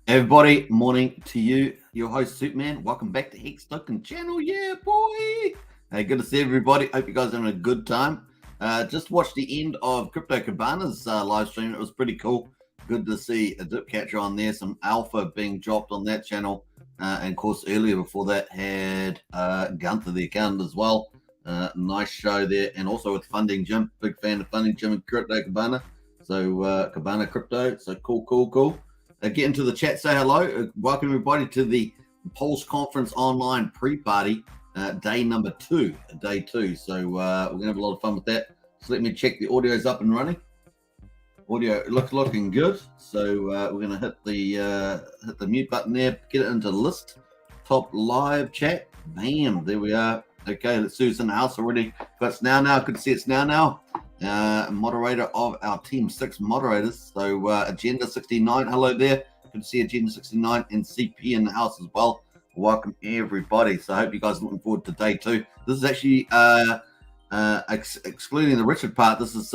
Everybody, morning to you, your host Superman. Welcome back to Hex Token channel. Yeah, boy. Hey, good to see everybody. Hope you guys are having a good time. Just watched the end of Crypto Cabana's live stream. It was pretty cool. Good to see a dip catcher on there, some alpha being dropped on that channel. And of course, earlier before that had Gunther, the account as well. Nice show there. And also with Funding Jim. Big fan of Funding Jim and Crypto Cabana. So Cabana Crypto. So cool. Get into the chat, say hello. Welcome everybody to the PulseConference online pre-party, day number 2, day 2. So we're gonna have a lot of fun with that. So let me check the audio's up and running. Audio looking good. So we're gonna hit the mute button there, get it into the list. Top live chat. Bam, there we are. Okay, let's do this in the house already. Got it's now. Good to see it's now. Moderator of our team 6 moderators. So Agenda 69, hello there. Good to see Agenda 69 and CP in the house as well. Welcome everybody. So I hope you guys are looking forward to day 2. This is actually excluding the Richard part. This is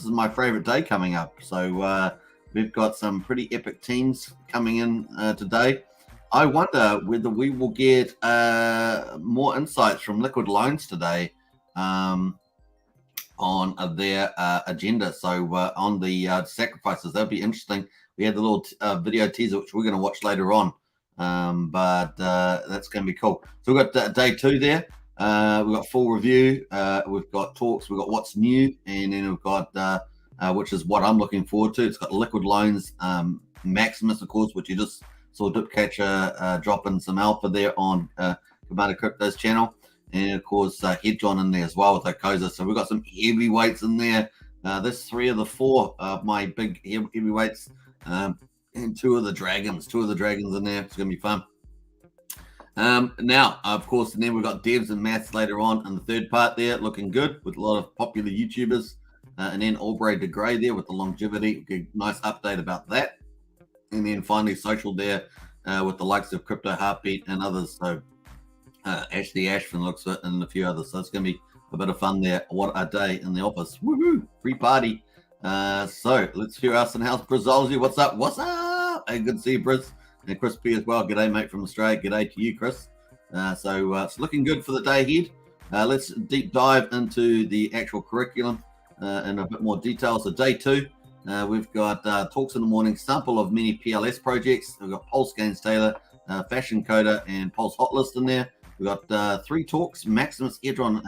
my favorite day coming up. So we've got some pretty epic teams coming in today. I wonder whether we will get more insights from Liquid Loans today. On their agenda. So on the sacrifices, that'll be interesting. We had the little video teaser, which we're going to watch later on. But that's going to be cool. So we've got day 2 there. We've got full review. We've got talks. We've got what's new. And then we've got, which is what I'm looking forward to. It's got Liquid Loans, Maximus, of course, which you just saw Dipcatcher dropping some alpha there on Cabana Crypto's channel. And of course, Hedron in there as well with Okoza. So we've got some heavyweights in there. There's 3 of the 4 of my big heavyweights, and 2 of the dragons. 2 of the dragons in there. It's going to be fun. Now, of course, and then we've got devs and maths later on in the third part there, looking good with a lot of popular YouTubers. And then Aubrey de Grey there with the longevity. Nice update about that. And then finally, social there with the likes of Crypto Heartbeat and others. So Ash the Ash from the looks of it and a few others. So it's going to be a bit of fun there. What a day in the office. Woohoo! Pre-party. So let's hear us in house. Brizolzi, what's up? Hey, good to see you, Briz. And Chris P as well. G'day, mate, from Australia. G'day to you, Chris. So it's looking good for the day ahead. Let's deep dive into the actual curriculum in a bit more detail. So day 2, we've got talks in the morning, sample of many PLS projects. We've got Pulse Gains Taylor, Fashion Coder, and Pulse Hot List in there. We've got 3 talks, Maximus, Hedron,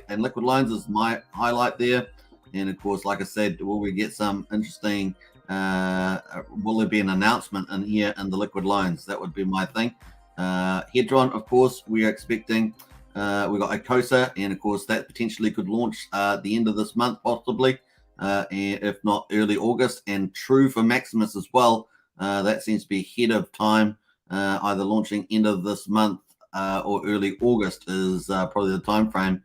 and Liquid Loans is my highlight there. And of course, like I said, will we get some interesting, will there be an announcement in here in the Liquid Loans? That would be my thing. Hedron, of course, we are expecting, we got Okoza, and of course, that potentially could launch at the end of this month, possibly, and if not early August. And true for Maximus as well. That seems to be ahead of time, either launching end of this month, or early August is probably the time frame.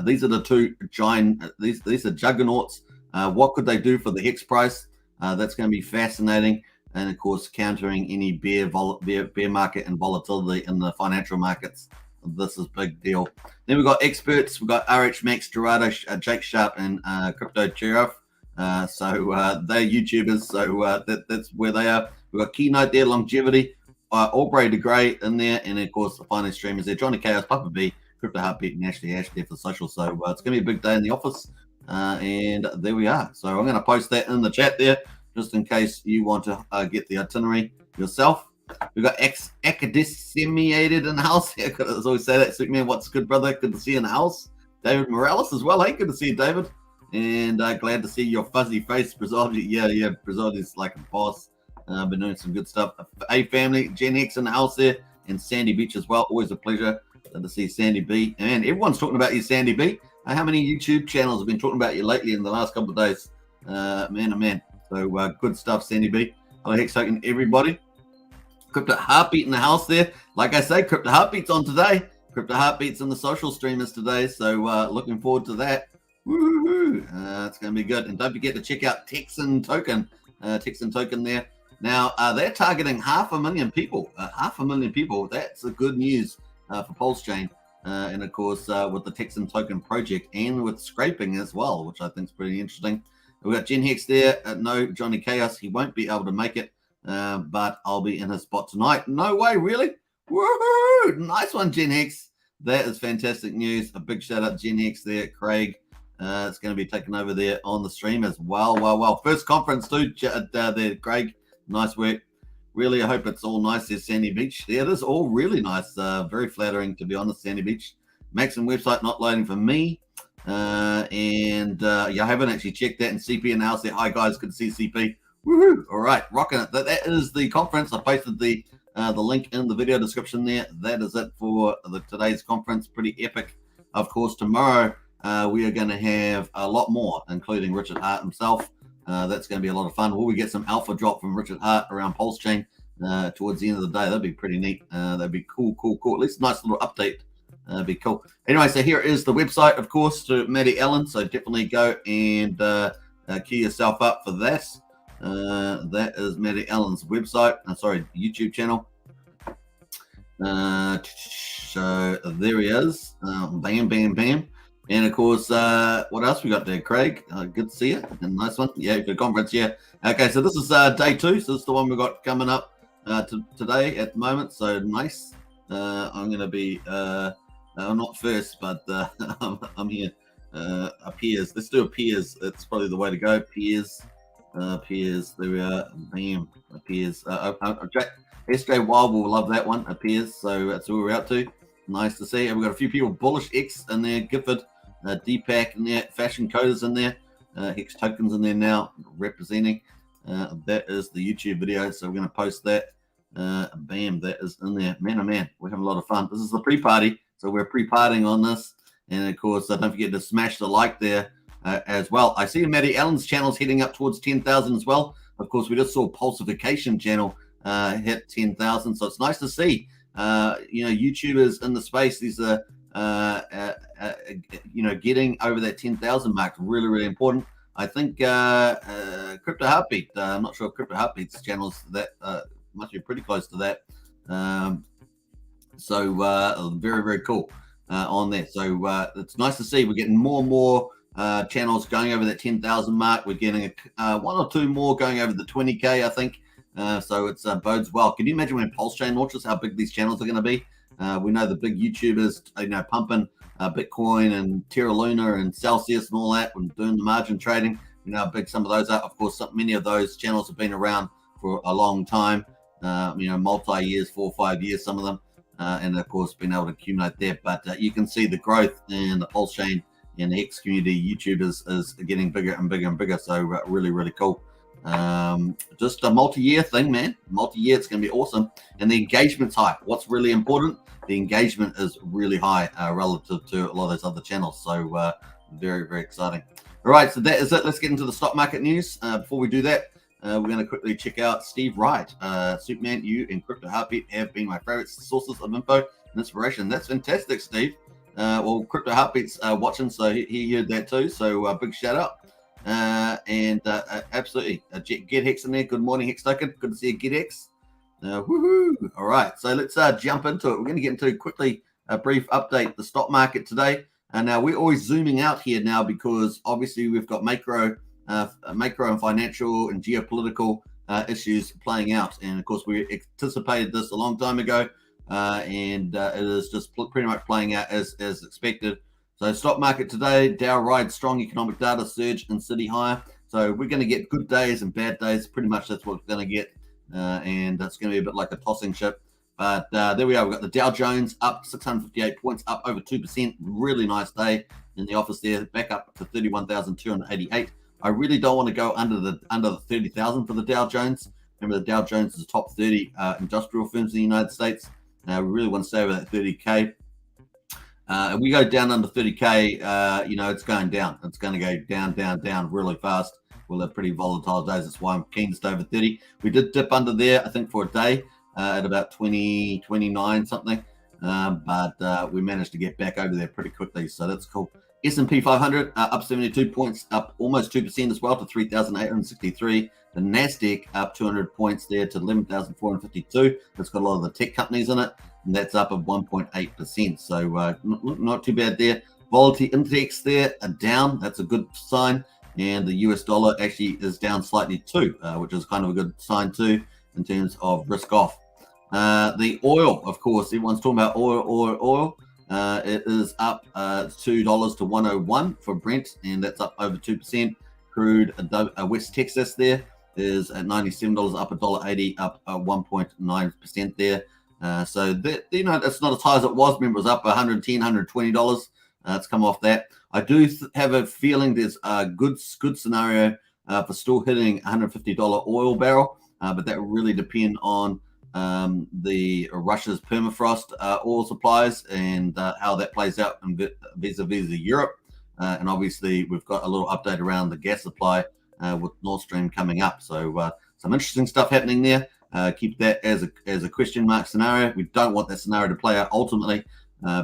These are the 2 giant. These are juggernauts. What could they do for the Hex price? That's going to be fascinating, and of course, countering any bear market and volatility in the financial markets. This is a big deal. Then we've got experts. We've got RH Max, Dorado, Jake Sharp, and Crypto Giraffe. So they're YouTubers. So that's where they are. We've got Keynote there, longevity. Aubrey de Grey in there, and of course the finance streamers there, Johnny Chaos, Papa B, Crypto Heartbeat, and Ashley Ash there for the social. So it's going to be a big day in the office, and there we are. So I'm going to post that in the chat there, just in case you want to get the itinerary yourself. We've got Academiated in the house. I always say that. Superman, what's good, brother? Good to see you in the house. David Morales as well. Hey, good to see you, David. And glad to see your fuzzy face, Brizoldi. Yeah, Brizoldi's like a boss. Been doing some good stuff. Hey, family, Gen X in the house there, and Sandy Beach as well. Always a pleasure to see Sandy B. And everyone's talking about you, Sandy B. How many YouTube channels have been talking about you lately in the last couple of days? Man, oh man. So good stuff, Sandy B. Hello, Hex Token, everybody. Crypto Heartbeat in the house there. Like I say, Crypto Heartbeat's on today. Crypto Heartbeat's in the social streamers today. So looking forward to that. Woo-hoo-hoo. It's going to be good. And don't forget to check out Texan Token. Texan Token there. Now, they're targeting 500,000 people. 500,000 people. That's a good news for Pulsechain. And, of course, with the Texan Token project and with scraping as well, which I think is pretty interesting. We've got Gen Hex there. No Johnny Chaos. He won't be able to make it. but I'll be in his spot tonight. No way, really? Woohoo! Nice one, Gen Hex. That is fantastic news. A big shout out to Gen Hex there, Craig. It's going to be taken over there on the stream as well. Well. First conference too, there, Craig. Nice work. Really, I hope it's all nice there, Sandy Beach. Yeah, it is all really nice. Very flattering, to be honest, Sandy Beach. Maxim website not loading for me. Yeah, I haven't actually checked that. And CP announced that. Hi, guys. Good to see CP. Woohoo! All right, rocking it. That is the conference. I posted the link in the video description there. That is it for today's conference. Pretty epic. Of course, tomorrow we are going to have a lot more, including Richard Hart himself. That's going to be a lot of fun. Will we get some alpha drop from Richard Hart around Pulsechain towards the end of the day? That'd be pretty neat. That'd be cool. At least a nice little update. That'd be cool. Anyway, so here is the website, of course, to Maddie Allen. So definitely go and key yourself up for that. That is Maddie Allen's website. YouTube channel. So there he is. Bam. And of course, what else we got there, Craig? Good to see you. A nice one. Yeah, good conference. Yeah. Okay, so this is day 2. So this is the one we got coming up today at the moment. So nice. I'm going to be not first, but I'm here. Peers. Let's do a peers. It's probably the way to go. Peers. Peers. There we are. Bam. Peers. SJ Wild will love that one. Appears. So that's who we're out to. Nice to see. And we've got a few people. Bullish X in there. Gifford. Deepak in there. Fashion Coders in there. Hex Tokens in there now. Representing. That is the YouTube video. So we're going to post that. Bam. That is in there. Man, oh man. We're having a lot of fun. This is the pre-party. So we're pre-partying on this. And of course, don't forget to smash the like there as well. I see Maddie Allen's channel's heading up towards 10,000 as well. Of course, we just saw Pulsification channel hit 10,000. So it's nice to see, YouTubers in the space. These are, getting over that 10,000 mark. Really, really important. I think Crypto Heartbeat. I'm not sure if Crypto Heartbeat's channels that must be pretty close to that. Very, very cool on there. So it's nice to see we're getting more and more channels going over that 10,000 mark. We're getting one or two more going over the 20K, I think. So it's bodes well. Can you imagine when Pulsechain launches, how big these channels are going to be? We know the big YouTubers, pumping Bitcoin and Terra Luna and Celsius and all that, and doing the margin trading. You know how big some of those are. Of course, many of those channels have been around for a long time. Multi-years, 4 or 5 years, some of them. And of course, been able to accumulate there. But you can see the growth in the Pulsechain and the Hex community. YouTubers is getting bigger and bigger and bigger. So really, really cool. Just a multi-year thing, man. Multi-year, it's going to be awesome. And the engagement's high. What's really important? The engagement is really high relative to a lot of those other channels. So very, very exciting. All right, so that is it. Let's get into the stock market news. Before we do that, we're going to quickly check out Steve Wright. Superman, you and Crypto Heartbeat have been my favorite sources of info and inspiration. That's fantastic, Steve. Crypto Heartbeat's watching, so he heard that too. So big shout out. Absolutely. Get Hex in there. Good morning, Hex Token. Good to see you, Get Hex. Woohoo! All right, so let's jump into it. We're going to get into quickly a brief update the stock market today. And now we're always zooming out here now because obviously we've got macro and financial and geopolitical issues playing out. And of course, we anticipated this a long time ago, and it is just pretty much playing out as expected. So stock market today, Dow rides strong economic data, surge and city higher. So we're going to get good days and bad days. Pretty much that's what we're going to get. And that's going to be a bit like a tossing ship. But there we are. We've got the Dow Jones up 658 points, up over 2%. Really nice day in the office there. Back up to 31,288. I really don't want to go under the 30,000 for the Dow Jones. Remember, the Dow Jones is the top 30 industrial firms in the United States. We really want to stay over that 30K. If we go down under 30K, it's going down. It's going to go down really fast. We'll have pretty volatile days. That's why I'm keen to stay over 30. We did dip under there, I think, for a day at about 20, 29 something. But we managed to get back over there pretty quickly. So that's cool. S&P 500 up 72 points, up almost 2% as well to 3,863. The NASDAQ up 200 points there to 11,452. That's got a lot of the tech companies in it. And that's up of 1.8%. So not too bad there. Volatility index there are down. That's a good sign. And the US dollar actually is down slightly too, which is kind of a good sign too. in terms of risk off. The oil, of course, everyone's talking about oil. It is up $2 to 101 for Brent, and that's up over 2%. Crude West Texas there is at $97, up $1.80, up 1.9% there. So that, it's not as high as it was. Remember, it was up $110, $120. It's come off that. I do have a feeling there's a good scenario for still hitting $150 oil barrel, but that will really depend on the Russia's permafrost oil supplies and how that plays out vis-a-vis Europe. And obviously, we've got a little update around the gas supply with Nord Stream coming up. So some interesting stuff happening there. Keep that as a question mark scenario. We don't want that scenario to play out ultimately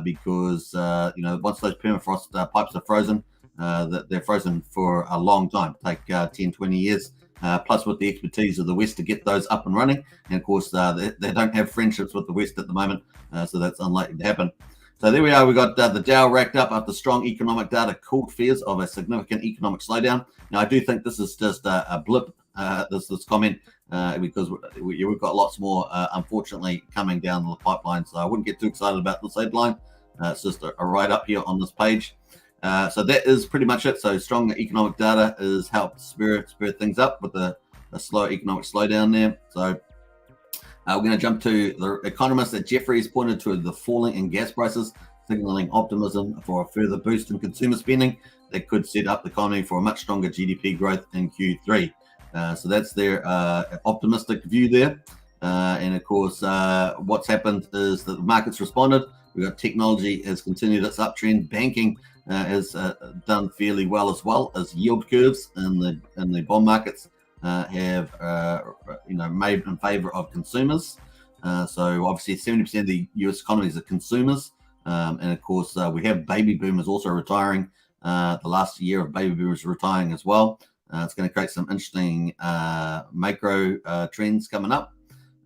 because once those permafrost pipes are frozen, that they're frozen for a long time, take 10, 20 years. Plus with the expertise of the West to get those up and running. And of course, they don't have friendships with the West at the moment, so that's unlikely to happen. So there we are. We got the Dow racked up after strong economic data cooled fears of a significant economic slowdown. Now, I do think this is just a blip, this comment, because we've got lots more, unfortunately, coming down the pipeline. So I wouldn't get too excited about this headline. It's just a write up here on this page. So that is pretty much it. So strong economic data has helped spirit things up with a slow economic slowdown there. So we're going to jump to the economist at Jefferies pointed to the falling in gas prices, signaling optimism for a further boost in consumer spending that could set up the economy for a much stronger GDP growth in Q3. So that's their optimistic view there. And of course, what's happened is that the market's responded. We've got technology has continued its uptrend. Banking has done fairly well as yield curves in the bond markets have made in favor of consumers. So obviously 70% of the US economy is consumers, and of course we have baby boomers also retiring. The last year of baby boomers retiring as well. It's going to create some interesting macro trends coming up.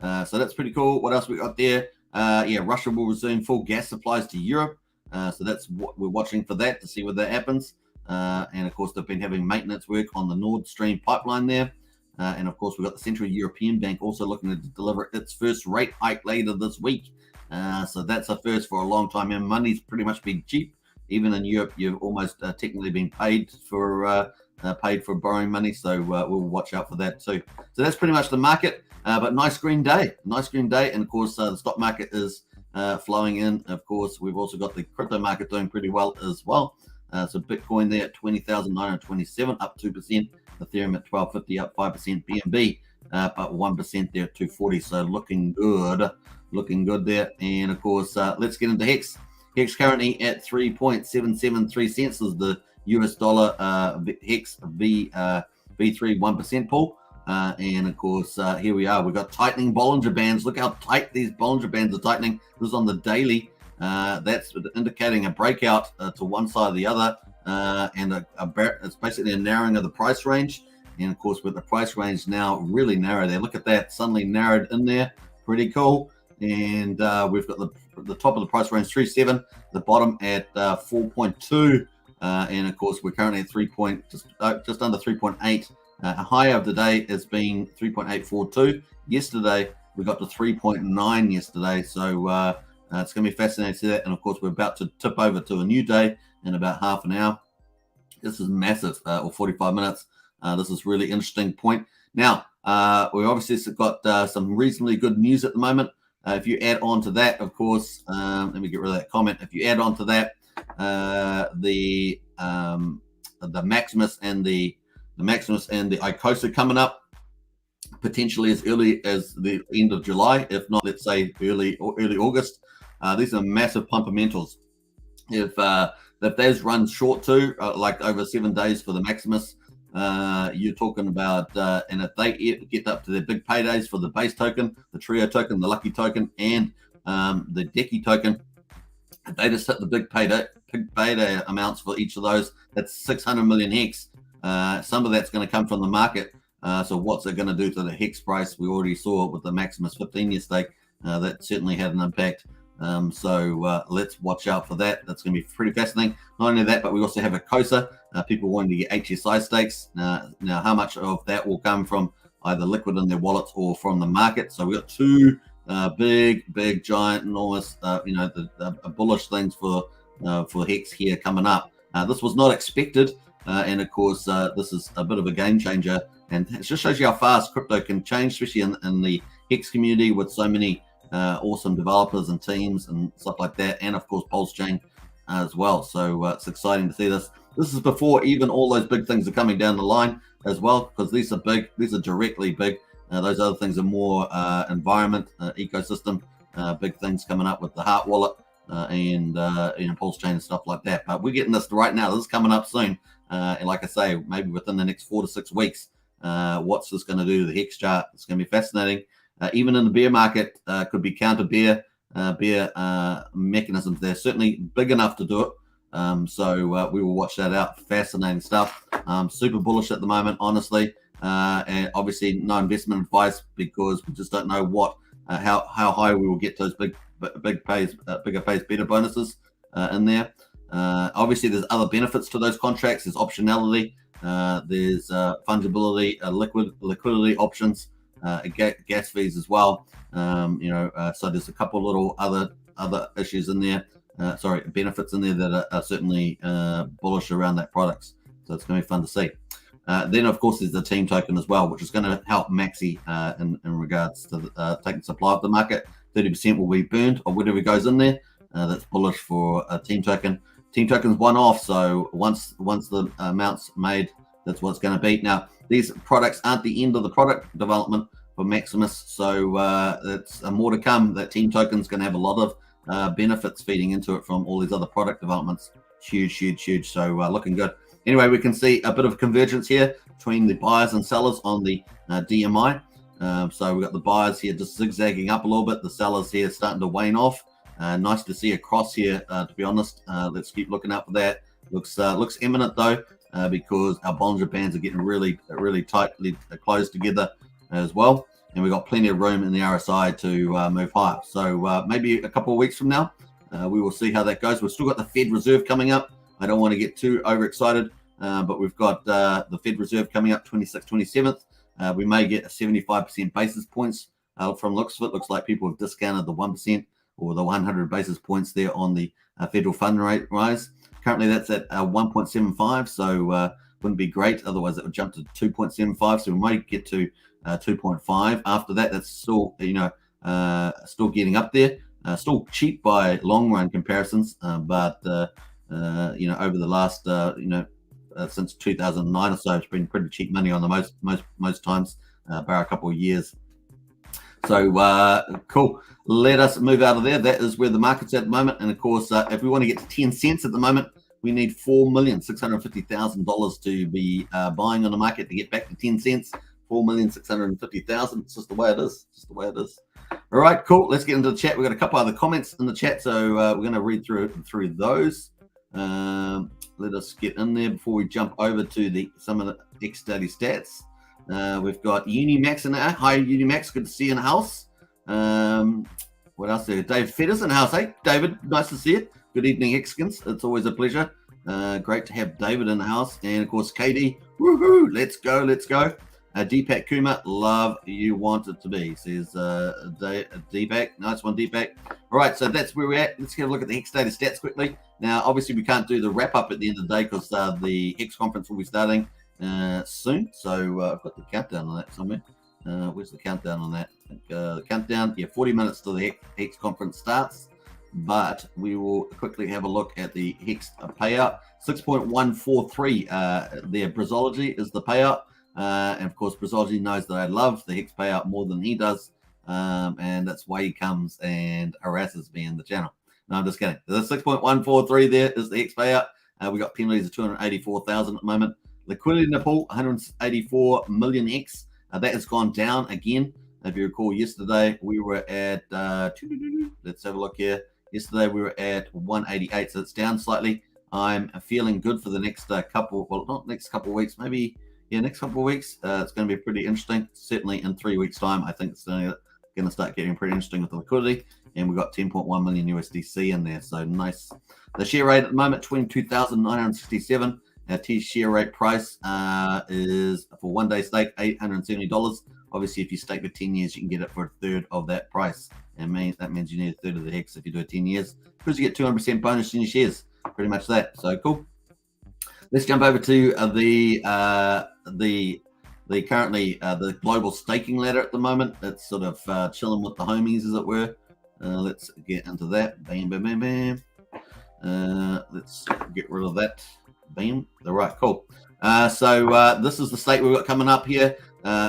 So that's pretty cool. What else we got there? Russia will resume full gas supplies to Europe. So that's what we're watching for that to see whether that happens. And of course, they've been having maintenance work on the Nord Stream pipeline there. And of course, we've got the Central European Bank also looking to deliver its first rate hike later this week. So that's a first for a long time. And money's pretty much been cheap. Even in Europe, you've almost technically been paid for borrowing money. So we'll watch out for that too. So that's pretty much the market. But nice green day. And of course, the stock market is flowing in. Of course, we've also got the crypto market doing pretty well as well. So Bitcoin there at 20,927, up 2%. Ethereum at 1250, up 5%. BNB up 1% there at 240. So looking good there. And of course, let's get into Hex. Hex currently at 3.773 cents is the US dollar Hex V3 1% pull. And of course, here we are. We've got tightening Bollinger Bands. Look how tight these Bollinger Bands are tightening. This is on the daily. That's indicating a breakout to one side or the other. And it's basically a narrowing of the price range. And of course, with the price range now really narrow there. Look at that, suddenly narrowed in there. Pretty cool. And we've got the top of the price range 3.7, the bottom at 4.2. And of course, we're currently at just under 3.8. High of the day has been 3.842. Yesterday, we got to 3.9 yesterday. So it's going to be fascinating to see that. And of course, we're about to tip over to a new day in about half an hour. This is massive, or 45 minutes. This is really interesting point. Now, we obviously got some reasonably good news at the moment. If you add on to that, of course, let me get rid of that comment. If you add on to that, the Maximus and the ICOSA coming up potentially as early as the end of July, if not, let's say early August. These are massive fundamentals. If those run short too, like over 7 days for the Maximus, you're talking about, and if they get up to their big paydays for the base token, the trio token, the lucky token, and the decky token, if they just hit the big payday amounts for each of those, that's 600 million Hex. Some of that's going to come from the market. So what's it going to do to the Hex price? We already saw it with the Maximus 15 yesterday. That certainly had an impact. So let's watch out for that. That's going to be pretty fascinating. Not only that, but we also have a COSA. People wanting to get HSI stakes. Now, how much of that will come from either liquid in their wallets or from the market. So we got two big, giant, enormous, the bullish things for Hex here coming up. This was not expected, and of course, this is a bit of a game changer, and it just shows you how fast crypto can change, especially in the Hex community with so many awesome developers and teams and stuff like that, and of course Pulsechain as well. So it's exciting to see this. This is before even all those big things are coming down the line as well, because these are big. These are directly big. Those other things are more environment, ecosystem, big things coming up with the Hart wallet and Pulsechain and stuff like that. But we're getting this right now. This is coming up soon, and like I say, maybe within the next 4 to 6 weeks. What's this going to do to the Hex chart? It's going to be fascinating. Even in the bear market, could be counter bear mechanisms. They're certainly big enough to do it. So we will watch that out. Fascinating stuff. Super bullish at the moment, honestly. And obviously no investment advice, because we just don't know what how high we will get those bigger pays, better bonuses in there. Obviously there's other benefits to those contracts. There's optionality, there's fungibility, liquidity options, gas fees as well. So there's a couple little other issues in there, benefits in there that are certainly bullish around that products. So it's going to be fun to see. Then of course there's the team token as well, which is going to help Maxi in regards to taking supply of the market. 30% will be burned or whatever goes in there. That's bullish for a team token. Team token's one off, so once the amount's made, that's what it's going to be. Now these products aren't the end of the product development for Maximus, so it's more to come. That team token's going to have a lot of benefits feeding into it from all these other product developments. Huge. So looking good. Anyway, we can see a bit of convergence here between the buyers and sellers on the DMI. So we've got the buyers here just zigzagging up a little bit. The sellers here starting to wane off. Nice to see a cross here, to be honest. Let's keep looking out for that. Looks imminent though, because our Bollinger Bands are getting really tightly closed together as well. And we've got plenty of room in the RSI to move higher. So maybe a couple of weeks from now, we will see how that goes. We've still got the Fed Reserve coming up. I don't want to get too overexcited, but we've got the Fed Reserve coming up 26th, 27th. We may get a 75% basis points from looks of it. Looks like people have discounted the 1% or the 100 basis points there on the federal fund rate rise. Currently that's at 1.75, so wouldn't be great. Otherwise it would jump to 2.75, so we might get to 2.5. After that, that's still, still getting up there. Still cheap by long run comparisons, but over the last, since 2009 or so, it's been pretty cheap money on the most times, bar a couple of years. So cool. Let us move out of there. That is where the market's at the moment. And of course, if we want to get to 10 cents at the moment, we need $4,650,000 to be buying on the market to get back to 10 cents. 4,650,000. It's just the way it is. All right, cool. Let's get into the chat. We've got a couple other comments in the chat, so we're going to read through those. Let us get in there before we jump over to some of the Hex Daily stats. We've got Unimax in there. Hi, Unimax. Good to see you in the house. What else there? Dave Fetters in the house. Hey, David. Nice to see you. Good evening, Hexkins. It's always a pleasure. Great to have David in the house. And, of course, Katie. Woohoo! Let's go. Deepak Kumar, love you want it to be, says Deepak. Nice one, Deepak. All right, so that's where we're at. Let's get a look at the Hex Data stats quickly. Now, obviously, we can't do the wrap-up at the end of the day because the Hex conference will be starting soon. So I've got the countdown on that somewhere. Where's the countdown on that? I think, the countdown, 40 minutes till the Hex conference starts. But we will quickly have a look at the Hex payout. 6.143 there. Brazology is the payout. And of course, Brazology knows that I love the Hex payout more than he does. And that's why he comes and harasses me in the channel. No, I'm just kidding. The 6.143 there is the Hex payout. We got penalties of 284,000 at the moment. Liquidity in the pool, 184 million X. That has gone down again. If you recall, yesterday we were at, let's have a look here. Yesterday we were at 188, so it's down slightly. I'm feeling good for the next not next couple of weeks, maybe, next couple of weeks. It's going to be pretty interesting. Certainly in 3 weeks' time, I think it's going to start getting pretty interesting with the liquidity. And we've got 10.1 million USDC in there, so nice. The share rate at the moment, 22,967, Our T share rate price is for 1 day stake $870. Obviously, if you stake for 10 years, you can get it for a third of that price. And that means you need a third of the Hex if you do it 10 years, because you get 200% bonus in your shares. Pretty much that. So cool. Let's jump over to the currently the global staking ladder at the moment. It's sort of chilling with the homies, as it were. Let's get into that. Bam, bam, bam, bam. Let's get rid of that. Bam. All right, cool. So this is the stake we've got coming up here.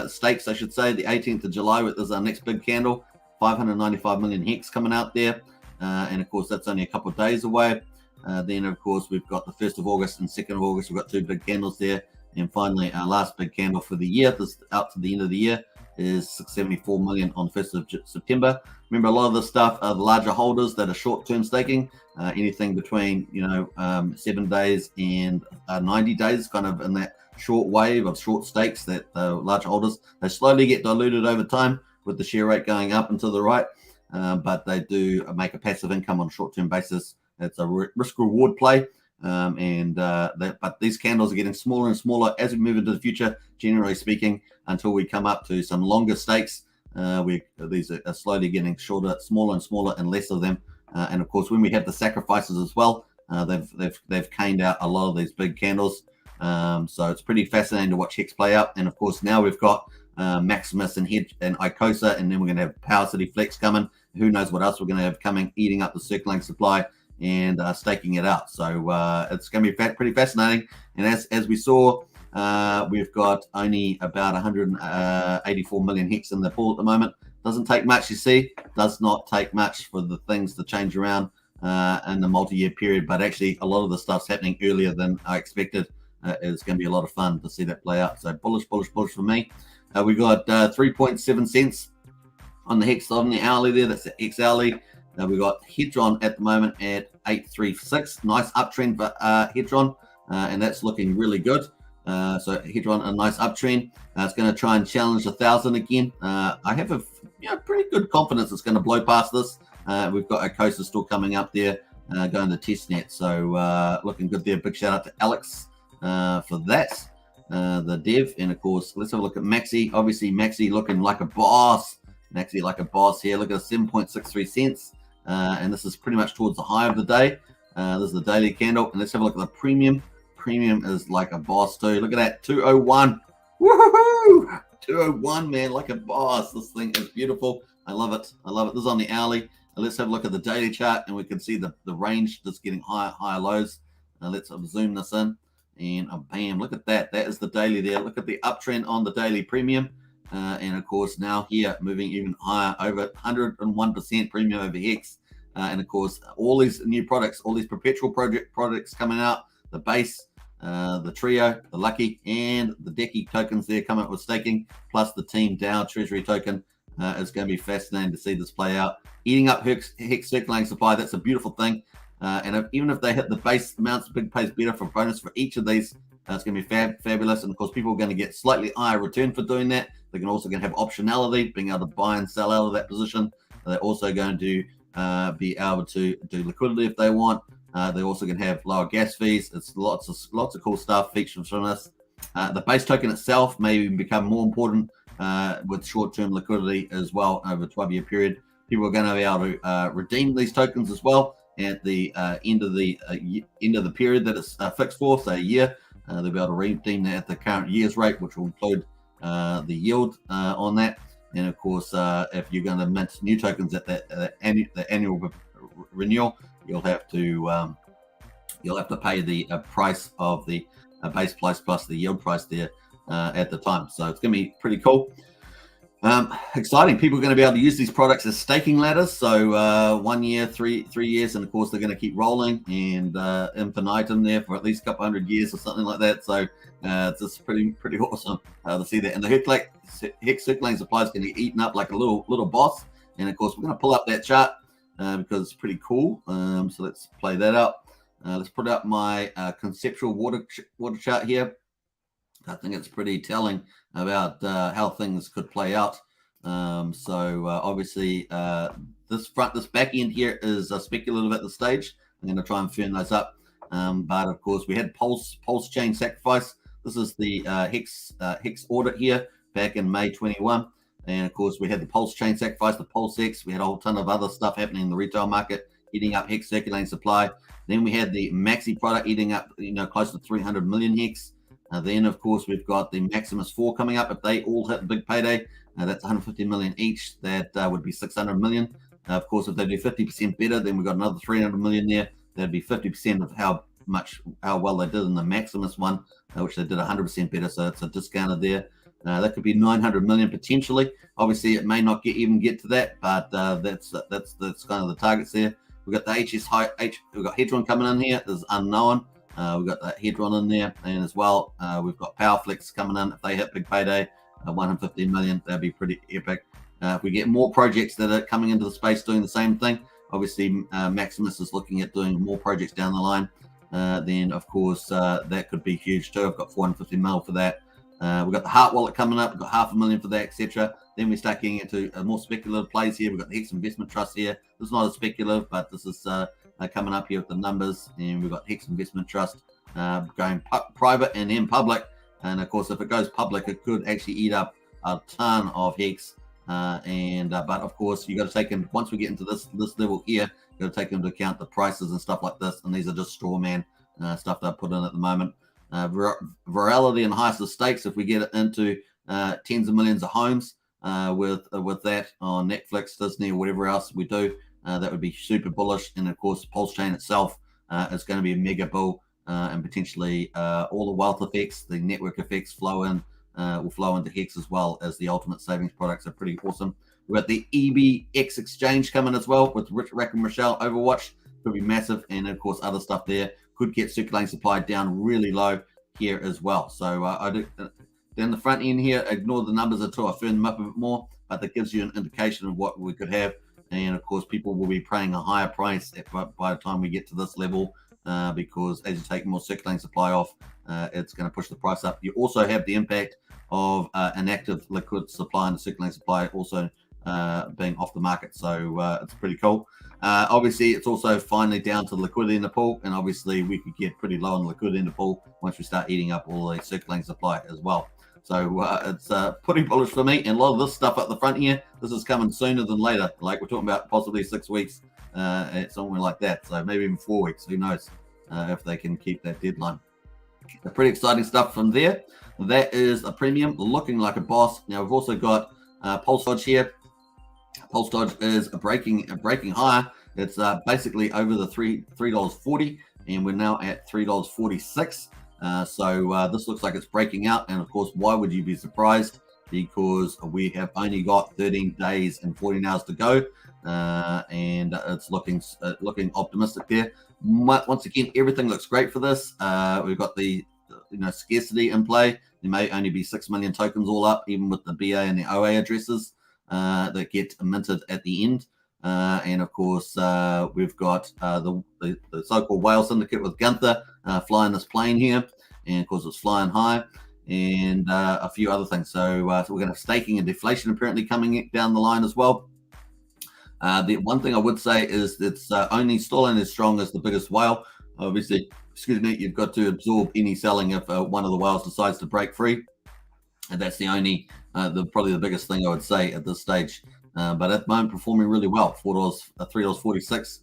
Stakes, I should say, the 18th of July, which is our next big candle. 595 million Hex coming out there. And of course, that's only a couple of days away. Then, of course, we've got the 1st of August and 2nd of August. We've got 2 big candles there. And finally, our last big candle for the year, this out to the end of the year, is 674 million on 1st of September. Remember, a lot of this stuff are the larger holders that are short-term staking, anything between 7 days and 90 days, kind of in that short wave of short stakes that large holders, they slowly get diluted over time with the share rate going up and to the right, but they do make a passive income on a short-term basis. It's a risk-reward play. But these candles are getting smaller and smaller as we move into the future, generally speaking, until we come up to some longer stakes. These are slowly getting shorter, smaller and smaller, and less of them. And of course, when we have the sacrifices as well, they've caned out a lot of these big candles. So it's pretty fascinating to watch Hex play out. And of course, now we've got Maximus and Hedge and Icosa, and then we're going to have Power City Flex coming. Who knows what else we're going to have coming, eating up the circulating supply and staking it out. So it's going to be pretty fascinating. And as we saw, we've got only about 184 million Hex in the pool at the moment. Doesn't take much, you see. Does not take much for the things to change around in the multi-year period. But actually, a lot of the stuff's happening earlier than I expected. It's going to be a lot of fun to see that play out. So bullish, bullish, bullish for me. We got 3.7 cents on the Hex on the hourly there. That's the Hex hourly. We got Hedron at the moment at 836. Nice uptrend for Hedron, and that's looking really good. So Hedron, a nice uptrend. It's going to try and challenge 1,000 again. I have a pretty good confidence it's going to blow past this. We've got Icosa still coming up there, going to testnet. So looking good there. Big shout out to Alex for that, the dev. And of course, let's have a look at Maxi. Obviously, Maxi looking like a boss. Maxi like a boss here. Look at 7.63 cents. And this is pretty much towards the high of the day. This is the daily candle. And let's have a look at the premium. Premium is like a boss too. Look at that, 201. Woohoo! 201, man, like a boss. This thing is beautiful. I love it. I love it. This is on the hourly. And let's have a look at the daily chart, and we can see the range that's getting higher lows. Let's zoom this in, and bam, look at that. That is the daily there. Look at the uptrend on the daily premium. And of course, now here moving even higher, over 101% premium over Hex. And of course, all these new products, all these perpetual products coming out, the base, the trio, the lucky, and the decky tokens there coming up with staking, plus the team DAO treasury token. It's going to be fascinating to see this play out. Eating up Hex circulating supply, that's a beautiful thing. And even if they hit the base amounts, big pays better for bonus for each of these. It's going to be fabulous. And of course, people are going to get slightly higher return for doing that. They're also going to have optionality, being able to buy and sell out of that position. They're also going to be able to do liquidity if they want. They're also going to have lower gas fees. It's lots of cool stuff featured from this. The base token itself may even become more important with short-term liquidity as well over a 12-year period. People are going to be able to redeem these tokens as well at the end of the period that it's fixed for, say a year. They'll be able to redeem that at the current year's rate, which will include the yield on that. And of course, if you're going to mint new tokens at the annual renewal, you'll have to pay the price of the base price plus the yield price there at the time. So it's going to be pretty cool. Exciting. People are going to be able to use these products as staking ladders. So 1 year, 3 years, and of course they're going to keep rolling and infinitum there for at least a couple hundred years or something like that. So it's just pretty awesome to see that. And the Hex circulating supply is going to get eaten up like a little boss. And of course we're going to pull up that chart because it's pretty cool. So let's play that up. Let's put up my conceptual water chart here. I think it's pretty telling about how things could play out. So obviously this back end here is speculative at the stage. I'm going to try and firm those up. But of course, we had Pulsechain Sacrifice. This is the Hex audit here back in May 21. And of course, we had the Pulsechain Sacrifice, the PulseX. We had a whole ton of other stuff happening in the retail market, eating up Hex circulating supply. Then we had the Maxi product eating up, close to 300 million Hex. Then, of course, we've got the Maximus 4 coming up. If they all hit big payday, that's 150 million each. That would be 600 million. Of course, if they do 50% better, then we've got another 300 million there. That'd be 50% of how well they did in the Maximus one, which they did 100% better. So it's a discounted there. That could be 900 million potentially. Obviously, it may not even get to that, but that's kind of the targets there. We've got the we've got Hedron coming in here. There's unknown. We've got the Hedron in there, and as well, we've got Powerflex coming in. If they hit big payday, 150 million, that'd be pretty epic. If we get more projects that are coming into the space doing the same thing, obviously Maximus is looking at doing more projects down the line. Then, of course, that could be huge too. I've got 450 mil for that. We've got the Hart wallet coming up. We've got 500,000 for that, etc. Then we start getting into more speculative plays here. We've got the Hex Investment Trust here. This is not as speculative, but this is coming up here with the numbers. And we've got Hex Investment Trust going private and then public. And of course, if it goes public, it could actually eat up a ton of Hex. But of course, you got to take in, once we get into this level here, you got to take into account the prices and stuff like this. And these are just straw man stuff that I put in at the moment. Virality and highest of stakes, if we get it into tens of millions of homes with that on Netflix, Disney, or whatever else we do, that would be super bullish. And of course, Pulsechain itself is going to be a mega bull, and potentially all the wealth effects, the network effects will flow into Hex, as well as the ultimate savings products are pretty awesome. We've got the EBX exchange coming as well with Rack and Rochelle Overwatch, could be massive, and of course other stuff there could get circulating supply down really low here as well. So I do down the front end here, ignore the numbers until I firm them up a bit more, but that gives you an indication of what we could have. And of course, people will be paying a higher price by the time we get to this level, because as you take more circulating supply off, it's going to push the price up. You also have the impact of an active liquid supply and the circulating supply also being off the market. So it's pretty cool. Obviously, it's also finally down to the liquidity in the pool, and obviously we could get pretty low on the liquidity in the pool once we start eating up all the circulating supply as well. So it's pretty bullish for me, and a lot of this stuff up the front here, this is coming sooner than later. Like we're talking about possibly 6 weeks, somewhere like that. So maybe even 4 weeks. Who knows if they can keep that deadline. Pretty exciting stuff from there. That is a premium looking like a boss. Now we've also got Pulse Dodge here. Pulse Dodge is breaking higher. It's basically over the $3.40, and we're now at $3.46. So this looks like it's breaking out, and of course, why would you be surprised? Because we have only got 13 days and 14 hours to go, and it's looking optimistic there. Once again, everything looks great for this. We've got the scarcity in play. There may only be 6 million tokens all up, even with the BA and the OA addresses that get minted at the end. And of course, we've got the so-called whale syndicate with Gunther flying this plane here, and of course it's flying high, and a few other things. So we're going to have staking and deflation apparently coming down the line as well. The one thing I would say is it's still only as strong as the biggest whale. Obviously, you've got to absorb any selling if one of the whales decides to break free, and that's the only probably the biggest thing I would say at this stage. But at the moment, performing really well. $3.46,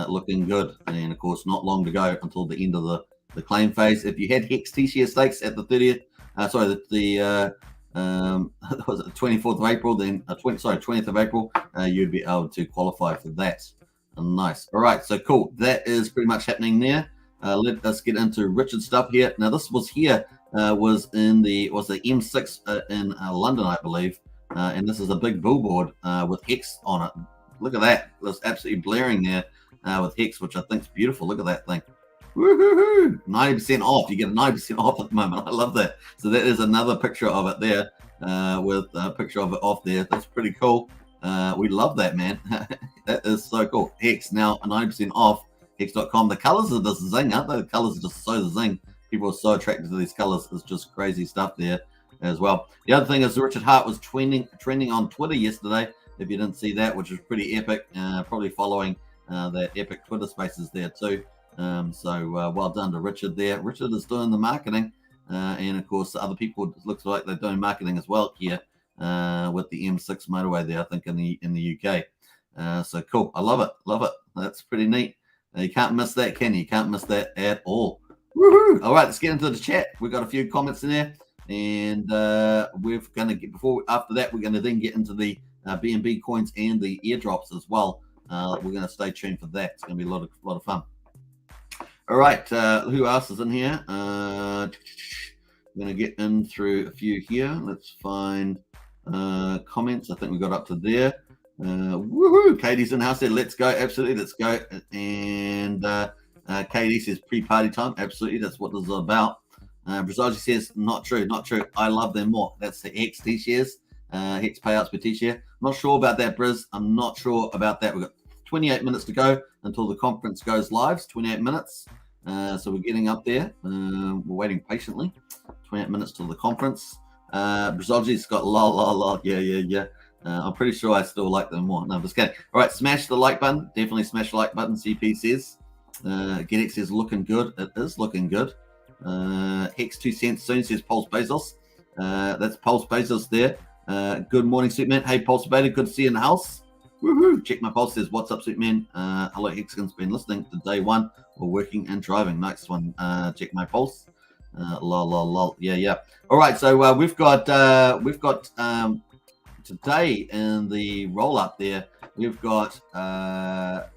looking good, and of course, not long to go until the end of the claim phase. If you had Hex T-share stakes at the 30th, was it the 24th of April? Then 20th of April, you'd be able to qualify for that. Nice. All right, so cool. That is pretty much happening there. Let us get into Richard stuff here. Now, this was here. Was the M6 in London, I believe. And this is a big billboard with Hex on it. Look at that. It's absolutely blaring there with Hex, which I think is beautiful. Look at that thing. Woohoo! 90% off. You get a 90% off at the moment. I love that. So that is another picture of it there with a picture of it off there. That's pretty cool. We love that, man. That is so cool. Hex now 90% off. Hex.com. The colors of this zing, aren't they? The colors are just so zing. People are so attracted to these colors. It's just crazy stuff there as well. The other thing is Richard Hart was trending on Twitter yesterday. If you didn't see that, which was pretty epic, probably following that epic Twitter spaces there too. So well done to Richard there. Richard is doing the marketing, and of course other people, it looks like they're doing marketing as well here with the M6 motorway there, I think in the UK. So cool. I love it. That's pretty neat. You can't miss that, can you? You can't miss that at all. Woohoo! All right, let's get into the chat. We've got a few comments in there, and we're going to get after that, we're going to then get into the BNB coins and the airdrops as well. We're going to stay tuned for that. It's going to be a lot of fun. All right, who else is in here? We're going to get in through a few here. Let's find comments. I think we got up to there. Woohoo! Katie's in the house there. Let's go. Absolutely, let's go. And Katie says pre-party time. Absolutely, that's what this is about. Brazil says not true. I love them more. That's the Hex T-shares. Hex payouts per T-share. Not sure about that, Briz. I'm not sure about that. We've got 28 minutes to go until the conference goes live. It's 28 minutes. So we're getting up there. We're waiting patiently. 28 minutes till the conference. Brazil's got lol. Yeah. I'm pretty sure I still like them more. No, I'm just kidding. All right, smash the like button. Definitely smash the like button. CP says. GetX says looking good. It is looking good. Hex 2 cents soon says Pulse Bezos. That's Pulse Bezos there. Good morning, Superman. Hey, Pulse Beta. Good to see you in the house. Woohoo! Check my pulse. Says, what's up, Superman? Hello, Hexagon's been listening to day one. We're working and driving. Next one. Check my pulse. Lol. Yeah. All right. So we've got today in the roll up there. We've got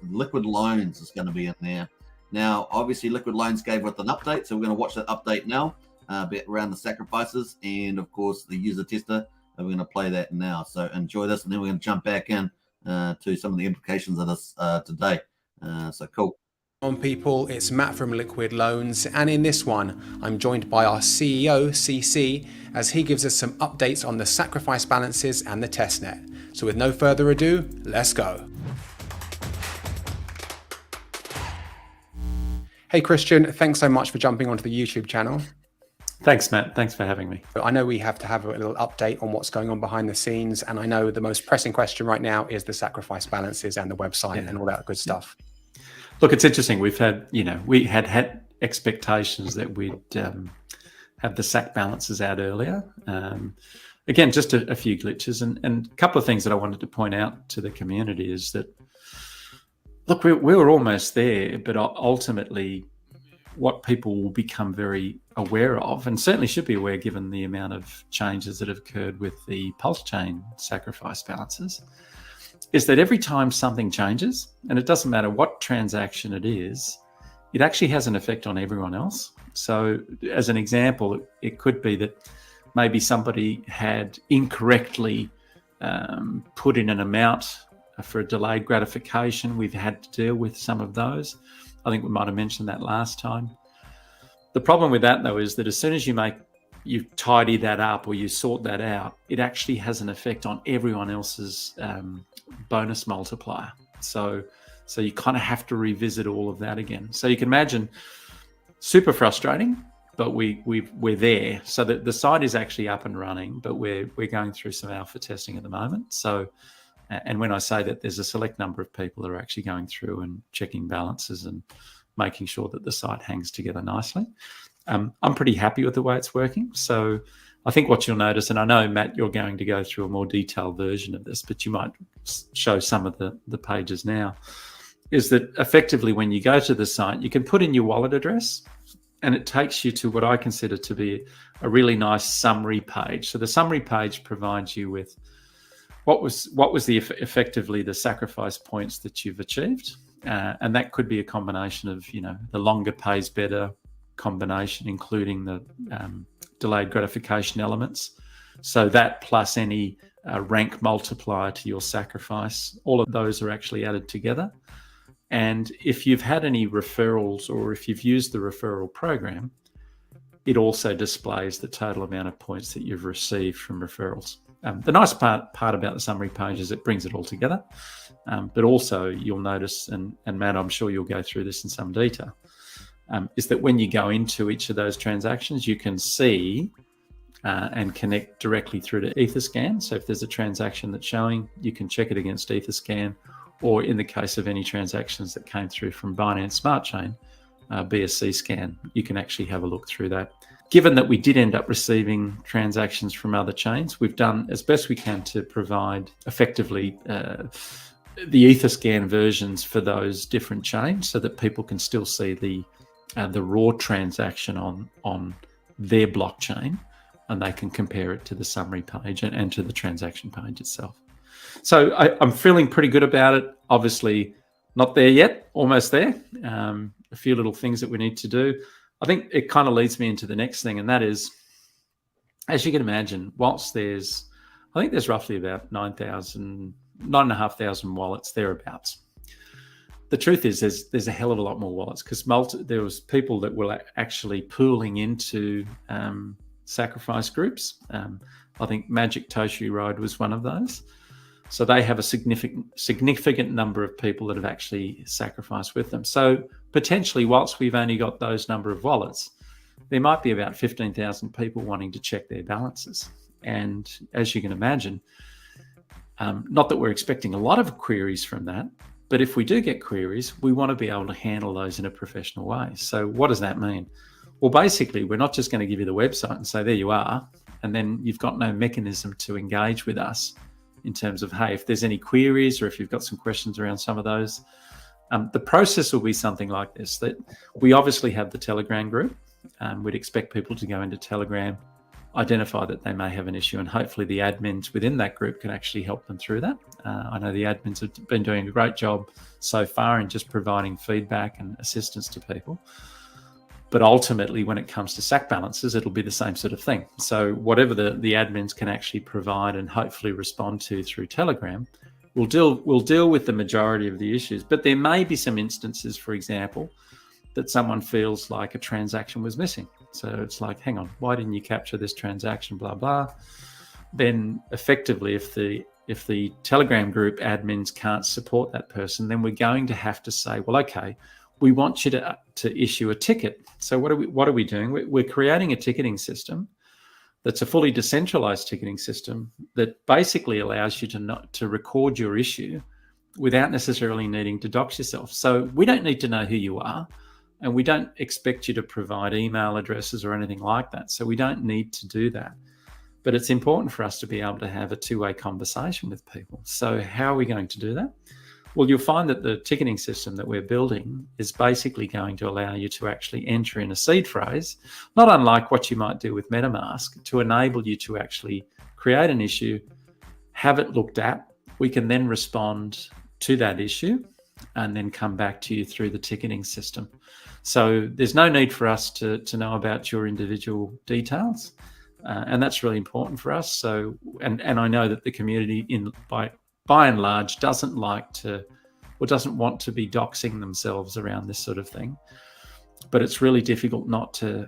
Liquid Loans is going to be in there. Now, obviously, Liquid Loans gave us an update, so we're going to watch that update now. A bit around the sacrifices and, of course, the user tester. And we're going to play that now. So enjoy this, and then we're going to jump back in to some of the implications of this today. So cool. On people, it's Matt from Liquid Loans, and in this one I'm joined by our CEO CC as he gives us some updates on the sacrifice balances and the testnet. So with no further ado, let's go. Hey Christian, thanks so much for jumping onto the YouTube channel. Thanks, Matt. Thanks for having me. I know we have to have a little update on what's going on behind the scenes, and I know the most pressing question right now is the sacrifice balances and the website and all that good stuff. Look, it's interesting. We had expectations that we'd have the SAC balances out earlier. Again, just a few glitches, and a couple of things that I wanted to point out to the community is that, look, we were almost there, but ultimately what people will become very aware of, and certainly should be aware given the amount of changes that have occurred with the Pulsechain sacrifice balances, is that every time something changes, and it doesn't matter what transaction it is, it actually has an effect on everyone else. So as an example, it could be that maybe somebody had incorrectly put in an amount for a delayed gratification. We've had to deal with some of those. I think we might have mentioned that last time. The problem with that, though, is that as soon as you tidy that up or you sort that out, it actually has an effect on everyone else's bonus multiplier. So you kind of have to revisit all of that again. So you can imagine, super frustrating, but we're there. So that the site is actually up and running, but we're going through some alpha testing at the moment. So, and when I say that, there's a select number of people that are actually going through and checking balances and making sure that the site hangs together nicely. I'm pretty happy with the way it's working. So I think what you'll notice, and I know, Matt, you're going to go through a more detailed version of this, but you might show some of the pages now, is that effectively when you go to the site, you can put in your wallet address and it takes you to what I consider to be a really nice summary page. So the summary page provides you with what was effectively the sacrifice points that you've achieved. And that could be a combination of, the longer pays better combination, including the delayed gratification elements. So that plus any rank multiplier to your sacrifice, all of those are actually added together. And if you've had any referrals or if you've used the referral program, it also displays the total amount of points that you've received from referrals. The nice part about the summary page is it brings it all together. But also you'll notice, and Matt, I'm sure you'll go through this in some detail, is that when you go into each of those transactions, you can see and connect directly through to Etherscan. So if there's a transaction that's showing, you can check it against Etherscan, or in the case of any transactions that came through from Binance Smart Chain, BSC scan, you can actually have a look through that. Given that we did end up receiving transactions from other chains, we've done as best we can to provide effectively the Etherscan versions for those different chains so that people can still see the raw transaction on their blockchain, and they can compare it to the summary page and to the transaction page itself. So I'm feeling pretty good about it. Obviously not there yet, almost there. A few little things that we need to do. I think it kind of leads me into the next thing, and that is, as you can imagine, whilst I think there's roughly about 9,500 wallets thereabouts. The truth is there's a hell of a lot more wallets, because there was people that were actually pooling into sacrifice groups. I think Magic Toshi Ride was one of those. So they have a significant number of people that have actually sacrificed with them. So potentially, whilst we've only got those number of wallets, there might be about 15,000 people wanting to check their balances. And as you can imagine, not that we're expecting a lot of queries from that, but if we do get queries, we want to be able to handle those in a professional way. So what does that mean? Well, basically, we're not just going to give you the website and say, there you are, and then you've got no mechanism to engage with us in terms of, hey, if there's any queries or if you've got some questions around some of those. The process will be something like this, that we obviously have the Telegram group. We'd expect people to go into Telegram, identify that they may have an issue, and hopefully the admins within that group can actually help them through that. I know the admins have been doing a great job so far in just providing feedback and assistance to people. But ultimately, when it comes to SAC balances, it'll be the same sort of thing. So whatever the admins can actually provide and hopefully respond to through Telegram, we'll deal with the majority of the issues. But there may be some instances, for example, that someone feels like a transaction was missing. So it's like, hang on, why didn't you capture this transaction, blah, blah. Then effectively, if the Telegram group admins can't support that person, then we're going to have to say, well, okay, we want you to issue a ticket. So what are we doing? We're creating a ticketing system that's a fully decentralized ticketing system that basically allows you to record your issue without necessarily needing to dox yourself. So we don't need to know who you are, and we don't expect you to provide email addresses or anything like that. So we don't need to do that. But it's important for us to be able to have a two-way conversation with people. So how are we going to do that? Well, you'll find that the ticketing system that we're building is basically going to allow you to actually enter in a seed phrase, not unlike what you might do with MetaMask, to enable you to actually create an issue, have it looked at. We can then respond to that issue and then come back to you through the ticketing system. So there's no need for us to know about your individual details. And that's really important for us. So, and I know that the community by and large doesn't want to be doxing themselves around this sort of thing. But it's really difficult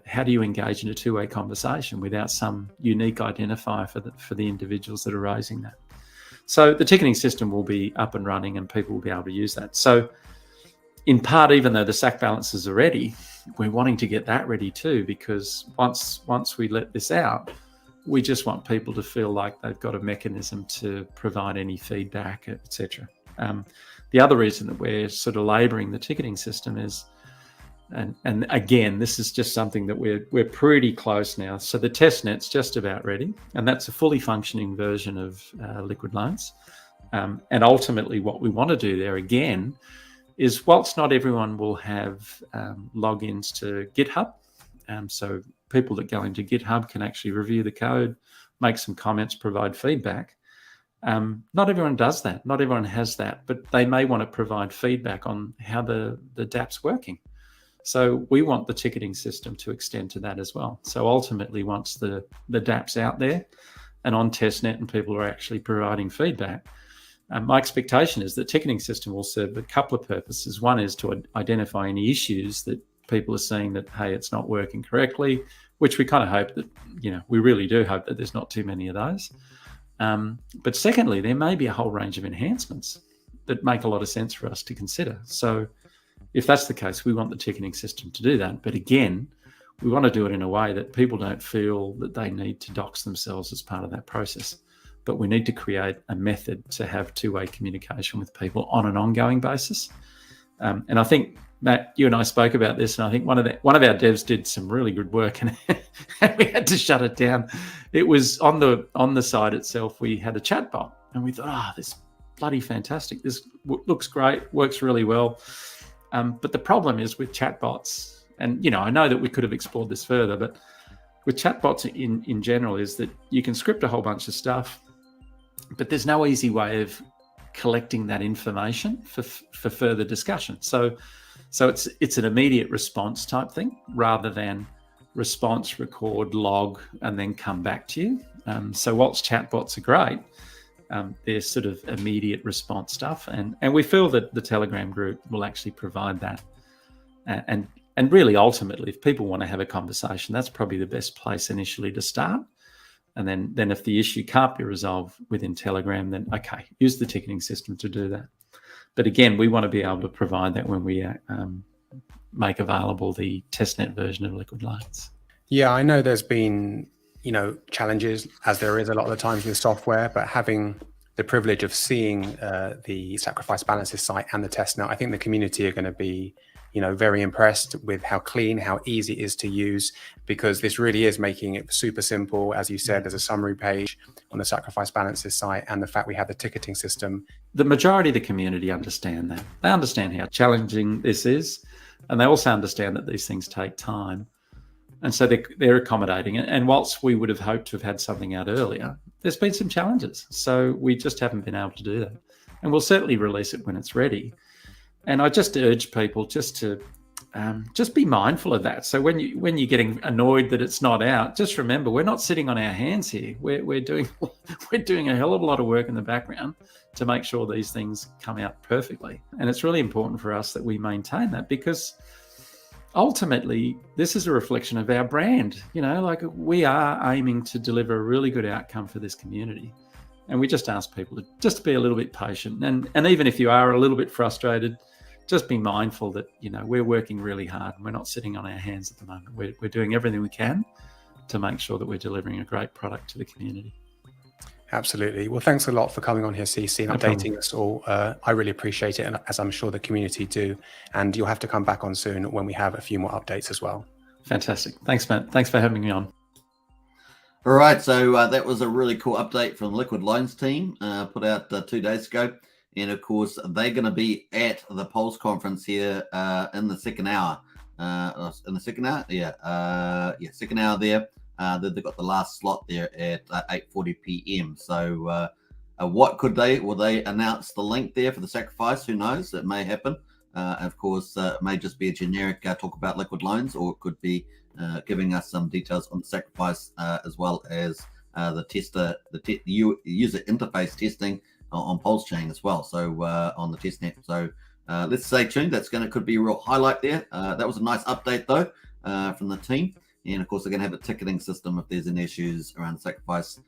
how do you engage in a two-way conversation without some unique identifier for the individuals that are raising that? So the ticketing system will be up and running and people will be able to use that. So in part, even though the SAC balances are ready, we're wanting to get that ready too, because once we let this out, we just want people to feel like they've got a mechanism to provide any feedback, etc. The other reason that we're sort of labouring the ticketing system is, and again, this is just something that we're pretty close now. So the test net's just about ready, and that's a fully functioning version of liquid loans. And ultimately, what we want to do there again is, whilst not everyone will have logins to GitHub, so people that go into GitHub can actually review the code, make some comments, provide feedback. Not everyone does that. Not everyone has that, but they may want to provide feedback on how the dApp's working. So we want the ticketing system to extend to that as well. So ultimately, once the dApp's out there and on testnet and people are actually providing feedback, my expectation is that ticketing system will serve a couple of purposes. One is to identify any issues that people are seeing that, hey, it's not working correctly, which we kind of hope that, we really do hope that there's not too many of those. But secondly, there may be a whole range of enhancements that make a lot of sense for us to consider. So if that's the case, we want the ticketing system to do that. But again, we want to do it in a way that people don't feel that they need to dox themselves as part of that process. But we need to create a method to have two-way communication with people on an ongoing basis. And I think Matt, you and I spoke about this, and I think one of our devs did some really good work, and we had to shut it down. It was on the site itself. We had a chatbot, and we thought, this is bloody fantastic. This looks great, works really well. But the problem is with chatbots, and I know that we could have explored this further, but with chatbots in general, is that you can script a whole bunch of stuff, but there's no easy way of collecting that information for further discussion. So it's an immediate response type thing rather than response, record, log, and then come back to you. So whilst chatbots are great, they're sort of immediate response stuff. And we feel that the Telegram group will actually provide that. And really, ultimately, if people want to have a conversation, that's probably the best place initially to start. And then if the issue can't be resolved within Telegram, then okay, use the ticketing system to do that. But again, we want to be able to provide that when we make available the testnet version of Liquid Loans. Yeah, I know there's been, challenges, as there is a lot of the times with software, but having the privilege of seeing the Sacrifice Balances site and the testnet, I think the community are going to be very impressed with how clean, how easy it is to use, because this really is making it super simple. As you said, there's a summary page on the Sacrifice Balances site, and the fact we have the ticketing system. The majority of the community understand that. They understand how challenging this is, and they also understand that these things take time. And so they're accommodating it. And whilst we would have hoped to have had something out earlier, there's been some challenges. So we just haven't been able to do that. And we'll certainly release it when it's ready. And I just urge people just to be mindful of that. So when you're getting annoyed that it's not out, just remember we're not sitting on our hands here. We're doing a hell of a lot of work in the background to make sure these things come out perfectly. And it's really important for us that we maintain that, because ultimately this is a reflection of our brand. We are aiming to deliver a really good outcome for this community. And we just ask people to just be a little bit patient. And even if you are a little bit frustrated, just be mindful that, we're working really hard and we're not sitting on our hands at the moment. We're doing everything we can to make sure that we're delivering a great product to the community. Absolutely. Well, thanks a lot for coming on here, CC, and updating us all. I really appreciate it, and as I'm sure the community do. And you'll have to come back on soon when we have a few more updates as well. Fantastic. Thanks, Matt. Thanks for having me on. All right, so that was a really cool update from the Liquid Loans team, put out 2 days ago. And of course, they're going to be at the PulseConference here in the second hour. Second hour there. They've got the last slot there at 8:40 p.m. So will they announce the link there for the sacrifice? Who knows? It may happen. Of course, it may just be a generic talk about Liquid Loans, or it could be giving us some details on the sacrifice, as well as the user interface testing on Pulsechain as well. So on the testnet. So let's stay tuned. Could be a real highlight there. That was a nice update though from the team. And of course, they're going to have a ticketing system if there's any issues around sacrifice.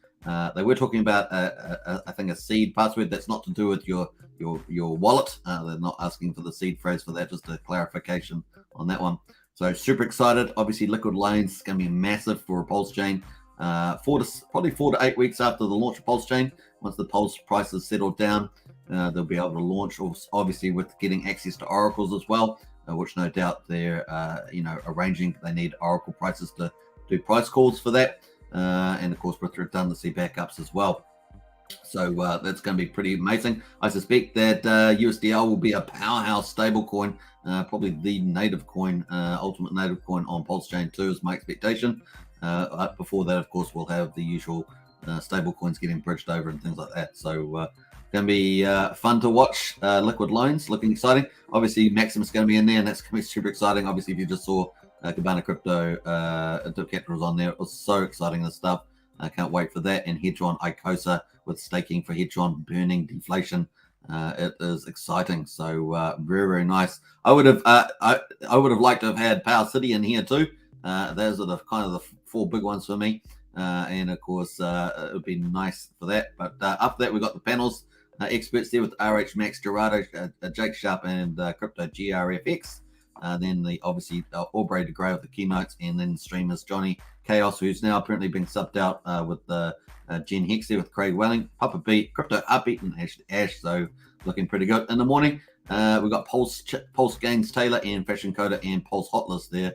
They were talking about, I think, a seed password that's not to do with your wallet. They're not asking for the seed phrase for that, just a clarification on that one. So super excited. Obviously, Liquid Loans is going to be massive for Pulsechain. Probably 4 to 8 weeks after the launch of Pulsechain, once the Pulse prices settled down, they'll be able to launch. Obviously, with getting access to oracles as well, which no doubt they're arranging. They need oracle prices to do price calls for that, and of course with redundancy backups as well. So that's going to be pretty amazing. I suspect that USDL will be a powerhouse stablecoin, probably the native coin, ultimate native coin on Pulsechain 2 is my expectation. Before that, of course, we'll have the usual stable coins getting bridged over and things like that. So going to be fun to watch. Liquid Loans looking exciting. Obviously, Maximus is going to be in there, and that's going to be super exciting. Obviously, if you just saw Cabana Crypto, Capital's on there, it was so exciting, this stuff. I can't wait for that. And Hedron Icosa with staking for Hedron burning deflation. It is exciting. So very, very nice. I would have liked to have had Power City in here too. Those are the kind of the 4 big ones for me. And of course, it would be nice for that. But after that, we've got the panels experts there with RH Max, Gerardo, Jake Sharp, and Crypto GRFX. Then obviously Aubrey de Grey with the keynotes, and then streamers Johnny Chaos, who's now apparently being subbed out with Jen Hex there with Craig Welling, Papa Beat, Crypto Upbeat, and Ash. So looking pretty good. In the morning, We've got Pulse Gains Taylor and Fashion Coder and Pulse Hotlist there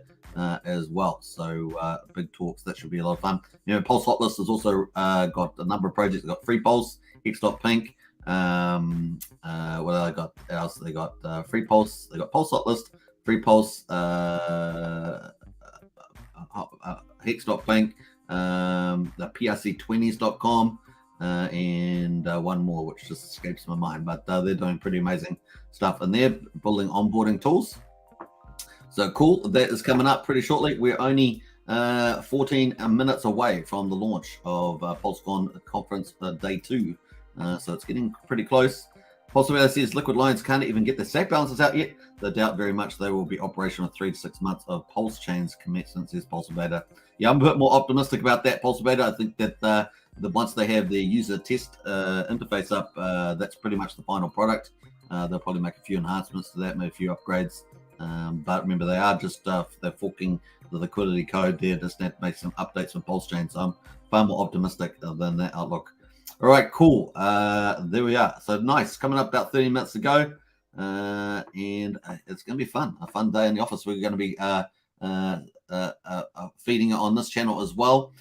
as well. So big talks. That should be a lot of fun. You know, Pulse Hotlist has also got a number of projects. They've got Free Pulse, Hex.pink. What they got else? They got Free Pulse. They got Pulse Hotlist, Free Pulse, Hex.pink, the PRC20s.com. And one more, which just escapes my mind, but they're doing pretty amazing stuff, and they're building onboarding tools. So cool. That is coming up pretty shortly. We're only 14 minutes away from the launch of PulseConference Day 2. So it's getting pretty close. PulseConference says Liquid Loans can't even get their SAC balances out yet. They doubt very much they will be operational 3 to 6 months of Pulsechain's commencement, says PulseBeta. Yeah, I'm a bit more optimistic about that, PulseBeta. I think that once they have their user test interface up, that's pretty much the final product. They'll probably make a few enhancements to that, maybe a few upgrades. But remember, they are just they're forking the liquidity code there, just to make some updates from Pulsechain. So I'm far more optimistic than that outlook. All right, cool. There we are. So nice. Coming up about 30 minutes to go. And it's going to be fun. A fun day in the office. We're going to be feeding it on this channel as well.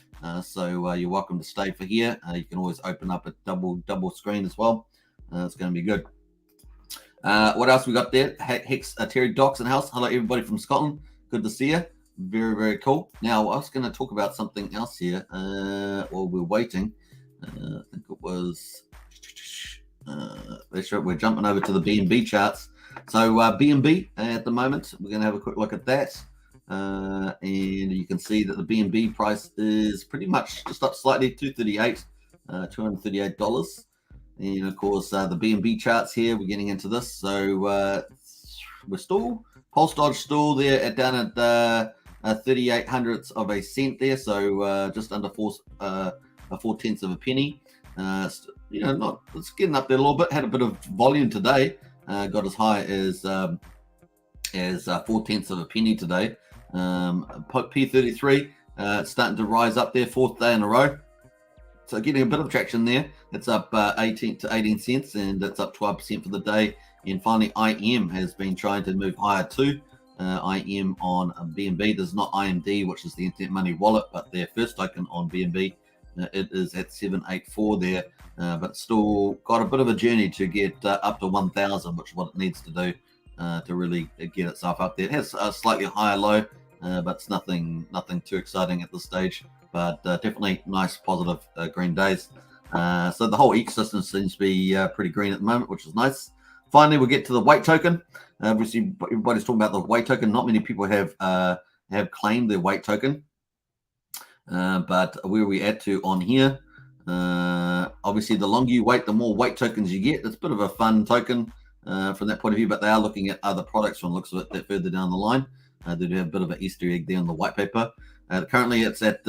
So you're welcome to stay for here. You can always open up a double screen as well. It's going to be good. What else we got there? Hex Terry Docks in the house. Hello, everybody from Scotland. Good to see you. Very, very cool. Now, I was going to talk about something else here while we're waiting. I think it was... we're jumping over to the BNB charts. So BNB at the moment, we're going to have a quick look at that. And you can see that the BNB price is pretty much just up slightly, $238. And of course, the BNB charts here, we're getting into this. So we're still, Pulse Dodge still there at down at 38 hundredths of a cent there. So just under 4/10 of a penny. You know, it's getting up there a little bit. Had a bit of volume today. Got as high as 4/10 of a penny today. P33 starting to rise up there, 4th day in a row. So getting a bit of traction there. It's up 18 to 18 cents, and it's up 12% for the day. And finally, IM has been trying to move higher too. IM on BNB. There's not IMD, which is the Internet Money Wallet, but their first token on BNB. It is at 784 there, but still got a bit of a journey to get up to 1,000, which is what it needs to do to really get itself up there. It has a slightly higher low, but it's nothing too exciting at this stage. But definitely nice, positive green days. So the whole ecosystem seems to be pretty green at the moment, which is nice. Finally, we'll get to the weight token. Obviously, everybody's talking about the weight token. Not many people have claimed their weight token. But where are we at to on here? Obviously, the longer you wait, the more weight tokens you get. It's a bit of a fun token from that point of view, but they are looking at other products from the looks of it that further down the line. They do have a bit of an Easter egg there on the white paper. Currently, it's at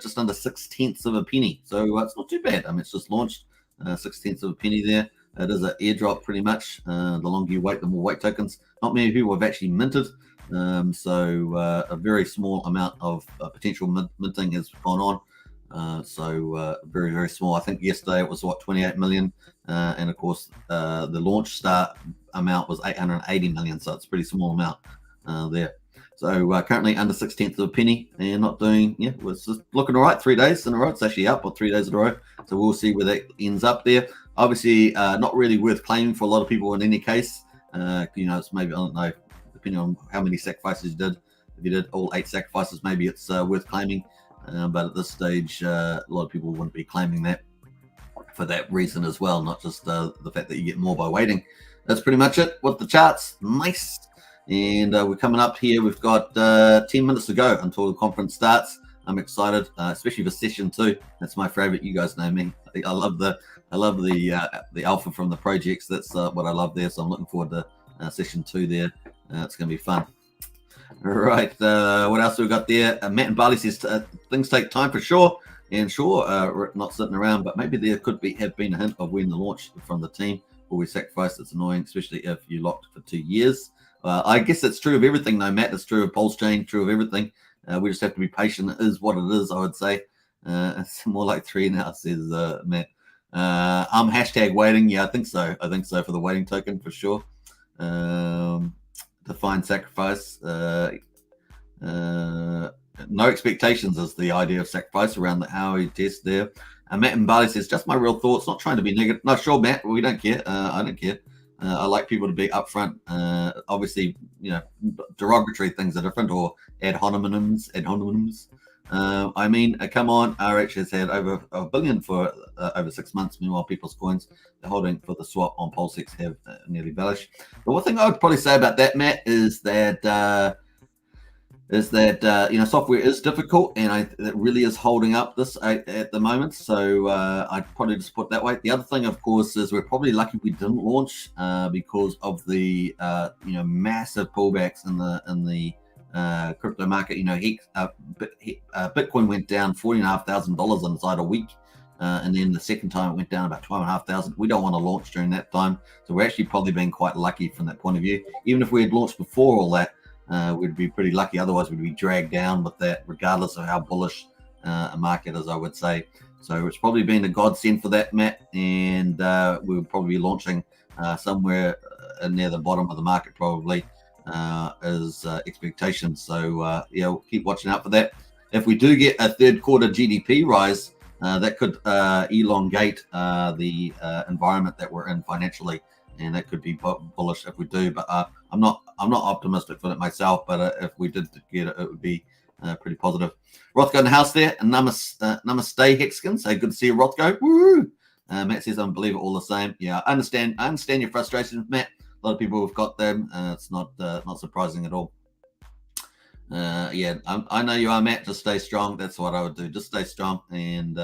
just under 6/10 of a penny. So it's not too bad. I mean, it's just launched 6/10 of a penny there. It is an airdrop pretty much. The longer you wait, the more weight tokens. Not many people have actually minted. So a very small amount of potential minting has gone on. So very, very small. I think yesterday it was 28 million. And of course, the launch start amount was 880 million. So it's a pretty small amount there. So currently under 6/10 of a penny and not doing, it's just looking all right. 3 days in a row. It's actually up or 3 days in a row. So we'll see where that ends up there. Obviously, not really worth claiming for a lot of people in any case. It's maybe, I don't know, depending on how many sacrifices you did. If you did all 8 sacrifices, maybe it's worth claiming. But at this stage, a lot of people wouldn't be claiming that for that reason as well, not just the fact that you get more by waiting. That's pretty much it with the charts. Nice. And we're coming up here. We've got 10 minutes to go until the conference starts. I'm excited, especially for session 2. That's my favorite. You guys know me. I love the alpha from the projects. That's what I love there. So I'm looking forward to session 2 there. It's going to be fun. All right. What else have we got there? Matt and Barley says things take time for sure. And sure, we're not sitting around, but maybe there could have been a hint of when the launch from the team will be sacrificed. It's annoying, especially if you locked for 2 years. I guess that's true of everything, though, Matt. It's true of Pulsechain, true of everything. We just have to be patient. It is what it is, I would say. It's more like 3 now, says Matt. I'm hashtag waiting. Yeah, I think so. I think so for the waiting token for sure. Defined sacrifice. No expectations is the idea of sacrifice around the Howie test there. Matt and Barley says, just my real thoughts, not trying to be negative. No, sure, Matt, we don't care. I don't care. I like people to be upfront. Obviously, derogatory things are different, or ad hominems. I mean, come on, RH has had over $1 billion for over 6 months. Meanwhile, people's coins they're holding for the swap on PulseX have nearly vanished. The one thing I would probably say about that, Matt, is that software is difficult, and it really is holding up this at the moment. So I'd probably just put that way. The other thing, of course, is we're probably lucky we didn't launch because of the massive pullbacks in the crypto market. Bitcoin went down $40,500 inside a week, and then the second time it went down about $12,500. We don't want to launch during that time, so we're actually probably been quite lucky from that point of view. Even if we had launched before all that, we'd be pretty lucky. Otherwise, we'd be dragged down with that, regardless of how bullish a market is, I would say. So it's probably been a godsend for that, Matt, and we'll probably be launching somewhere near the bottom of the market, probably. As expectations. So we'll keep watching out for that. If we do get a third quarter GDP rise, that could elongate the environment that we're in financially, and that could be bullish if we do. But I'm not optimistic for it myself. But if we did get it, it would be pretty positive. Rothko in the house there, and namaste Hexkin. So good to see you, Rothko. Woo! Matt says, "Unbelievable, all the same." Yeah, I understand your frustration, Matt. A lot of people have got them. It's not surprising at all. I know you are, Matt. Just stay strong. That's what I would do. Just stay strong. And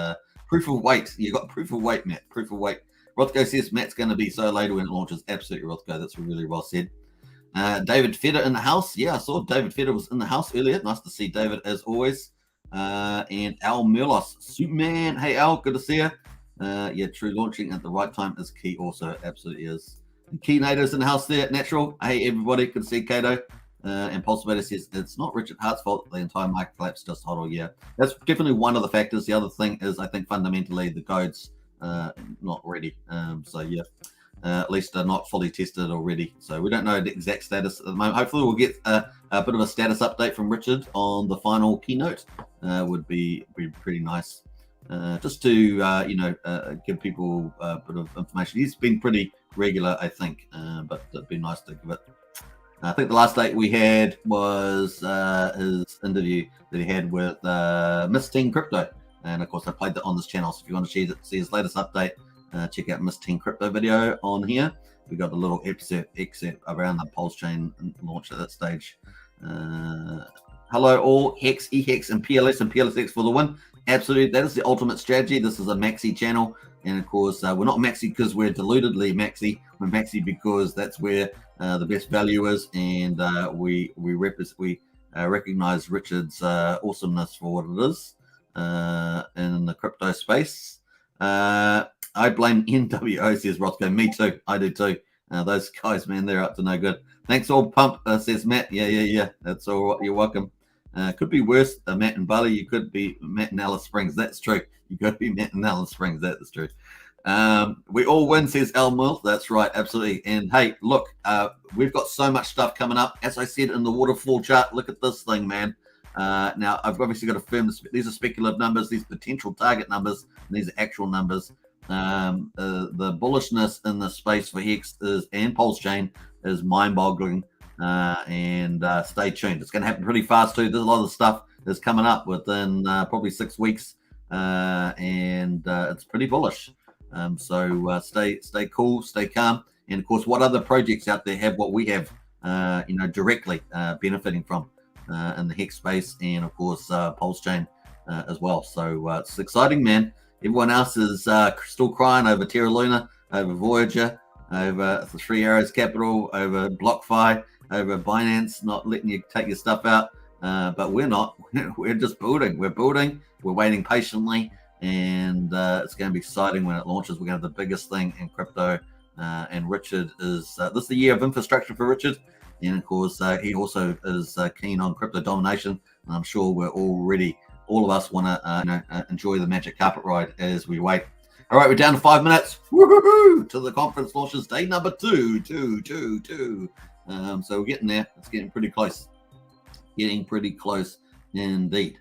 proof of weight. You got proof of weight, Matt. Proof of weight. Rothko says Matt's going to be so later when it launches. Absolutely, Rothko. That's really well said. David Feder in the house. Yeah, I saw David Feder was in the house earlier. Nice to see David as always. And Al Merlos, Superman. Hey, Al. Good to see you. True launching at the right time is key also. Absolutely is. Key Nato's in the house there, Natural. Hey, everybody, good to see Kato. And Pulsechain says it's not Richard Hart's fault. The entire market collapse just hot all year. That's definitely one of the factors. The other thing is, I think fundamentally the code's not ready. At least they're not fully tested already. So we don't know the exact status at the moment. Hopefully we'll get a bit of a status update from Richard on the final keynote. Would be pretty nice. Just to give people a bit of information. He's been pretty regular, I think, but it'd be nice to give it. I think the last date we had was his interview that he had with Miss Teen Crypto, and of course I played that on this channel. So if you want to see his latest update, check out Miss Teen Crypto video on here. We got a little excerpt around the Pulsechain launch at that stage. Hello all, Hex, EHEX, and PLSX for the win. Absolutely, that is the ultimate strategy. This is a maxi channel, and of course, we're not maxi because we're deludedly maxi. We're maxi because that's where the best value is, and we recognize Richard's awesomeness for what it is in the crypto space. I blame NWO, says Rothko. Me too. I do too. Those guys, man, they're up to no good. Thanks all, Pump, says Matt. Yeah. That's all. You're welcome. Could be worse, Matt and Bali. You could be Matt and Alice Springs. That's true. You could be Matt and Alice Springs. That is true. We all win, says Al Mills. That's right, absolutely. And hey, look, we've got so much stuff coming up. As I said in the waterfall chart, look at this thing, man. Now, I've obviously got to firm this. These are speculative numbers. These potential target numbers. And these are actual numbers. The bullishness in the space for Hex and Pulsechain is mind-boggling. And stay tuned. It's going to happen pretty fast too. There's a lot of stuff that's coming up within probably 6 weeks, and it's pretty bullish. So stay cool, stay calm, and of course, what other projects out there have what we have, directly benefiting from in the Hex space, and of course, Pulsechain as well. So it's exciting, man. Everyone else is still crying over Terra Luna, over Voyager, over the Three Arrows Capital, over BlockFi, over Binance not letting you take your stuff out, but we're not. We're just building. We're building. We're waiting patiently, and it's going to be exciting when it launches. We're going to have the biggest thing in crypto, and Richard is this is the year of infrastructure for Richard, and of course he also is keen on crypto domination, and I'm sure we're all of us want to enjoy the magic carpet ride as we wait. All right, we're down to 5 minutes. Woohoo! To the conference launches day number 2. So we're getting there. It's getting pretty close. Getting pretty close indeed.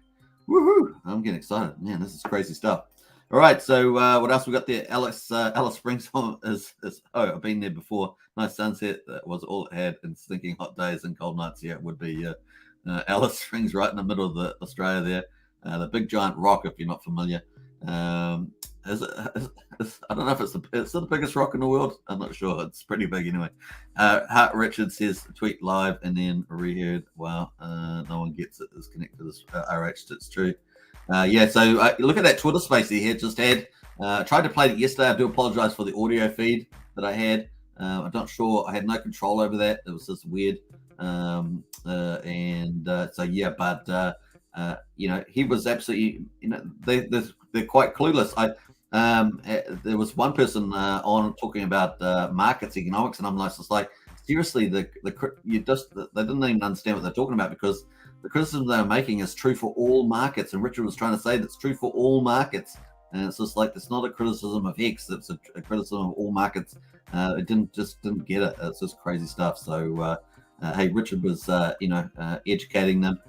Woohoo! I'm getting excited. Man, this is crazy stuff. All right, so what else we got there? Alice Springs is I've been there before. Nice sunset. That was all it had. And stinking hot days and cold nights. Yeah, it would be Alice Springs right in the middle of the Australia there. The big giant rock, if you're not familiar. I don't know if it's the biggest rock in the world. I'm not sure. It's pretty big anyway. Hart Richard says tweet live and then reheard. Wow, no one gets it. It's connected to this RH. It's true. So look at that Twitter space he had just had. Tried to play it yesterday. I do apologize for the audio feed that I had. I'm not sure. I had no control over that. It was just weird. He was absolutely, they're quite clueless. There was one person on talking about markets economics, and I'm just like, seriously, they didn't even understand what they're talking about, because the criticism they're making is true for all markets, and Richard was trying to say that's true for all markets, and it's just like, it's not a criticism of Hex, it's a criticism of all markets. It didn't get it. It's just crazy stuff. So hey, Richard was educating them,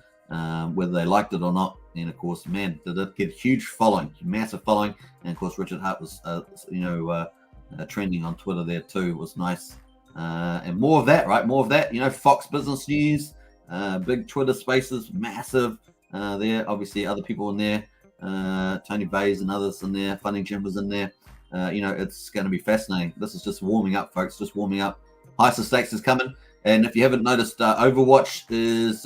whether they liked it or not. And of course, man, did it get huge following, massive following. And of course, Richard Hart was trending on Twitter there too. It was nice. And more of that, right? More of that. Fox Business News, big Twitter spaces, massive. There, obviously, other people in there. Tony Bays and others in there. Funding Jim was in there. It's going to be fascinating. This is just warming up, folks. Just warming up. Heist Stakes is coming. And if you haven't noticed, Overwatch is,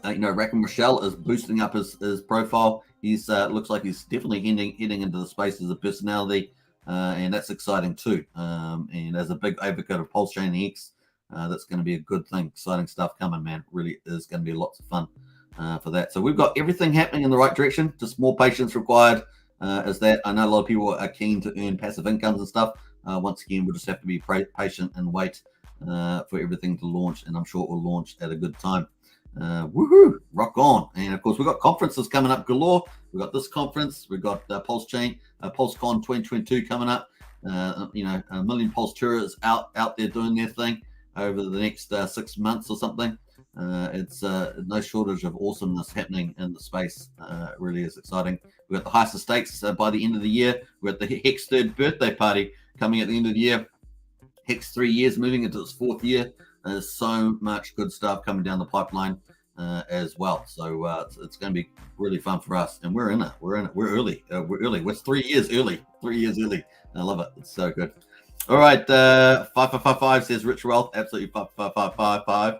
Rackham Rochelle is boosting up his profile. He's looks like he's definitely heading into the space as a personality, and that's exciting too. And as a big advocate of Pulsechain and Hex, that's going to be a good thing. Exciting stuff coming, man. Really is going to be lots of fun for that. So we've got everything happening in the right direction. Just more patience required. Is that I know a lot of people are keen to earn passive incomes and stuff. Once again, we'll just have to be patient and wait for everything to launch, and I'm sure it will launch at a good time. Woohoo! Rock on! And of course, we've got conferences coming up galore. We've got this conference. We've got Pulsechain, PulseCon 2022 coming up. A million Pulse tourists out there doing their thing over the next 6 months or something. It's no shortage of awesomeness happening in the space. It really is exciting. We've got the Heist Stakes by the end of the year. We've got the Hex third birthday party coming at the end of the year. Hex 3 years, moving into its 4th year. There's so much good stuff coming down the pipeline as well. So it's going to be really fun for us. And we're in it. We're early. We're early. We're 3 years early. 3 years early. I love it. It's so good. All right. 5555 says Rich Wealth. Absolutely 5555.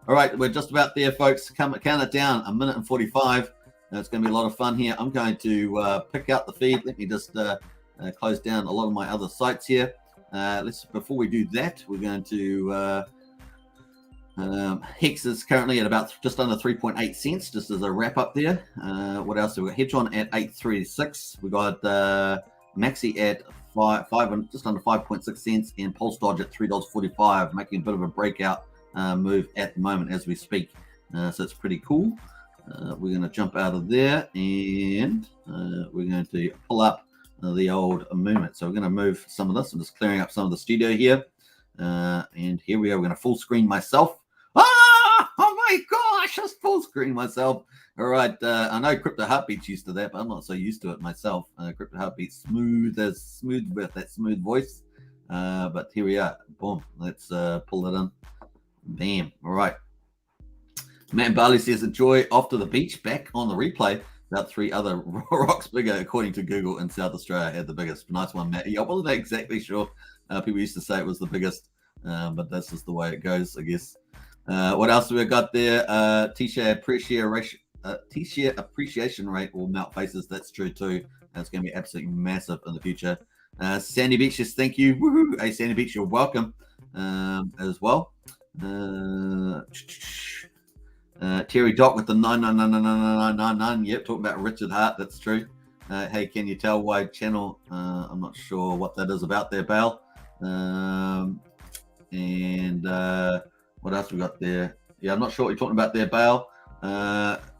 All right. We're just about there, folks. Count it down. 1 minute and 45. It's going to be a lot of fun here. I'm going to pick out the feed. Let me just close down a lot of my other sites here. Before we do that, we're going to Hex is currently at about just under 3.8 cents, just as a wrap up there. What else have we got? Hedron at 8.36. We got Maxi at just under 5.6 cents, and Pulse Dodge at $3.45, making a bit of a breakout move at the moment as we speak. So it's pretty cool. We're going to jump out of there, and we're going to pull up the old movement. So we're going to move some of this. I'm just clearing up some of the studio here. And here we are. We're going to full screen myself. Oh my gosh, just full screen myself. All right. I know Crypto Heartbeat's used to that, but I'm not so used to it myself. Crypto Heartbeat smooth with that smooth voice. But here we are. Boom. Let's pull it in. Bam. All right. Matt Barley says, enjoy off to the beach, back on the replay. About 3 other rocks bigger, according to Google, in South Australia had the biggest. Nice one, Matt. Yeah, I wasn't exactly sure. People used to say it was the biggest, but that's just the way it goes, I guess. What else have we got there? T-share appreciation rate will melt faces. That's true too. That's going to be absolutely massive in the future. Sandy Beach says, thank you. Woohoo! Hey, Sandy Beach, you're welcome as well. Terry Doc with the 9999999. Yep, talking about Richard Hart. That's true. Hey, can you tell why channel? I'm not sure what that is about there, Bale. What else we got there? Yeah, I'm not sure what you're talking about there, Bale.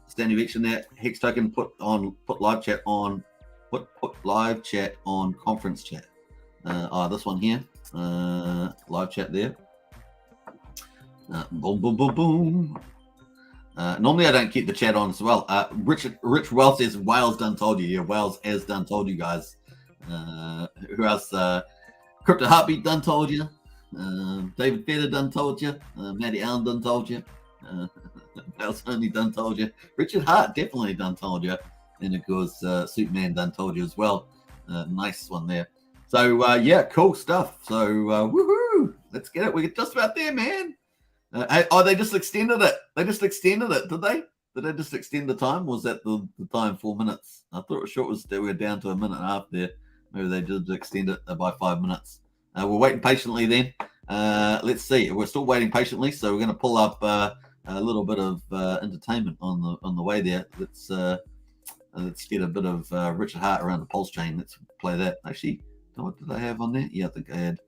Standing Beach in there. Hex Token put live chat on put live chat on conference chat. This one here, live chat there. Boom, boom, boom, boom. Normally I don't keep the chat on as well. Rich Wells says Wales done told you. Yeah, Wales has done told you guys. Who else? Crypto Heartbeat done told you. David Feder done told you. Maddie Allen done told you. Wales only done told you. Richard Hart definitely done told you. And of course, Superman done told you as well. Nice one there. So yeah, cool stuff. So woohoo! Let's get it. We're just about there, man. They just extended it. They just extended it, did they? Did they just extend the time? Was that the time 4 minutes? I thought it was we were down to a minute and a half there. Maybe they did extend it by 5 minutes. We're waiting patiently then. Let's see. We're still waiting patiently, so we're going to pull up a little bit of entertainment on the way there. Let's get a bit of Richard Hart around the Pulsechain. Let's play that. Actually, what did I have on there? Yeah, I think I had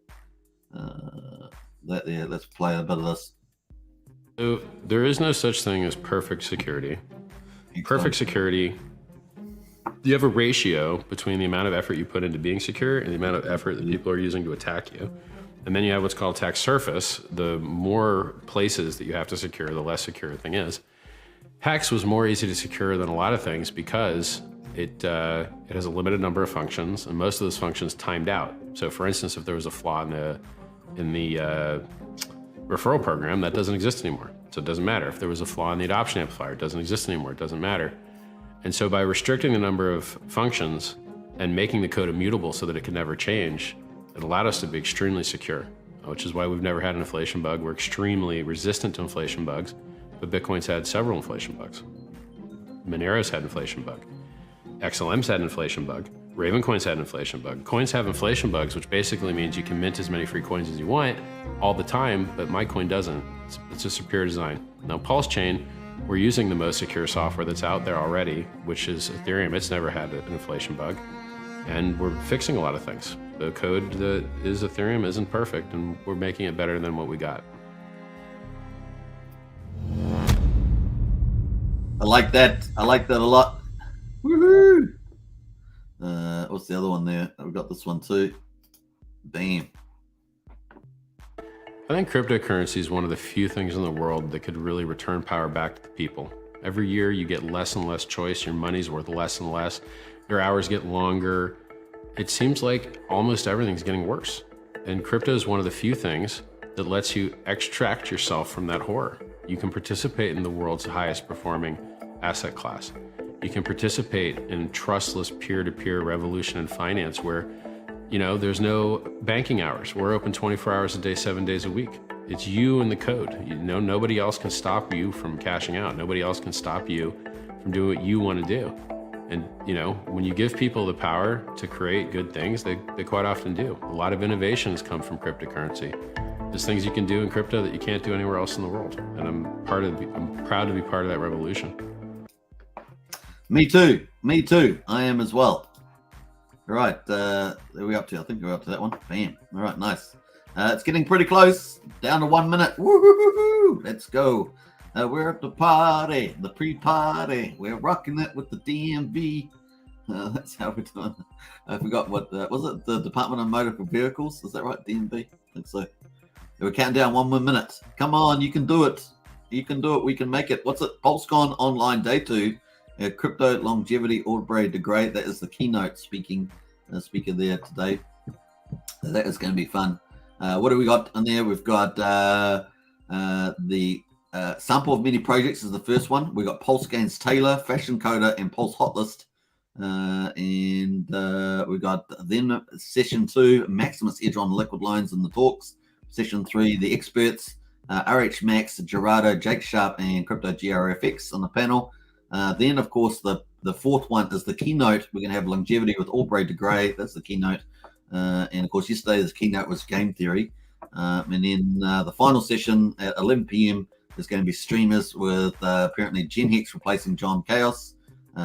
that there. Let's play a bit of this. So there is no such thing as perfect security. Perfect security, you have a ratio between the amount of effort you put into being secure and the amount of effort that people are using to attack you. And then you have what's called attack surface. The more places that you have to secure, the less secure a thing is. Hex was more easy to secure than a lot of things because it has a limited number of functions, and most of those functions timed out. So for instance, if there was a flaw in the referral program, that doesn't exist anymore. So it doesn't matter. If there was a flaw in the adoption amplifier, it doesn't exist anymore. It doesn't matter. And so by restricting the number of functions and making the code immutable so that it can never change, it allowed us to be extremely secure, which is why we've never had an inflation bug. We're extremely resistant to inflation bugs, but Bitcoin's had several inflation bugs. Monero's had an inflation bug. XLM's had an inflation bug. Ravencoin's had an inflation bug. Coins have inflation bugs, which basically means you can mint as many free coins as you want all the time, but my coin doesn't. It's a superior design. Now, Pulsechain, we're using the most secure software that's out there already, which is Ethereum. It's never had an inflation bug. And we're fixing a lot of things. The code that is Ethereum isn't perfect, and we're making it better than what we got. I like that. I like that a lot. Woohoo! What's the other one there? We've got this one too. Bam. I think cryptocurrency is one of the few things in the world that could really return power back to the people. Every year you get less and less choice. Your money's worth less and less. Your hours get longer. It seems like almost everything's getting worse. And crypto is one of the few things that lets you extract yourself from that horror. You can participate in the world's highest performing asset class. You can participate in trustless peer-to-peer revolution in finance where, you know, there's no banking hours. We're open 24 hours a day, 7 days a week. It's you and the code. You know, nobody else can stop you from cashing out. Nobody else can stop you from doing what you want to do. And, you know, when you give people the power to create good things, they quite often do. A lot of innovations come from cryptocurrency. There's things you can do in crypto that you can't do anywhere else in the world. And I'm proud to be part of that revolution. Me too. Me too. I am as well. All right. There we up to. I think we're up to that one. Bam. All right. Nice. It's getting pretty close. Down to 1 minute. Woo-hoo-hoo-hoo. Let's go. We're at the party, the pre-party. We're rocking it with the DMV. That's how we're doing. I forgot what was it? The Department of Motor Vehicles. Is that right? DMV. I think so. We're counting down 1 more minute. Come on, you can do it. You can do it. We can make it. What's it? PulseCon Online Day 2. Crypto longevity Aubrey de Grey. That is the keynote speaker there today. That is going to be fun. What do we got on there? We've got the sample of many projects is the first one. We got Pulsechain's Taylor, Fashion Coder, and Pulse Hotlist. And we got then session 2, Maximus Edge on liquid loans and the talks. Session 3, the experts, RH Max, Gerardo, Jake Sharp, and Crypto GRFX on the panel. Then, of course, the fourth one is the keynote. We're going to have longevity with Aubrey de Grey. That's the keynote. And, of course, yesterday's keynote was game theory. And then the final session at 11 p.m. is going to be streamers with apparently Gen Hex replacing John Chaos,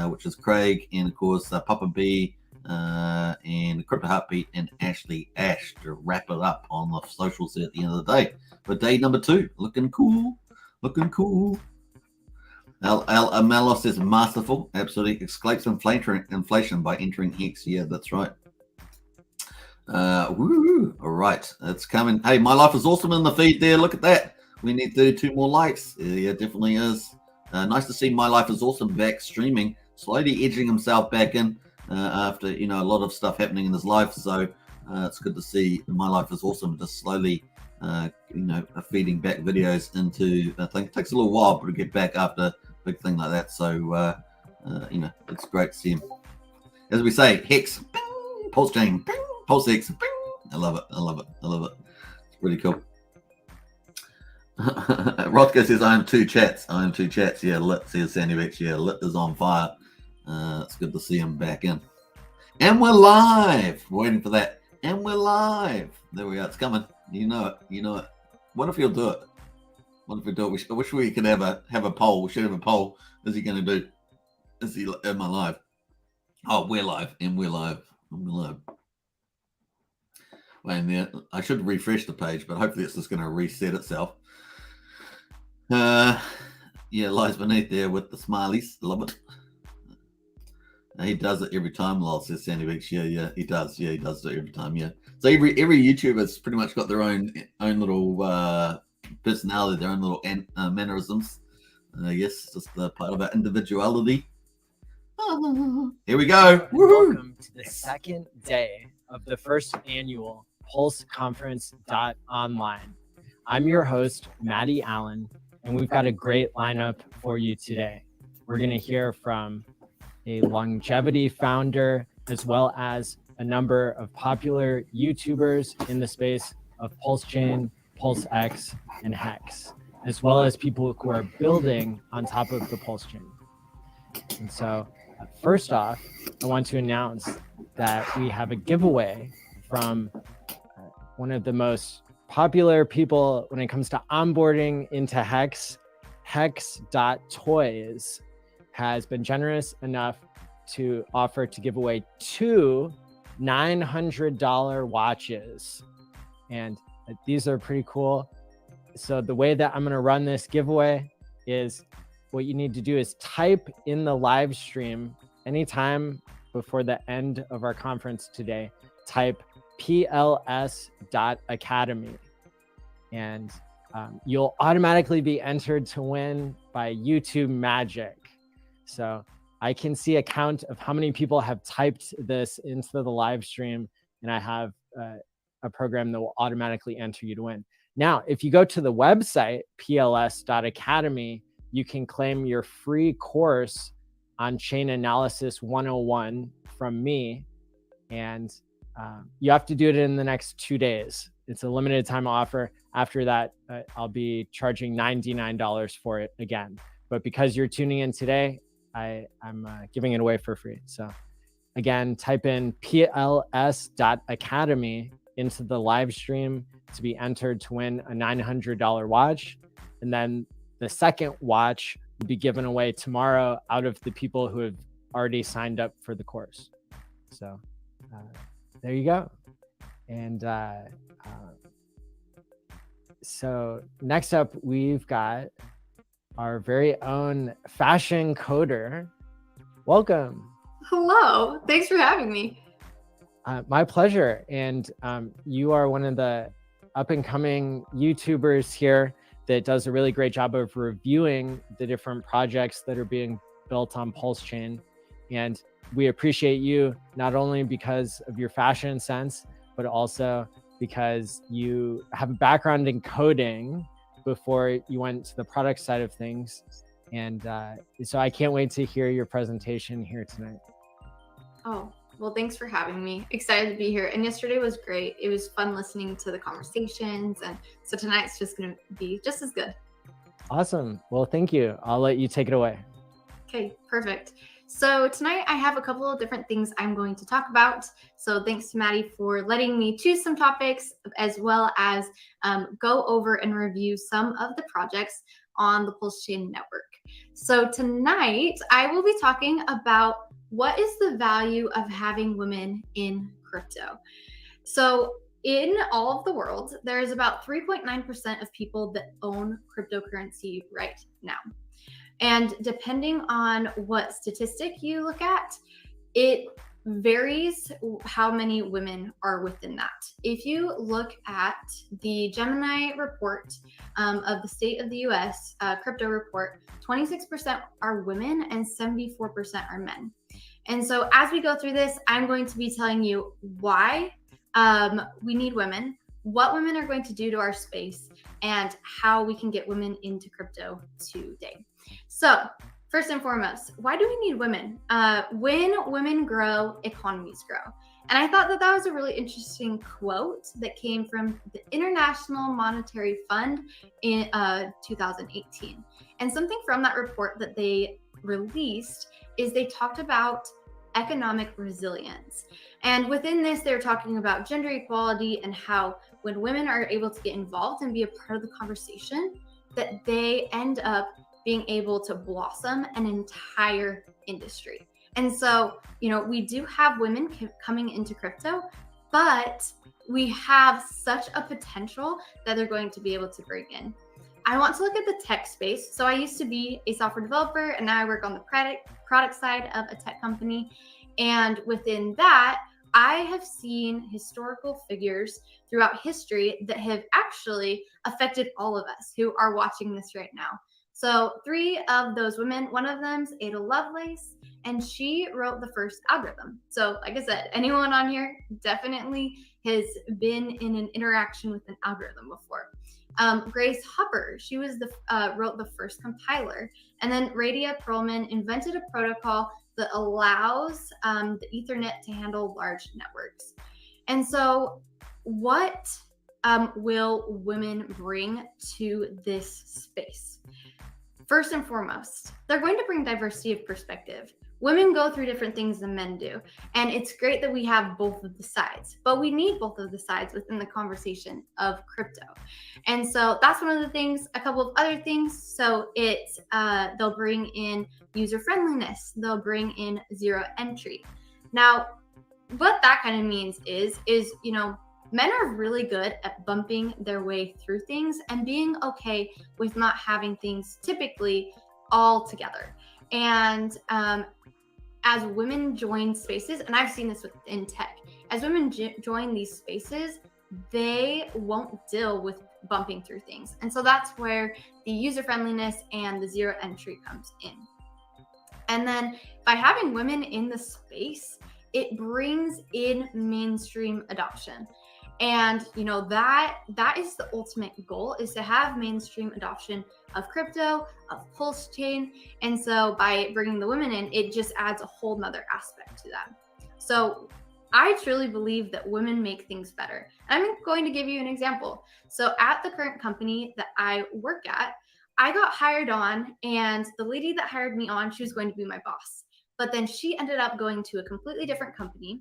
which is Craig, and, of course, Papa B and Crypto Heartbeat and Ashley Ash to wrap it up on the socials there at the end of the day. But day number 2, looking cool. Looking cool. Malos says masterful, absolutely. Escapes inflation by entering Hex. Yeah, that's right. Woo! All right, it's coming. Hey, my life is awesome in the feed there. Look at that. We need 32 more likes. Yeah, definitely is. Nice to see My Life is Awesome back streaming, slowly edging himself back in after a lot of stuff happening in his life. So it's good to see My Life is Awesome just slowly feeding back videos into. I think it takes a little while to get back after a big thing like that. So it's great to see him. As we say, Hex, Pulsechain, Pulse Hex. I love it. It's pretty cool. Rothko says, I am two chats. Yeah, Lit says Sandy Beach. Yeah, Lit is on fire. It's good to see him back in. And we're live. Waiting for that. And we're live. There we are. It's coming. You know it. What if you'll do it? What if we do it? I wish we could have a poll. We should have a poll. Is he going to do? Am I live? Oh, we're live. And we're live. Wait a minute. I should refresh the page, but hopefully it's just going to reset itself. Lies beneath there with the smileys. Love it. He does it every time, Lol, says Sandy Beach. Yeah, he does. Yeah, he does it every time, yeah. So every YouTuber's pretty much got their own little personality, their own little mannerisms. Yes, just part of our individuality. Here we go. Welcome to the second day of the first annual PulseConference.online. I'm your host, Maddie Allen, and we've got a great lineup for you today. We're going to hear from a longevity founder, as well as a number of popular YouTubers in the space of Pulsechain, PulseX, and Hex, as well as people who are building on top of the Pulsechain. And so, first off, I want to announce that we have a giveaway from one of the most popular people when it comes to onboarding into Hex. Hex.toys has been generous enough to offer to give away 2 $900 watches. And these are pretty cool. So the way that I'm going to run this giveaway is what you need to do is type in the live stream anytime before the end of our conference today, type pls.academy. And you'll automatically be entered to win by YouTube magic. So I can see a count of how many people have typed this into the live stream, and I have a program that will automatically enter you to win. Now, if you go to the website, pls.academy, you can claim your free course on Chain Analysis 101 from me, and you have to do it in the next 2 days. It's a limited time offer. After that, I'll be charging $99 for it again. But because you're tuning in today, I'm giving it away for free. So again, type in pls.academy into the live stream to be entered to win a $900 watch. And then the second watch will be given away tomorrow out of the people who have already signed up for the course. So there you go. And so next up, we've got our very own fashion coder. Welcome. Hello. Thanks for having me. My pleasure. And you are one of the up and coming YouTubers here that does a really great job of reviewing the different projects that are being built on Pulsechain. And we appreciate you not only because of your fashion sense, but also because you have a background in coding before you went to the product side of things. And so I can't wait to hear your presentation here tonight. Oh, well, thanks for having me. Excited to be here. And yesterday was great. It was fun listening to the conversations. And so tonight's just going to be just as good. Awesome. Well, thank you. I'll let you take it away. Okay, perfect. So tonight I have a couple of different things I'm going to talk about. So thanks to Maddie for letting me choose some topics, as well as go over and review some of the projects on the Pulsechain network. So tonight I will be talking about what is the value of having women in crypto. So in all of the world, there's about 3.9% of people that own cryptocurrency right now. And depending on what statistic you look at, it varies how many women are within that. If you look at the Gemini report of the state of the US crypto report, 26% are women and 74% are men. And so as we go through this, I'm going to be telling you why we need women, what women are going to do to our space, and how we can get women into crypto today. So first and foremost, why do we need women? When women grow, economies grow. And I thought that that was a really interesting quote that came from the International Monetary Fund in 2018. And something from that report that they released is they talked about economic resilience. And within this, they're talking about gender equality and how when women are able to get involved and be a part of the conversation, that they end up being able to blossom an entire industry. And so, you know, we do have women coming into crypto, but we have such a potential that they're going to be able to bring in. I want to look at the tech space. So I used to be a software developer, and now I work on the product side of a tech company. And within that, I have seen historical figures throughout history that have actually affected all of us who are watching this right now. So 3 of those women, one of them's Ada Lovelace, and she wrote the first algorithm. So like I said, anyone on here definitely has been in an interaction with an algorithm before. Grace Hopper, she was wrote the first compiler. And then Radia Perlman invented a protocol that allows the Ethernet to handle large networks. And so what will women bring to this space? First and foremost, they're going to bring diversity of perspective. Women go through different things than men do. And it's great that we have both of the sides, but we need both of the sides within the conversation of crypto. And so that's one of the things. A couple of other things. So it's they'll bring in user friendliness. They'll bring in zero entry. Now, what that kind of means is, you know, men are really good at bumping their way through things and being okay with not having things typically all together. And as women join spaces, and I've seen this within tech, as women join these spaces, they won't deal with bumping through things. And so that's where the user friendliness and the zero entry comes in. And then by having women in the space, it brings in mainstream adoption. And you know, that is the ultimate goal, is to have mainstream adoption of crypto, of Pulsechain. And so by bringing the women in, it just adds a whole nother aspect to that. So I truly believe that women make things better. I'm going to give you an example. So at the current company that I work at, I got hired on, and the lady that hired me on, she was going to be my boss. But then she ended up going to a completely different company.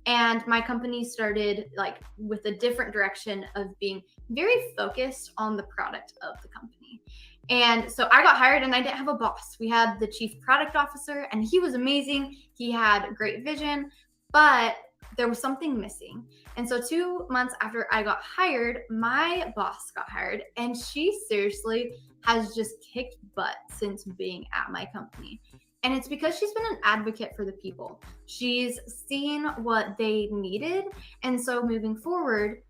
And my company started like with a different direction of being very focused on the product of the company. And so I got hired and I didn't have a boss. We had the chief product officer, and he was amazing. He had great vision, but there was something missing. And so 2 months after I got hired, my boss got hired, and she seriously has just kicked butt since being at my company. And it's because she's been an advocate for the people. She's seen what they needed. And so moving forward,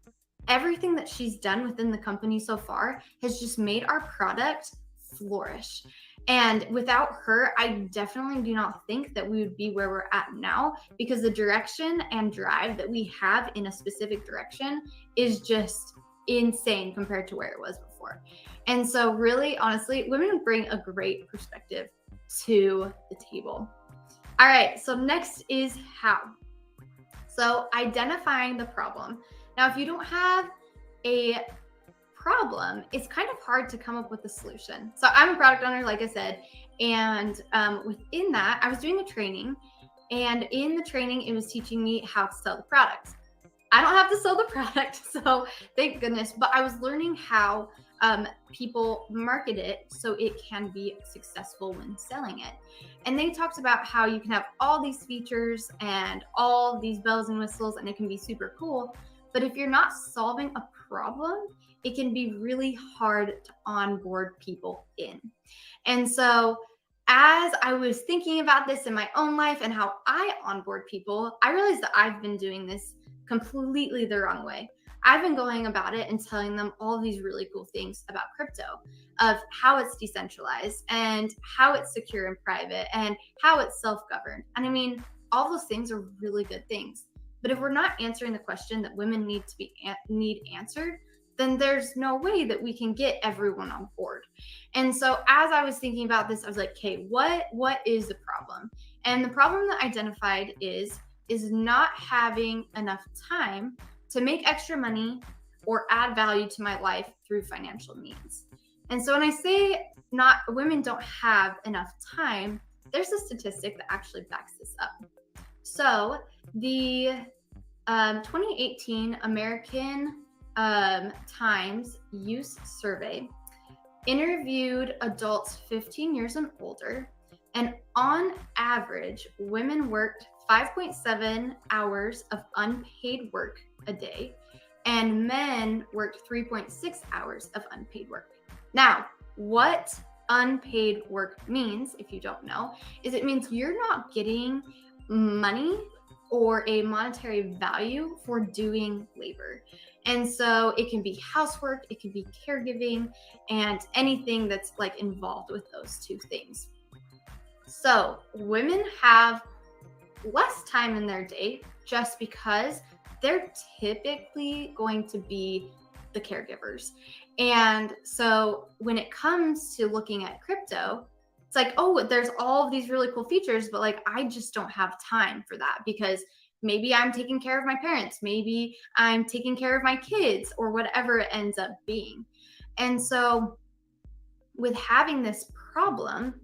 everything that she's done within the company so far has just made our product flourish. And without her, I definitely do not think that we would be where we're at now, because the direction and drive that we have in a specific direction is just insane compared to where it was before. And so really, honestly, women bring a great perspective to the table. All right, so next is how. So identifying the problem. Now, if you don't have a problem, it's kind of hard to come up with a solution. So I'm a product owner, like I said, and within that, I was doing a training, and in the training, it was teaching me how to sell the product. I don't have to sell the product, so thank goodness, but I was learning how people market it so it can be successful when selling it. And they talked about how you can have all these features and all these bells and whistles, and it can be super cool. But if you're not solving a problem, it can be really hard to onboard people in. And so as I was thinking about this in my own life and how I onboard people, I realized that I've been doing this completely the wrong way. I've been going about it and telling them all these really cool things about crypto, of how it's decentralized and how it's secure and private and how it's self-governed. And I mean, all those things are really good things. But if we're not answering the question that women need answered, then there's no way that we can get everyone on board. And so as I was thinking about this, I was like, okay, what is the problem? And the problem that I identified is not having enough time to make extra money or add value to my life through financial means. And so when I say women don't have enough time, there's a statistic that actually backs this up. So the 2018 American Times Use Survey interviewed adults 15 years and older, and on average, women worked 5.7 hours of unpaid work a day, and men worked 3.6 hours of unpaid work. Now, what unpaid work means, if you don't know, is it means you're not getting money or a monetary value for doing labor. And so it can be housework, it can be caregiving, and anything that's like involved with those two things. So women have less time in their day just because they're typically going to be the caregivers. And so when it comes to looking at crypto, it's like, oh, there's all of these really cool features, but like, I just don't have time for that because maybe I'm taking care of my parents, maybe I'm taking care of my kids, or whatever it ends up being. And so with having this problem,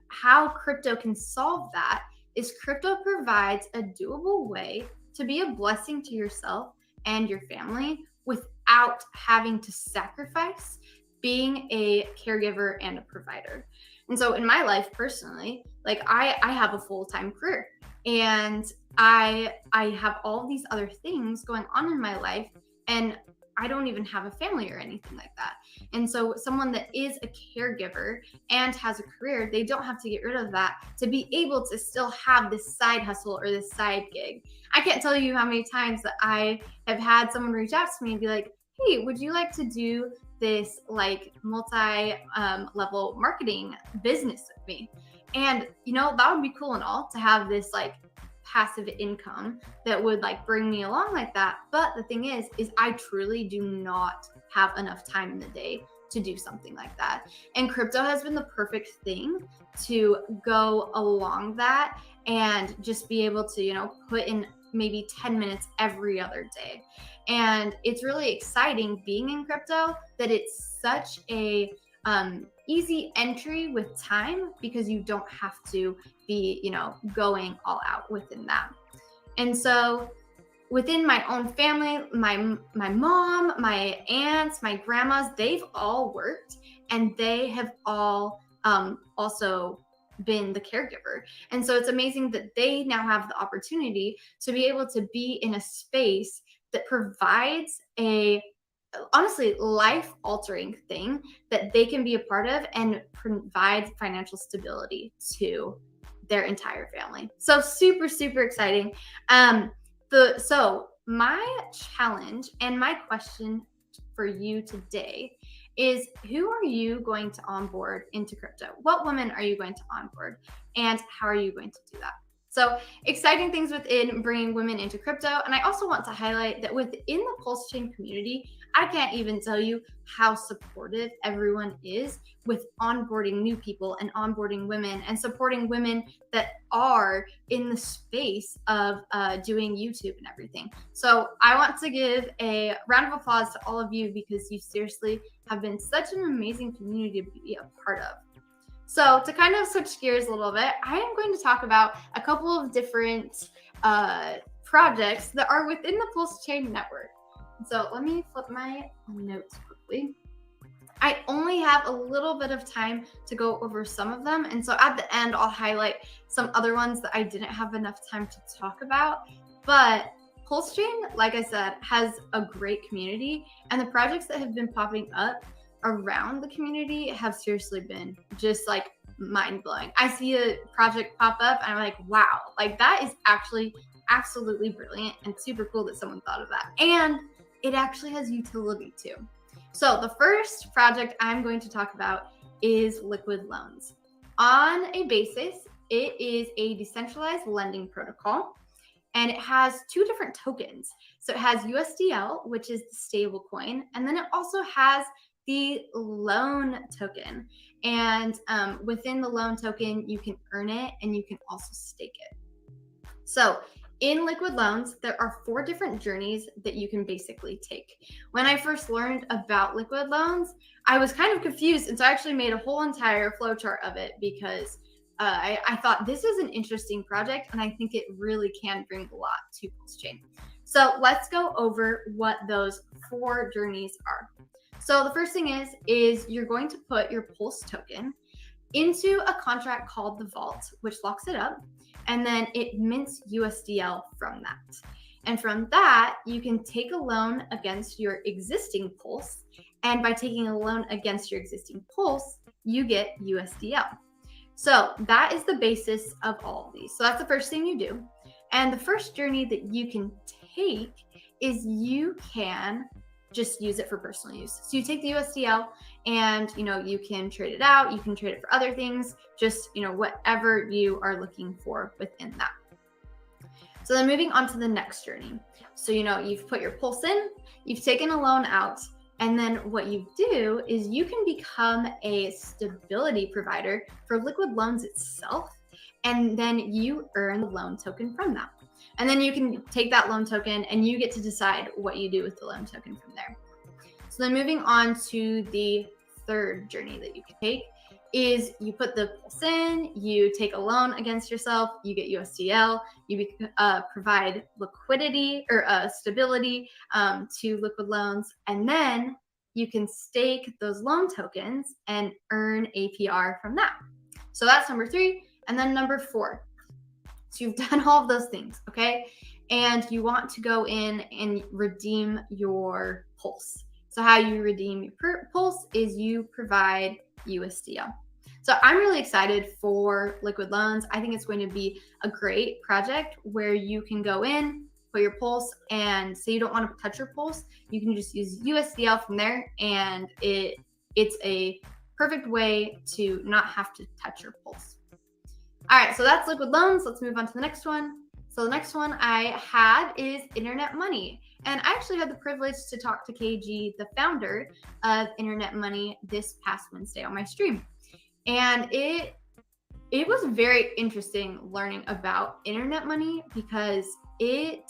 how crypto can solve that is crypto provides a doable way to be a blessing to yourself and your family without having to sacrifice being a caregiver and a provider. And so in my life personally, like I have a full-time career and I have all these other things going on in my life, and I don't even have a family or anything like that. And so someone that is a caregiver and has a career, they don't have to get rid of that to be able to still have this side hustle or this side gig. I can't tell you how many times that I have had someone reach out to me and be like, hey, would you like to do this like multi-level marketing business with me? And you know, that would be cool and all to have this like passive income that would like bring me along like that. But the thing is I truly do not have enough time in the day to do something like that. And crypto has been the perfect thing to go along that and just be able to, you know, put in maybe 10 minutes every other day. And it's really exciting being in crypto that it's such a easy entry with time because you don't have to be, you know, going all out within that. And so within my own family, my mom, my aunts, my grandmas, they've all worked and they have all also been the caregiver. And so it's amazing that they now have the opportunity to be able to be in a space that provides a honestly life-altering thing that they can be a part of and provide financial stability to their entire family. So super, super exciting. So my challenge and my question for you today is, who are you going to onboard into crypto? What women are you going to onboard? And how are you going to do that? So exciting things within bringing women into crypto. And I also want to highlight that within the Pulsechain community, I can't even tell you how supportive everyone is with onboarding new people and onboarding women and supporting women that are in the space of doing YouTube and everything. So I want to give a round of applause to all of you because you seriously have been such an amazing community to be a part of. So to kind of switch gears a little bit, I am going to talk about a couple of different projects that are within the Pulsechain network. So let me flip my notes quickly. I only have a little bit of time to go over some of them. And so at the end, I'll highlight some other ones that I didn't have enough time to talk about. But Pulsechain, like I said, has a great community, and the projects that have been popping up around the community have seriously been just like mind blowing. I see a project pop up and I'm like, wow, like that is actually absolutely brilliant and super cool that someone thought of that. And it actually has utility too. So the first project I'm going to talk about is Liquid Loans. On a basis, it is a decentralized lending protocol, and it has two different tokens. So it has USDL, which is the stable coin, and then it also has the loan token. And within the loan token, you can earn it and you can also stake it. So in Liquid Loans, there are 4 different journeys that you can basically take. When I first learned about Liquid Loans, I was kind of confused, and so I actually made a whole entire flowchart of it because I thought this is an interesting project, and I think it really can bring a lot to Pulsechain. So let's go over what those 4 journeys are. So the first thing is you're going to put your Pulse token into a contract called the Vault, which locks it up, and then it mints USDL from that. And from that, you can take a loan against your existing Pulse, and by taking a loan against your existing Pulse, you get USDL. So that is the basis of all of these. So that's the first thing you do. And the first journey that you can take is you can just use it for personal use. So you take the USDL and, you can trade it out. You can trade it for other things, just, whatever you are looking for within that. So then moving on to the next journey. So, you've put your Pulse in, you've taken a loan out, and then what you do is you can become a stability provider for Liquid Loans itself, and then you earn the loan token from that. And then you can take that loan token and you get to decide what you do with the loan token from there. So then moving on to the third journey that you can take is you put the Pulse in, you take a loan against yourself, you get USDL, you provide liquidity or stability to Liquid Loans, and then you can stake those loan tokens and earn APR from that. So that's number 3. And then number 4. So you've done all of those things, okay? And you want to go in and redeem your Pulse. So how you redeem your Pulse is you provide USDL. So I'm really excited for Liquid Loans. I think it's going to be a great project where you can go in, put your Pulse, and say you don't want to touch your Pulse, you can just use USDL from there, and it's a perfect way to not have to touch your Pulse. All right, so that's Liquid Loans. Let's move on to the next one. So the next one I had is Internet Money. And I actually had the privilege to talk to KG, the founder of Internet Money, this past Wednesday on my stream. And it was very interesting learning about Internet Money because it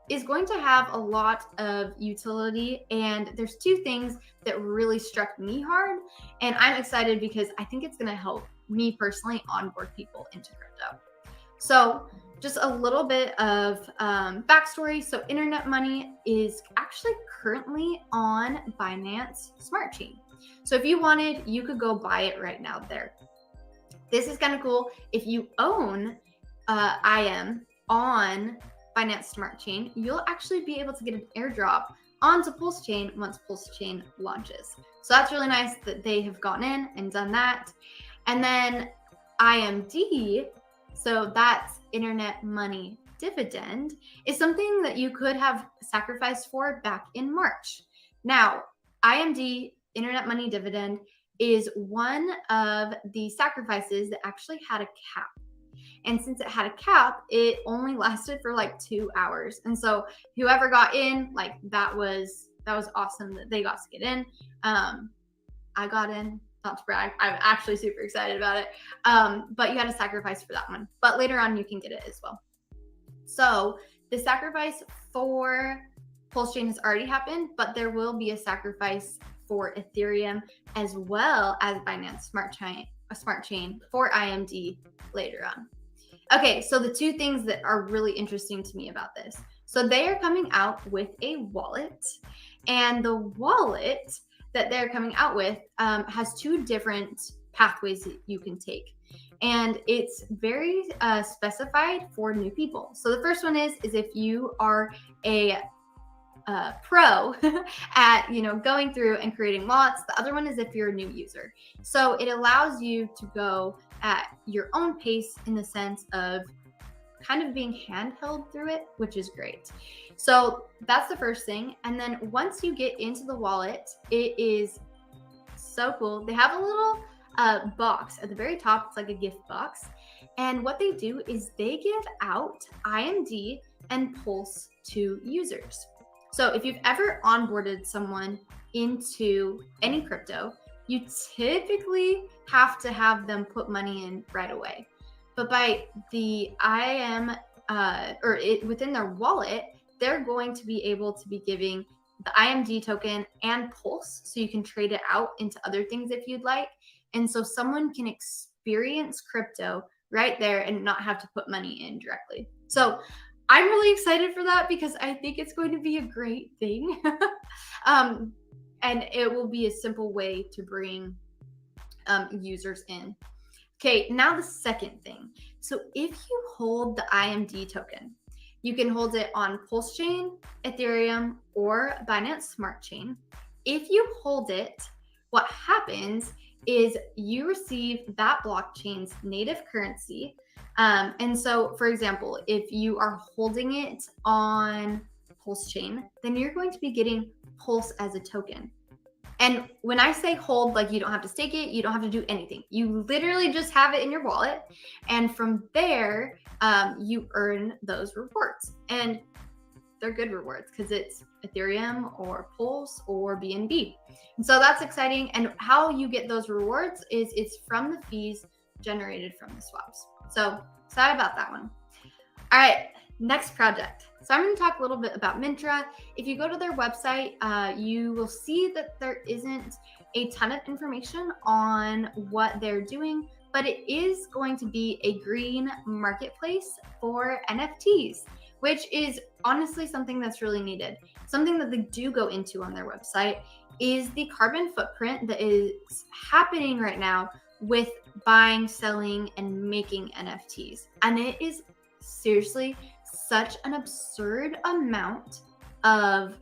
is going to have a lot of utility. And there's 2 things that really struck me hard. And I'm excited because I think it's going to help me personally onboard people into crypto. So just a little bit of backstory. So Internet Money is actually currently on Binance Smart Chain. So if you wanted, you could go buy it right now there. This is kind of cool. If you own IM on Binance Smart Chain, you'll actually be able to get an airdrop onto Pulsechain once Pulsechain launches. So that's really nice that they have gone in and done that. And then IMD, so that's Internet Money Dividend, is something that you could have sacrificed for back in March. Now, IMD, Internet Money Dividend, is one of the sacrifices that actually had a cap. And since it had a cap, it only lasted for like 2 hours. And so whoever got in, like that was awesome that they got to get in. I got in, not to brag. I'm actually super excited about it. But you had to sacrifice for that one. But later on, you can get it as well. So the sacrifice for Pulsechain has already happened, but there will be a sacrifice for Ethereum as well as Binance Smart Chain for IMD later on. Okay, so the 2 things that are really interesting to me about this. So they are coming out with a wallet, and the wallet that they're coming out with has 2 different pathways that you can take. And it's very specified for new people. So the first one is if you are a pro at, going through and creating wallets. The other one is if you're a new user. So it allows you to go at your own pace in the sense of kind of being handheld through it, which is great. So that's the first thing. And then once you get into the wallet, it is so cool. They have a little box at the very top. It's like a gift box. And what they do is they give out IMD and Pulse to users. So if you've ever onboarded someone into any crypto, you typically have to have them put money in right away. But by the within their wallet, they're going to be able to be giving the IMD token and Pulse, so you can trade it out into other things if you'd like. And so someone can experience crypto right there and not have to put money in directly. So I'm really excited for that because I think it's going to be a great thing. And it will be a simple way to bring users in. Okay, now the second thing. So if you hold the IMD token, you can hold it on Pulsechain, Ethereum, or Binance Smart Chain. If you hold it, what happens is you receive that blockchain's native currency. And so, for example, if you are holding it on Pulsechain, then you're going to be getting Pulse as a token. And when I say hold, like you don't have to stake it, you don't have to do anything. You literally just have it in your wallet. And from there, you earn those rewards. And they're good rewards because it's Ethereum or Pulse or BNB. And so that's exciting. And how you get those rewards is it's from the fees generated from the swaps. So excited about that one. All right, next project. So I'm going to talk a little bit about Mintra. If you go to their website, you will see that there isn't a ton of information on what they're doing, but it is going to be a green marketplace for NFTs, which is honestly something that's really needed. Something that they do go into on their website is the carbon footprint that is happening right now with buying, selling, and making NFTs. And it is seriously such an absurd amount of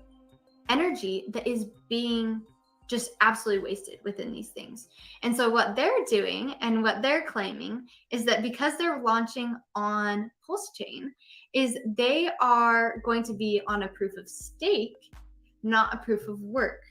energy that is being just absolutely wasted within these things. And so what they're doing and what they're claiming is that because they're launching on Pulsechain, is they are going to be on a proof of stake, not a proof of work.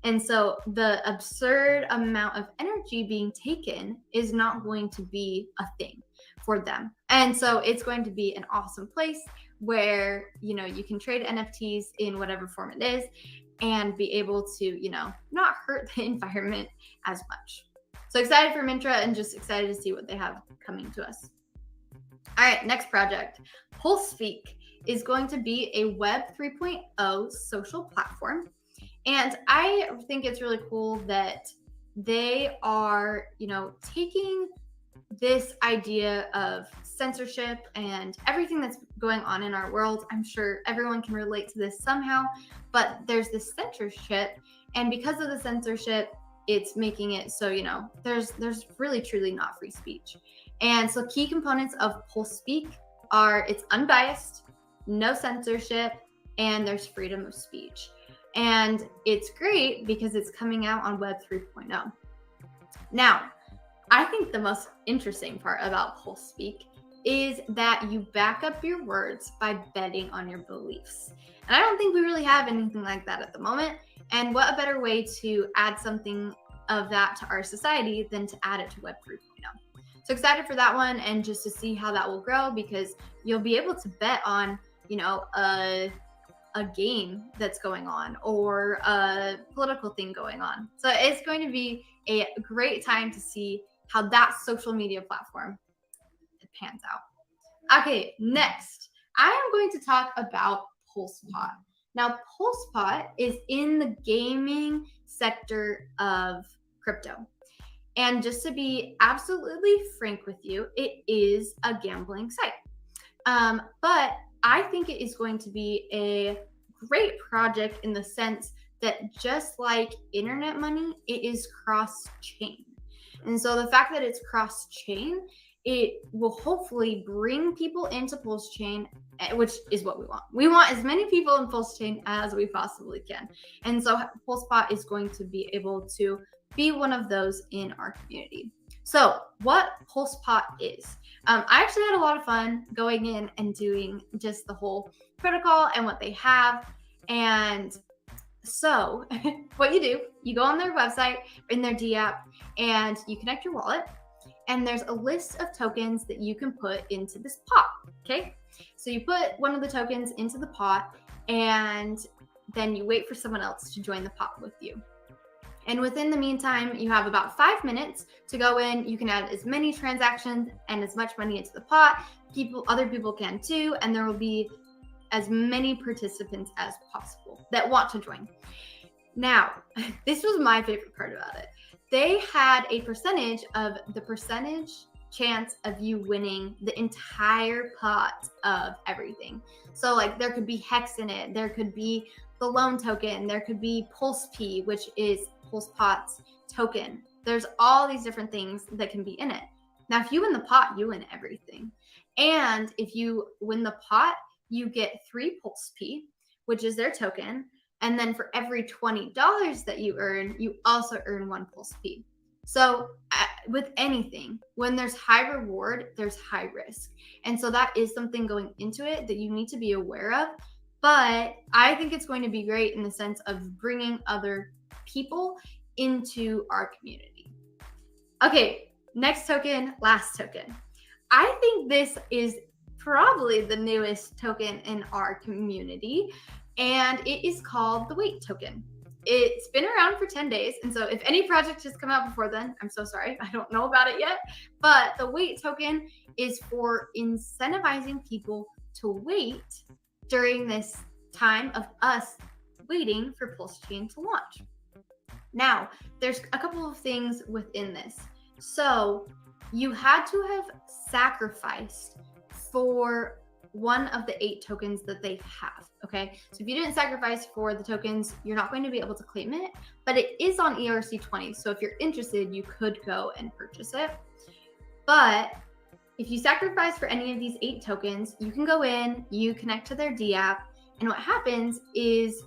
And so the absurd amount of energy being taken is not going to be a thing for them. And so it's going to be an awesome place where, you can trade NFTs in whatever form it is and be able to, not hurt the environment as much. So excited for Mintra and just excited to see what they have coming to us. All right, next project. PulseSpeak is going to be a Web 3.0 social platform. And I think it's really cool that they are, taking this idea of censorship and everything that's going on in our world. I'm sure everyone can relate to this somehow, but there's this censorship. And because of the censorship, it's making it so, there's really truly not free speech. And so key components of PulseSpeak are it's unbiased, no censorship, and there's freedom of speech. And it's great because it's coming out on Web 3.0. Now, I think the most interesting part about PulseSpeak is that you back up your words by betting on your beliefs. And I don't think we really have anything like that at the moment. And what a better way to add something of that to our society than to add it to Web 3.0. So excited for that one and just to see how that will grow, because you'll be able to bet on, a game that's going on or a political thing going on. So it's going to be a great time to see how that social media platform pans out. Okay, next, I am going to talk about PulsePot. Now, PulsePot is in the gaming sector of crypto. And just to be absolutely frank with you, it is a gambling site. But I think it is going to be a great project in the sense that just like internet money, it is cross-chain. And so the fact that it's cross-chain it will hopefully bring people into Pulsechain, which is what we want. We want as many people in Pulsechain as we possibly can. And so PulsePot is going to be able to be one of those in our community. So what PulsePot is, I actually had a lot of fun going in and doing just the whole protocol and what they have. And so what you do, you go on their website, in their D app, and you connect your wallet. And there's a list of tokens that you can put into this pot, okay? So you put one of the tokens into the pot, and then you wait for someone else to join the pot with you. And within the meantime, you have about 5 minutes to go in. You can add as many transactions and as much money into the pot. Other people can too, and there will be as many participants as possible that want to join. Now, this was my favorite part about it. They had a percentage of the percentage chance of you winning the entire pot of everything. So like there could be Hex in it, there could be the loan token, there could be PulseP, which is PulsePot's token. There's all these different things that can be in it. Now, if you win the pot, you win everything. And if you win the pot, you get 3 PulseP, which is their token. And then for every $20 that you earn, you also earn 1 PulseP. So with anything, when there's high reward, there's high risk. And so that is something going into it that you need to be aware of. But I think it's going to be great in the sense of bringing other people into our community. Okay, next token, last token. I think this is probably the newest token in our community, and it is called the Wait token. It's been around for 10 days, and so if any project has come out before then, I'm so sorry, I don't know about it yet, but the Wait token is for incentivizing people to wait during this time of us waiting for Pulsechain to launch. Now, there's a couple of things within this. So you had to have sacrificed for one of the 8 tokens that they have, okay? So if you didn't sacrifice for the tokens, you're not going to be able to claim it, but it is on ERC20. So if you're interested, you could go and purchase it. But if you sacrifice for any of these 8 tokens, you can go in, you connect to their D app, and what happens is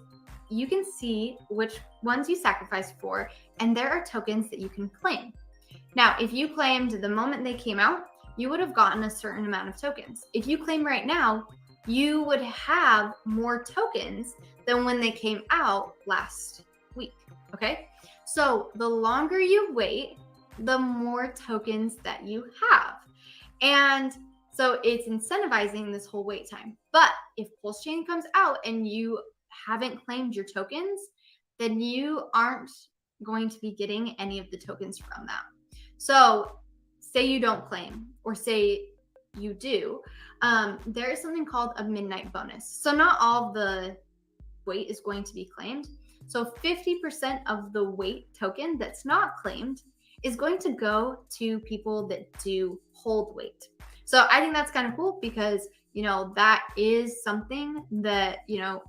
you can see which ones you sacrificed for, and there are tokens that you can claim. Now, if you claimed the moment they came out, you would have gotten a certain amount of tokens. If you claim right now, you would have more tokens than when they came out last week, okay? So the longer you wait, the more tokens that you have. And so it's incentivizing this whole wait time. But if Pulsechain comes out and you haven't claimed your tokens, then you aren't going to be getting any of the tokens from that. So say you don't claim, or say you do, there is something called a midnight bonus. So not all the wait is going to be claimed. So 50% of the wait token that's not claimed is going to go to people that do hold wait. So I think that's kind of cool because, you know, that is something that, you know,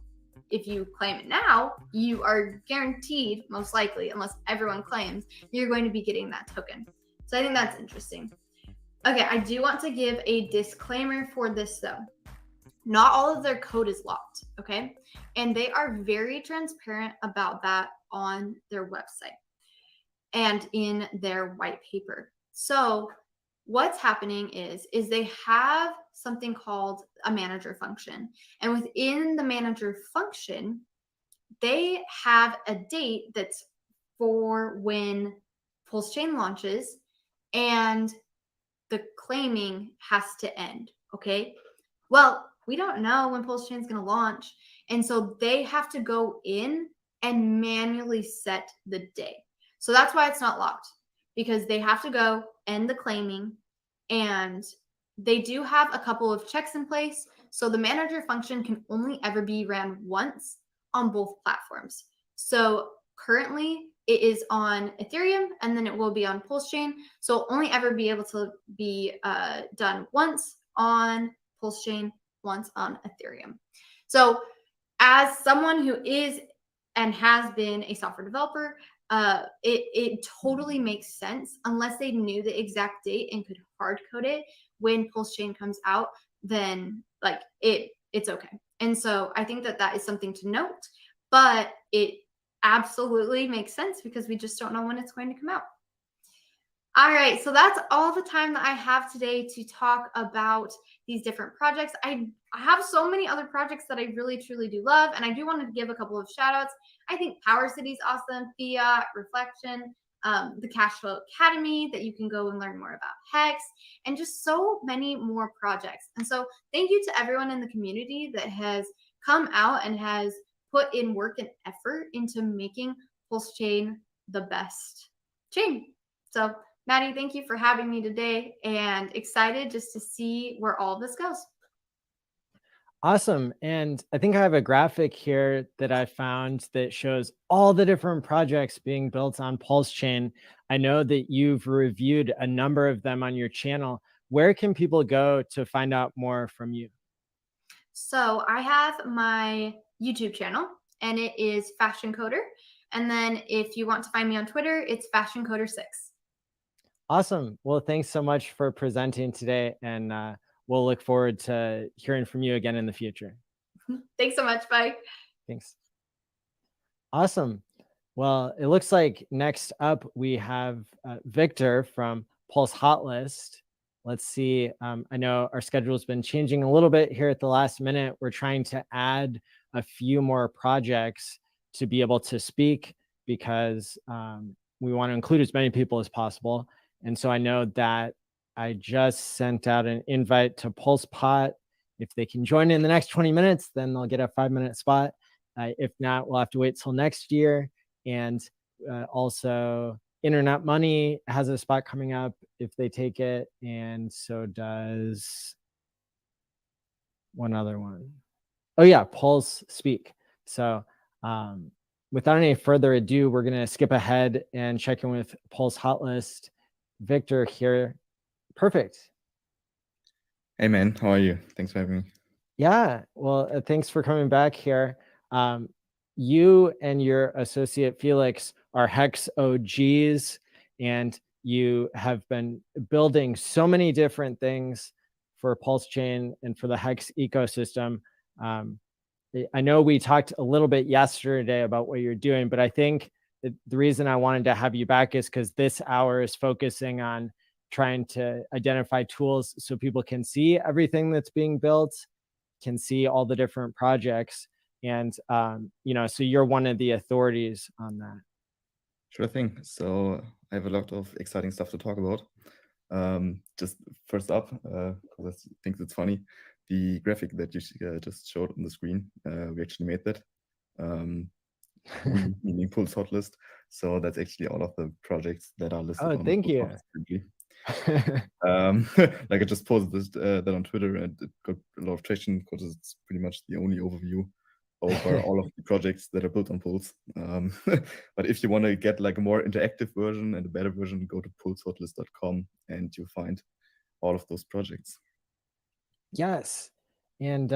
if you claim it now, you are guaranteed, most likely, unless everyone claims, you're going to be getting that token. So I think that's interesting. Okay, I do want to give a disclaimer for this though. Not all of their code is locked, okay? And they are very transparent about that on their website and in their white paper. So what's happening is they have something called a manager function. And within the manager function, they have a date that's for when Pulsechain launches and the claiming has to end, okay? Well, we don't know when Pulsechain is going to launch. And so they have to go in and manually set the day. So that's why it's not locked, because they have to go end the claiming, and they do have a couple of checks in place. So the manager function can only ever be ran once on both platforms. So currently it is on Ethereum, and then it will be on Pulsechain. So it'll only ever be able to be done once on Pulsechain, once on Ethereum. So as someone who is and has been a software developer, it totally makes sense unless they knew the exact date and could hard code it when Pulsechain comes out, then like it's okay. And so I think that that is something to note, but it absolutely makes sense because we just don't know when it's going to come out. All right, so that's all the time that I have today to talk about these different projects. I have so many other projects that I really, truly do love, and I do want to give a couple of shout outs. I think Power City is awesome, Fiat, Reflection, the Cashflow Academy that you can go and learn more about Hex, and just so many more projects. And so thank you to everyone in the community that has come out and has put in work and effort into making Pulsechain the best chain. So Maddie, thank you for having me today, and excited just to see where all this goes. Awesome. And I think I have a graphic here that I found that shows all the different projects being built on Pulsechain. I know that you've reviewed a number of them on your channel. Where can people go to find out more from you? So I have my YouTube channel, and it is Fashion Coder. And then if you want to find me on Twitter, it's Fashion Coder 6. Awesome. Well, thanks so much for presenting today, and we'll look forward to hearing from you again in the future. Thanks so much. Bye. Thanks. Awesome. Well, it looks like next up we have Victor from Pulse Hotlist. Let's see. I know our schedule has been changing a little bit here at the last minute. We're trying to add a few more projects to be able to speak because we want to include as many people as possible. And so I know that I just sent out an invite to PulsePot. If they can join in the next 20 minutes, then they'll get a 5-minute spot. If not, we'll have to wait till next year. And also, Internet Money has a spot coming up if they take it. And so does one other one. Oh, yeah, Pulse Speak. So without any further ado, we're going to skip ahead and check in with Pulse Hotlist. Victor here. Perfect. Hey man, how are you? Thanks for having me. Yeah, well, thanks for coming back here. You and your associate Felix are Hex OGs, and you have been building so many different things for Pulsechain and for the Hex ecosystem. I know we talked a little bit yesterday about what you're doing, but I think the reason I wanted to have you back is because this hour is focusing on trying to identify tools so people can see everything that's being built, can see all the different projects. And, so you're one of the authorities on that. Sure thing. So I have a lot of exciting stuff to talk about. Just first up, because I think it's funny, the graphic that you just showed on the screen, we actually made that. Meaning Pulse Hotlist. So that's actually all of the projects that are listed. Oh, thank you. Like I just posted that on Twitter, and it got a lot of traction because it's pretty much the only overview over all of the projects that are built on Pulse. But if you want to get like a more interactive version and a better version, go to pulsehotlist.com and you'll find all of those projects. Yes. And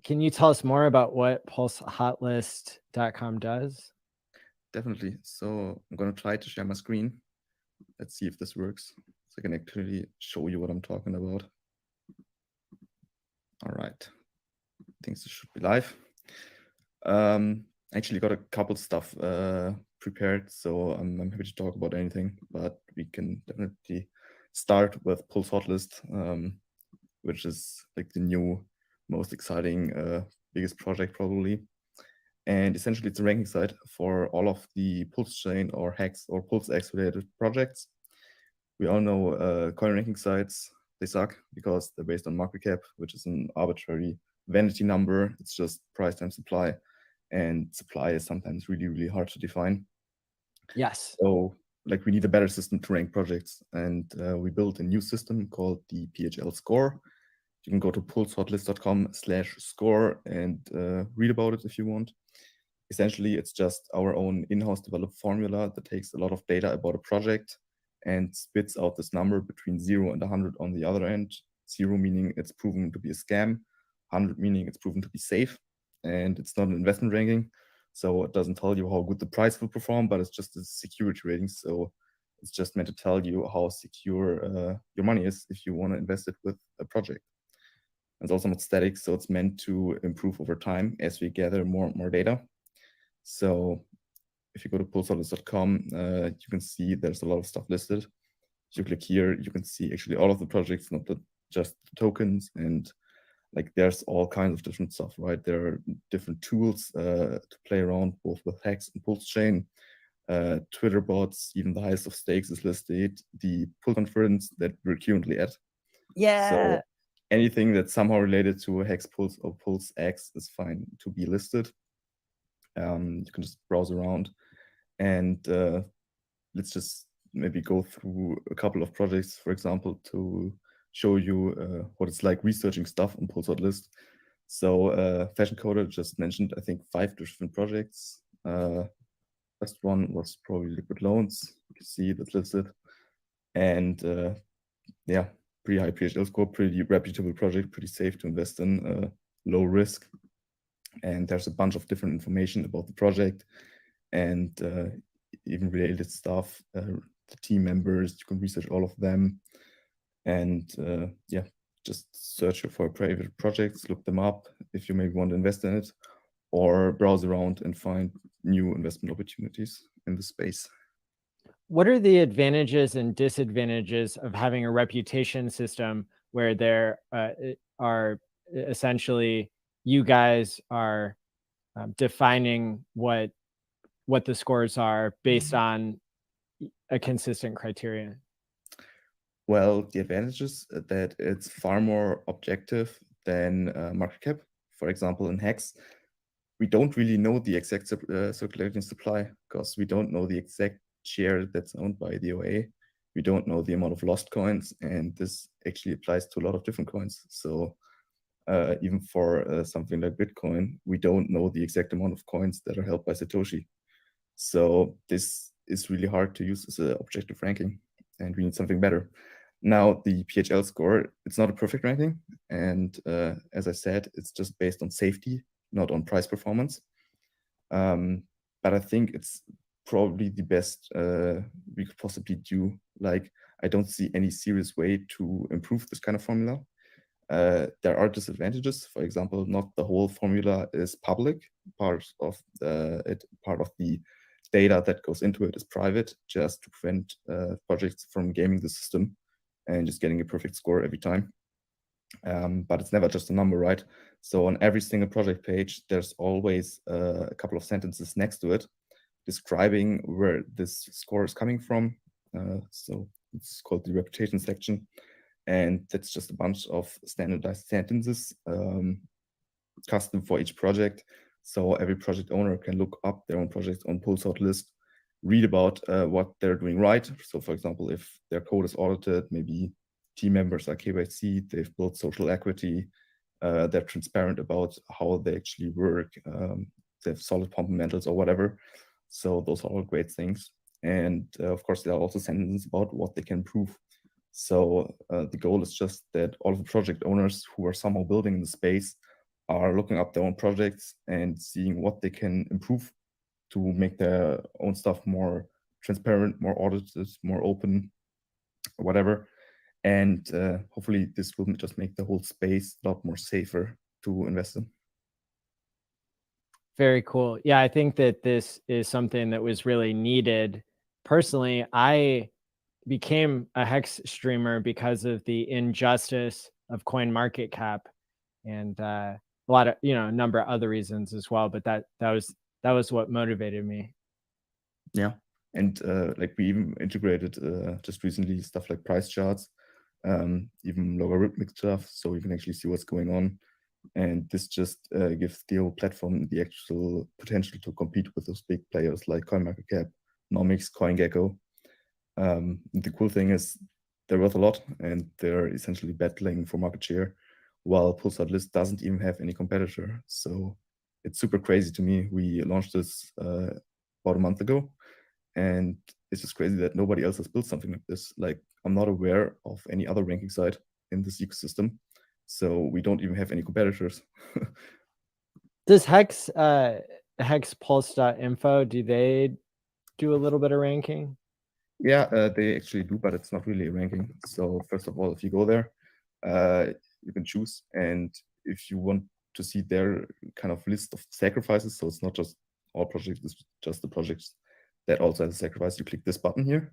can you tell us more about what pulsehotlist.com does? Definitely. So I'm going to try to share my screen. Let's see if this works. So I can actually show you what I'm talking about. All right. I think this should be live. Actually got a couple stuff prepared, so I'm happy to talk about anything, but we can definitely start with Pulse Hotlist, which is like the new, most exciting, biggest project probably. And essentially it's a ranking site for all of the Pulsechain or Hex or PulseX related projects. We all know coin ranking sites, they suck because they're based on market cap, which is an arbitrary vanity number. It's just price times supply, and supply is sometimes really, really hard to define. Yes. So like we need a better system to rank projects, and we built a new system called the PHL score. You can go to pulsehotlist.com/score and read about it if you want. Essentially, it's just our own in-house developed formula that takes a lot of data about a project and spits out this number between 0 and 100 on the other end. 0 meaning it's proven to be a scam, 100 meaning it's proven to be safe, and it's not an investment ranking. So it doesn't tell you how good the price will perform, but it's just a security rating. So it's just meant to tell you how secure your money is if you want to invest it with a project. It's also not static, so it's meant to improve over time as we gather more and more data. So if you go to pulseconference.com, you can see there's a lot of stuff listed. If you click here, you can see actually all of the projects, not just the tokens, and like there's all kinds of different stuff, right? There are different tools to play around both with Hex and Pulsechain, Twitter bots, even the highest of stakes is listed, the PulseConference that we're currently at. Yeah. So anything that's somehow related to Hex Pulse or Pulse X is fine to be listed. You can just browse around, and let's just maybe go through a couple of projects, for example, to show you what it's like researching stuff on Pulse.list. So Fashion Coder just mentioned, I think, 5 different projects. First one was probably Liquid Loans. You can see that's listed. And yeah, pretty high PHL score, pretty reputable project, pretty safe to invest in, low risk. And there's a bunch of different information about the project and even related stuff. The team members, you can research all of them. And yeah, just search for private projects, look them up if you maybe want to invest in it, or browse around and find new investment opportunities in the space. What are the advantages and disadvantages of having a reputation system where there are essentially you guys are defining what the scores are based on a consistent criteria? Well, the advantage is that it's far more objective than market cap. For example, in Hex, we don't really know the exact circulating supply because we don't know the exact share that's owned by the OA. We don't know the amount of lost coins, and this actually applies to a lot of different coins. So even for something like Bitcoin, we don't know the exact amount of coins that are held by Satoshi. So this is really hard to use as an objective ranking, and we need something better. Now, the PHL score, it's not a perfect ranking. And as I said, it's just based on safety, not on price performance. But I think it's probably the best we could possibly do. Like, I don't see any serious way to improve this kind of formula. There are disadvantages. For example, not the whole formula is public. Part of the data that goes into it is private, just to prevent projects from gaming the system and just getting a perfect score every time. But it's never just a number, right? So on every single project page, there's always a couple of sentences next to it describing where this score is coming from. So it's called the reputation section. And that's just a bunch of standardized sentences, custom for each project. So every project owner can look up their own project on Pulse.list, read about what they're doing right. So for example, if their code is audited, maybe team members are KYC, they've built social equity, they're transparent about how they actually work, they have solid fundamentals or whatever. So those are all great things. And of course, there are also sentences about what they can improve. So the goal is just that all of the project owners who are somehow building in the space are looking up their own projects and seeing what they can improve to make their own stuff more transparent, more audited, more open, or whatever. And hopefully this will just make the whole space a lot more safer to invest in. Very cool. Yeah, I think that this is something that was really needed. Personally, I became a Hex streamer because of the injustice of CoinMarketCap and a lot of, a number of other reasons as well. But that was what motivated me. Yeah. And like we even integrated just recently stuff like price charts, even logarithmic stuff, so you can actually see what's going on. And this just gives the whole platform the actual potential to compete with those big players like CoinMarketCap, Nomics, CoinGecko. The cool thing is they're worth a lot and they're essentially battling for market share, while Pulse.list doesn't even have any competitor. So it's super crazy to me. We launched this about a month ago, and it's just crazy that nobody else has built something like this. Like, I'm not aware of any other ranking site in this ecosystem. So we don't even have any competitors. Does Hex hexpulse.info, do they do a little bit of ranking? Yeah, they actually do, but it's not really a ranking. So first of all, if you go there, you can choose, and if you want to see their kind of list of sacrifices, so it's not just all projects, it's just the projects that also have a sacrifice, you click this button here,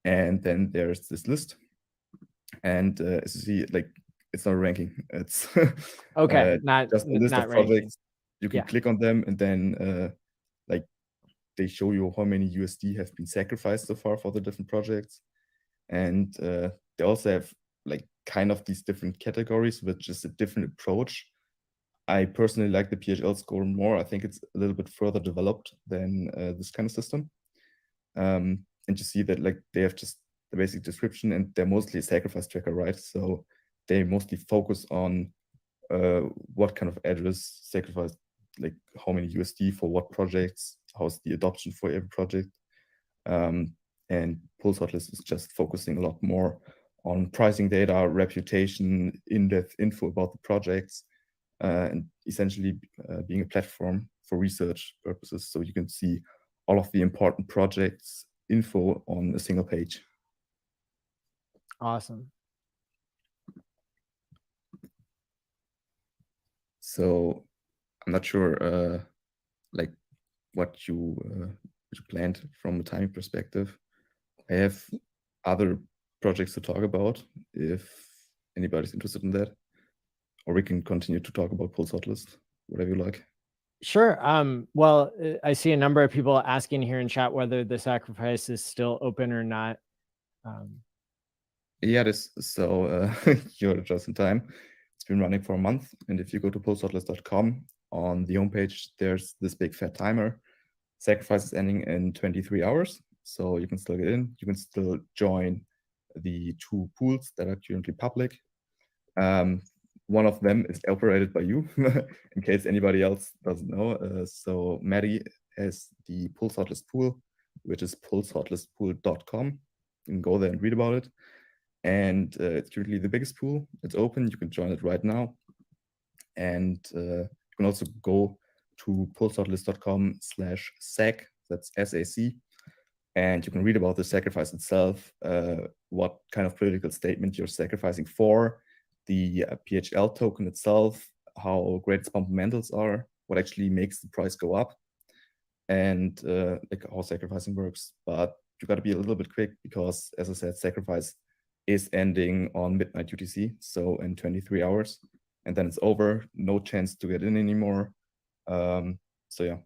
and then there's this list. And as you see, like, it's not a ranking. It's okay, not just a list not of ranking. projects. You can click on them, and then like they show you how many USD have been sacrificed so far for the different projects. And they also have like kind of these different categories, which is a different approach. I personally like the PHL score more. I think it's a little bit further developed than this kind of system. And you see that like they have just the basic description, and they're mostly a sacrifice tracker, right? So they mostly focus on what kind of address sacrifice, like how many USD for what projects, how's the adoption for every project. And Pulse Hotlist is just focusing a lot more on pricing data, reputation, in-depth info about the projects, and essentially being a platform for research purposes. So you can see all of the important projects info on a single page. Awesome. So I'm not sure like what you planned from a timing perspective. I have other projects to talk about if anybody's interested in that, or we can continue to talk about Pulse Hotlist, whatever you like. Sure. Well, I see a number of people asking here in chat whether the sacrifice is still open or not. Yeah, so you're just in time. It's been running for a month, and if you go to pulsehotlist.com, on the homepage, there's this big fat timer. Sacrifice is ending in 23 hours, so you can still get in. You can still join the 2 pools that are currently public. One of them is operated by you, in case anybody else doesn't know. So Maddie has the Pulse Hotlist pool, which is pulsehotlistpool.com. You can go there and read about it. And it's currently the biggest pool. It's open. You can join it right now. And you can also go to pulsehotlist.com/sac, that's SAC, and you can read about the sacrifice itself, what kind of political statement you're sacrificing for, the PHL token itself, how great its fundamentals are, what actually makes the price go up, and like how sacrificing works. But you got to be a little bit quick because, as I said, sacrifice is ending on midnight UTC, so in 23 hours, and then it's over. No chance to get in anymore. So yeah,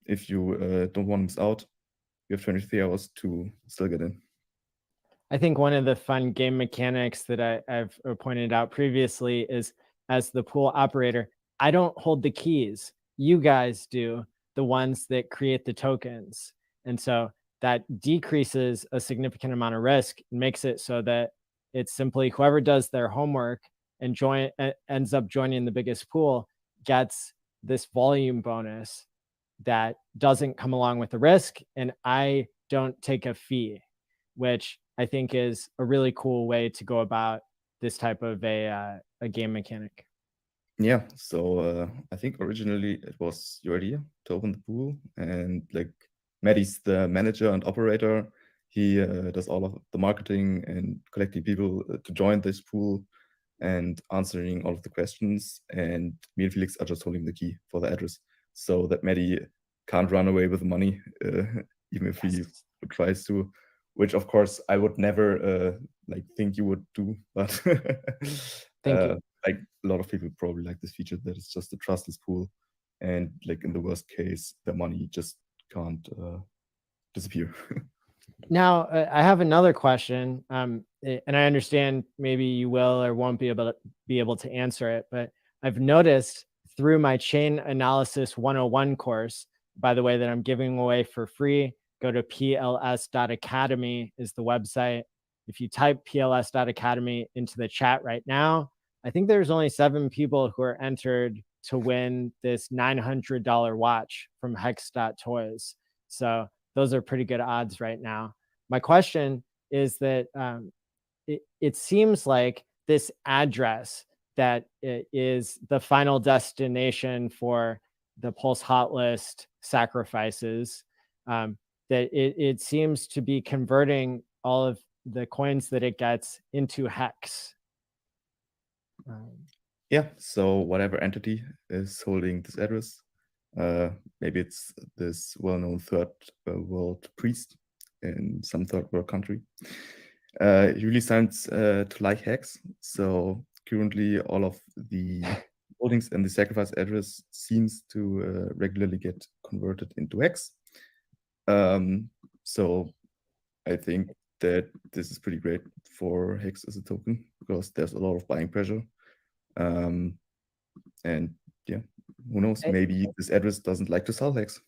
if you don't want to miss out, you have 23 hours to still get in. I think one of the fun game mechanics that I've pointed out previously is, as the pool operator, I don't hold the keys. You guys do, the ones that create the tokens. And so that decreases a significant amount of risk and makes it so that it's simply whoever does their homework and ends up joining the biggest pool gets this volume bonus that doesn't come along with the risk, and I don't take a fee, which I think is a really cool way to go about this type of a game mechanic. Yeah, so I think originally it was your idea to open the pool, and like Maddie's the manager and operator. He does all of the marketing and collecting people to join this pool and answering all of the questions, and me and Felix are just holding the key for the address so that Maddie can't run away with the money, even if he tries to, which of course I would never like think you would do, but Thank you. like a lot of people probably like this feature that it's just a trustless pool, and like in the worst case, the money just can't disappear. Now, I have another question, and I understand maybe you will or won't be able to answer it, but I've noticed through my Chain Analysis 101 course, by the way, that I'm giving away for free. Go to pls.academy is the website. If you type pls.academy into the chat right now, I think there's only 7 people who are entered to win this $900 watch from Hex.toys. So those are pretty good odds right now. My question is that it seems like this address that is the final destination for the Pulse hot list sacrifices, that it seems to be converting all of the coins that it gets into Hex. Yeah, so whatever entity is holding this address, maybe it's this well-known third world priest in some third world country, he really sounds to like Hex. So currently all of the holdings in the sacrifice address seems to regularly get converted into Hex. So I think that this is pretty great for Hex as a token, because there's a lot of buying pressure. And yeah, who knows, maybe this address doesn't like to sell Hex.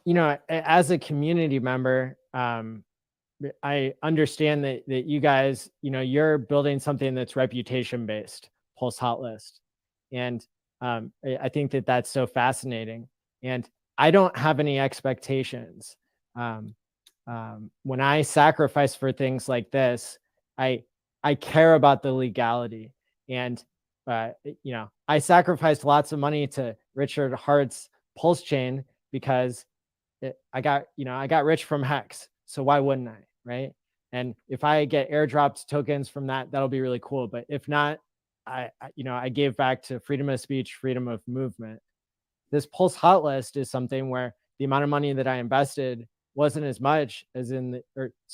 You know, as a community member, I understand that you guys, you know, you're building something that's reputation based, Pulse hot list. And I think that that's so fascinating. And I don't have any expectations. When I sacrifice for things like this, I care about the legality. And you know, I sacrificed lots of money to Richard Hart's Pulsechain because I got rich from Hex. So why wouldn't I, right? And if I get airdropped tokens from that, that'll be really cool. But if not, I gave back to freedom of speech, freedom of movement. This Pulse hot list is something where the amount of money that I invested wasn't as much as that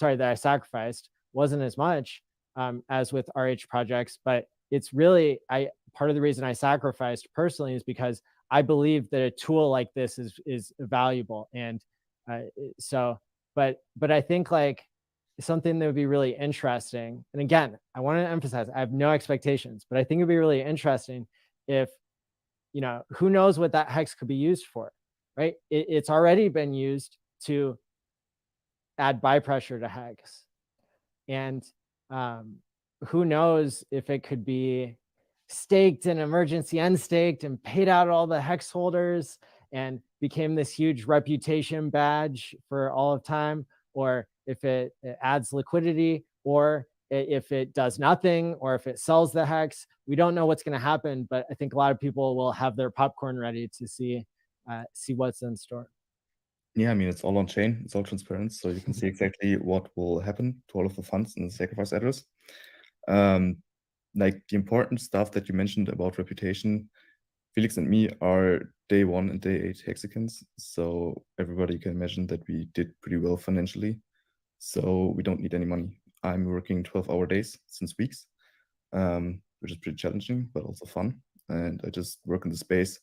I sacrificed wasn't as much as with RH projects, but it's really, part of the reason I sacrificed personally is because I believe that a tool like this is valuable. And but I think like something that would be really interesting, and again, I want to emphasize, I have no expectations, but I think it'd be really interesting if, you know, who knows what that Hex could be used for, right? It's already been used to add buy pressure to Hex. And who knows if it could be staked and emergency unstaked and paid out all the Hex holders and became this huge reputation badge for all of time, or if it adds liquidity, or if it does nothing, or if it sells the Hex. We don't know what's going to happen, but I think a lot of people will have their popcorn ready to see what's in store. Yeah, I mean, it's all on chain, it's all transparent, so you can see exactly what will happen to all of the funds in the sacrifice address. Like the important stuff that you mentioned about reputation, Felix and me are day 1 and day 8 hexagons, so everybody can imagine that we did pretty well financially, so we don't need any money. I'm working 12-hour days since weeks, which is pretty challenging, but also fun, and I just work in the space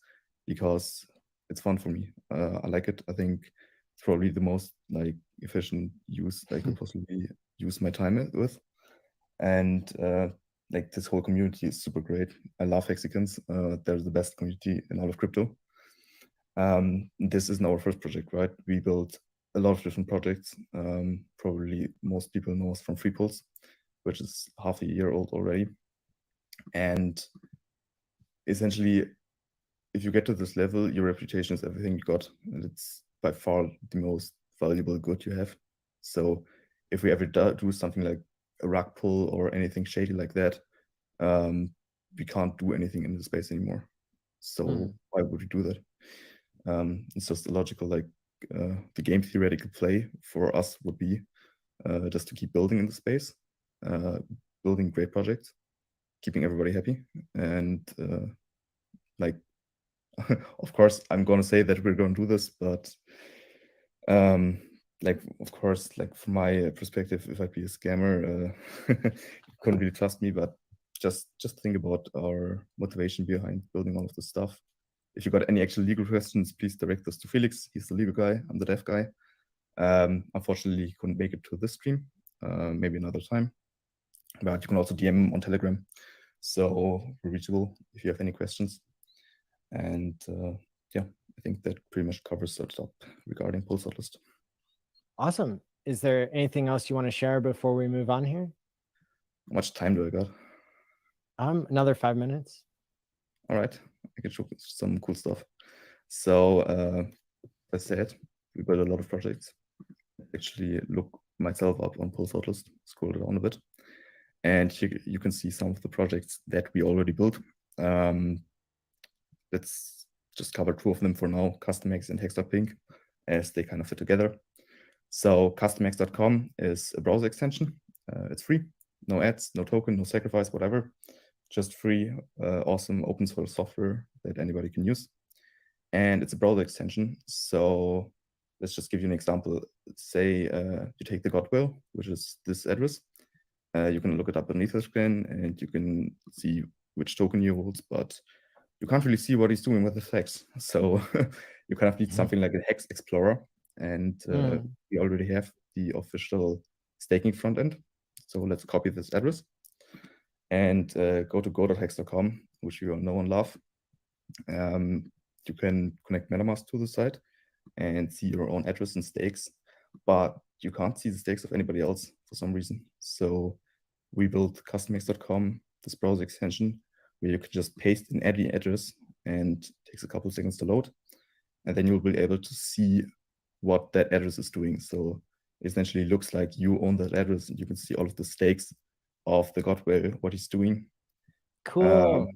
because it's fun for me. I like it. I think it's probably the most like efficient use I could possibly use my time with, and like this whole community is super great. I love hexagons. They're the best community in all of crypto. This isn't our first project, right? We built a lot of different projects. Probably most people know us from FreePulse, which is half a year old already. And essentially, if you get to this level, your reputation is everything you got, and it's by far the most valuable good you have. So if we ever do something like a rug pull or anything shady like that, we can't do anything in the space anymore. So why would we do that? It's just a logical, like the game theoretical play for us would be just to keep building in the space, building great projects, keeping everybody happy, and like, of course, I'm going to say that we're going to do this, but like, of course, like from my perspective, if I'd be a scammer, you couldn't really trust me, but just think about our motivation behind building all of this stuff. If you got any actual legal questions, please direct us to Felix. He's the legal guy. I'm the dev guy. Unfortunately, he couldn't make it to this stream. Maybe another time. But you can also DM him on Telegram. So we're reachable if you have any questions. And yeah, I think that pretty much covers the top regarding Pulse list. Awesome. Is there anything else you want to share before we move on here? How much time do I got? Another 5 minutes. All right, I can show some cool stuff. So as I said, we built a lot of projects. Actually, look myself up on Pulse list, scroll down a bit, and here you can see some of the projects that we already built. Let's just cover two of them for now, CustomX and Hex.ping, as they kind of fit together. So customx.com is a browser extension. It's free, no ads, no token, no sacrifice, whatever. Just free, awesome open source software that anybody can use. And it's a browser extension. So let's just give you an example. Say you take the Godwill, which is this address. You can look it up beneath the screen and you can see which token he holds, but you can't really see what he's doing with his hex. So you kind of need something like a Hex Explorer. And we already have the official staking front end. So let's copy this address and go to go.hex.com, which you all know and love. You can connect MetaMask to the site and see your own address and stakes, but you can't see the stakes of anybody else for some reason. So we built customx.com, this browser extension, where you can just paste in any address and it takes a couple of seconds to load. And then you'll be able to see what that address is doing. So it essentially looks like you own that address and you can see all of the stakes of the Godwill, what he's doing. Cool.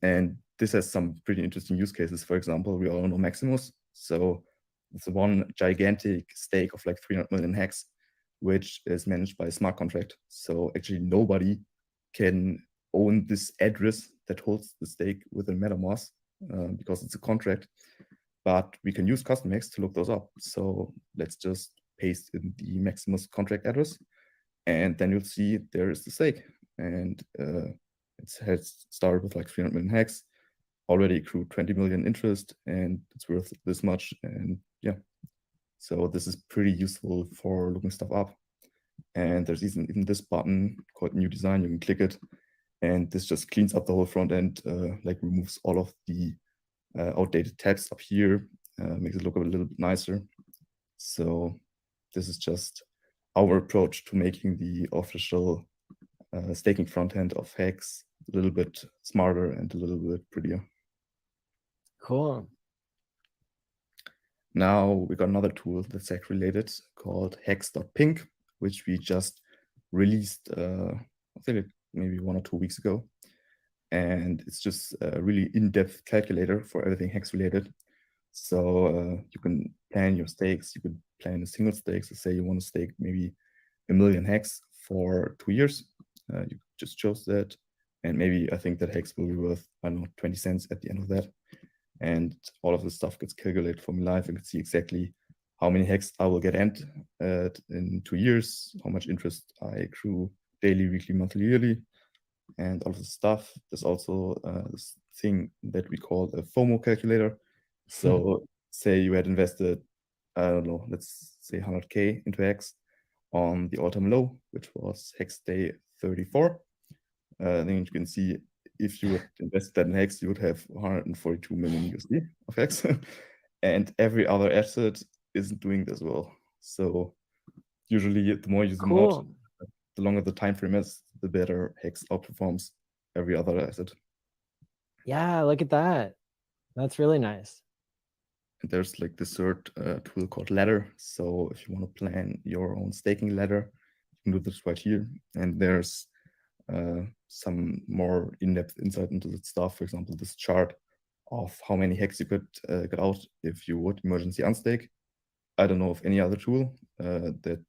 And this has some pretty interesting use cases. For example, we all know Maximus. So it's one gigantic stake of like 300 million hex, which is managed by a smart contract. So actually nobody can own this address that holds the stake within MetaMask because it's a contract. But we can use CustomX to look those up. So let's just paste in the Maximus contract address, and then you'll see there is the stake. And it has started with like 300 million hex, already accrued 20 million interest, and it's worth this much. And yeah, so this is pretty useful for looking stuff up. And there's even this button called New Design. You can click it, and this just cleans up the whole front end, like removes all of the outdated tabs up here, makes it look a little bit nicer. So this is just our approach to making the official staking front end of Hex a little bit smarter and a little bit prettier. Cool. Now we got another tool that's Hex related called Hex.ping, which we just released, I think maybe 1 or 2 weeks ago. And it's just a really in-depth calculator for everything Hex related. So you can plan your stakes. You could plan a single stake. So say you want to stake maybe 1 million Hex for 2 years. You just chose that. And maybe I think that Hex will be worth, I don't know, 20 cents at the end of that. And all of this stuff gets calculated for me live. I can see exactly how many Hex I will get in 2 years, how much interest I accrue daily, weekly, monthly, yearly, and all of this stuff. There's also this thing that we call a FOMO calculator. So say you had invested, I don't know, let's say 100K into Hex on the all-time low, which was Hex day 34. Then you can see if you would invest that in Hex, you would have 142 million USD of Hex. And every other asset isn't doing this well. So usually the more you zoom out, the longer the time frame is, the better Hex outperforms every other asset. Yeah, look at that. That's really nice. And there's like this third tool called Ladder. So if you want to plan your own staking ladder, you can do this right here. And there's some more in-depth insight into that stuff. For example, this chart of how many Hex you could get out if you would emergency unstake. I don't know of any other tool that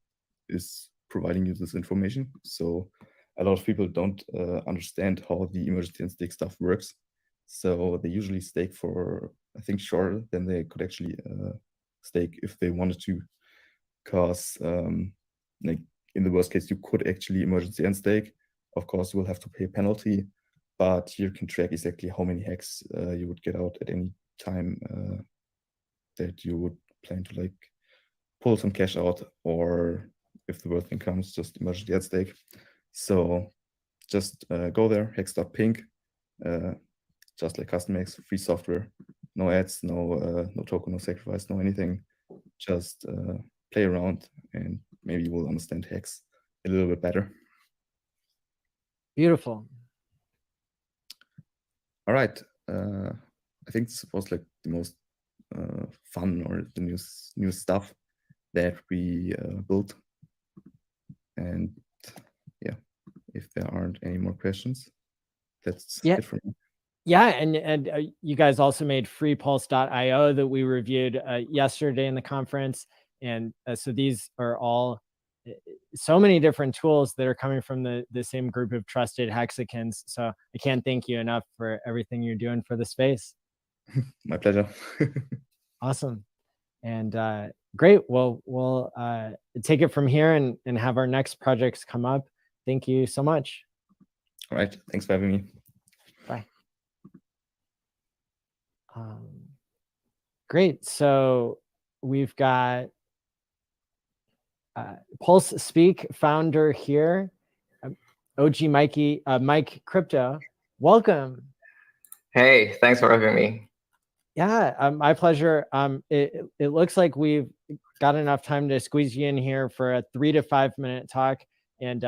is providing you this information. So a lot of people don't understand how the emergency unstake stuff works. So they usually stake for, I think, shorter than they could actually stake if they wanted to. Because like in the worst case, you could actually emergency unstake. Of course, you will have to pay a penalty, but you can track exactly how many Hex you would get out at any time that you would plan to like pull some cash out, or if the worst thing comes, just emergency unstake. So just go there, hex.ping, just like CustomX, free software, no ads, no token, no sacrifice, no anything. Just play around and maybe you will understand Hex a little bit better. Beautiful. All right. I think this was like the most fun or the new stuff that we built. And yeah, if there aren't any more questions, that's it for me. Yeah, and you guys also made freepulse.io that we reviewed yesterday in the conference. And so these are all so many different tools that are coming from the same group of trusted hexagons. So I can't thank you enough for everything you're doing for the space. My pleasure. Awesome. And great. Well, we'll take it from here and have our next projects come up. Thank you so much. All right. Thanks for having me. Bye. Great. So we've got Pulse Speak founder here, OG Mike Crypto. Welcome. Hey, thanks for having me. Yeah, my pleasure. It looks like we've got enough time to squeeze you in here for a 3 to 5 minute talk. And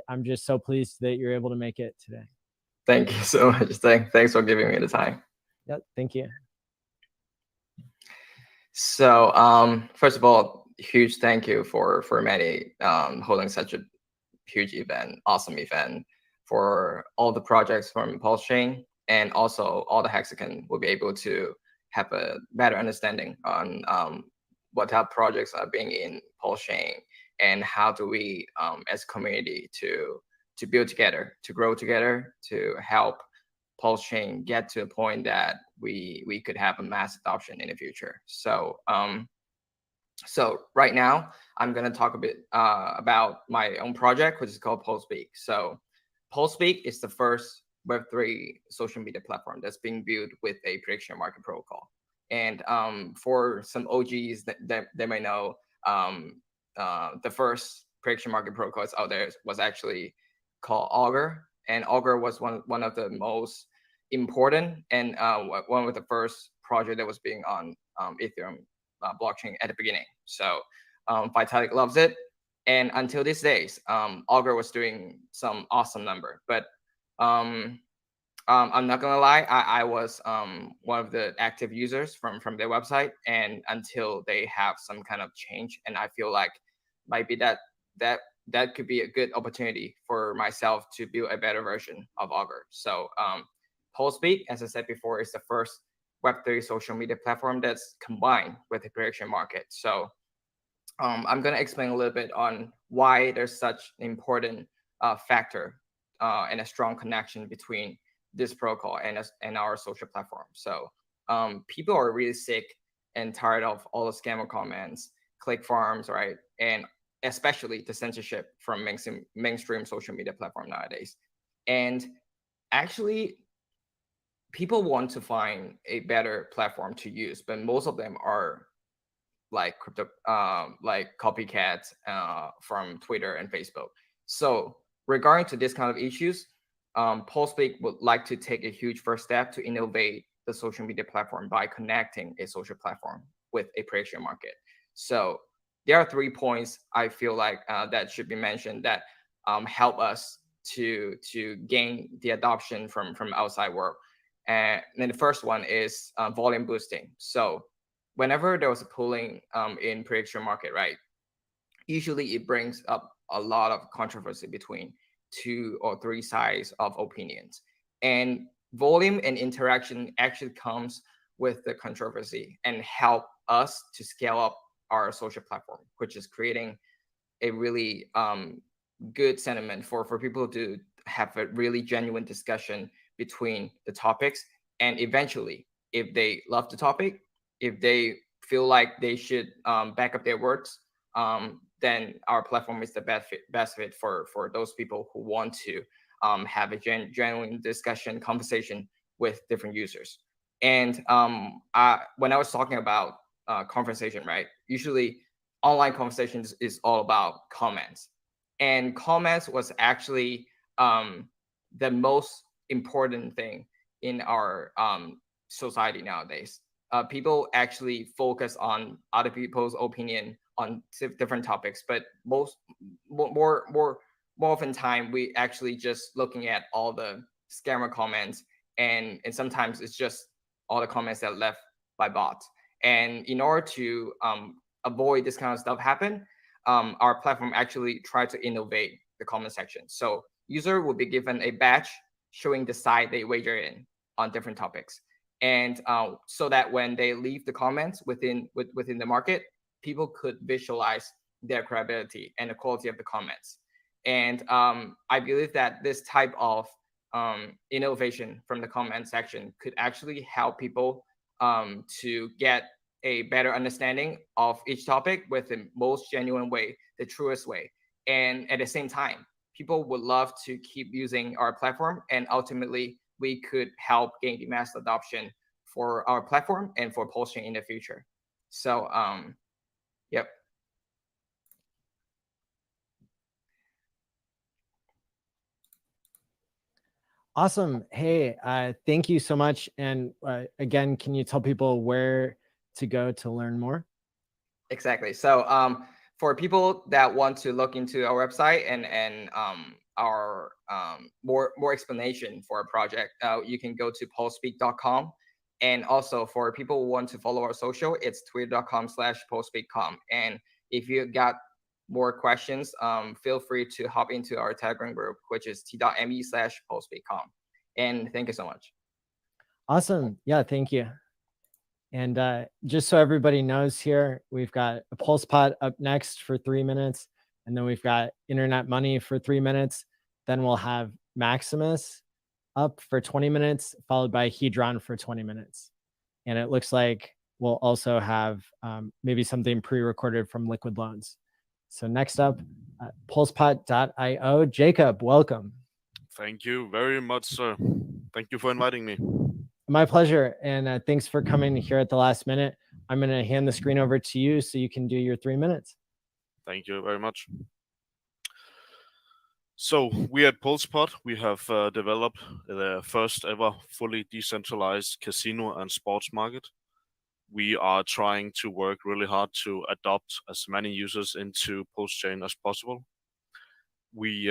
I'm just so pleased that you're able to make it today. Thank you so much. Thanks for giving me the time. Yep, thank you. So first of all, huge thank you for Maddie holding such a huge event, awesome event, for all the projects from Pulsechain, and also all the hexagon will be able to have a better understanding on what type of projects are being in Pulsechain, and how do we as a community to build together, to grow together, to help Pulsechain get to a point that we could have a mass adoption in the future. So so right now I'm going to talk a bit about my own project, which is called PulseSpeak. So PulseSpeak is the first Web3 social media platform that's being built with a prediction market protocol. And for some OGs that they may know, the first prediction market protocols out there was actually called Augur, and Augur was one of the most important and one of the first project that was being on Ethereum blockchain at the beginning. So Vitalik loves it, and until these days, Augur was doing some awesome number. But I'm not gonna lie, I was one of the active users from their website, and until they have some kind of change, and I feel like might be that could be a good opportunity for myself to build a better version of Augur. So PulseSpeak, as I said before, is the first Web3 social media platform that's combined with the prediction market. So I'm going to explain a little bit on why there's such an important factor and a strong connection between this protocol and our social platform. So people are really sick and tired of all the scammer comments, click farms, right? And especially the censorship from mainstream social media platform nowadays. And actually, people want to find a better platform to use, but most of them are like crypto, like copycats from Twitter and Facebook. So regarding to this kind of issues, PulseSpeak would like to take a huge first step to innovate the social media platform by connecting a social platform with a prediction market. So there are 3 points I feel like that should be mentioned that help us to gain the adoption from outside world. And then the first one is volume boosting. So whenever there was a pooling in prediction market, right, usually it brings up a lot of controversy between 2 or 3 sides of opinions. And volume and interaction actually comes with the controversy and help us to scale up our social platform, which is creating a really good sentiment for people to have a really genuine discussion between the topics. And eventually, if they love the topic, if they feel like they should back up their words, then our platform is the best fit for those people who want to have a genuine discussion, conversation with different users. And when I was talking about conversation, right, usually online conversations is all about comments. And comments was actually the most important thing in our society nowadays. People actually focus on other people's opinion on different topics, but more often time we actually just looking at all the scammer comments, and sometimes it's just all the comments that are left by bots. And in order to avoid this kind of stuff happen, our platform actually try to innovate the comment section. So user will be given a badge showing the site they wager in. on different topics. And so that when they leave the comments within the market, people could visualize their credibility and the quality of the comments. And I believe that this type of innovation from the comment section could actually help people to get a better understanding of each topic with the most genuine way, the truest way. And at the same time, people would love to keep using our platform, and ultimately we could help gain the mass adoption for our platform and for Pulsechain in the future. So yep. Awesome. Hey, thank you so much. And again, can you tell people where to go to learn more? Exactly. So for people that want to look into our website and our more explanation for our project, you can go to pulsespeak.com. And also for people who want to follow our social, it's twitter.com/pulsespeak.com. And if you got more questions, feel free to hop into our Telegram group, which is t.me/pulsespeak.com. And thank you so much. Awesome. Yeah, thank you. And just so everybody knows here, we've got a PulsePod up next for 3 minutes, and then we've got Internet Money for 3 minutes. Then we'll have Maximus up for 20 minutes, followed by Hedron for 20 minutes. And it looks like we'll also have maybe something pre-recorded from Liquid Loans. So next up, pulsepod.io. Jacob, welcome. Thank you very much, sir. Thank you for inviting me. My pleasure. And thanks for coming here at the last minute. I'm going to hand the screen over to you so you can do your 3 minutes. Thank you very much. So we at PulsePod, we have developed the first ever fully decentralized casino and sports market. We are trying to work really hard to adopt as many users into Pulsechain as possible. We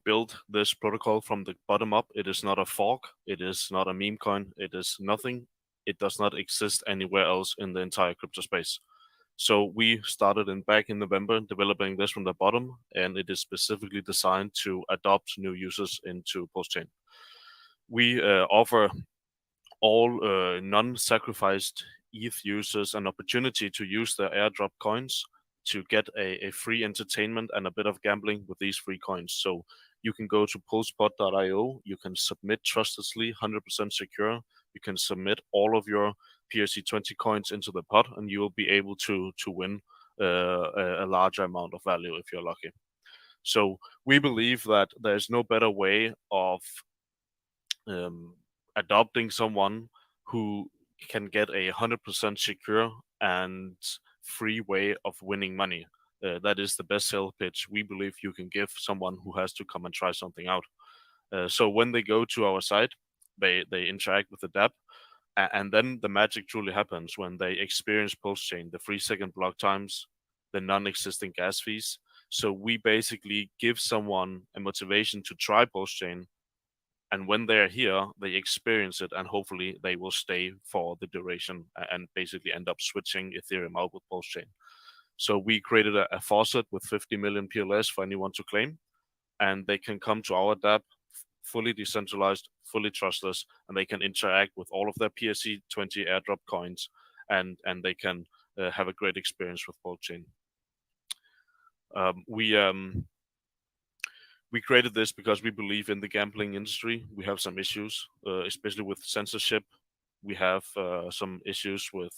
built this protocol from the bottom up. It is not a fork. It is not a meme coin. It is nothing. It does not exist anywhere else in the entire crypto space. So we started back in November developing this from the bottom, and it is specifically designed to adopt new users into Pulsechain. We offer all non-sacrificed ETH users an opportunity to use their airdrop coins to get a free entertainment and a bit of gambling with these free coins. So you can go to pulsepod.io, you can submit trustlessly, 100% secure, you can submit all of your PRC20 coins into the pot, and you will be able to win a larger amount of value if you're lucky. So we believe that there's no better way of adopting someone who can get a 100% secure and free way of winning money. That is the best sales pitch we believe you can give someone who has to come and try something out. So when they go to our site, they interact with the dApp, and then the magic truly happens when they experience Pulsechain, the 3-second block times, the non-existing gas fees. So we basically give someone a motivation to try Pulsechain, and when they're here, they experience it, and hopefully they will stay for the duration and basically end up switching Ethereum out with Pulsechain. So we created a faucet with 50 million PLS for anyone to claim, and they can come to our dApp, fully decentralized, fully trustless, and they can interact with all of their PRC20 airdrop coins, and they can have a great experience with Pulsechain. We created this because we believe in the gambling industry. We have some issues, especially with censorship. We have some issues with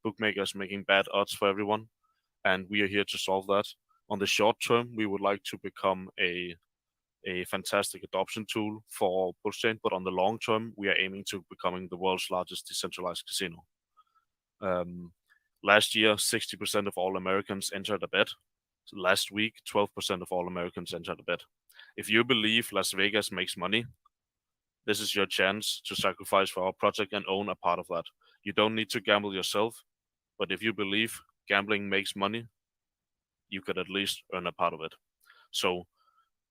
bookmakers making bad odds for everyone, and we are here to solve that. On the short term, we would like to become a fantastic adoption tool for Pulsechain, but on the long term, we are aiming to becoming the world's largest decentralized casino. Last year, 60% of all Americans entered a bet. Last week, 12% of all Americans entered a bet. If you believe Las Vegas makes money, this is your chance to sacrifice for our project and own a part of that. You don't need to gamble yourself, but if you believe gambling makes money, you could at least earn a part of it. So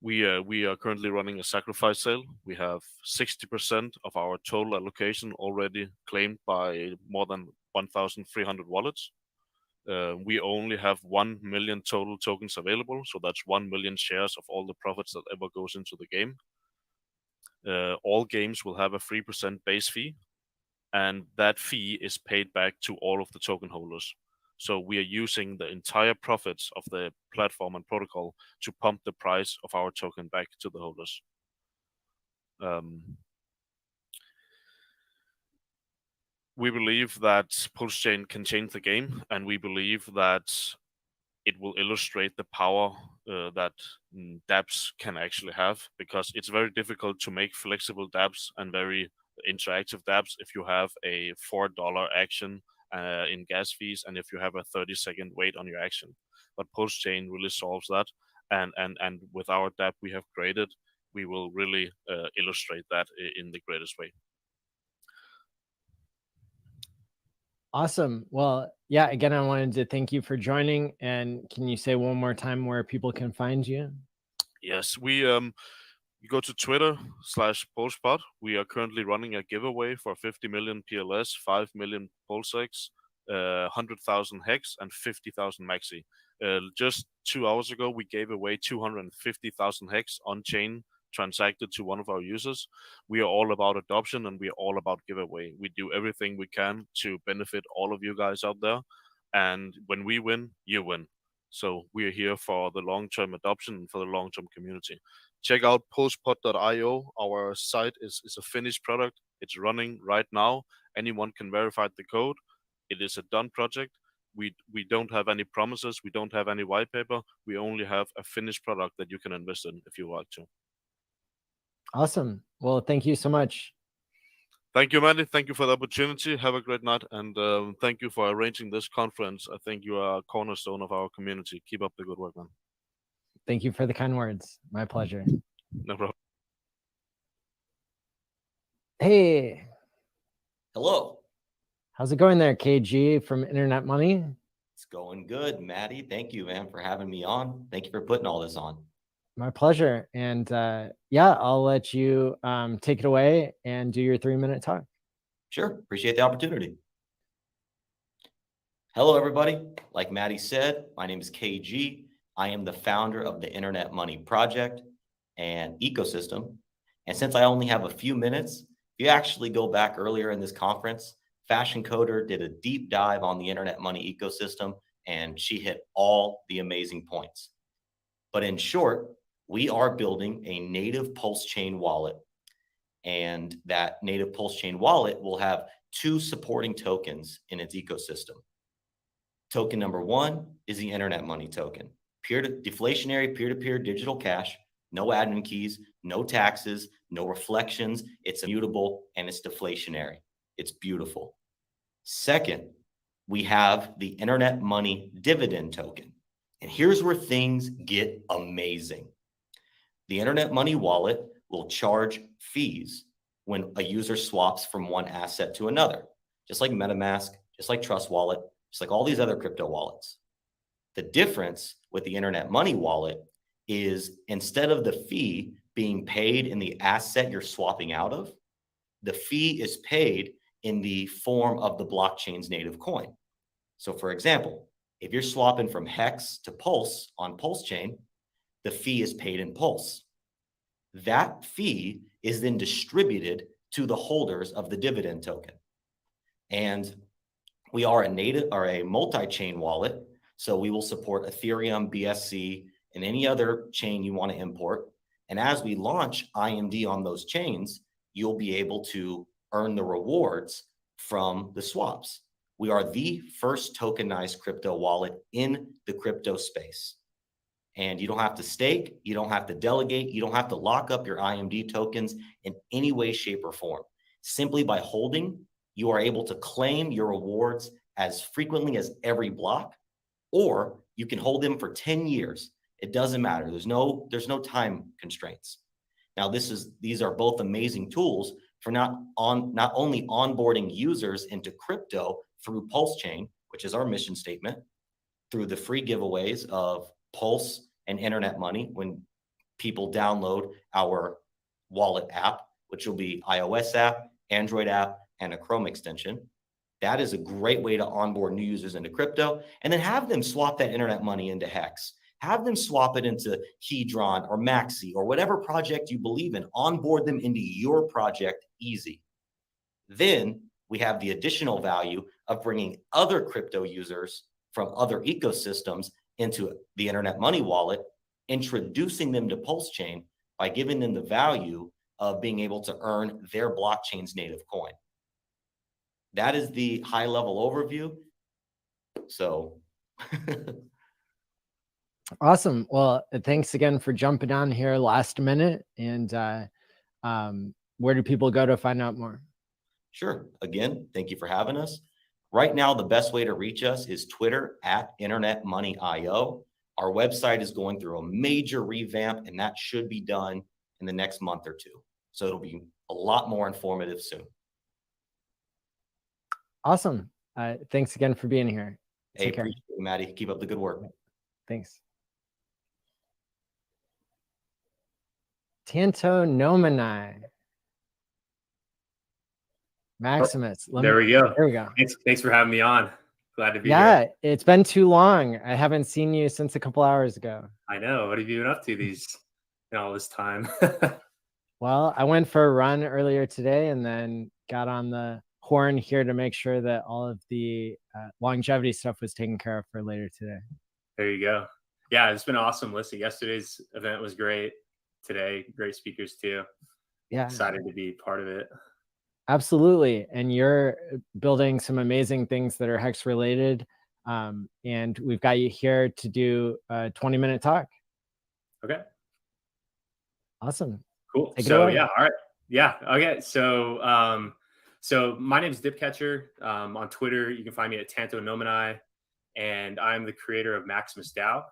we are currently running a sacrifice sale. We have 60% of our total allocation already claimed by more than 1,300 wallets. We only have 1 million total tokens available, so that's 1 million shares of all the profits that ever goes into the game. all games will have a 3% base fee, and that fee is paid back to all of the token holders. So we are using the entire profits of the platform and protocol to pump the price of our token back to the holders. We believe that Pulsechain can change the game, and we believe that it will illustrate the power that dApps can actually have, because it's very difficult to make flexible dApps and very interactive dApps if you have a $4 action in gas fees and if you have a 30-second wait on your action. But Pulsechain really solves that, and with our dApp we have created, we will really illustrate that in the greatest way. Awesome. Well, yeah, again, I wanted to thank you for joining. And can you say one more time where people can find you? Yes, you go to Twitter/PulsePod. We are currently running a giveaway for 50 million PLS, 5 million PulseX, 100,000 Hex, and 50,000 Maxi. Just 2 hours ago, we gave away 250,000 Hex on chain transacted to one of our users. We are all about adoption, and we are all about giveaway. We do everything we can to benefit all of you guys out there. And when we win, you win. So we are here for the long-term adoption and for the long-term community. Check out pulsepod.io. Our site is a finished product. It's running right now. Anyone can verify the code. It is a done project. We don't have any promises. We don't have any white paper. We only have a finished product that you can invest in if you like to. Awesome. Well, thank you so much. Thank you, Maddie. Thank you for the opportunity. Have a great night. And thank you for arranging this conference. I think you are a cornerstone of our community. Keep up the good work, man. Thank you for the kind words. My pleasure. No problem. Hey. Hello. How's it going there, KG from Internet Money? It's going good, Maddie. Thank you, man, for having me on. Thank you for putting all this on. My pleasure. And yeah, I'll let you take it away and do your 3-minute talk. Sure. Appreciate the opportunity. Hello, everybody. Like Maddie said, my name is KG. I am the founder of the Internet Money Project and ecosystem. And since I only have a few minutes, if you actually go back earlier in this conference, Fashion Coder did a deep dive on the Internet Money ecosystem, and she hit all the amazing points. But in short, we are building a native Pulsechain wallet, and that native Pulsechain wallet will have 2 supporting tokens in its ecosystem. Token number 1 is the Internet Money token, deflationary peer-to-peer digital cash, no admin keys, no taxes, no reflections. It's immutable and it's deflationary. It's beautiful. Second, we have the Internet Money dividend token, and here's where things get amazing. The Internet Money wallet will charge fees when a user swaps from one asset to another, just like MetaMask, just like Trust Wallet, just like all these other crypto wallets. The difference with the Internet Money wallet is instead of the fee being paid in the asset you're swapping out of, the fee is paid in the form of the blockchain's native coin. So for example, if you're swapping from Hex to Pulse on Pulsechain, the fee is paid in Pulse. That fee is then distributed to the holders of the dividend token. And we are a multi-chain wallet, so we will support Ethereum, BSC, and any other chain you want to import. And as we launch IMD on those chains, you'll be able to earn the rewards from the swaps. We are the first tokenized crypto wallet in the crypto space. And you don't have to stake, you don't have to delegate, you don't have to lock up your IMD tokens in any way, shape, or form. Simply by holding, you are able to claim your rewards as frequently as every block, or you can hold them for 10 years. It doesn't matter. There's no time constraints. Now, these are both amazing tools for not only onboarding users into crypto through Pulsechain, which is our mission statement, through the free giveaways of Pulse and Internet Money when people download our wallet app, which will be iOS app, Android app, and a Chrome extension. That is a great way to onboard new users into crypto and then have them swap that Internet Money into Hex. have them swap it into Hedron or Maxi or whatever project you believe in, onboard them into your project easy. Then we have the additional value of bringing other crypto users from other ecosystems into the Internet Money Wallet, introducing them to Pulsechain by giving them the value of being able to earn their blockchain's native coin. That is the high level overview. So Awesome. Well, thanks again for jumping on here last minute. And where do people go to find out more? sure. Again, thank you for having us. Right now, the best way to reach us is Twitter @InternetMoneyIO. Our website is going through a major revamp, and that should be done in the next month or two. So it'll be a lot more informative soon. Awesome. Thanks again for being here. Hey, Take care. appreciate it, Maddie. Keep up the good work. Thanks. Tanto Nomini. Maximus. There we go. There we go. Thanks for having me on. Glad to be Yeah, here. it's been too long. I haven't seen you since a couple hours ago. I know. What have you been up to all this time? Well, I went for a run earlier today and then got on the horn here to make sure that all of the longevity stuff was taken care of for later today. There you go. Yeah, it's been awesome listening. Yesterday's event was great. Today, great speakers too. Yeah, Excited to be part of it. absolutely. And you're building some amazing things that are Hex related. And we've got you here to do a 20-minute talk. Okay. Awesome. Cool. Take it So away. yeah, all right. Yeah. Okay. So so my name is Dipcatcher. On Twitter, you can find me at Tanto Nomini, and I'm the creator of Maximus DAO.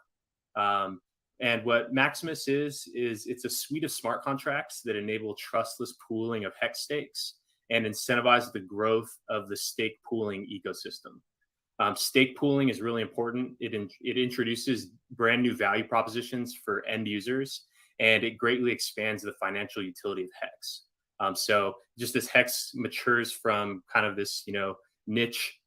And what Maximus is it's a suite of smart contracts that enable trustless pooling of Hex stakes and incentivize the growth of the stake pooling ecosystem. Stake pooling is really important. It introduces brand new value propositions for end users, and it greatly expands the financial utility of Hex. So just as Hex matures from kind of this, niche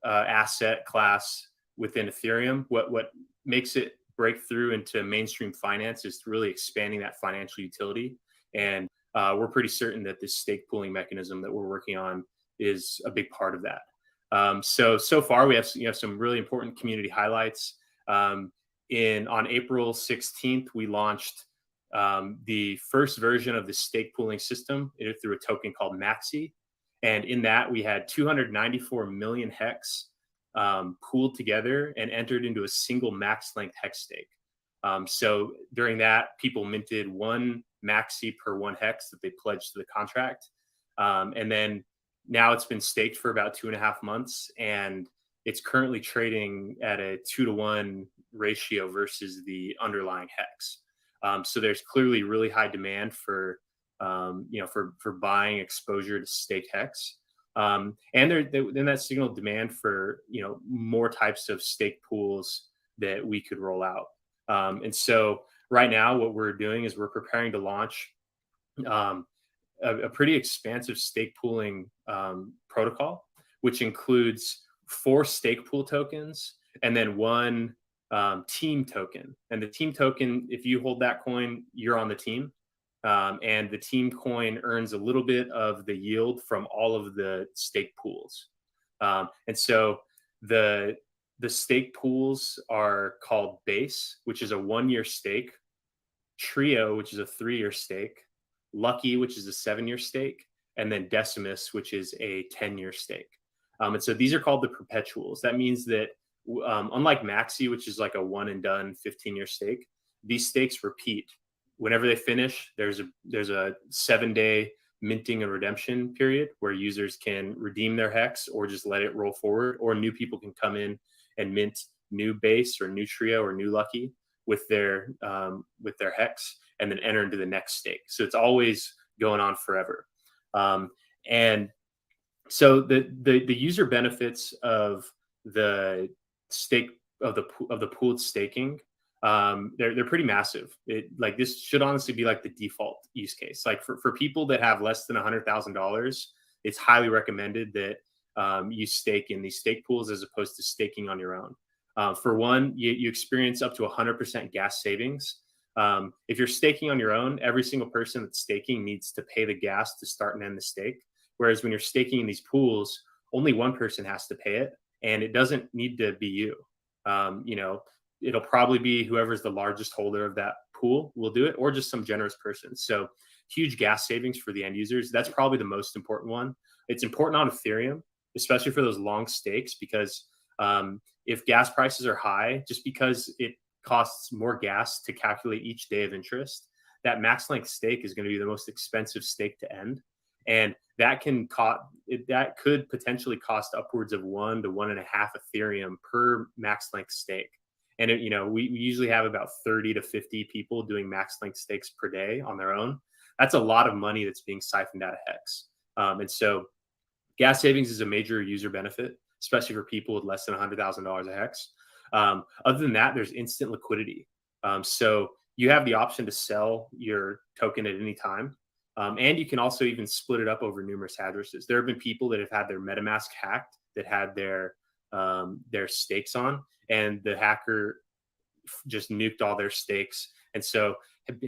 asset class within Ethereum, what makes it break through into mainstream finance is really expanding that financial utility. And we're pretty certain that this stake pooling mechanism that we're working on is a big part of that. So far we have some really important community highlights. On April 16th, we launched the first version of the stake pooling system through a token called Maxi. And in that, we had 294 million Hex pooled together and entered into a single max length Hex stake. So during that, people minted one Maxi per one Hex that they pledged to the contract. And then now it's been staked for about 2.5 months, and it's currently trading at a 2-to-1 ratio versus the underlying Hex. So there's clearly really high demand for buying exposure to staked Hex. And then that signaled demand for, more types of stake pools that we could roll out. And so right now what we're doing is we're preparing to launch a pretty expansive stake pooling protocol, which includes 4 stake pool tokens and then 1 team token. And the team token, if you hold that coin, you're on the team. And the team coin earns a little bit of the yield from all of the stake pools. And so the stake pools are called Base, which is a 1-year stake, Trio, which is a 3-year stake, Lucky, which is a 7-year stake, and then Decimus, which is a 10-year stake. And so these are called the perpetuals. That means that unlike Maxi, which is like a one and done 15-year stake, these stakes repeat. Whenever they finish, there's a 7-day minting and redemption period where users can redeem their Hex or just let it roll forward, or new people can come in and mint new Base or new Trio or new Lucky with their Hex and then enter into the next stake. So it's always going on forever. And so the user benefits of the stake of the pooled staking, they're pretty massive. This should honestly be like the default use case. Like for people that have less than $100,000, it's highly recommended that you stake in these stake pools as opposed to staking on your own. For one, you experience up to 100% gas savings. If you're staking on your own, every single person that's staking needs to pay the gas to start and end the stake. Whereas when you're staking in these pools, only one person has to pay it, and it doesn't need to be you. It'll probably be whoever's the largest holder of that pool will do it, or just some generous person. So huge gas savings for the end users. That's probably the most important one. It's important on Ethereum, especially for those long stakes, because if gas prices are high, just because it costs more gas to calculate each day of interest, that max length stake is going to be the most expensive stake to end. And that could potentially cost upwards of 1 to 1.5 Ethereum per max length stake. And we usually have about 30 to 50 people doing max length stakes per day on their own. That's a lot of money that's being siphoned out of Hex. And so gas savings is a major user benefit, especially for people with less than $100,000 of Hex. Other than that, there's instant liquidity. So you have the option to sell your token at any time. And you can also even split it up over numerous addresses. There have been people that have had their MetaMask hacked that had their stakes on, and the hacker just nuked all their stakes. And so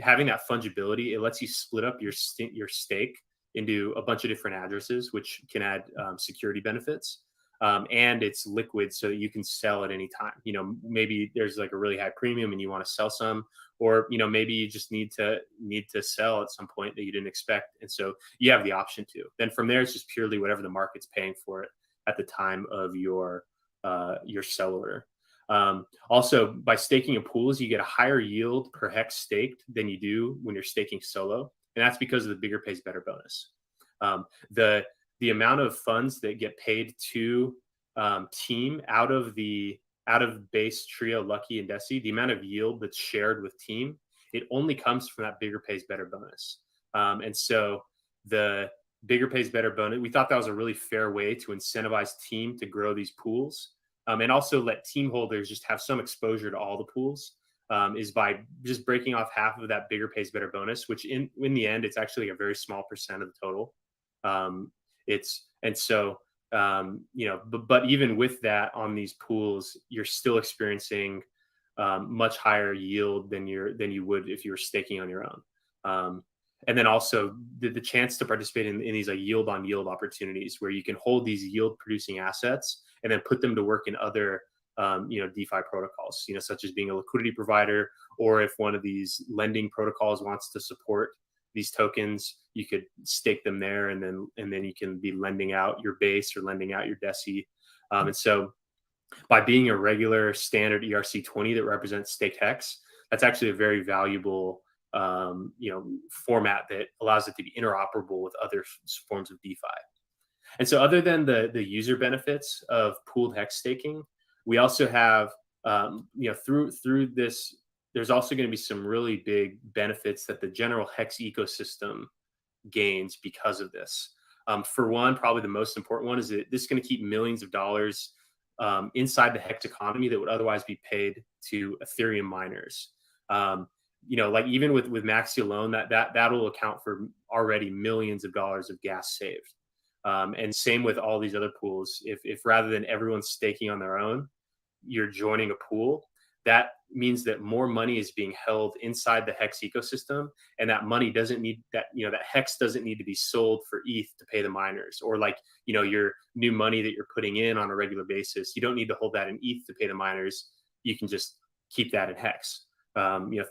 having that fungibility, it lets you split up your stake into a bunch of different addresses, which can add security benefits. And it's liquid, so that you can sell at any time. Maybe there's like a really high premium and you want to sell some, or maybe you just need to sell at some point that you didn't expect, and so you have the option to. Then from there, it's just purely whatever the market's paying for it at the time of your sell order. Also, by staking in pools, you get a higher yield per Hex staked than you do when you're staking solo, and that's because of the bigger pays better bonus. The amount of funds that get paid to team out of base, trio, lucky, and desi, the amount of yield that's shared with team, it only comes from that bigger pays better bonus. And so the bigger pays better bonus, we thought that was a really fair way to incentivize team to grow these pools, and also let team holders just have some exposure to all the pools, is by just breaking off half of that bigger pays better bonus, which in the end, it's actually a very small percent of the total. But even with that on these pools, you're still experiencing much higher yield than you would if you were staking on your own. And then also the chance to participate in these like yield on yield opportunities where you can hold these yield producing assets and then put them to work in other DeFi protocols, such as being a liquidity provider, or if one of these lending protocols wants to support these tokens, you could stake them there, and then you can be lending out your base or lending out your desi. And so by being a regular standard ERC20 that represents staked Hex, that's actually a very valuable format that allows it to be interoperable with other forms of DeFi. And so other than the user benefits of pooled Hex staking, we also have through this, there's also going to be some really big benefits that the general Hex ecosystem gains because of this. For one, probably the most important one is that this is going to keep millions of dollars inside the Hex economy that would otherwise be paid to Ethereum miners. Like even with Maxi alone, that'll account for already millions of dollars of gas saved. And same with all these other pools. If rather than everyone staking on their own, you're joining a pool, that means that more money is being held inside the Hex ecosystem, and that money doesn't need that Hex doesn't need to be sold for ETH to pay the miners, or your new money that you're putting in on a regular basis. You don't need to hold that in ETH to pay the miners. You can just keep that in Hex,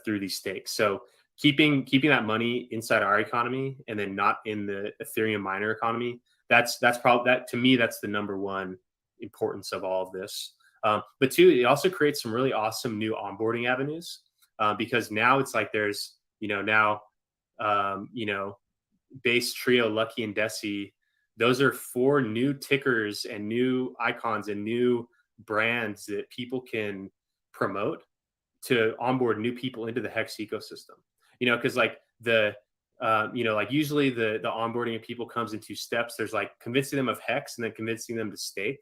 through these stakes. So keeping that money inside our economy and then not in the Ethereum miner economy, that's probably, that to me, that's the number one importance of all of this. But two, it also creates some really awesome new onboarding avenues, because now it's like there's, base, trio, lucky, and desi. Those are 4 new tickers and new icons and new brands that people can promote to onboard new people into the Hex ecosystem. Because usually the onboarding of people comes in 2 steps. There's like convincing them of Hex and then convincing them to stake.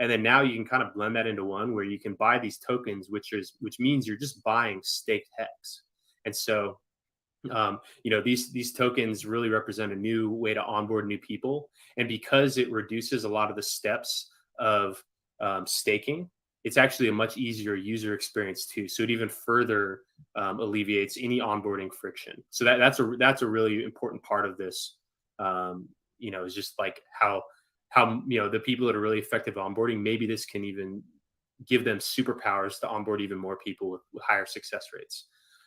And then now you can kind of blend that into one where you can buy these tokens, which means you're just buying staked Hex. And so, these tokens really represent a new way to onboard new people. And because it reduces a lot of the steps of staking, it's actually a much easier user experience too. So it even further alleviates any onboarding friction. So that's a really important part of this. Is just like how the people that are really effective at onboarding, maybe this can even give them superpowers to onboard even more people with higher success rates.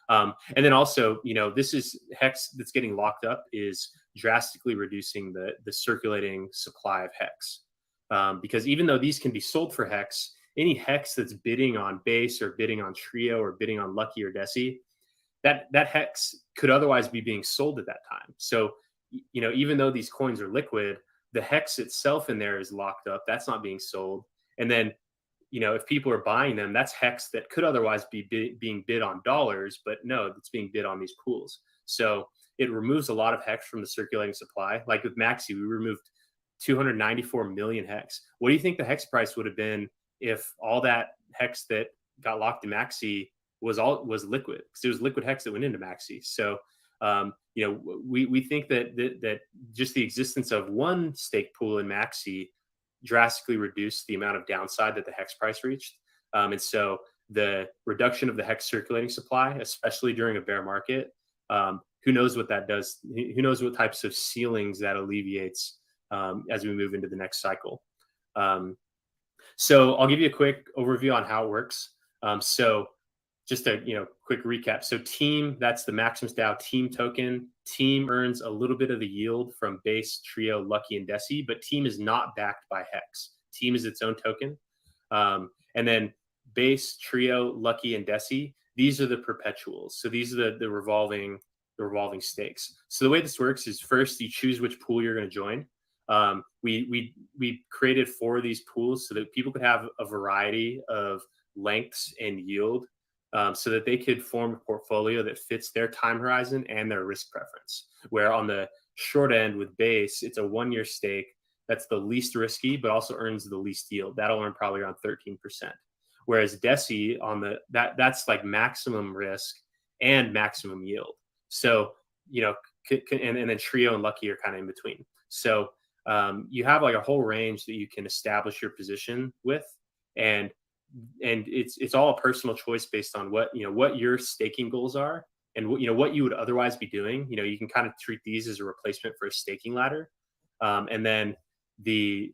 And then also, this is Hex that's getting locked up is drastically reducing the circulating supply of Hex. Because even though these can be sold for Hex, any Hex that's bidding on Base or bidding on Trio or bidding on Lucky or Deci, that Hex could otherwise be being sold at that time. So, even though these coins are liquid, the Hex itself in there is locked up. That's not being sold. And then, if people are buying them, that's Hex that could otherwise be being bid on dollars, but no, it's being bid on these pools. So it removes a lot of Hex from the circulating supply. Like with Maxi, we removed 294 million Hex. What do you think the Hex price would have been if all that Hex that got locked in Maxi was liquid? Because it was liquid Hex that went into Maxi. So, we think that just the existence of one stake pool in Maxi drastically reduced the amount of downside that the Hex price reached. And so the reduction of the Hex circulating supply, especially during a bear market, who knows what that does? Who knows what types of ceilings that alleviates as we move into the next cycle. So I'll give you a quick overview on how it works. So just a quick recap. So Team, that's the Maximus DAO Team token. Team earns a little bit of the yield from Base, Trio, Lucky, and Deci, but Team is not backed by Hex. Team is its own token. And then Base, Trio, Lucky, and Deci, these are the perpetuals. So these are the revolving stakes. So the way this works is first you choose which pool you're going to join. We created 4 of these pools so that people could have a variety of lengths and yield, so that they could form a portfolio that fits their time horizon and their risk preference. Where on the short end with Base, it's a 1-year stake that's the least risky, but also earns the least yield. That'll earn probably around 13%. Whereas Deci on that's like maximum risk and maximum yield. So, and then Trio and Lucky are kind of in between. So you have like a whole range that you can establish your position with, and it's all a personal choice based on what your staking goals are and what you would otherwise be doing. You can kind of treat these as a replacement for a staking ladder, and then the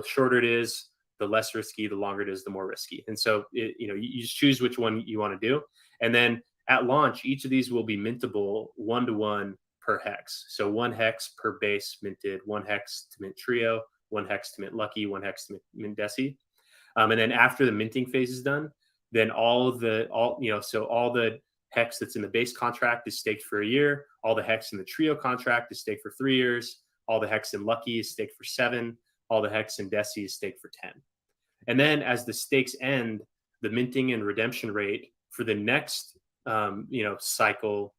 shorter it is, the less risky; the longer it is, the more risky. And so you just choose which one you want to do, and then at launch, each of these will be mintable 1-to-1 per Hex. So 1 Hex per Base minted, 1 Hex to mint Trio, 1 Hex to mint Lucky, 1 Hex to mint Deci. And then after the minting phase is done, then all the Hex that's in the Base contract is staked for a year. All the Hex in the Trio contract is staked for 3 years. All the Hex in Lucky is staked for 7. All the Hex in Deci is staked for 10. And then as the stakes end, the minting and redemption rate for the next cycle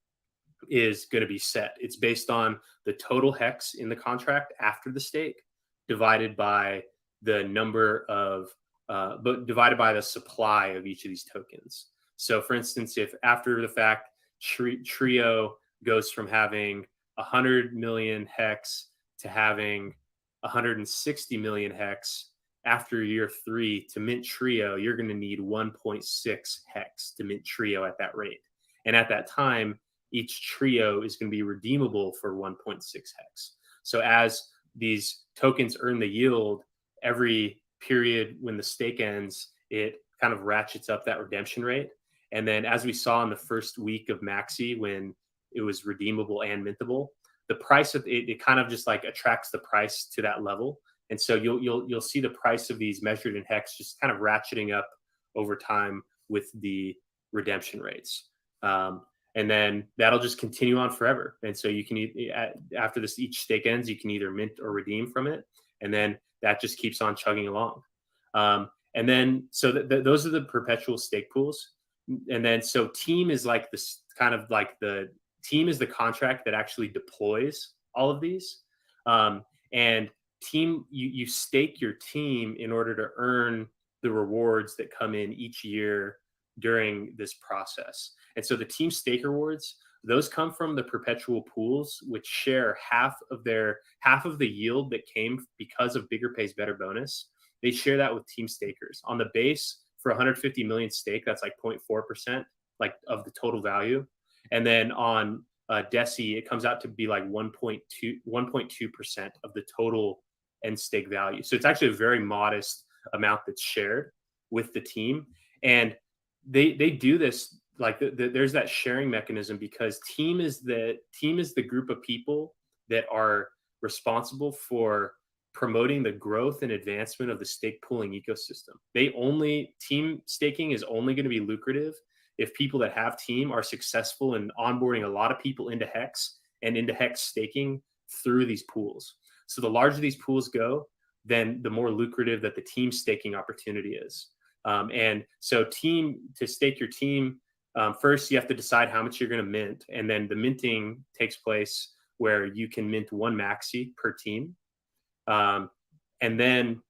is going to be set. It's based on the total Hex in the contract after the stake divided by the number of divided by the supply of each of these tokens. So for instance, if after the fact Trio goes from having 100 million Hex to having 160 million Hex after year 3 to mint Trio, you're going to need 1.6 Hex to mint Trio at that rate. And at that time, each Trio is going to be redeemable for 1.6 Hex. So as these tokens earn the yield, every period when the stake ends, it kind of ratchets up that redemption rate. And then as we saw in the first week of Maxi, when it was redeemable and mintable, the price of it kind of just like attracts the price to that level. And so you'll see the price of these measured in Hex just kind of ratcheting up over time with the redemption rates. And then that'll just continue on forever. And so you can, after each stake ends, you can either mint or redeem from it. And then that just keeps on chugging along. And then, so those are the perpetual stake pools. And then, so Team is like this kind of like the Team is the contract that actually deploys all of these. And Team, you stake your team in order to earn the rewards that come in each year during this process. And so the Team stake rewards, those come from the perpetual pools, which share half of the yield that came because of Bigger Pays Better bonus. they share that with team stakers. On the base for 150 million stake, that's like 0.4%, like of the total value. And then on DESI, it comes out to be like 1.2% of the total end stake value. So it's actually a very modest amount that's shared with the team. And they do this, like there's that sharing mechanism because team is the group of people that are responsible for promoting the growth and advancement of the stake pooling ecosystem. Team staking is only going to be lucrative if people that have team are successful in onboarding a lot of people into Hex and into Hex staking through these pools. So the larger these pools go, then the more lucrative that the team staking opportunity is. And so to stake your team, first you have to decide how much you're going to mint. And then the minting takes place where you can mint one maxi per team. And then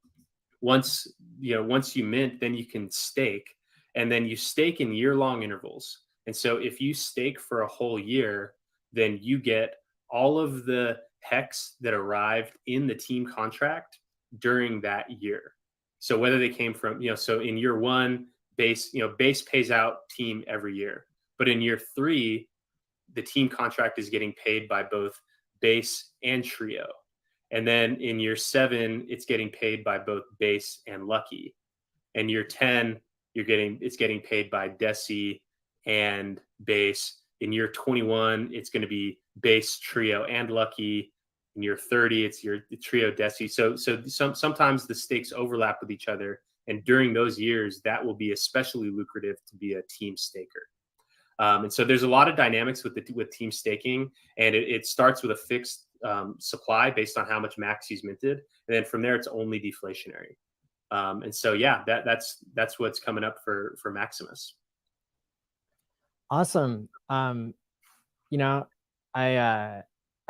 once you mint, then you can stake. And then you stake in year-long intervals. And so if you stake for a whole year, then you get all of the Hex that arrived in the team contract during that year. So whether they came from, so in year one, base pays out team every year. But in year 3, the team contract is getting paid by both base and trio. And then in year 7, it's getting paid by both base and lucky. And year 10, it's getting paid by DESI and base. In year 21, it's going to be base, trio, and lucky. In year 30, it's your trio, DESI. So sometimes the stakes overlap with each other, and during those years, that will be especially lucrative to be a team staker. And so there's a lot of dynamics with team staking, and it starts with a fixed supply based on how much maxi's minted, and then from there it's only deflationary. And so yeah, that's what's coming up for Maximus. Awesome. I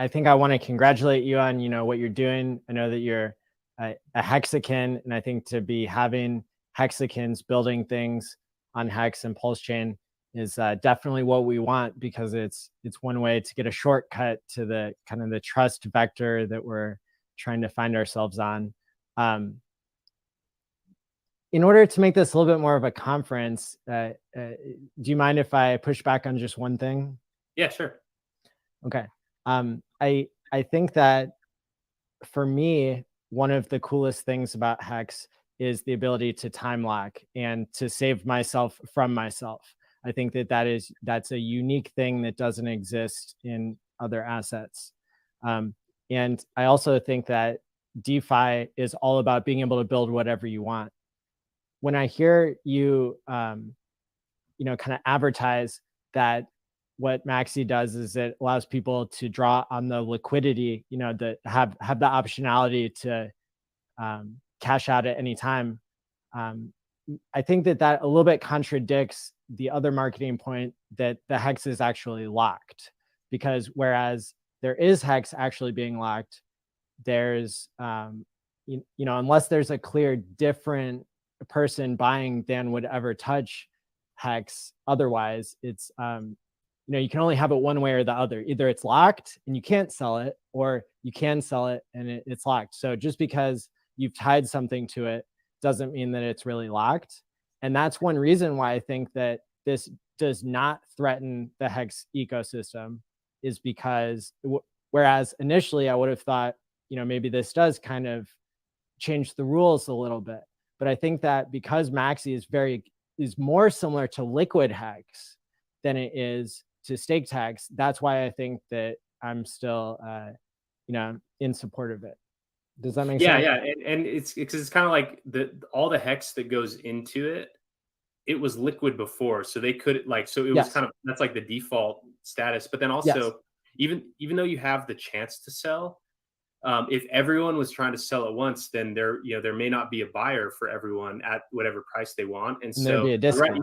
think I want to congratulate you on what you're doing. I know that you're a Hexakin, and I think to be having Hexakins building things on Hex and Pulsechain is definitely what we want, because it's one way to get a shortcut to the kind of the trust vector that we're trying to find ourselves on. In order to make this a little bit more of a conference, do you mind if I push back on just one thing? Yeah, sure. Okay. I think that for me, one of the coolest things about Hex is the ability to time lock and to save myself from myself. I think that's a unique thing that doesn't exist in other assets. And I also think that DeFi is all about being able to build whatever you want. When I hear you, kind of advertise that what Maxi does is it allows people to draw on the liquidity, that have the optionality to cash out at any time. I think that a little bit contradicts the other marketing point that the Hex is actually locked, because whereas there is Hex actually being locked, there's, unless there's a clear different person buying than would ever touch Hex, otherwise it's, you can only have it one way or the other. Either it's locked and you can't sell it, or you can sell it and it's locked. So just because you've tied something to it doesn't mean that it's really locked. And that's one reason why I think that this does not threaten the Hex ecosystem, is because whereas initially I would have thought, maybe this does kind of change the rules a little bit. But I think that because Maxi is more similar to liquid Hex than it is to staked Hex, that's why I think that I'm still, in support of it. Does that make sense? Yeah, and it's kind of like all the Hex that goes into it. It was liquid before, so they could was kind of, that's like the default status. But then also, even though you have the chance to sell, if everyone was trying to sell at once, then there may not be a buyer for everyone at whatever price they want, and so be a discount.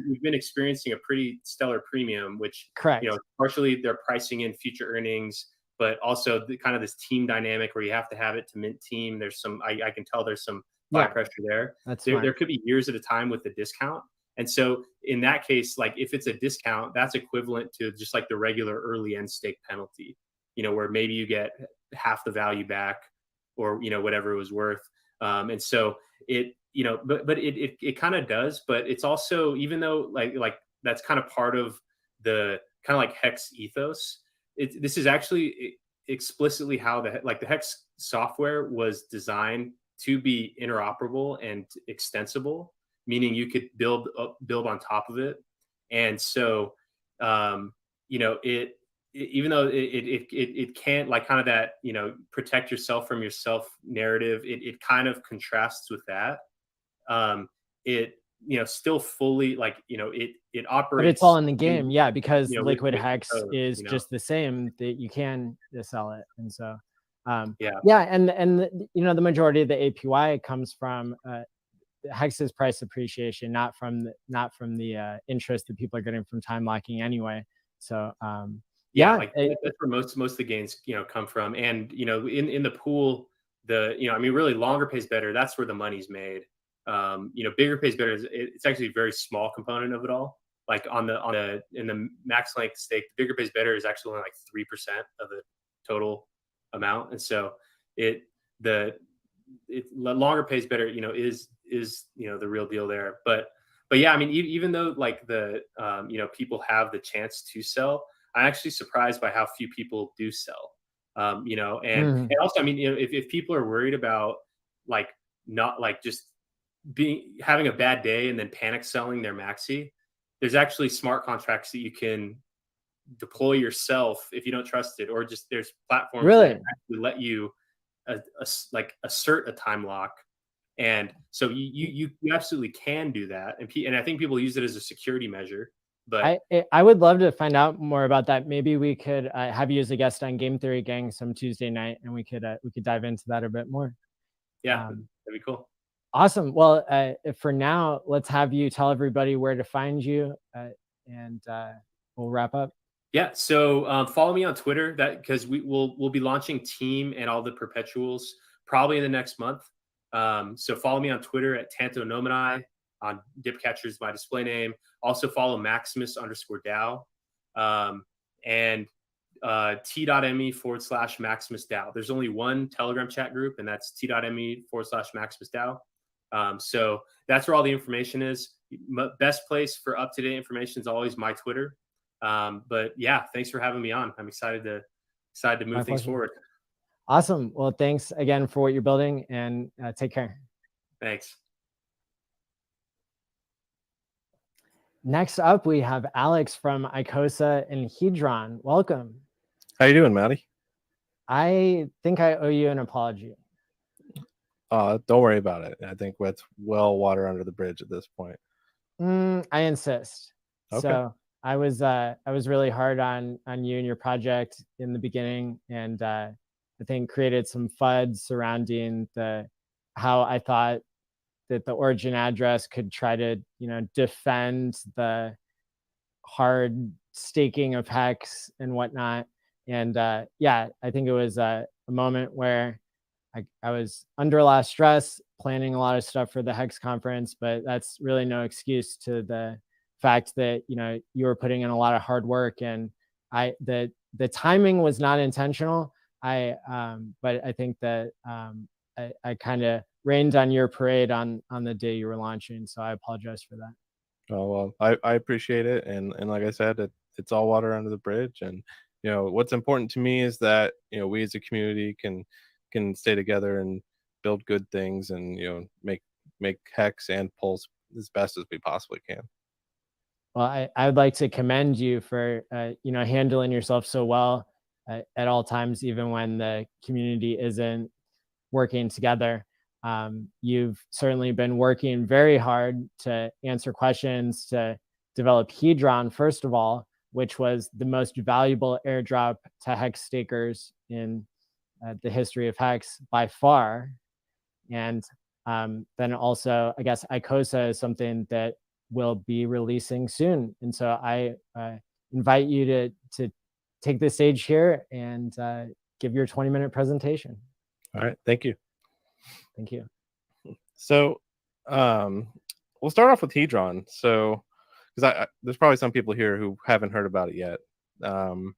We've been experiencing a pretty stellar premium, which correct. Partially they're pricing in future earnings, but also kind of this team dynamic where you have to have it to mint team. There's some I can tell there's some buy pressure there. There could be years at a time with the discount. And so in that case, like if it's a discount, that's equivalent to just like the regular early end stake penalty, where maybe you get half the value back, or, whatever it was worth. And so it, but it kind of does, but it's also, even though like that's kind of part of the kind of like Hex ethos, this is actually explicitly how the Hex software was designed to be interoperable and extensible, meaning you could build on top of it. And so, even though it can't, like, kind of that, protect yourself from yourself narrative, it kind of contrasts with that. It, still fully, like, it operates. But it's all in the game, yeah, because Liquid with Hex code, is just the same, that you can sell it. And so, yeah, and the majority of the APY comes from Hex's price appreciation, not from the interest that people are getting from time locking anyway. So, like that's where most of the gains come from. And in the pool, really, longer pays better. That's where the money's made. Bigger pays better. It's actually a very small component of it all. Like in the max length stake, bigger pays better is actually only like 3% of the total amount. And so the longer pays better, is the real deal there. But yeah, even though like the people have the chance to sell, I'm actually surprised by how few people do sell. And also, if people are worried about like not like just having a bad day and then panic selling their maxi, there's actually smart contracts that you can deploy yourself if you don't trust it, or just there's platforms that actually let you assert a time lock. And so you absolutely can do that, and I think people use it as a security measure. But I would love to find out more about that. Maybe we could have you as a guest on Game Theory Gang some Tuesday night, and we could dive into that a bit more. Yeah, that'd be cool. Awesome. Well, for now, let's have you tell everybody where to find you, and we'll wrap up. Yeah. So follow me on Twitter, because we'll be launching Team and all the perpetuals probably in the next month. So follow me on Twitter at Tanto Nomini. On Dipcatcher is my display name. Also follow Maximus_DAO, and t.me/MaximusDAO. There's only one Telegram chat group, and that's t.me/MaximusDAO. So that's where all the information is. Best place for up-to-date information is always my Twitter. But yeah, thanks for having me on. I'm excited to move things forward. Awesome. Well, thanks again for what you're building, and take care. Thanks. Next up, we have Alex from Icosa and Hedron. Welcome. How you doing, Maddie? I think I owe you an apology. Don't worry about it. I think that's well water under the bridge at this point. I insist. Okay. So I was really hard on you and your project in the beginning, and I think created some FUD surrounding how I thought that the origin address could try to defend the hard staking of Hex and whatnot. And yeah, I think it was a moment where I was under a lot of stress, planning a lot of stuff for the Hex conference, but that's really no excuse to the fact that you were putting in a lot of hard work, and the timing was not intentional. But I think that I kind of rained on your parade on the day you were launching, so I apologize for that. Oh well, I appreciate it, and like I said, it's all water under the bridge. And what's important to me is that we as a community can stay together and build good things, and make Hex and Pulse as best as we possibly can. Well, I would like to commend you for handling yourself so well at all times, even when the community isn't working together. You've certainly been working very hard to answer questions, to develop Hedron, first of all, which was the most valuable airdrop to Hex stakers in the history of Hex by far. And then also, I guess, Icosa is something that will be releasing soon. And so I invite you to take the stage here and give your 20-minute presentation. All right. Thank you. Thank you. So we'll start off with Hedron. So, because there's probably some people here who haven't heard about it yet. The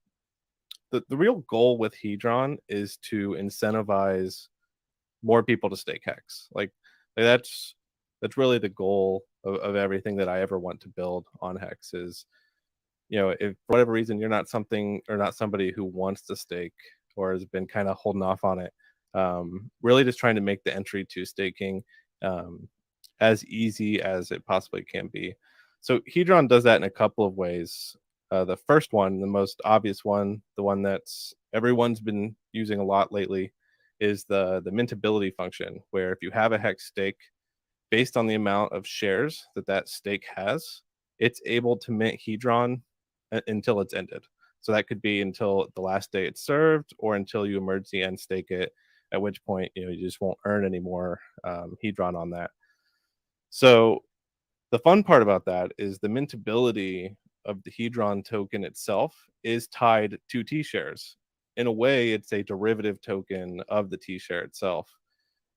real goal with Hedron is to incentivize more people to stake Hex. Like that's really the goal of everything that I ever want to build on Hex is, if for whatever reason you're not somebody who wants to stake or has been kind of holding off on it, really just trying to make the entry to staking as easy as it possibly can be. So Hedron does that in a couple of ways. The first one, the most obvious one, the one that's everyone's been using a lot lately, is the mintability function, where if you have a Hex stake, based on the amount of shares that stake has, it's able to mint Hedron until it's ended. So that could be until the last day it's served, or until you emergency end stake it, at which point you just won't earn any more Hedron on that. So the fun part about that is the mintability of the Hedron token itself is tied to T-shares. In a way, it's a derivative token of the T-share itself.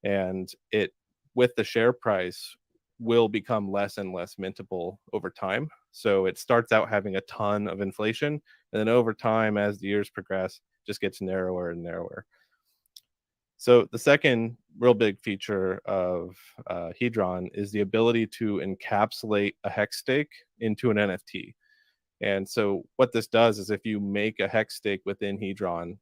And it, with the share price, will become less and less mintable over time. So it starts out having a ton of inflation, and then over time, as the years progress, just gets narrower and narrower. So the second real big feature of Hedron is the ability to encapsulate a Hex stake into an NFT. And so what this does is if you make a Hex stake within Hedron,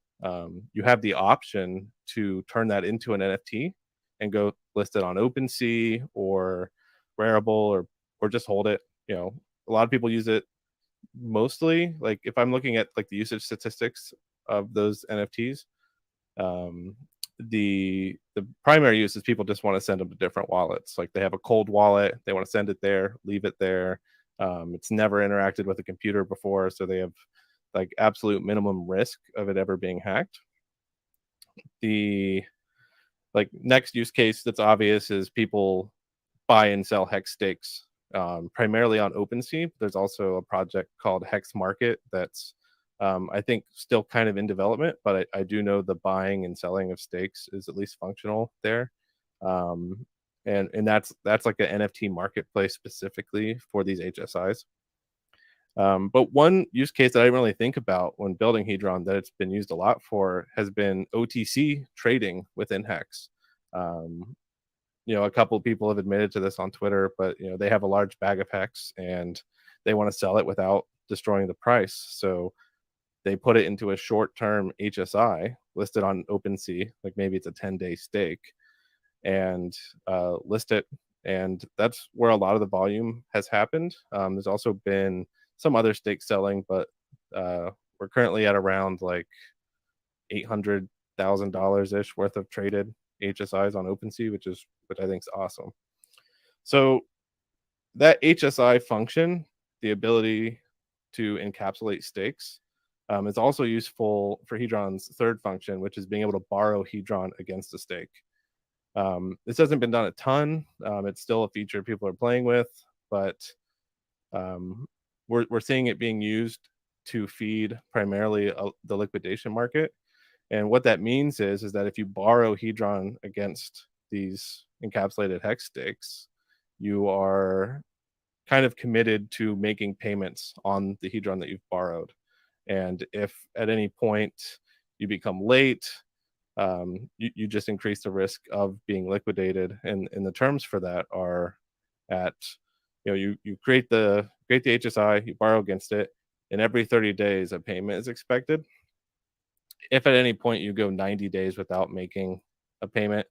you have the option to turn that into an NFT and go list it on OpenSea or Rarible or just hold it. A lot of people use it mostly. Like if I'm looking at like the usage statistics of those NFTs, the primary use is people just want to send them to different wallets. Like they have a cold wallet, they want to send it there, leave it there. It's never interacted with a computer before, so they have like absolute minimum risk of it ever being hacked. The next use case that's obvious is people buy and sell Hex stakes, primarily on OpenSea. There's also a project called Hex Market that's I think still kind of in development, but I do know the buying and selling of stakes is at least functional there. And that's like an NFT marketplace specifically for these HSIs. But one use case that I didn't really think about when building Hedron that it's been used a lot for has been OTC trading within Hex. A couple of people have admitted to this on Twitter, but they have a large bag of Hex and they want to sell it without destroying the price. So they put it into a short-term HSI listed on OpenSea, like maybe it's a 10-day stake, and list it. And that's where a lot of the volume has happened. There's also been some other stake selling, but we're currently at around like $800,000 ish worth of traded HSIs on OpenSea, which I think is awesome. So that HSI function, the ability to encapsulate stakes, is also useful for Hedron's third function, which is being able to borrow Hedron against a stake. This hasn't been done a ton. It's still a feature people are playing with, but we're seeing it being used to feed primarily the liquidation market. And what that means is that if you borrow Hedron against these encapsulated Hex stakes, you are kind of committed to making payments on the Hedron that you've borrowed. And if at any point you become late, you just increase the risk of being liquidated. And the terms for that are at, you create the HSI, you borrow against it, and every 30 days a payment is expected. If at any point you go 90 days without making a payment,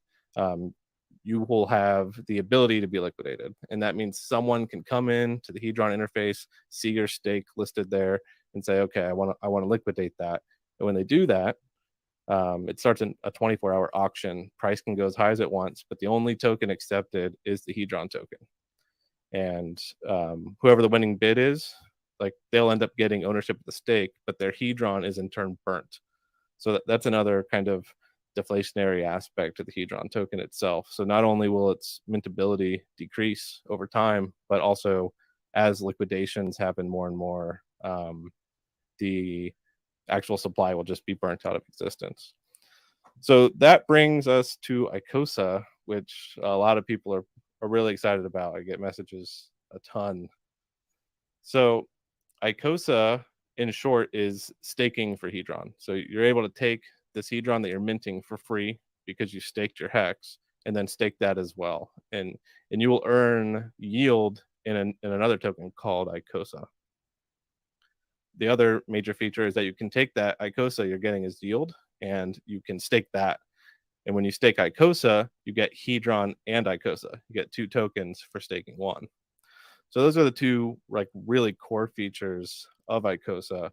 you will have the ability to be liquidated. And that means someone can come in to the Hedron interface, see your stake listed there, and say, okay, I want to liquidate that. And when they do that, it starts a 24-hour auction. Price can go as high as it wants, but the only token accepted is the Hedron token. And whoever the winning bid is, like they'll end up getting ownership of the stake, but their Hedron is in turn burnt. So that's another kind of deflationary aspect to the Hedron token itself. So not only will its mintability decrease over time, but also as liquidations happen more and more, the actual supply will just be burnt out of existence. So that brings us to ICOSA, which a lot of people are really excited about. I get messages a ton. So ICOSA, in short, is staking for Hedron. So you're able to take this Hedron that you're minting for free because you staked your Hex and then stake that as well. And you will earn yield in another token called ICOSA. The other major feature is that you can take that ICOSA you're getting as yield and you can stake that. And when you stake ICOSA, you get Hedron and ICOSA. You get 2 tokens for staking 1. So those are the 2 like really core features of ICOSA.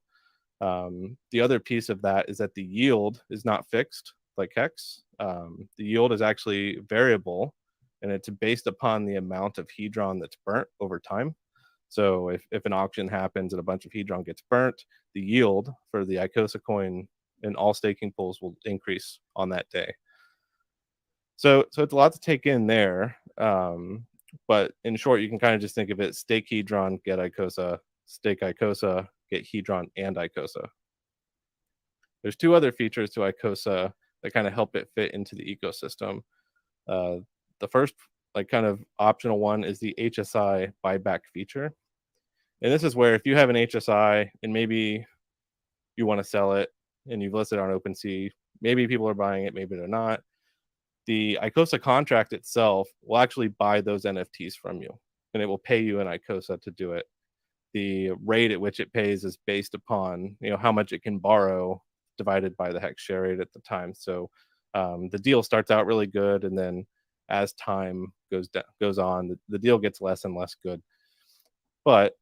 The other piece of that is that the yield is not fixed like Hex. The yield is actually variable, and it's based upon the amount of Hedron that's burnt over time. So if an auction happens and a bunch of Hedron gets burnt, the yield for the ICOSA coin in all staking pools will increase on that day. So it's a lot to take in there. But in short, you can kind of just think of it: stake Hedron, get ICOSA; stake ICOSA, get Hedron and ICOSA. There's 2 other features to ICOSA that kind of help it fit into the ecosystem. The first, like kind of optional one, is the HSI buyback feature. And this is where if you have an HSI and maybe you want to sell it and you've listed on OpenSea, maybe people are buying it, maybe they're not. The ICOSA contract itself will actually buy those NFTs from you, and it will pay you in ICOSA to do it. The rate at which it pays is based upon, you know, how much it can borrow divided by the Hex share rate at the time. So the deal starts out really good, and then as time goes on, the deal gets less and less good. But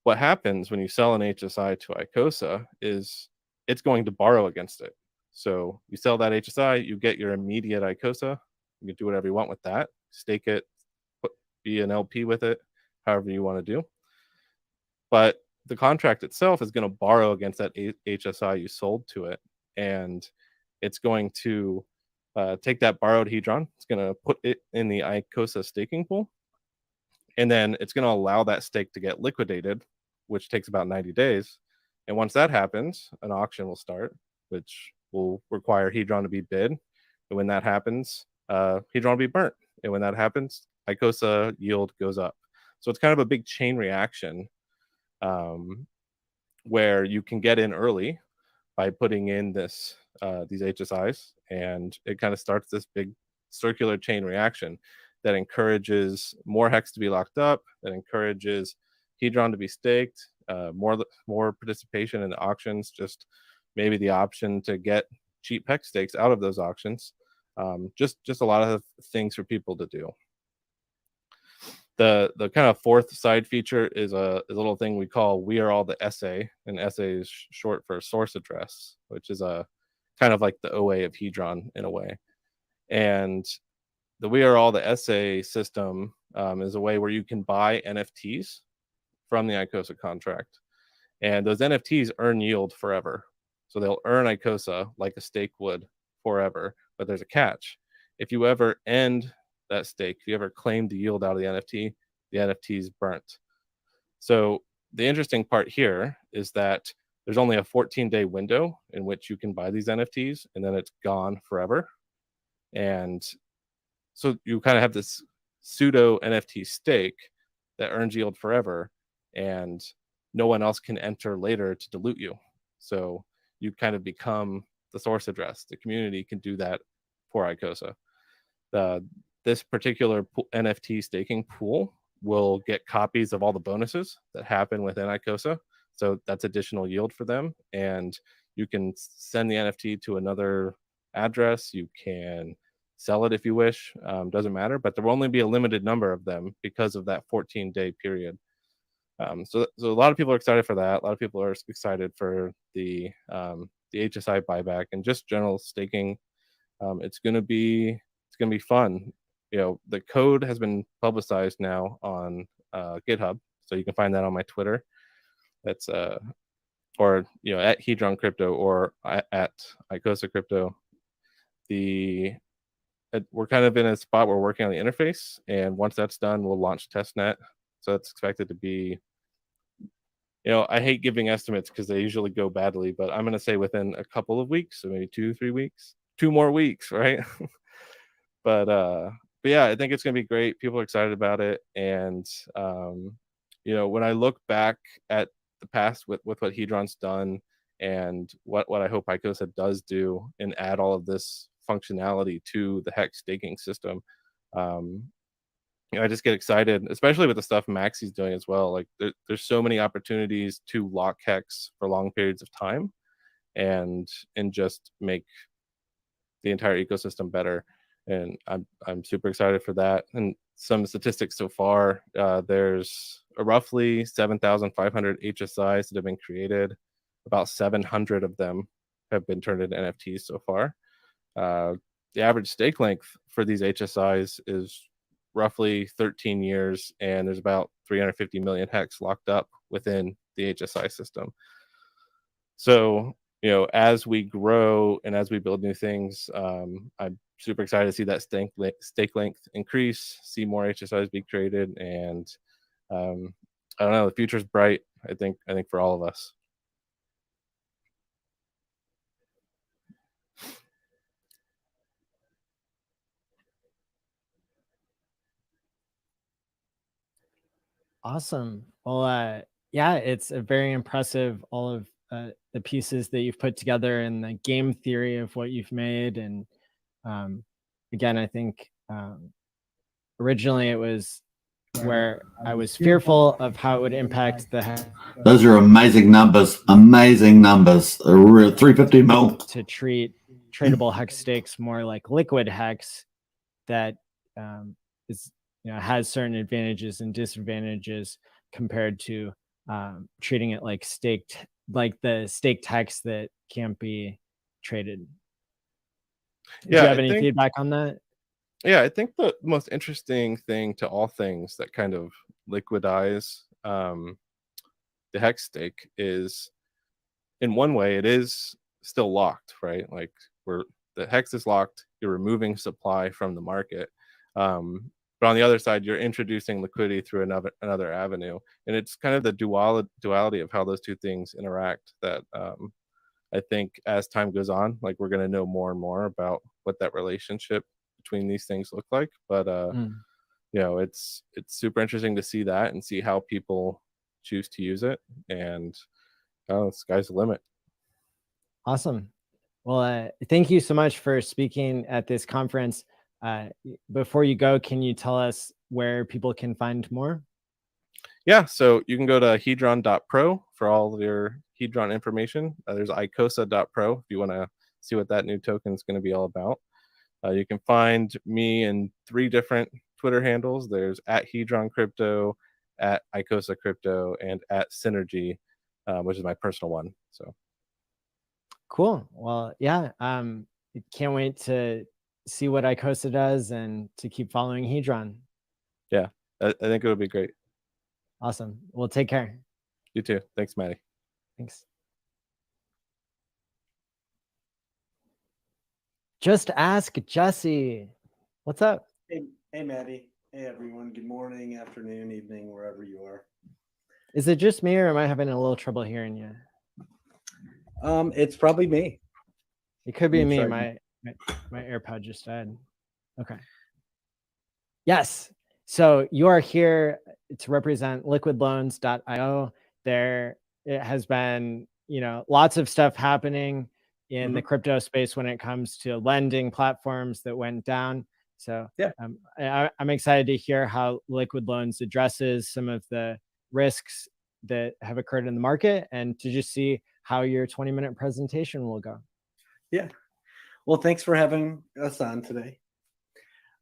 what happens when you sell an HSI to ICOSA is it's going to borrow against it. So you sell that HSI, you get your immediate ICOSA. You can do whatever you want with that, stake it, be an LP with it, however you want to do. But the contract itself is going to borrow against that HSI you sold to it, and it's going to take that borrowed Hedron. It's going to put it in the ICOSA staking pool, and then it's going to allow that stake to get liquidated, which takes about 90 days. And once that happens, an auction will start, which will require Hedron to be bid. And when that happens, Hedron will be burnt. And when that happens, ICOSA yield goes up. So it's kind of a big chain reaction where you can get in early by putting in these HSIs, and it kind of starts this big circular chain reaction that encourages more Hex to be locked up, that encourages Hedron to be staked, more participation in the auctions, just maybe the option to get cheap Hex stakes out of those auctions. Just a lot of things for people to do. The kind of fourth side feature is a little thing we call "We Are All the SA," and SA is short for source address, which is a kind of like the OA of Hedron in a way. And the "We Are All the SA" system is a way where you can buy NFTs from the ICOSA contract, and those NFTs earn yield forever. So they'll earn ICOSA like a stake would forever, but there's a catch. If you ever end that stake, if you ever claim the yield out of the NFT is burnt. So the interesting part here is that there's only a 14-day window in which you can buy these NFTs, and then it's gone forever. And so you kind of have this pseudo NFT stake that earns yield forever, and no one else can enter later to dilute you. So you kind of become the source address. The community can do that for ICOSA. This particular NFT staking pool will get copies of all the bonuses that happen within ICOSA. So that's additional yield for them. And you can send the NFT to another address. You can sell it if you wish. Doesn't matter, but there will only be a limited number of them because of that 14-day period. So a lot of people are excited for that. A lot of people are excited for the HSI buyback and just general staking. It's gonna be fun. You know, the code has been publicized now on GitHub, so you can find that on my Twitter. That's or you know, at Hedron Crypto or at ICOSA Crypto. We're kind of in a spot where we're working on the interface, and once that's done, we'll launch testnet. So it's expected to be, you know, I hate giving estimates because they usually go badly, but I'm going to say within a couple of weeks, so maybe 2-3 weeks, 2 more weeks, right? But yeah, I think it's going to be great. People are excited about it. And, you know, when I look back at the past with what Hedron's done and what I hope ICOSA does do and add all of this functionality to the Hex staking system. I just get excited, especially with the stuff Maxi's doing as well. Like there's so many opportunities to lock Hex for long periods of time and just make the entire ecosystem better. And I'm super excited for that. And some statistics so far, there's roughly 7,500 HSIs that have been created. About 700 of them have been turned into NFTs so far. The average stake length for these HSIs is roughly 13 years, and there's about 350 million Hex locked up within the HSI system. So, as we grow and as we build new things, I'm super excited to see that stake length increase, see more HSIs be created, and I don't know, the future's bright. I think for all of us. Awesome. Well, yeah, it's a very impressive, all of the pieces that you've put together and the game theory of what you've made. And again, I think originally it was where I was fearful of how it would impact the. Those are amazing numbers. Amazing numbers. 350 mil. To treat tradable Hex stakes more like liquid Hex that is, has certain advantages and disadvantages compared to treating it like staked, like the staked Hex that can't be traded. Do you have any feedback on that? Yeah, I think the most interesting thing to all things that kind of liquidize the Hex stake is, in one way, it is still locked, right? Like the Hex is locked, you're removing supply from the market. But on the other side, you're introducing liquidity through another avenue. And it's kind of the duality of how those two things interact that I think as time goes on, like we're going to know more and more about what that relationship between these things look like. But it's super interesting to see that and see how people choose to use it. And the sky's the limit. Awesome. Well, thank you so much for speaking at this conference. Before you go, can you tell us where people can find more? Yeah, so you can go to hedron.pro for all of your Hedron information. There's icosa.pro if you want to see what that new token is going to be all about. You can find me in 3 different Twitter handles. There's @Hedron Crypto, @Icosa Crypto, and @Synergy, which is my personal one. So cool. Well, yeah, can't wait to see what Icosa does and to keep following Hedron. Yeah, I think it would be great. Awesome. Well, take care. You too. Thanks, Maddie. Thanks. Just ask Jesse. What's up? Hey, Maddie. Hey, everyone. Good morning, afternoon, evening, wherever you are. Is it just me, or am I having a little trouble hearing you? It's probably me. It could be me. My AirPod just died. Okay. Yes. So you are here to represent liquidloans.io. There it has been, lots of stuff happening in the crypto space when it comes to lending platforms that went down. So yeah, I'm excited to hear how Liquid Loans addresses some of the risks that have occurred in the market and to just see how your 20-minute presentation will go. Yeah. Well, thanks for having us on today.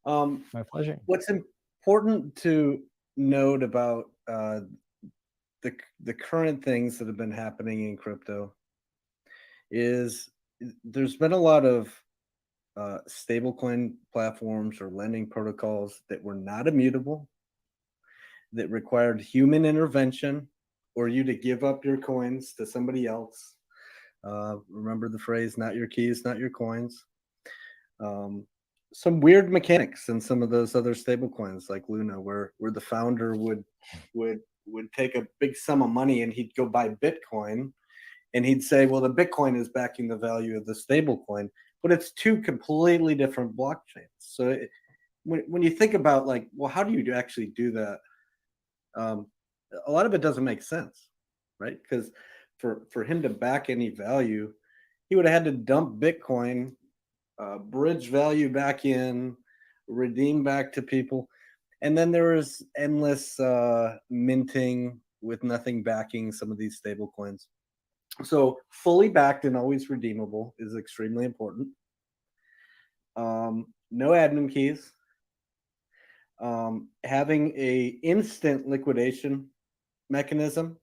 My pleasure. What's important to note about the current things that have been happening in crypto is there's been a lot of stablecoin platforms or lending protocols that were not immutable, that required human intervention or you to give up your coins to somebody else. Remember the phrase, not your keys, not your coins. Some weird mechanics in some of those other stable coins like Luna, where the founder would take a big sum of money and he'd go buy Bitcoin and he'd say, well, the Bitcoin is backing the value of the stable coin, but it's 2 completely different blockchains. So when you think about like, well, how do you actually do that? A lot of it doesn't make sense, right? Because for him to back any value, he would have had to dump Bitcoin bridge value back in, redeem back to people. And then there is endless minting with nothing backing some of these stable coins. So fully backed and always redeemable is extremely important. No admin keys. Having a instant liquidation mechanism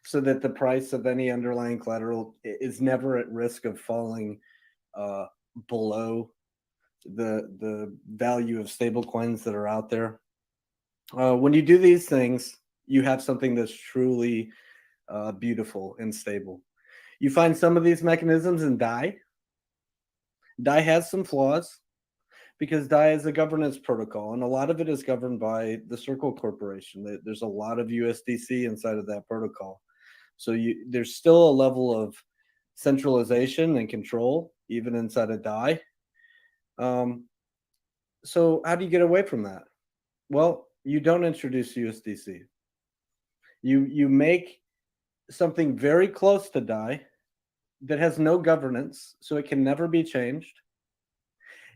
so that the price of any underlying collateral is never at risk of falling below the value of stable coins that are out there. When you do these things, you have something that's truly beautiful and stable. You find some of these mechanisms in DAI. DAI has some flaws because DAI is a governance protocol, and a lot of it is governed by the Circle Corporation. There's a lot of USDC inside of that protocol. So there's still a level of centralization and control, even inside of DAI. So how do you get away from that? Well, you don't introduce USDC. You make something very close to DAI that has no governance, so it can never be changed.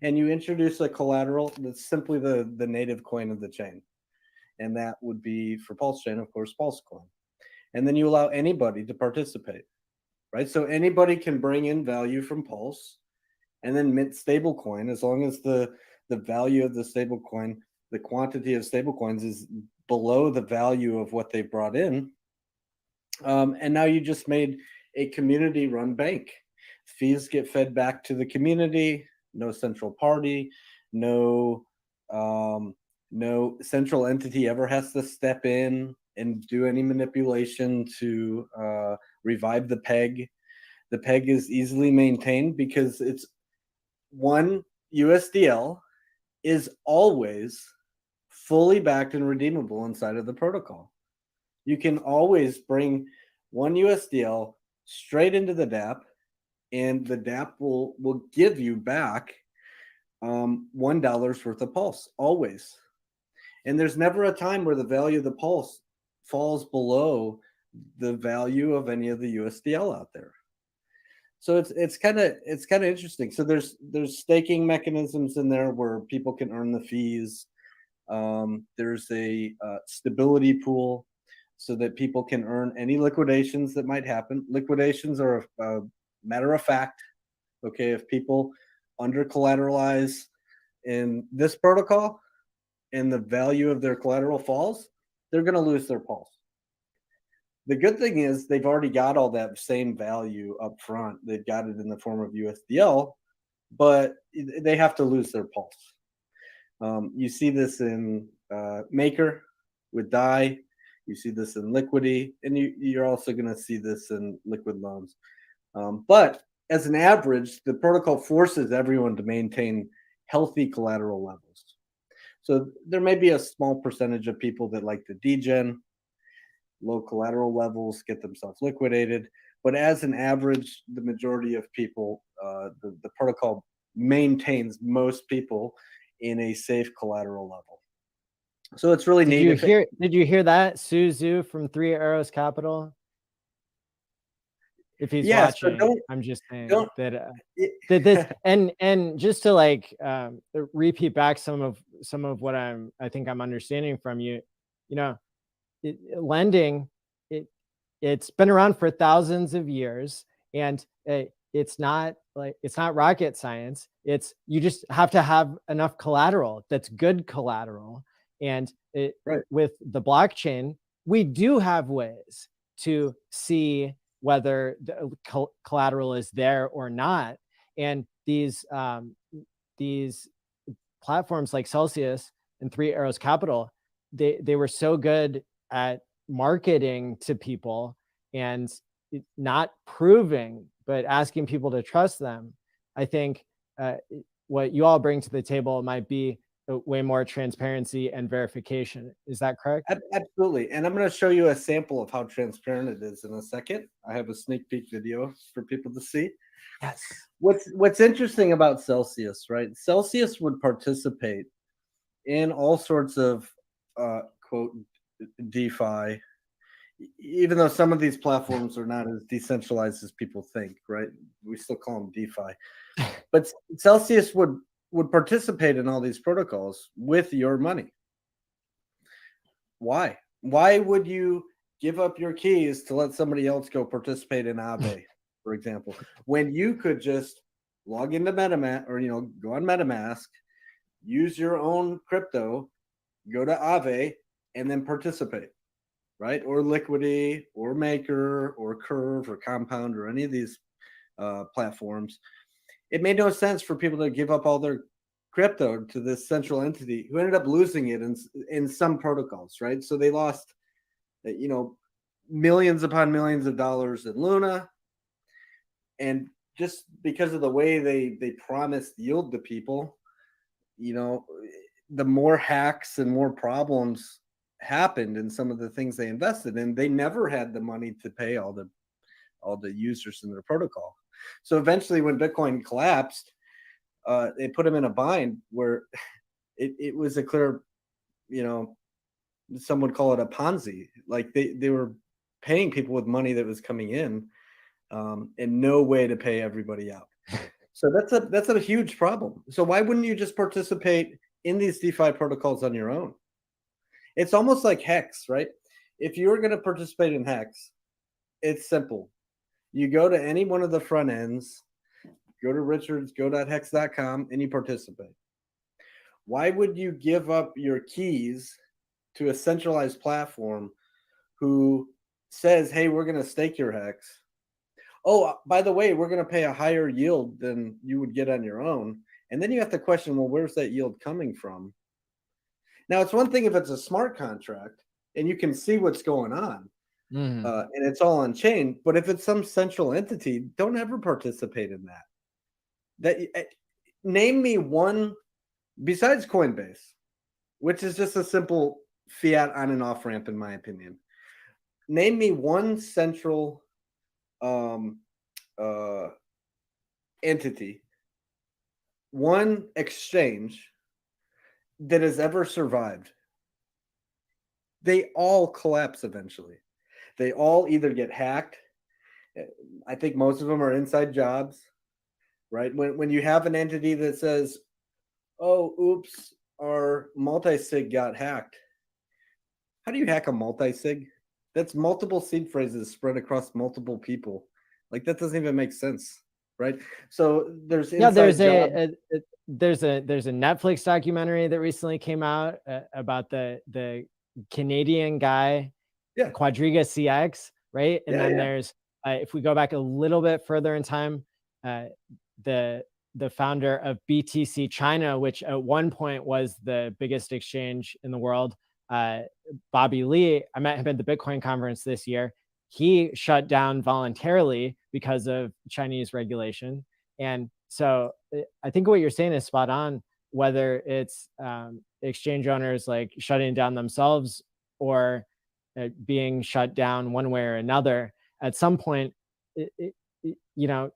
And you introduce a collateral that's simply the native coin of the chain. And that would be, for Pulsechain, of course, Pulsecoin. And then you allow anybody to participate, right? So anybody can bring in value from Pulse and then mint stablecoin, as long as the value of the stablecoin, the quantity of stablecoins is below the value of what they brought in. And now you just made a community-run bank. Fees get fed back to the community. No central party, no central entity ever has to step in and do any manipulation to revive the peg. The peg is easily maintained because it's one USDL is always fully backed and redeemable inside of the protocol. You can always bring one USDL straight into the dApp, and the dApp will give you back $1 worth of Pulse, always. And there's never a time where the value of the Pulse falls below the value of any of the USDL out there. So it's kind of interesting. So there's staking mechanisms in there where people can earn the fees. There's a stability pool so that people can earn any liquidations that might happen. Liquidations are a matter of fact. Okay, if people under collateralize in this protocol and the value of their collateral falls, they're going to lose their Pulse. The good thing is they've already got all that same value up front. They've got it in the form of USDL, but they have to lose their Pulse. You see this in Maker with DAI. You see this in Liquidity, and you're also going to see this in Liquid Loans. But as an average, the protocol forces everyone to maintain healthy collateral levels. So there may be a small percentage of people that like to degen, low collateral levels, get themselves liquidated. But as an average, the majority of people, the protocol maintains most people in a safe collateral level. So it's really neat. Did you hear that, Suzu from 3 Arrows Capital? If he's watching, so I'm just saying that this and just to like repeat back some of what I think I'm understanding from you. You know, lending, it's been around for thousands of years, and it's not rocket science. You just have to have enough collateral that's good collateral. And with the blockchain, we do have ways to see whether the collateral is there or not. And these platforms like Celsius and 3 Arrows Capital, they were so good at marketing to people and not proving, but asking people to trust them. I think what you all bring to the table might be way more transparency and verification. Is that correct? Absolutely. And I'm going to show you a sample of how transparent it is in a second. I have a sneak peek video for people to see. Yes. What's interesting about Celsius, right? Celsius would participate in all sorts of quote DeFi, even though some of these platforms are not as decentralized as people think, right? We still call them DeFi. But Celsius would participate in all these protocols with your money. Why? Why would you give up your keys to let somebody else go participate in Aave, for example, when you could just log into MetaMask or go on MetaMask, use your own crypto, go to Aave, and then participate, right? Or Liquidity, or Maker, or Curve, or Compound, or any of these platforms. It made no sense for people to give up all their crypto to this central entity who ended up losing it in some protocols, right? So they lost, millions upon millions of dollars in Luna. And just because of the way they promised yield to people, the more hacks and more problems happened in some of the things they invested in. They never had the money to pay all the users in their protocol. So eventually when Bitcoin collapsed, they put them in a bind where it was a clear, some would call it a Ponzi. Like they were paying people with money that was coming in, and no way to pay everybody out. So that's a huge problem. So why wouldn't you just participate in these DeFi protocols on your own? It's almost like Hex, right? If you're going to participate in Hex, it's simple. You go to any one of the front ends, go to richards.go.hex.com, and you participate. Why would you give up your keys to a centralized platform who says, hey, we're going to stake your Hex? Oh, by the way, we're going to pay a higher yield than you would get on your own. And then you have to question, well, where's that yield coming from? Now, it's one thing if it's a smart contract and you can see what's going on, and it's all on chain. But if it's some central entity, don't ever participate in that. Name me one, besides Coinbase, which is just a simple fiat on and off ramp, in my opinion. Name me one central entity, one exchange that has ever survived. They all collapse eventually. They all either get hacked. I think most of them are inside jobs, right? When you have an entity that says, oh, oops, our multi-sig got hacked. How do you hack a multi-sig? That's multiple seed phrases spread across multiple people. Like that doesn't even make sense, right? So there's there's a Netflix documentary that recently came out about the Canadian guy, Quadriga CX, right? And then there's if we go back a little bit further in time, the founder of BTC China, which at one point was the biggest exchange in the world, Bobby Lee. I met him at the Bitcoin conference this year. He shut down voluntarily because of Chinese regulation. And so I think what you're saying is spot on, whether it's exchange owners like shutting down themselves or being shut down one way or another. At some point,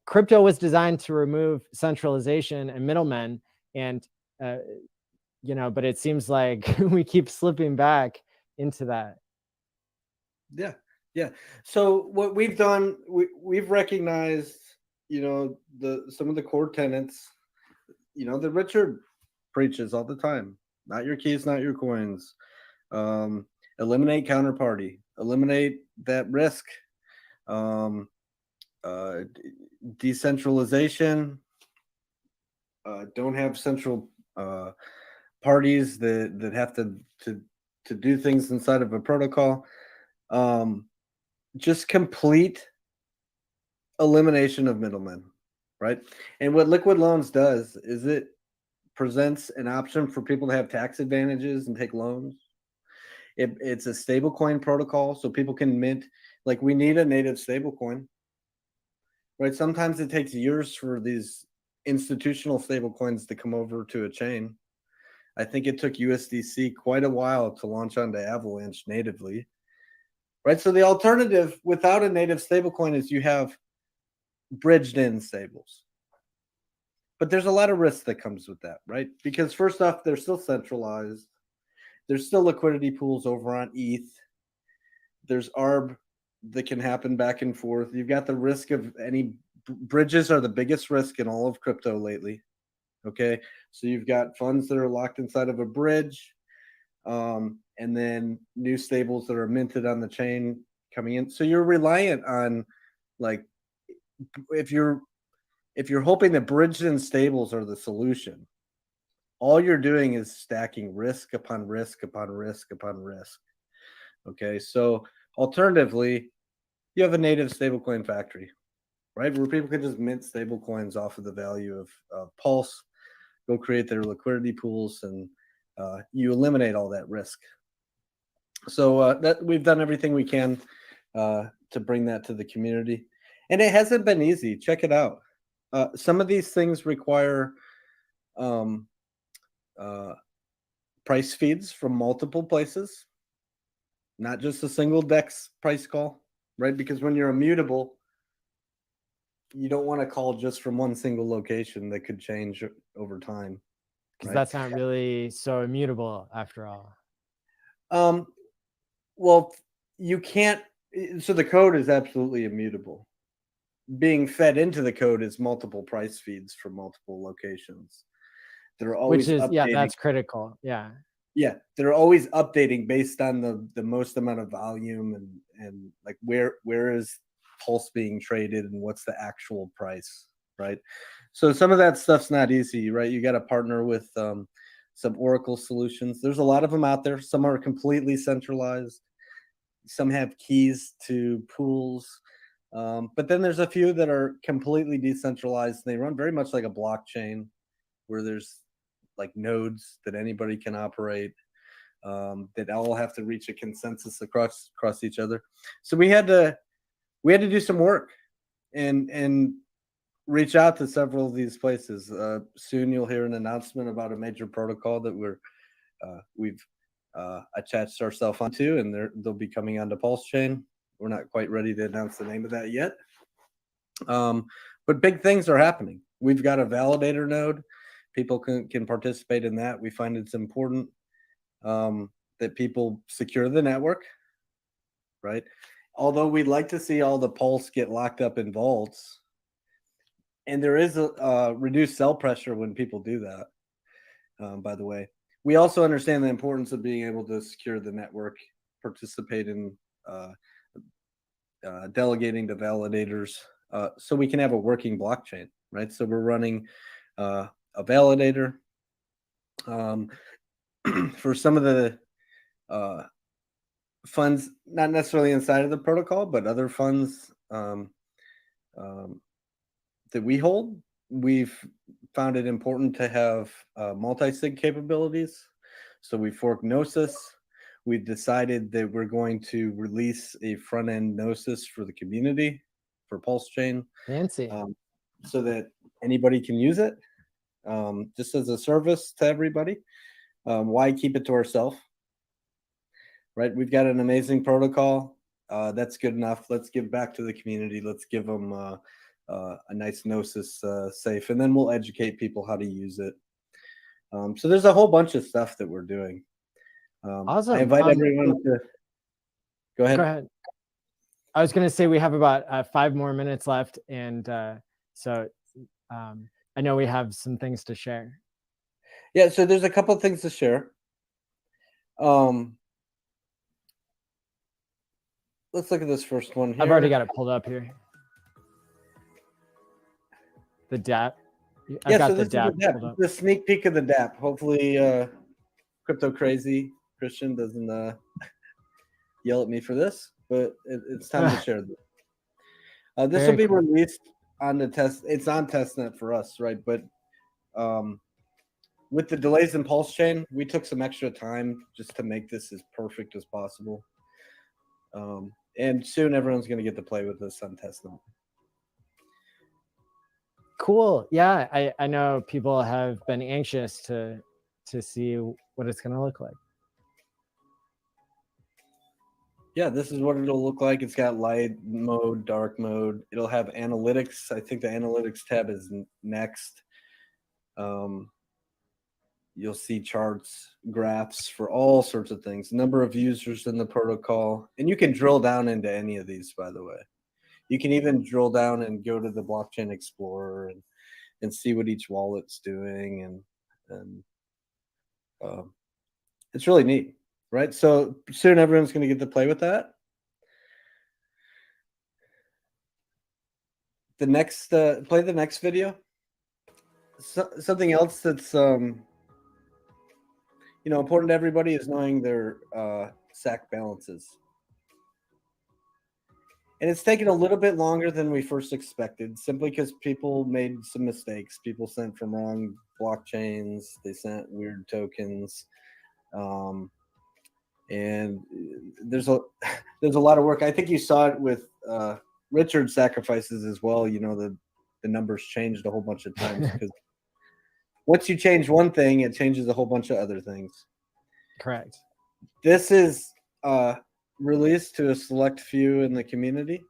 crypto was designed to remove centralization and middlemen, and but it seems like we keep slipping back into that. Yeah. So what we've done, we've recognized, some of the core tenets, that Richard preaches all the time. Not your keys, not your coins. Eliminate counterparty. Eliminate that risk. Decentralization. Don't have central parties that have to do things inside of a protocol. Just complete elimination of middlemen, right? And what liquid loans does is it presents an option for people to have tax advantages and take loans. It's a stable coin protocol, so people can mint. Like we need a native stable coin, right? Sometimes it takes years for these institutional stable coins to come over to a chain. I think it took USDC quite a while to launch onto Avalanche natively. Right, so the alternative without a native stablecoin is you have bridged in stables. But there's a lot of risk that comes with that, right? Because first off, they're still centralized. There's still liquidity pools over on ETH. There's ARB that can happen back and forth. You've got the risk of any bridges are the biggest risk in all of crypto lately. Okay, so you've got funds that are locked inside of a bridge, and then new stables that are minted on the chain coming in. So you're reliant on, like, if you're hoping that bridges and stables are the solution, all you're doing is stacking risk upon risk upon risk upon risk. Okay, so alternatively, you have a native stablecoin factory, right, where people can just mint stablecoins off of the value of Pulse, go create their liquidity pools, and you eliminate all that risk. So that we've done everything we can to bring that to the community, and it hasn't been easy. Check it out. Some of these things require price feeds from multiple places, not just a single DEX price call, right? Because when you're immutable, you don't want to call just from one single location that could change over time. Because right? that's not really so immutable after all. Well, you can't. So the code is absolutely immutable. Being fed into the code is multiple price feeds from multiple locations. They're always Which is, yeah, updating. that's critical. Yeah. Yeah, they're always updating based on the most amount of volume and like where is Pulse being traded and what's the actual price, right? So some of that stuff's not easy, right? You got to partner with some Oracle solutions. There's a lot of them out there. Some are completely centralized. Some have keys to pools. But then there's a few that are completely decentralized. They run very much like a blockchain where there's like nodes that anybody can operate, that all have to reach a consensus across each other. So we had to do some work and reach out to several of these places. Soon you'll hear an announcement about a major protocol that we've attached ourselves onto, and they'll be coming onto Pulsechain. We're not quite ready to announce the name of that yet. But big things are happening. We've got a validator node. People can participate in that. We find it's important that people secure the network, right? Although we'd like to see all the Pulse get locked up in vaults, and there is a reduced sell pressure when people do that, by the way. We also understand the importance of being able to secure the network, participate in delegating to validators, so we can have a working blockchain, right? So we're running a validator for some of the funds, not necessarily inside of the protocol, but other funds that we hold. We've found it important to have multi-sig capabilities. So we forked Gnosis. We've decided that we're going to release a front-end Gnosis for the community for Pulsechain. Fancy. So that anybody can use it, just as a service to everybody. Why keep it to ourselves? Right? We've got an amazing protocol. That's good enough. Let's give back to the community. Let's give them a nice Gnosis safe, and then we'll educate people how to use it. So there's a whole bunch of stuff that we're doing. Awesome. I invite everyone to go ahead. Go ahead. I was going to say we have about 5 more minutes left, and so I know we have some things to share. Yeah, so there's a couple of things to share. Let's look at this first one here. I've already got it pulled up here. The DApp. I've got so the this DApp is the pulled up. The sneak peek of the DApp. Hopefully, Crypto Crazy Christian doesn't yell at me for this, but it's time to share this. This Very will be cool. released on the test. It's on testnet for us, right? But with the delays in Pulsechain, we took some extra time just to make this as perfect as possible. And soon everyone's going to get to play with this on testnet. Cool. Yeah, I know people have been anxious to see what it's going to look like. Yeah, this is what it'll look like. It's got light mode, dark mode. It'll have analytics. I think the analytics tab is next. You'll see charts, graphs for all sorts of things, number of users in the protocol. And you can drill down into any of these, by the way. You can even drill down and go to the Blockchain Explorer and see what each wallet's doing, and it's really neat, right? So soon everyone's going to get to play with that. The next play the next video. Something else that's important to everybody is knowing their SAC balances. And it's taken a little bit longer than we first expected, simply because people made some mistakes. People sent from wrong blockchains. They sent weird tokens. And there's a lot of work. I think you saw it with Richard's sacrifices as well. The numbers changed a whole bunch of times because once you change one thing, it changes a whole bunch of other things. Correct. This is released to a select few in the community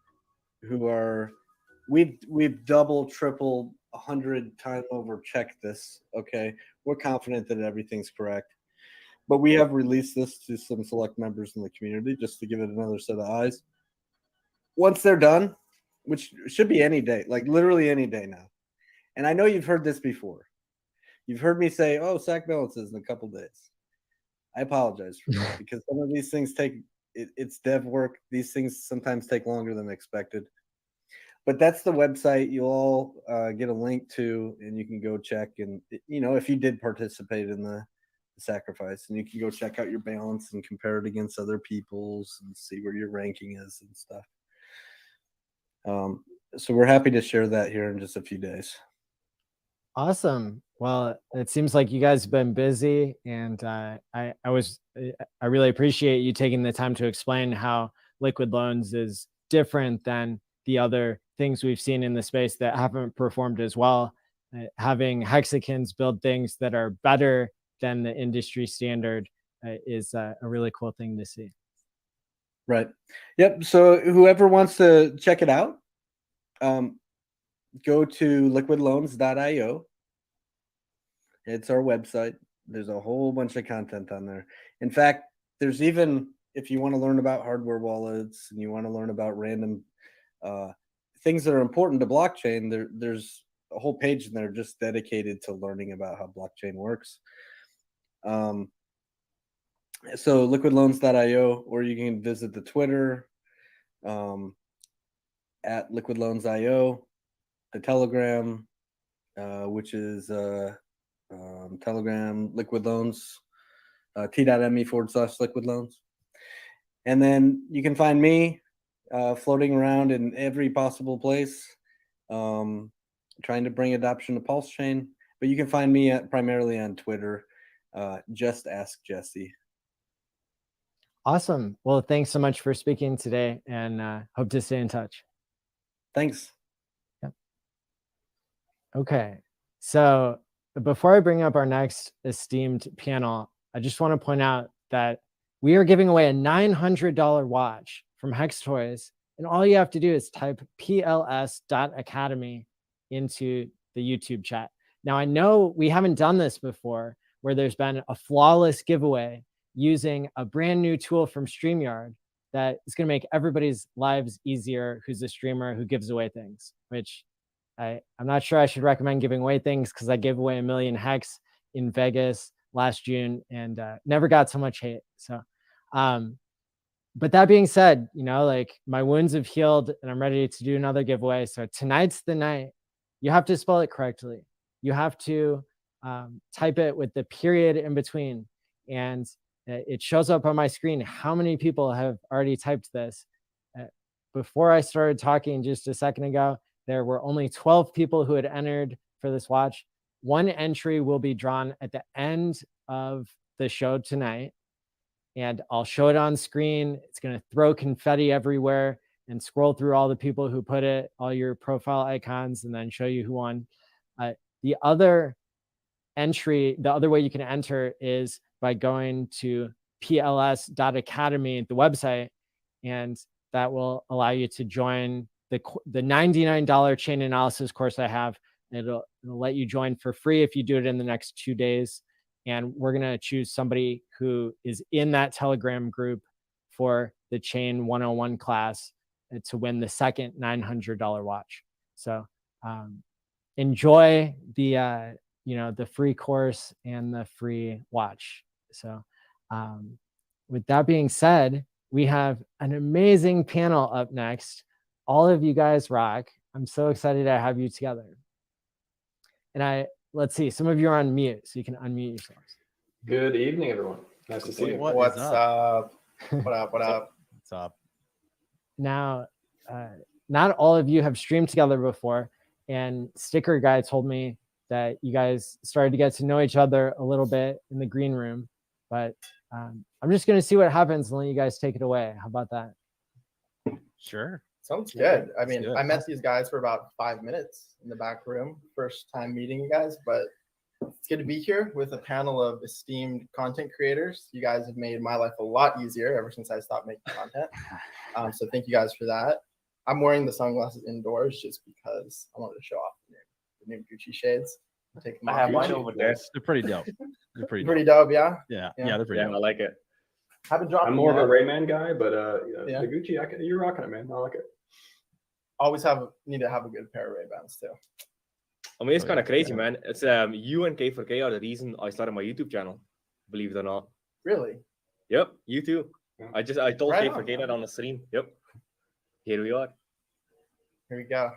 who are we've double, triple, 100 times over checked this. Okay, we're confident that everything's correct, but we have released this to some select members in the community just to give it another set of eyes. Once they're done, which should be any day, like literally any day now. And I know you've heard this before. You've heard me say, "Oh, SAC balances in a couple days." I apologize for that because some of these things it's dev work. These things sometimes take longer than expected. But that's the website you'll all get a link to, and you can go check. And if you did participate in the sacrifice, and you can go check out your balance and compare it against other people's and see where your ranking is and stuff. So we're happy to share that here in just a few days. Awesome. Well, it seems like you guys have been busy, and I really appreciate you taking the time to explain how liquid loans is different than the other things we've seen in the space that haven't performed as well. Having hexagons build things that are better than the industry standard is a really cool thing to see. Right. Yep. So whoever wants to check it out, go to liquidloans.io. It's our website. There's a whole bunch of content on there. In fact, there's even, if you want to learn about hardware wallets and you want to learn about random things that are important to blockchain, there's a whole page in there just dedicated to learning about how blockchain works. So liquidloans.io, or you can visit the Twitter at liquidloans.io, the Telegram, which is Telegram liquid loans, t.me/liquid loans. And then you can find me floating around in every possible place, trying to bring adoption to Pulsechain. But you can find me primarily on Twitter. Just ask Jesse. Awesome. Well, thanks so much for speaking today, and hope to stay in touch. Thanks. Yep. Okay. So before I bring up our next esteemed panel, I just want to point out that we are giving away a $900 watch from Hex Toys, and all you have to do is type pls.academy into the YouTube chat. Now, I know we haven't done this before, where there's been a flawless giveaway using a brand new tool from StreamYard that is going to make everybody's lives easier who's a streamer who gives away things, which I'm not sure I should recommend giving away things, because I gave away 1 million Hex in Vegas last June and never got so much hate. So, but that being said, like, my wounds have healed and I'm ready to do another giveaway. So tonight's the night. You have to spell it correctly. You have to type it with the period in between, and it shows up on my screen how many people have already typed this. Before I started talking just a second ago, there were only 12 people who had entered for this watch. One entry will be drawn at the end of the show tonight, and I'll show it on screen. It's going to throw confetti everywhere and scroll through all the people who put it, all your profile icons, and then show you who won. The other entry, the other way you can enter is by going to pls.academy, the website, and that will allow you to join the $99 chain analysis course I have. It'll let you join for free if you do it in the next 2 days. And we're going to choose somebody who is in that Telegram group for the Chain 101 class to win the second $900 watch. So enjoy the the free course and the free watch. So with that being said, we have an amazing panel up next. All of you guys rock. I'm so excited to have you together. And let's see, some of you are on mute, so you can unmute yourselves. Good evening, everyone. Nice to see you. What's up? What up? What up? What's up? Now, not all of you have streamed together before, and Sticker Guy told me that you guys started to get to know each other a little bit in the green room, but I'm just going to see what happens and let you guys take it away. How about that? Sure. Sounds good. I mean, I met these guys for about 5 minutes in the back room. First time meeting you guys, but it's good to be here with a panel of esteemed content creators. You guys have made my life a lot easier ever since I stopped making content. So thank you guys for that. I'm wearing the sunglasses indoors just because I wanted to show off the new Gucci shades. Take them I off. have mine over there. They're pretty dope. They're pretty dope, yeah? Yeah, they're pretty dope. I like it. Haven't dropped. I'm more of a Rayman guy, but Yeah. the Gucci, you're rocking it, man. I like it. Always need to have a good pair of Ray-Bans too. I mean, it's kind of crazy, man. It's you and K4K are the reason I started my YouTube channel, believe it or not. Really? Yep, you too. I told Right K4K that on the stream. Yep. Here we are. Here we go.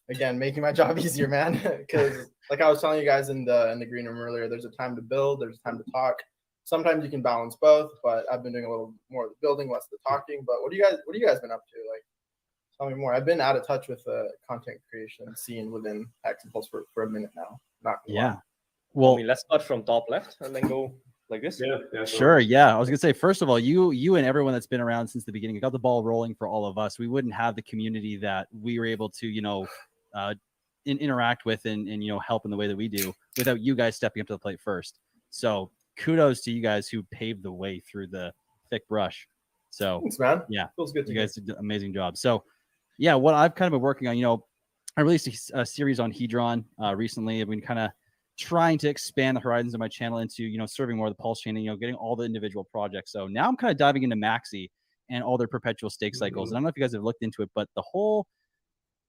Again, making my job easier, man. Because like I was telling you guys in the green room earlier, there's a time to build, there's a time to talk. Sometimes you can balance both, but I've been doing a little more of the building, less of the talking. But what do you guys been up to? Like, tell me more. I've been out of touch with the content creation scene within Hex and Pulse for a minute now. Yeah. Well, I mean, let's start from top left and then go like this. Yeah. Sure. Yeah. I was gonna say, first of all, you and everyone that's been around since the beginning got the ball rolling for all of us. We wouldn't have the community that we were able to, interact with and help in the way that we do without you guys stepping up to the plate first. So kudos to you guys who paved the way through the thick brush. So Thanks, man. Yeah, feels good. You guys did an amazing job. So yeah, what I've kind of been working on, I released a series on Hedron recently. I've been kind of trying to expand the horizons of my channel into, serving more of the Pulsechain and, getting all the individual projects. So now I'm kind of diving into Maxi and all their perpetual stake cycles. And I don't know if you guys have looked into it, but the whole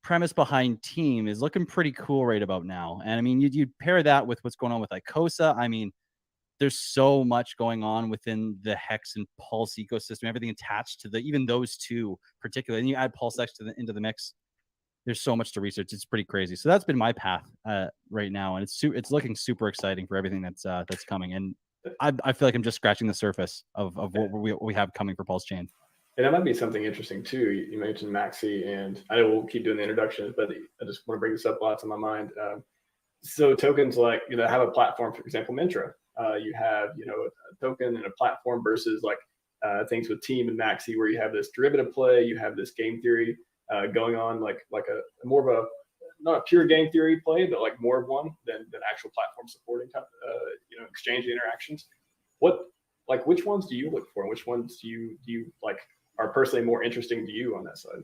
premise behind Team is looking pretty cool right about now. And I mean, you pair that with what's going on with Icosa. I mean, there's so much going on within the Hex and Pulse ecosystem, everything attached to even those two particularly. And you add PulseX into the mix. There's so much to research. It's pretty crazy. So that's been my path right now, and it's looking super exciting for everything that's coming. And I feel like I'm just scratching the surface of what we have coming for Pulsechain. And that might be something interesting too. You mentioned Maxi, and I know we'll keep doing the introductions, but I just want to bring this up lots on my mind. So tokens like have a platform, for example, Mintra. You have a token and a platform versus things with Team and Maxi, where you have this derivative play, you have this game theory going on, like a more of a not a pure game theory play, but like more of one than actual platform supporting exchange interactions. Which ones do you look for? Which ones do you like are personally more interesting to you on that side?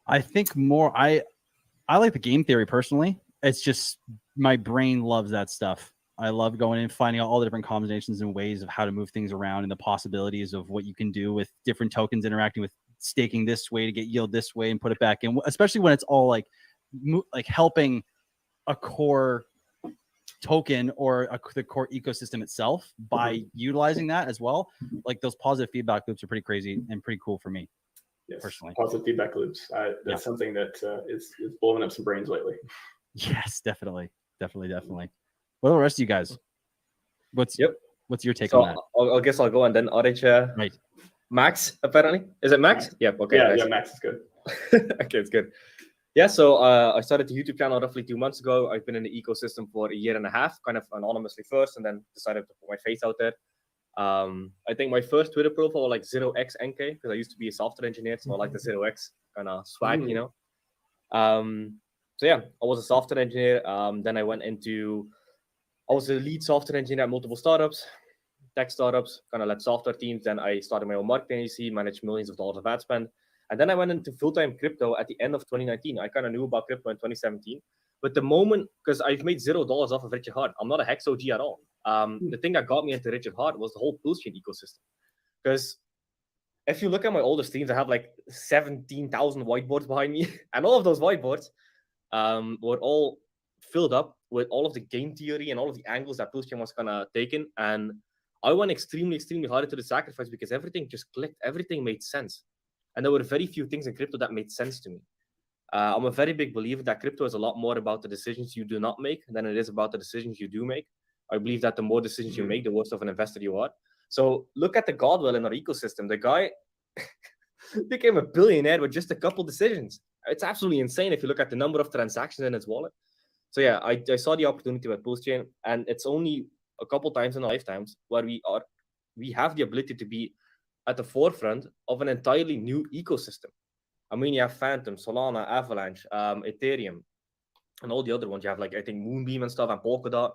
I think more I like the game theory personally. It's just my brain loves that stuff. I love going in and finding out all the different combinations and ways of how to move things around and the possibilities of what you can do with different tokens interacting with staking this way to get yield this way and put it back in, especially when it's all like helping a core token or the core ecosystem itself by utilizing that as well. Like those positive feedback loops are pretty crazy and pretty cool for me. Yes, personally. Positive feedback loops. That's something that is blowing up some brains lately. Yes, definitely. What are the rest of you guys? What's your take on that? I guess I'll go and then RH. Right. Max, apparently. Is it Max? Yeah. Okay. Yeah, nice. yeah, Max is good. Okay, it's good. Yeah, so I started the YouTube channel roughly 2 months ago. I've been in the ecosystem for a year and a half, kind of anonymously first, and then decided to put my face out there. I think my first Twitter profile was like 0xNK, because I used to be a software engineer, so I like the 0x kind of swag, So yeah, I was a software engineer. Then I was a lead software engineer at multiple startups, tech startups, kind of led software teams. Then I started my own marketing agency, managed millions of dollars of ad spend. And then I went into full-time crypto at the end of 2019. I kind of knew about crypto in 2017. But the moment, because I've made $0 off of Richard Hart, I'm not a Hex OG at all. The thing that got me into Richard Hart was the whole Pulsechain ecosystem. Because if you look at my older streams, I have like 17,000 whiteboards behind me, and all of those whiteboards were all filled up with all of the game theory and all of the angles that Pulsechain was kind of taken. And I went extremely, extremely hard into the sacrifice because everything just clicked. Everything made sense. And there were very few things in crypto that made sense to me. I'm a very big believer that crypto is a lot more about the decisions you do not make than it is about the decisions you do make. I believe that the more decisions you make, the worse of an investor you are. So look at the Godwell in our ecosystem. The guy became a billionaire with just a couple decisions. It's absolutely insane if you look at the number of transactions in his wallet. So yeah, I saw the opportunity with Pulsechain, and it's only a couple times in our lifetimes where we have the ability to be at the forefront of an entirely new ecosystem. I mean, you have Phantom, Solana, Avalanche, Ethereum, and all the other ones. You have, like, I think Moonbeam and stuff, and Polkadot.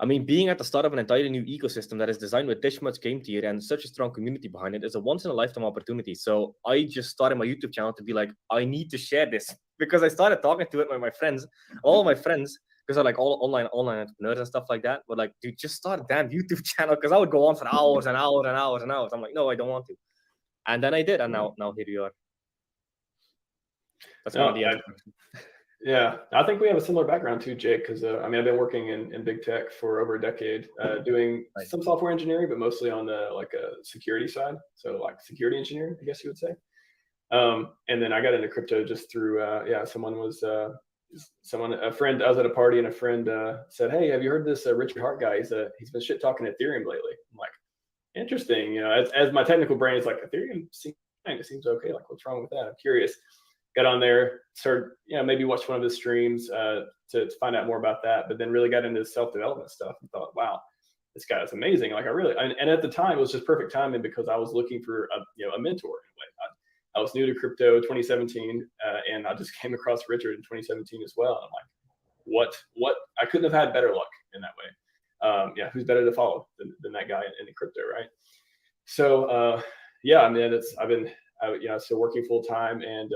I mean, being at the start of an entirely new ecosystem that is designed with this much game theory and such a strong community behind it is a once-in-a-lifetime opportunity. So I just started my YouTube channel to be like, I need to share this, because I started talking to it with my friends. All of my friends, because they're like all online entrepreneurs and stuff like that, were like, dude, just start a damn YouTube channel, because I would go on for hours and hours and hours and hours. I'm like, no, I don't want to. And then I did, and now here you are. That's the answer. Yeah, I think we have a similar background too, Jake, because I mean, I've been working in big tech for over a decade, doing some software engineering, but mostly on the security side. So like security engineering, I guess you would say. And then I got into crypto just through, a friend, I was at a party and a friend said, hey, have you heard this Richard Hart guy? He's been shit talking Ethereum lately. I'm like, interesting. You know, as my technical brain is like, Ethereum seems okay. Like, what's wrong with that? I'm curious. Got on there, started, maybe watched one of his streams to find out more about that, but then really got into self-development stuff and thought, wow, this guy is amazing. Like, and at the time, it was just perfect timing because I was looking for a mentor in a way. I was new to crypto 2017, and I just came across Richard in 2017 as well. And I'm like, what? I couldn't have had better luck in that way. Who's better to follow than that guy in the crypto, right? So, I mean, I've been still working full time and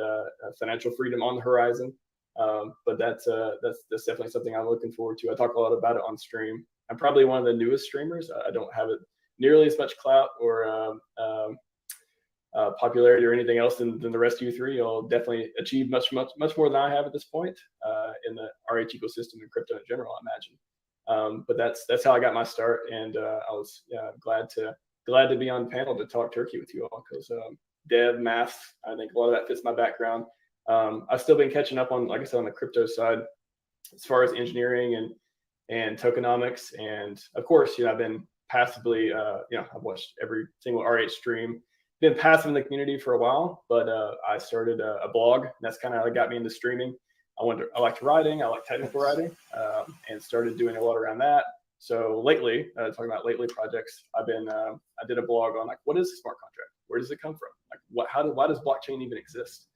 financial freedom on the horizon. But that's definitely something I'm looking forward to. I talk a lot about it on stream. I'm probably one of the newest streamers. I don't have it nearly as much clout or popularity or anything else than the rest of you three. You'll definitely achieve much more than I have at this point in the RH ecosystem and crypto in general, I imagine. But that's how I got my start, and I was glad to be on the panel to talk turkey with you all, because dev, math, I think a lot of that fits my background. I've still been catching up on, like I said, on the crypto side, as far as engineering and tokenomics. And of course, I've been passively, I've watched every single RH stream, been passive in the community for a while, but I started a blog, and that's kind of how it got me into streaming. I liked writing, I like technical writing, and started doing a lot around that. So lately, talking about lately projects, I did a blog on, like, what is a smart contract? Where does it come from? Like, why does blockchain even exist?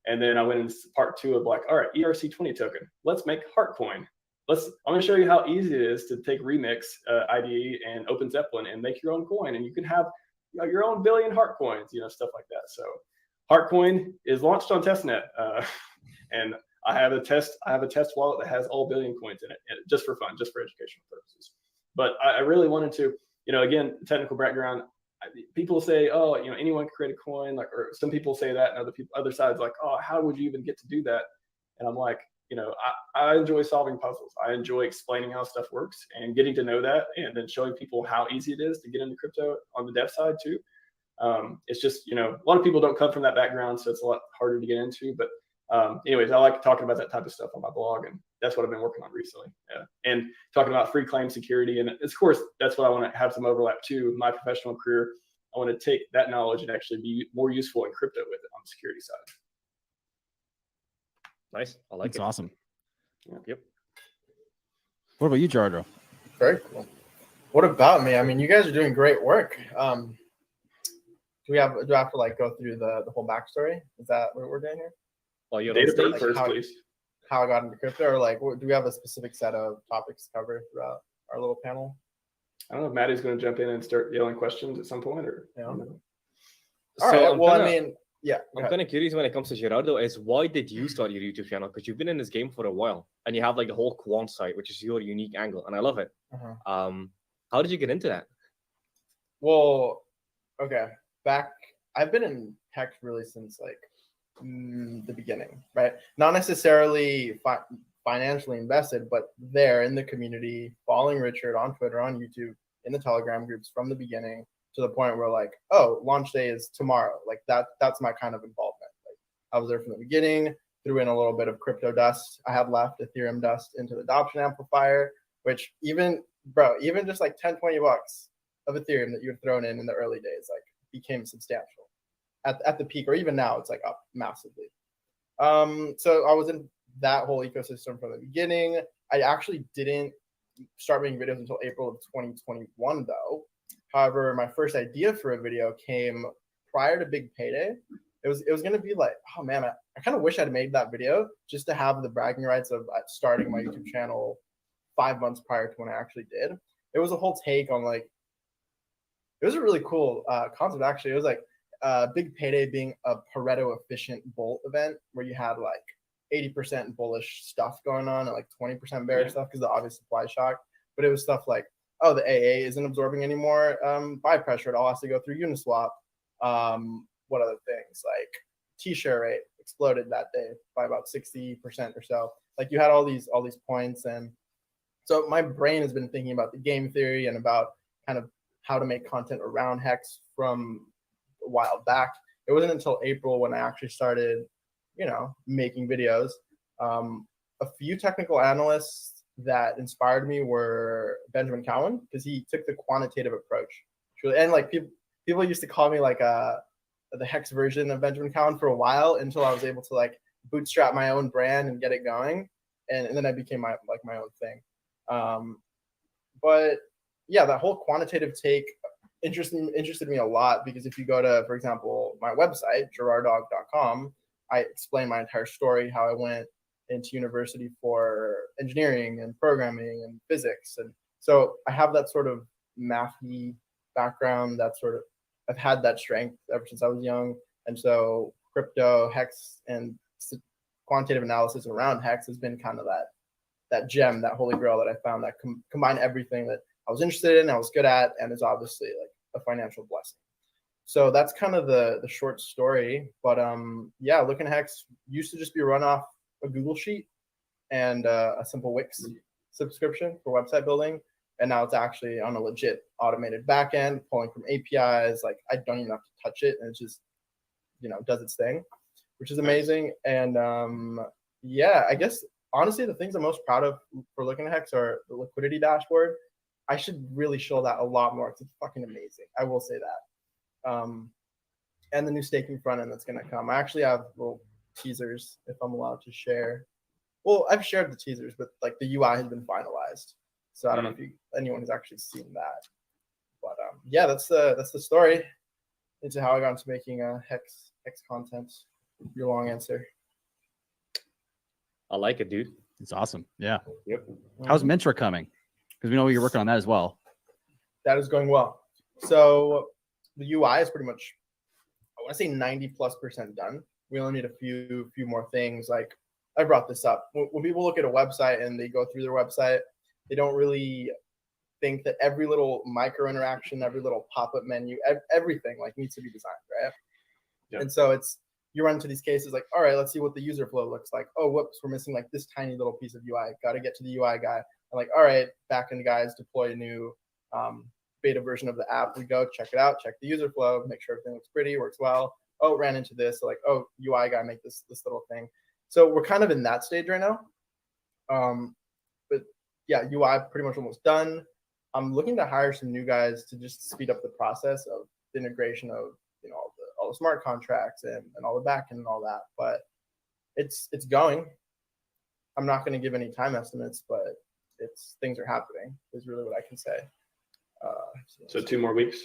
And then I went into part 2 of like, all right, ERC20 token. Let's make Hart coin. I'm going to show you how easy it is to take Remix, IDE, and Open Zeppelin and make your own coin, and you can have your own billion Hart coins, stuff like that. So Hart coin is launched on testnet, and I have a test wallet that has all billion coins in it, just for fun, just for educational purposes. But I really wanted to, again, technical background. People say, oh, anyone can create a coin, like, or some people say that, and other sides like, oh, how would you even get to do that? And I'm like, I enjoy solving puzzles. I enjoy explaining how stuff works and getting to know that, and then showing people how easy it is to get into crypto on the dev side too. It's just, a lot of people don't come from that background, so it's a lot harder to get into. But anyways, I like talking about that type of stuff on my blog, and that's what I've been working on recently. Yeah. And talking about free claim security, and of course, that's what I want to have some overlap too. My professional career, I want to take that knowledge and actually be more useful in crypto with it on the security side. Nice, I like it. That's awesome. Yep. What about you, Jardro? Very cool. What about me? I mean, you guys are doing great work. Do I have to like go through the whole backstory? Is that what we're doing here? Well, you're data first, please. How I got into crypto, or like, do we have a specific set of topics to cover throughout our little panel? I don't know if Maddie's going to jump in and start yelling questions at some point, or yeah. All right. Well, I mean, yeah. I'm kind of curious when it comes to Gerardo, is why did you start your YouTube channel? Because you've been in this game for a while, and you have like the whole quant side, which is your unique angle, and I love it. Uh-huh. How did you get into that? Well, okay. Back I've been in Hex really since like the beginning, right? Not necessarily financially invested, but there in the community, following Richard on Twitter, on YouTube, in the Telegram groups from the beginning, to the point where like, oh, launch day is tomorrow. Like that's my kind of involvement. Like I was there from the beginning, threw in a little bit of crypto dust I had left, Ethereum dust, into the adoption amplifier, which even just like 10, 20 bucks of Ethereum that you had thrown in the early days, like became substantial at the peak, or even now it's like up massively. So I was in that whole ecosystem from the beginning. I actually didn't start making videos until April of 2021 though. However, my first idea for a video came prior to Big Payday. It was going to be like, oh man, I kind of wish I'd made that video just to have the bragging rights of starting my YouTube channel 5 months prior to when I actually did. It was a whole take on like, it was a really cool concept actually. It was like Big Payday being a Pareto efficient bull event where you had like 80% bullish stuff going on and like 20% bearish stuff because of the obvious supply shock. But it was stuff like, oh, the AA isn't absorbing anymore. Buy pressure, it all has to go through Uniswap. What other things? Like T-share rate exploded that day by about 60% or so. Like you had all these points. And so my brain has been thinking about the game theory and about kind of how to make content around Hex from a while back. It wasn't until April when I actually started, making videos. A few technical analysts that inspired me were Benjamin Cowan, because he took the quantitative approach. And like people used to call me like the Hex version of Benjamin Cowan for a while, until I was able to like bootstrap my own brand and get it going. And then I became my own thing. But yeah, that whole quantitative take interested me a lot, because if you go to, for example, my website, gerardog.com, I explain my entire story, how I went into university for engineering and programming and physics. And so I have that sort of mathy background, I've had that strength ever since I was young. And so crypto, Hex, and quantitative analysis around Hex has been kind of that gem, that holy grail that I found that combined everything that I was interested in, I was good at, and is obviously like a financial blessing. So that's kind of the short story. But yeah, looking at Hex used to just be run off a Google sheet and a simple Wix subscription for website building. And now it's actually on a legit automated backend, pulling from APIs. Like I don't even have to touch it, and it just, does its thing, which is amazing. And yeah, I guess honestly, the things I'm most proud of for looking at Hex are the liquidity dashboard. I should really show that a lot more. It's fucking amazing. I will say that. And the new staking front end that's going to come. I actually have little teasers if I'm allowed to share. Well, I've shared the teasers, but like the UI has been finalized. So I don't know if anyone has actually seen that. But yeah, that's the story into how I got into making Hex content. Your long answer. I like it, dude. It's awesome. Yeah. Yep. How's Mintra coming? Because we know you're working on that as well. That is going well. So the UI is pretty much, I want to say 90+% done. We only need a few more things. Like I brought this up. When people look at a website and they go through their website, they don't really think that every little micro interaction, every little pop-up menu, everything like needs to be designed, right? Yep. And so you run into these cases like, all right, let's see what the user flow looks like. Oh, whoops, we're missing like this tiny little piece of UI. Got to get to the UI guy. I'm like, all right, backend guys, deploy a new beta version of the app. We go check it out, check the user flow, make sure everything looks pretty, works well. Oh, ran into this. So like, oh, UI guy, make this little thing. So we're kind of in that stage right now. But yeah, UI pretty much almost done. I'm looking to hire some new guys to just speed up the process of the integration of all the smart contracts and all the backend and all that. But it's going. I'm not going to give any time estimates, but things are happening is really what I can say. So 2 more weeks.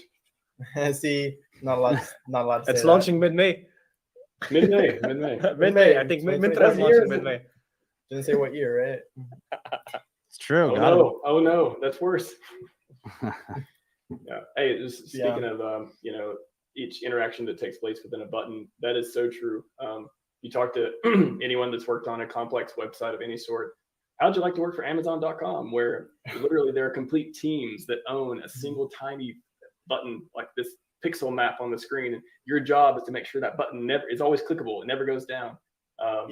See, not a lot to say. It's launching mid-May. Mid-May. Mid-May. I think Mintra is launching mid-May. Didn't say what year, right? It's true. Oh no, that's worse. Yeah. Hey, just speaking of each interaction that takes place within a button, that is so true. You talk to anyone that's worked on a complex website of any sort. How'd you like to work for Amazon.com, where literally there are complete teams that own a single tiny button like this pixel map on the screen. And your job is to make sure that button never is always clickable. It never goes down. How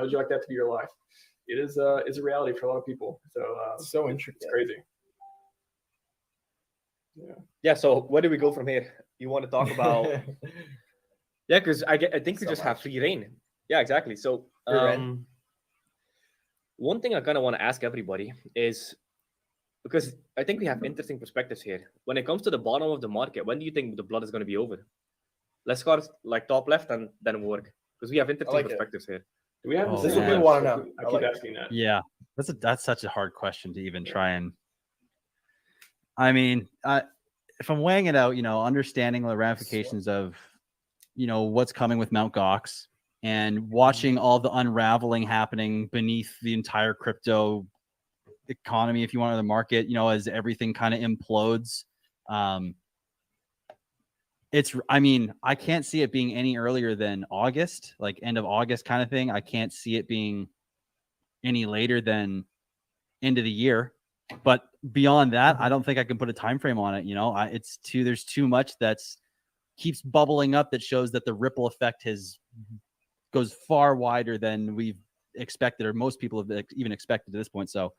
would you like that to be your life? It is a reality for a lot of people. So intricate. It's crazy. Yeah. So where do we go from here? You want to talk about? Yeah, because I think we just have free reign. Yeah, exactly. So one thing I kind of want to ask everybody is, because I think we have interesting perspectives here. When it comes to the bottom of the market, when do you think the blood is going to be over? Let's start like top left and then work, because we have interesting perspectives here. Do we have Oh, this is what man. we want to know. I keep asking that. Yeah, that's such a hard question to even try and. I mean, if I'm weighing it out, understanding the ramifications of, what's coming with Mt. Gox and watching all the unraveling happening beneath the entire crypto economy, if you want, to the market, as everything kind of implodes. I can't see it being any earlier than August, like end of August kind of thing. I can't see it being any later than end of the year. But beyond that, I don't think I can put a time frame on it. There's too much that's keeps bubbling up that shows that the ripple effect goes far wider than we've expected, or most people have even expected at this point. So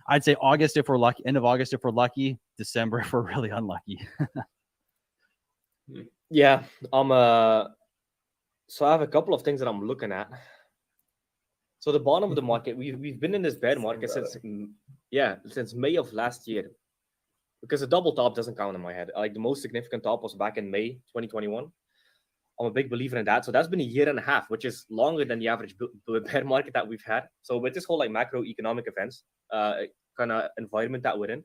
I'd say August if we're lucky, end of August if we're lucky, December if we're really unlucky. Yeah, so I have a couple of things that I'm looking at. So the bottom of the market, we've been in this bear market since May of last year, because the double top doesn't count in my head. Like the most significant top was back in May 2021. I'm a big believer in that. So that's been a year and a half, which is longer than the average bear market that we've had. So with this whole like macroeconomic events kind of environment that we're in,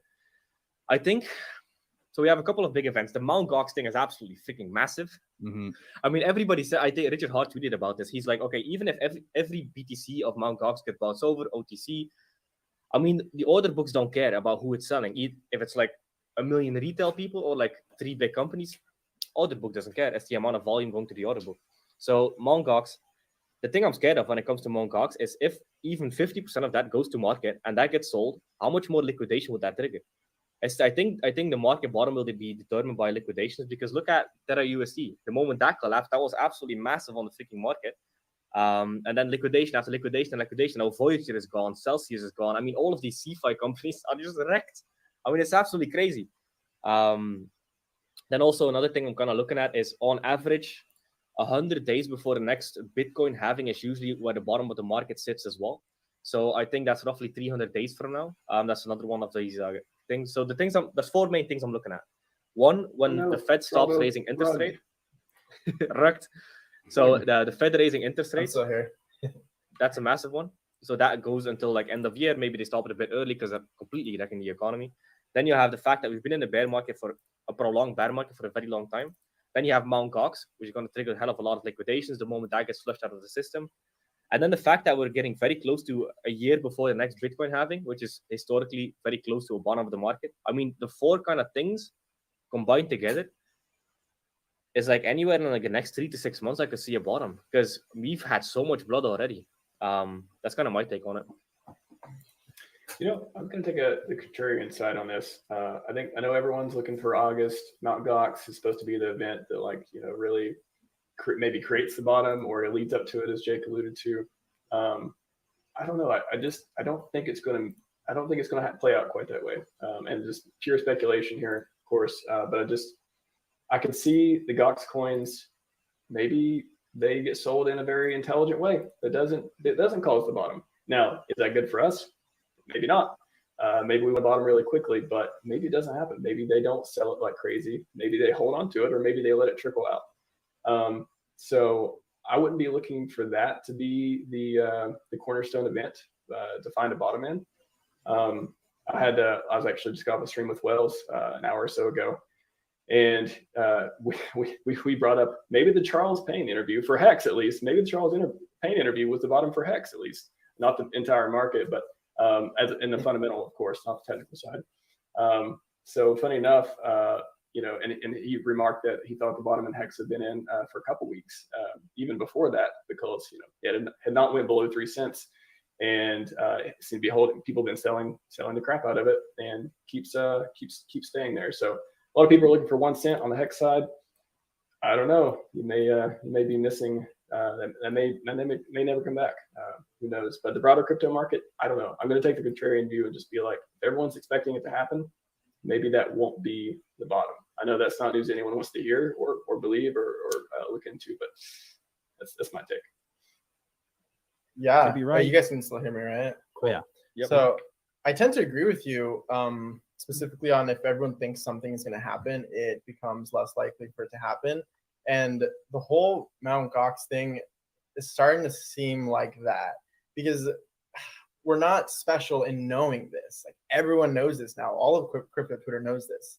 I think. So we have a couple of big events. The Mt. Gox thing is absolutely freaking massive. Mm-hmm. I mean, everybody said, I think Richard Hart tweeted about this. He's like, okay, even if every BTC of Mt. Gox gets bounced over, OTC, I mean, the order books don't care about who it's selling. If it's like 1 million retail people or like 3 big companies, order book doesn't care. It's the amount of volume going to the order book. So Mt. Gox, the thing I'm scared of when it comes to Mt. Gox is if even 50% of that goes to market and that gets sold, how much more liquidation would that trigger? I think the market bottom will be determined by liquidations, because look at Terra USD. The moment that collapsed, that was absolutely massive on the freaking market. And then liquidation after liquidation. Now Voyager is gone, Celsius is gone. I mean, all of these CeFi companies are just wrecked. I mean, it's absolutely crazy. Then also another thing I'm kind of looking at is, on average, 100 days before the next Bitcoin halving is usually where the bottom of the market sits as well. So I think that's roughly 300 days from now. That's another one of these things. So there's 4 main things I'm looking at. One, when the Fed stops raising interest rate. Rugged. So the Fed raising interest rates. That's a massive one. So that goes until like end of year. Maybe they stop it a bit early because they're completely wrecking the economy. Then you have the fact that we've been in the bear market for a prolonged bear market for a very long time. Then you have Mt. Gox, which is going to trigger a hell of a lot of liquidations the moment that gets flushed out of the system. And then the fact that we're getting very close to a year before the next Bitcoin halving, which is historically very close to a bottom of the market. I mean, the 4 kind of things combined together is like anywhere in like the next 3 to 6 months, I could see a bottom, because we've had so much blood already. That's kind of my take on it. I'm going to take the contrarian side on this. I know everyone's looking for August. Mt. Gox is supposed to be the event that really maybe creates the bottom, or it leads up to it, as Jake alluded to. I don't know. I don't think it's going to play out quite that way. And just pure speculation here, of course. But I can see the Gox coins, maybe they get sold in a very intelligent way that doesn't cause the bottom. Now, is that good for us? Maybe not. Maybe we will bottom really quickly, but maybe it doesn't happen. Maybe they don't sell it like crazy. Maybe they hold on to it, or maybe they let it trickle out. So I wouldn't be looking for that to be the cornerstone event to find a bottom in. I was actually just got off a stream with Wells an hour or so ago, and we brought up maybe the Charles Payne interview for Hex, at least. Maybe the Charles Payne interview was the bottom for Hex, at least, not the entire market, but as in the fundamental, of course, not the technical side. So funny enough, and he remarked that he thought the bottom in Hex had been in for a couple weeks, even before that, because it had not went below 3 cents, and it seemed to be holding. People have been selling the crap out of it, and keeps staying there. So a lot of people are looking for 1 cent on the Hex side. I don't know. You may be missing. That may never come back. Who knows? But the broader crypto market, I don't know. I'm going to take the contrarian view and just be like, if everyone's expecting it to happen, maybe that won't be the bottom. I know that's not news anyone wants to hear or believe or look into, but that's my take. Yeah, be right. You guys can still hear me, right? Cool. Yeah. Yep. So I tend to agree with you, specifically on if everyone thinks something is going to happen, it becomes less likely for it to happen. And the whole Mt. Gox thing is starting to seem like that because we're not special in knowing this. Like everyone knows this now. All of crypto Twitter knows this.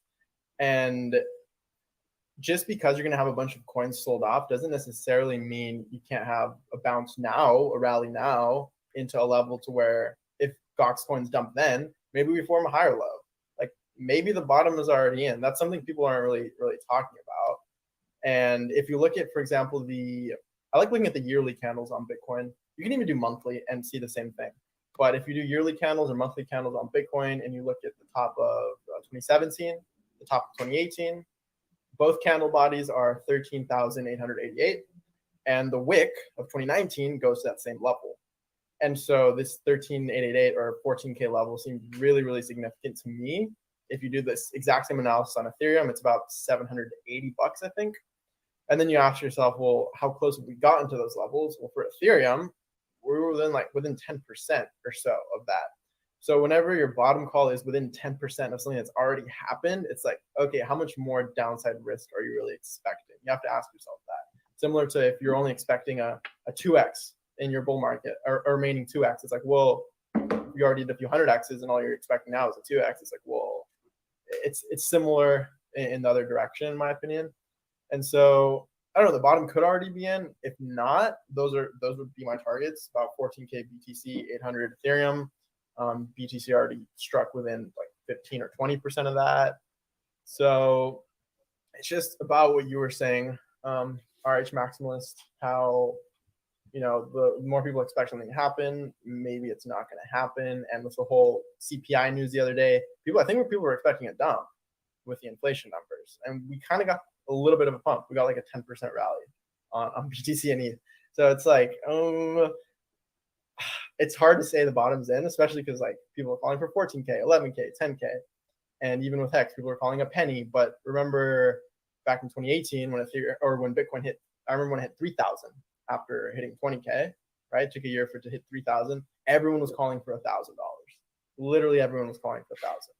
And just because you're going to have a bunch of coins sold off doesn't necessarily mean you can't have a bounce now, a rally now into a level to where if Gox coins dump then, maybe we form a higher low. Like maybe the bottom is already in. That's something people aren't really talking about. And if you look at, for example, I like looking at the yearly candles on Bitcoin. You can even do monthly and see the same thing. But if you do yearly candles or monthly candles on Bitcoin and you look at the top of 2017, the top of 2018, both candle bodies are 13,888. And the wick of 2019 goes to that same level. And so this 13,888 or 14K level seems really, really significant to me. If you do this exact same analysis on Ethereum, it's about $780, I think. And then you ask yourself, well, how close have we gotten to those levels? Well, for Ethereum, we're within 10% or so of that. So whenever your bottom call is within 10% of something that's already happened, it's like, okay, how much more downside risk are you really expecting? You have to ask yourself that. Similar to if you're only expecting a 2x in your bull market or remaining 2x, it's like, well, you already did a few hundred x's and all you're expecting now is a 2x. It's like, well, it's similar in the other direction, in my opinion. And so I don't know, the bottom could already be in. If not, those would be my targets, about 14K BTC, 800 Ethereum. BTC already struck within like 15 or 20% of that. So it's just about what you were saying, RH Maximalist, how, the more people expect something to happen, maybe it's not going to happen. And with the whole CPI news the other day, I think people were expecting a dump with the inflation numbers. And we kind of got a little bit of a pump. We got like a 10% rally on BTC and ETH. So it's like, it's hard to say the bottom's in, especially because like people are calling for 14K, 11K, 10K. And even with Hex, people are calling a penny. But remember back in 2018 when Bitcoin hit, I remember when it hit 3,000 after hitting 20K, right? It took a year for it to hit 3,000. Everyone was calling for $1,000. Literally everyone was calling for 1,000.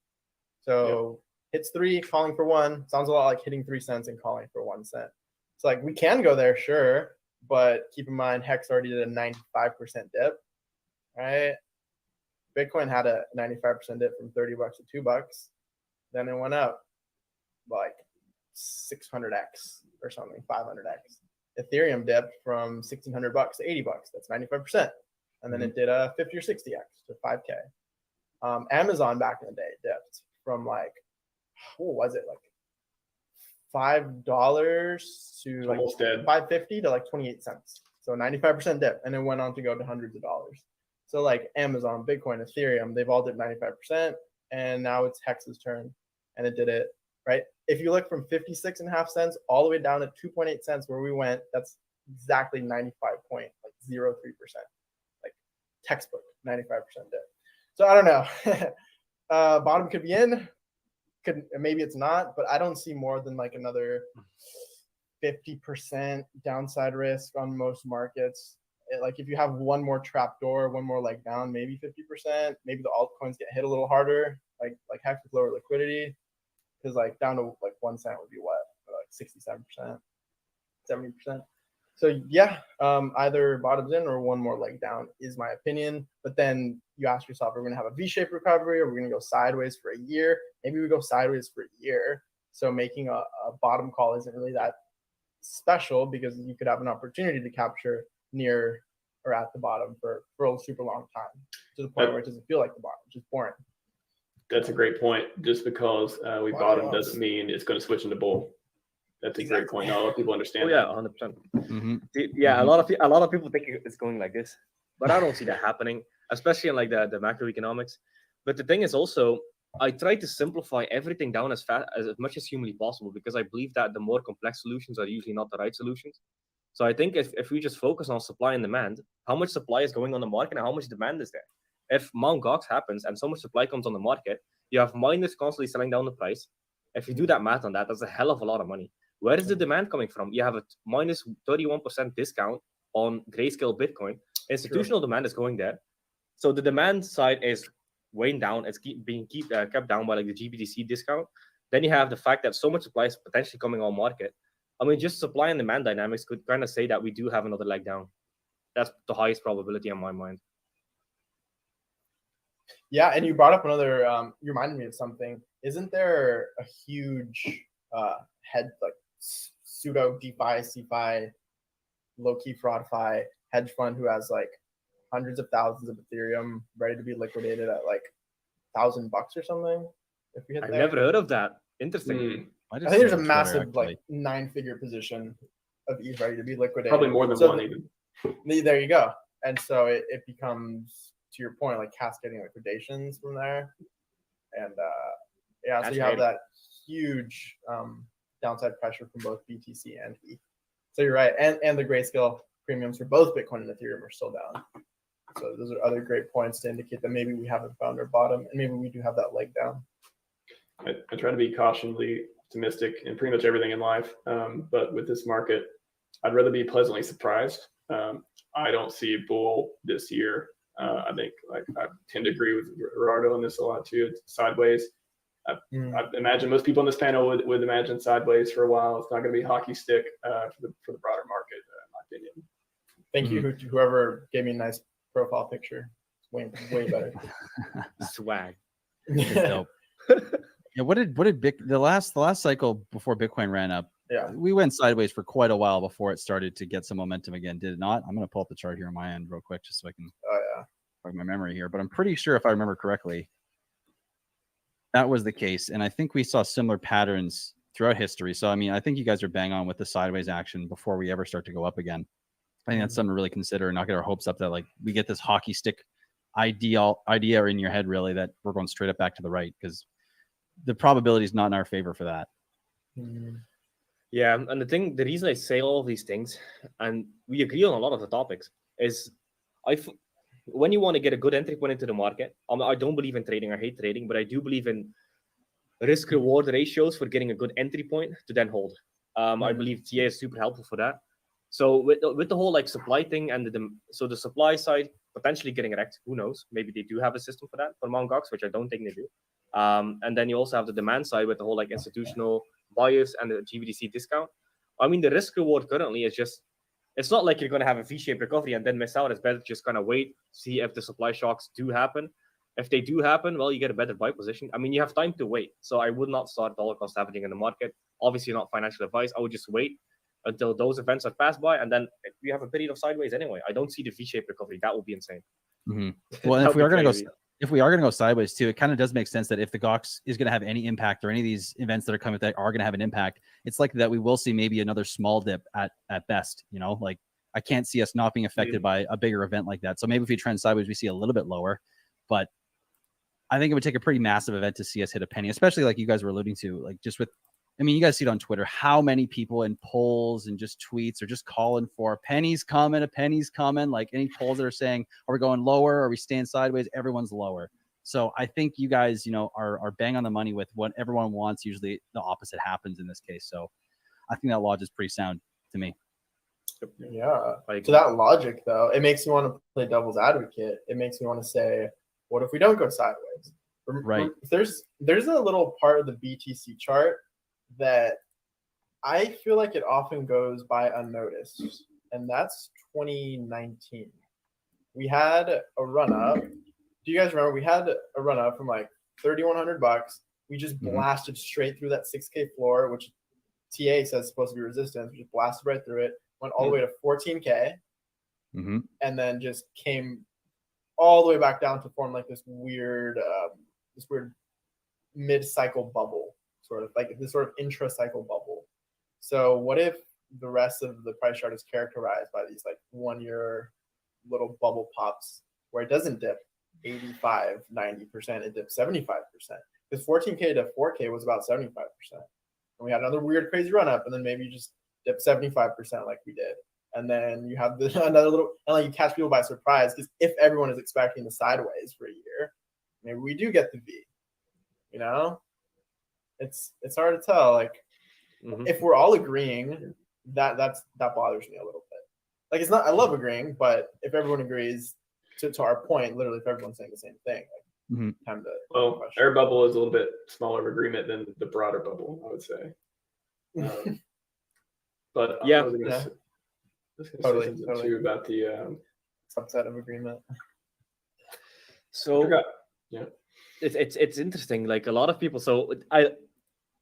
So hits 3, calling for 1. Sounds a lot like hitting 3 cents and calling for 1 cent. It's like we can go there, sure, but keep in mind Hex already did a 95% dip, right? Bitcoin had a 95% dip from $30 to $2. Then it went up like 600x or something, 500x. Ethereum dipped from 1,600 bucks to 80 bucks. That's 95%. And then it did a 50 or 60x to 5K. Amazon back in the day dipped from like, what was it, like $5 to like $5.50 to like 28 cents. So 95% dip, and it went on to go to hundreds of dollars. So like Amazon, Bitcoin, Ethereum, they've all dipped 95%, and now it's Hex's turn, and it did it right. If you look from 56.5 cents all the way down to 2.8 cents where we went, that's exactly 95.03%, like textbook 95% dip. So I don't know. Bottom could be in. Maybe it's not, but I don't see more than like another 50% downside risk on most markets. Like if you have one more trap door, one more leg down, maybe 50%. Maybe the altcoins get hit a little harder, like Hex with lower liquidity, because like down to like 1 cent would be what, like 67%, 70%. So yeah, either bottoms in or one more leg down is my opinion. But then you ask yourself, are we going to have a V-shaped recovery, or are we going to go sideways for a year? Maybe we go sideways for a year. So making a bottom call isn't really that special, because you could have an opportunity to capture near or at the bottom for a super long time, to the point where it doesn't feel like the bottom, it's just boring. That's a great point. Just because we bottom doesn't mean it's going to switch into bull. That's a great point. Not a lot of people understand. Oh yeah, 100%. Yeah, a lot of people think it's going like this, but I don't see that happening, especially in like the macroeconomics. But the thing is also, I try to simplify everything down as much as humanly possible, because I believe that the more complex solutions are usually not the right solutions. So I think if we just focus on supply and demand, how much supply is going on the market and how much demand is there? If Mt. Gox happens and so much supply comes on the market, you have miners constantly selling down the price. If you do that math on that, that's a hell of a lot of money. Where is the demand coming from? You have a minus 31% discount on grayscale Bitcoin. Institutional demand is going there. So the demand side is weighing down. It's kept down by like the GBTC discount. Then you have the fact that so much supply is potentially coming on market. I mean, just supply and demand dynamics could kind of say that we do have another leg down. That's the highest probability in my mind. Yeah, and you brought up another. You reminded me of something. Isn't there a huge pseudo DeFi, CeFi, low-key fraud-fi hedge fund who has like hundreds of thousands of Ethereum ready to be liquidated at like $1,000 or something? If we hit I've there. never heard of that. Interesting. I think there's a massive like 9-figure position of ETH ready to be liquidated. Probably more than one even. There you go. And so it becomes, to your point, like cascading liquidations from there. And yeah, so you have that huge downside pressure from both BTC and ETH. So you're right. And the grayscale premiums for both Bitcoin and Ethereum are still down. So those are other great points to indicate that maybe we haven't found our bottom and maybe we do have that leg down. I try to be cautiously optimistic in pretty much everything in life. But with this market, I'd rather be pleasantly surprised. I don't see a bull this year. I think I tend to agree with Gerardo on this a lot too. It's sideways. I imagine most people on this panel would imagine sideways for a while. It's not going to be hockey stick for the broader market, in my opinion. Thank you, whoever gave me a nice profile picture. Way better. Swag. Yeah, what did the last cycle before Bitcoin ran up? Yeah, we went sideways for quite a while before it started to get some momentum again. Did it not? I'm going to pull up the chart here on my end real quick just so I can plug my memory here. But I'm pretty sure, if I remember correctly, that was the case. And I think we saw similar patterns throughout history. So I mean, I think you guys are bang on with the sideways action before we ever start to go up again. I think that's something to really consider and not get our hopes up that like we get this hockey stick idea in your head really that we're going straight up back to the right, because the probability is not in our favor for that. Yeah, and the reason I say all of these things, and we agree on a lot of the topics, is when you want to get a good entry point into the market, I don't believe in trading. I hate trading, but I do believe in risk-reward ratios for getting a good entry point to then hold. I believe TA is super helpful for that. So with the whole like supply thing and the supply side potentially getting wrecked, who knows? Maybe they do have a system for that for Mt. Gox, which I don't think they do. And then you also have the demand side with the whole like institutional buyers and the GBTC discount. I mean, the risk reward currently is just, it's not like you're going to have a V-shaped recovery and then miss out. It's better to just kind of wait, see if the supply shocks do happen. If they do happen, well, you get a better buy position. I mean, you have time to wait. So I would not start dollar cost averaging in the market. Obviously not financial advice. I would just wait until those events have passed by. And then we have a period of sideways anyway. I don't see the V-shaped recovery. That would be insane. Well, and if we are going to go sideways too, it kind of does make sense that if the Gox is going to have any impact, or any of these events that are coming that are going to have an impact, it's likely that we will see maybe another small dip at best. You know, like I can't see us not being affected by a bigger event like that. So maybe if we trend sideways, we see a little bit lower, but I think it would take a pretty massive event to see us hit a penny, especially like you guys were alluding to, like just with, I mean, you guys see it on Twitter, how many people in polls and just tweets are just calling for a penny's coming. Like any polls that are saying, are we going lower? Are we staying sideways? Everyone's lower. So I think you guys, are bang on the money with what everyone wants. Usually the opposite happens in this case. So I think that logic is pretty sound to me. Yeah. To that logic, though, it makes me want to play devil's advocate. It makes me want to say, what if we don't go sideways? Right. There's a little part of the BTC chart that I feel like it often goes by unnoticed, and that's 2019. We had a run up. Do you guys remember? We had a run up from like $3,100. We just blasted straight through that 6K floor, which TA says is supposed to be resistance. We just blasted right through it, went all the way to 14K, and then just came all the way back down to form like this weird mid-cycle bubble, sort of like this sort of intra-cycle bubble. So what if the rest of the price chart is characterized by these like 1 year little bubble pops where it doesn't dip 85, 90%, it dips 75%. Because 14K to 4K was about 75%. And we had another weird, crazy run up, and then maybe you just dip 75% like we did. And then you have another little, and like you catch people by surprise, because if everyone is expecting the sideways for a year, maybe we do get the V. You know, it's hard to tell. Like, if we're all agreeing, that bothers me a little bit. Like, it's not, I love agreeing, but if everyone agrees to our point, literally, if everyone's saying the same thing, like, time to. Well, our bubble is a little bit smaller of agreement than the broader bubble, I would say. But Yeah, I was gonna say, totally, say something totally. too about the subset of agreement. So yeah, it's interesting. Like a lot of people. So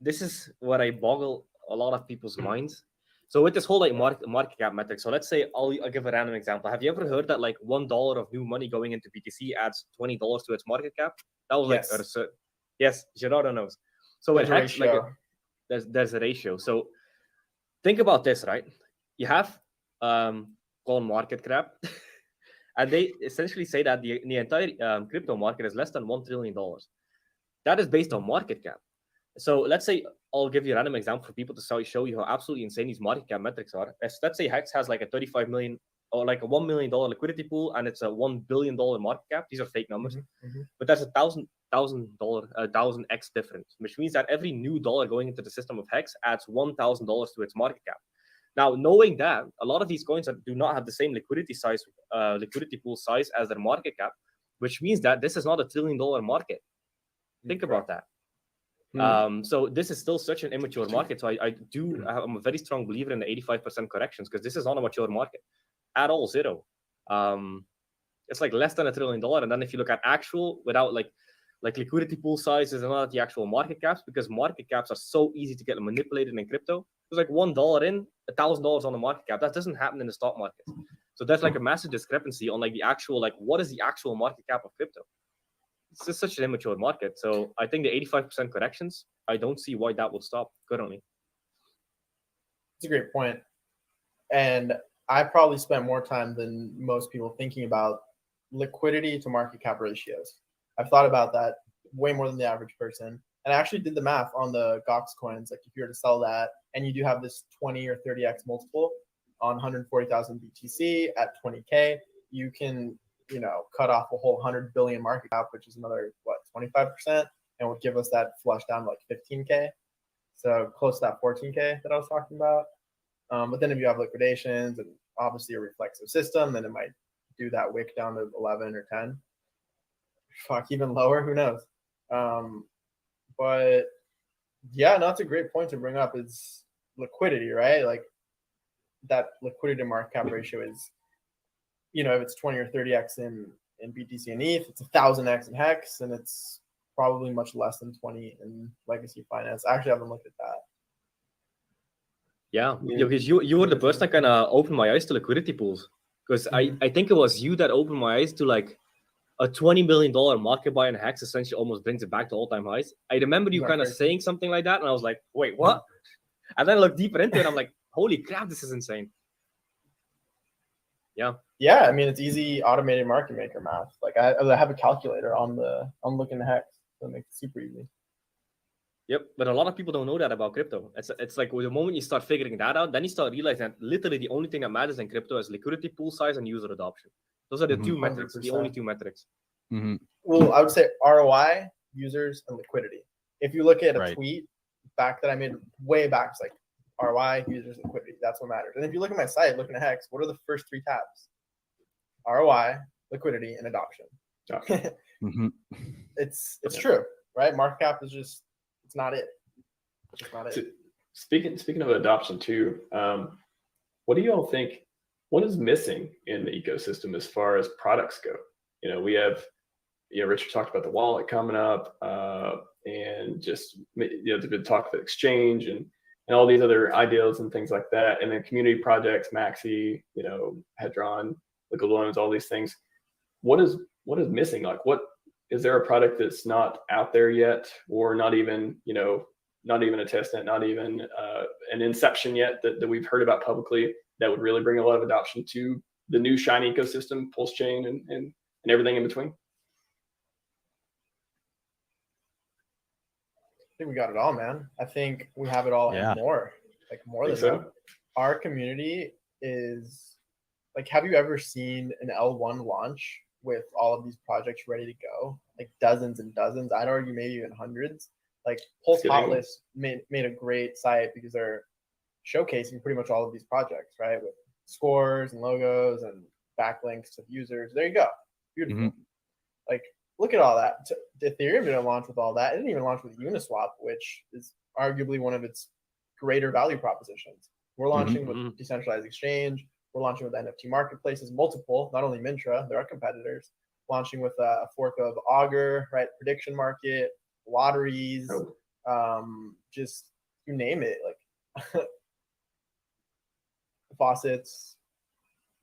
this is what I boggle a lot of people's minds. So with this whole like market cap metric. So let's say I'll give a random example. Have you ever heard that like $1 of new money going into BTC adds $20 to its market cap? That was like yes, Gerardo knows. So There's it a Hex, like ratio. there's a ratio. So think about this, right? You have coin market cap, and they essentially say that the entire crypto market is less than $1 trillion. That is based on market cap. So let's say I'll give you a random example for people to show you how absolutely insane these market cap metrics are. Let's say Hex has like a 35 million or like a $1 million liquidity pool, and it's a $1 billion market cap. These are fake numbers, but that's $1,000x difference, which means that every new dollar going into the system of Hex adds $1,000 to its market cap. Now, knowing that a lot of these coins do not have the same liquidity pool size as their market cap, which means that this is not $1 trillion market. Think about that. So this is still such an immature market. So I'm a very strong believer in the 85% corrections, because this is not a mature market at all, zero. It's like less than $1 trillion. And then if you look at actual without like liquidity pool sizes and not at the actual market caps, because market caps are so easy to get manipulated in crypto. There's like $1 in, $1,000 on the market cap. That doesn't happen in the stock market. So there's like a massive discrepancy on like the actual, like what is the actual market cap of crypto? It's just such an immature market. So I think the 85% corrections, I don't see why that would stop currently. It's a great point. And I probably spent more time than most people thinking about liquidity to market cap ratios. I've thought about that way more than the average person. And I actually did the math on the Gox coins. Like if you were to sell that and you do have this 20 or 30x multiple on 140,000 BTC at 20K, you can, cut off a whole 100 billion market cap, which is another, 25%, and would give us that flush down to like 15K. So close to that 14K that I was talking about. But then if you have liquidations and obviously a reflexive system, then it might do that wick down to 11 or 10. Fuck, even lower, who knows? But yeah, no, that's a great point to bring up, is liquidity, right? Like that liquidity to market cap ratio is, if it's 20 or 30x in BTC and ETH, it's 1,000x in Hex, and it's probably much less than 20 in legacy finance. I actually haven't looked at that. Yeah, because you were the person that kind of opened my eyes to liquidity pools. Because I think it was you that opened my eyes to like a $20 million market buy in Hex essentially almost brings it back to all-time highs. I remember you kind of saying something like that, and I was like, wait, what? And then I looked deeper into it, and I'm like, holy crap, this is insane. Yeah, I mean, it's easy automated market maker math. Like I have a calculator on looking at Hex, so it makes it super easy. Yep, but a lot of people don't know that about crypto. It's like the moment you start figuring that out, then you start realizing that literally the only thing that matters in crypto is liquidity pool size and user adoption. Those are the two metrics, the only two metrics. Well, I would say ROI, users, and liquidity. If you look at a tweet back that I made way back, it's like ROI, users, liquidity. That's what matters. And if you look at my site, looking at Hex, what are the first three tabs? ROI, liquidity, and adoption. It's true, right? Market cap is just, it's not it. It's just not it. Speaking of adoption too, what do you all think? What is missing in the ecosystem as far as products go? We have, Richard talked about the wallet coming up, and just there's been talk of the exchange and all these other ideas and things like that, and then community projects, Maxi, Hedron, liquid loans, all these things. What is missing? Like, what is there a product that's not out there yet, or not even a testnet, not even an inception yet that we've heard about publicly that would really bring a lot of adoption to the new shiny ecosystem, Pulsechain, and everything in between? think we got it all, man. I think we have it all and more, like more than that. Our community is like, have you ever seen an L1 launch with all of these projects ready to go? Like dozens and dozens. I'd argue maybe even hundreds. Like Pulse Hotlist made a great site because they're showcasing pretty much all of these projects, right? With scores and logos and backlinks to users. There you go. Beautiful. Like, look at all that. Ethereum didn't launch with all that. It didn't even launch with Uniswap, which is arguably one of its greater value propositions. We're launching with decentralized exchange. We're launching with NFT marketplaces, multiple, not only Mintra, there are competitors. Launching with a fork of Augur, right? Prediction market, lotteries, just you name it, like faucets,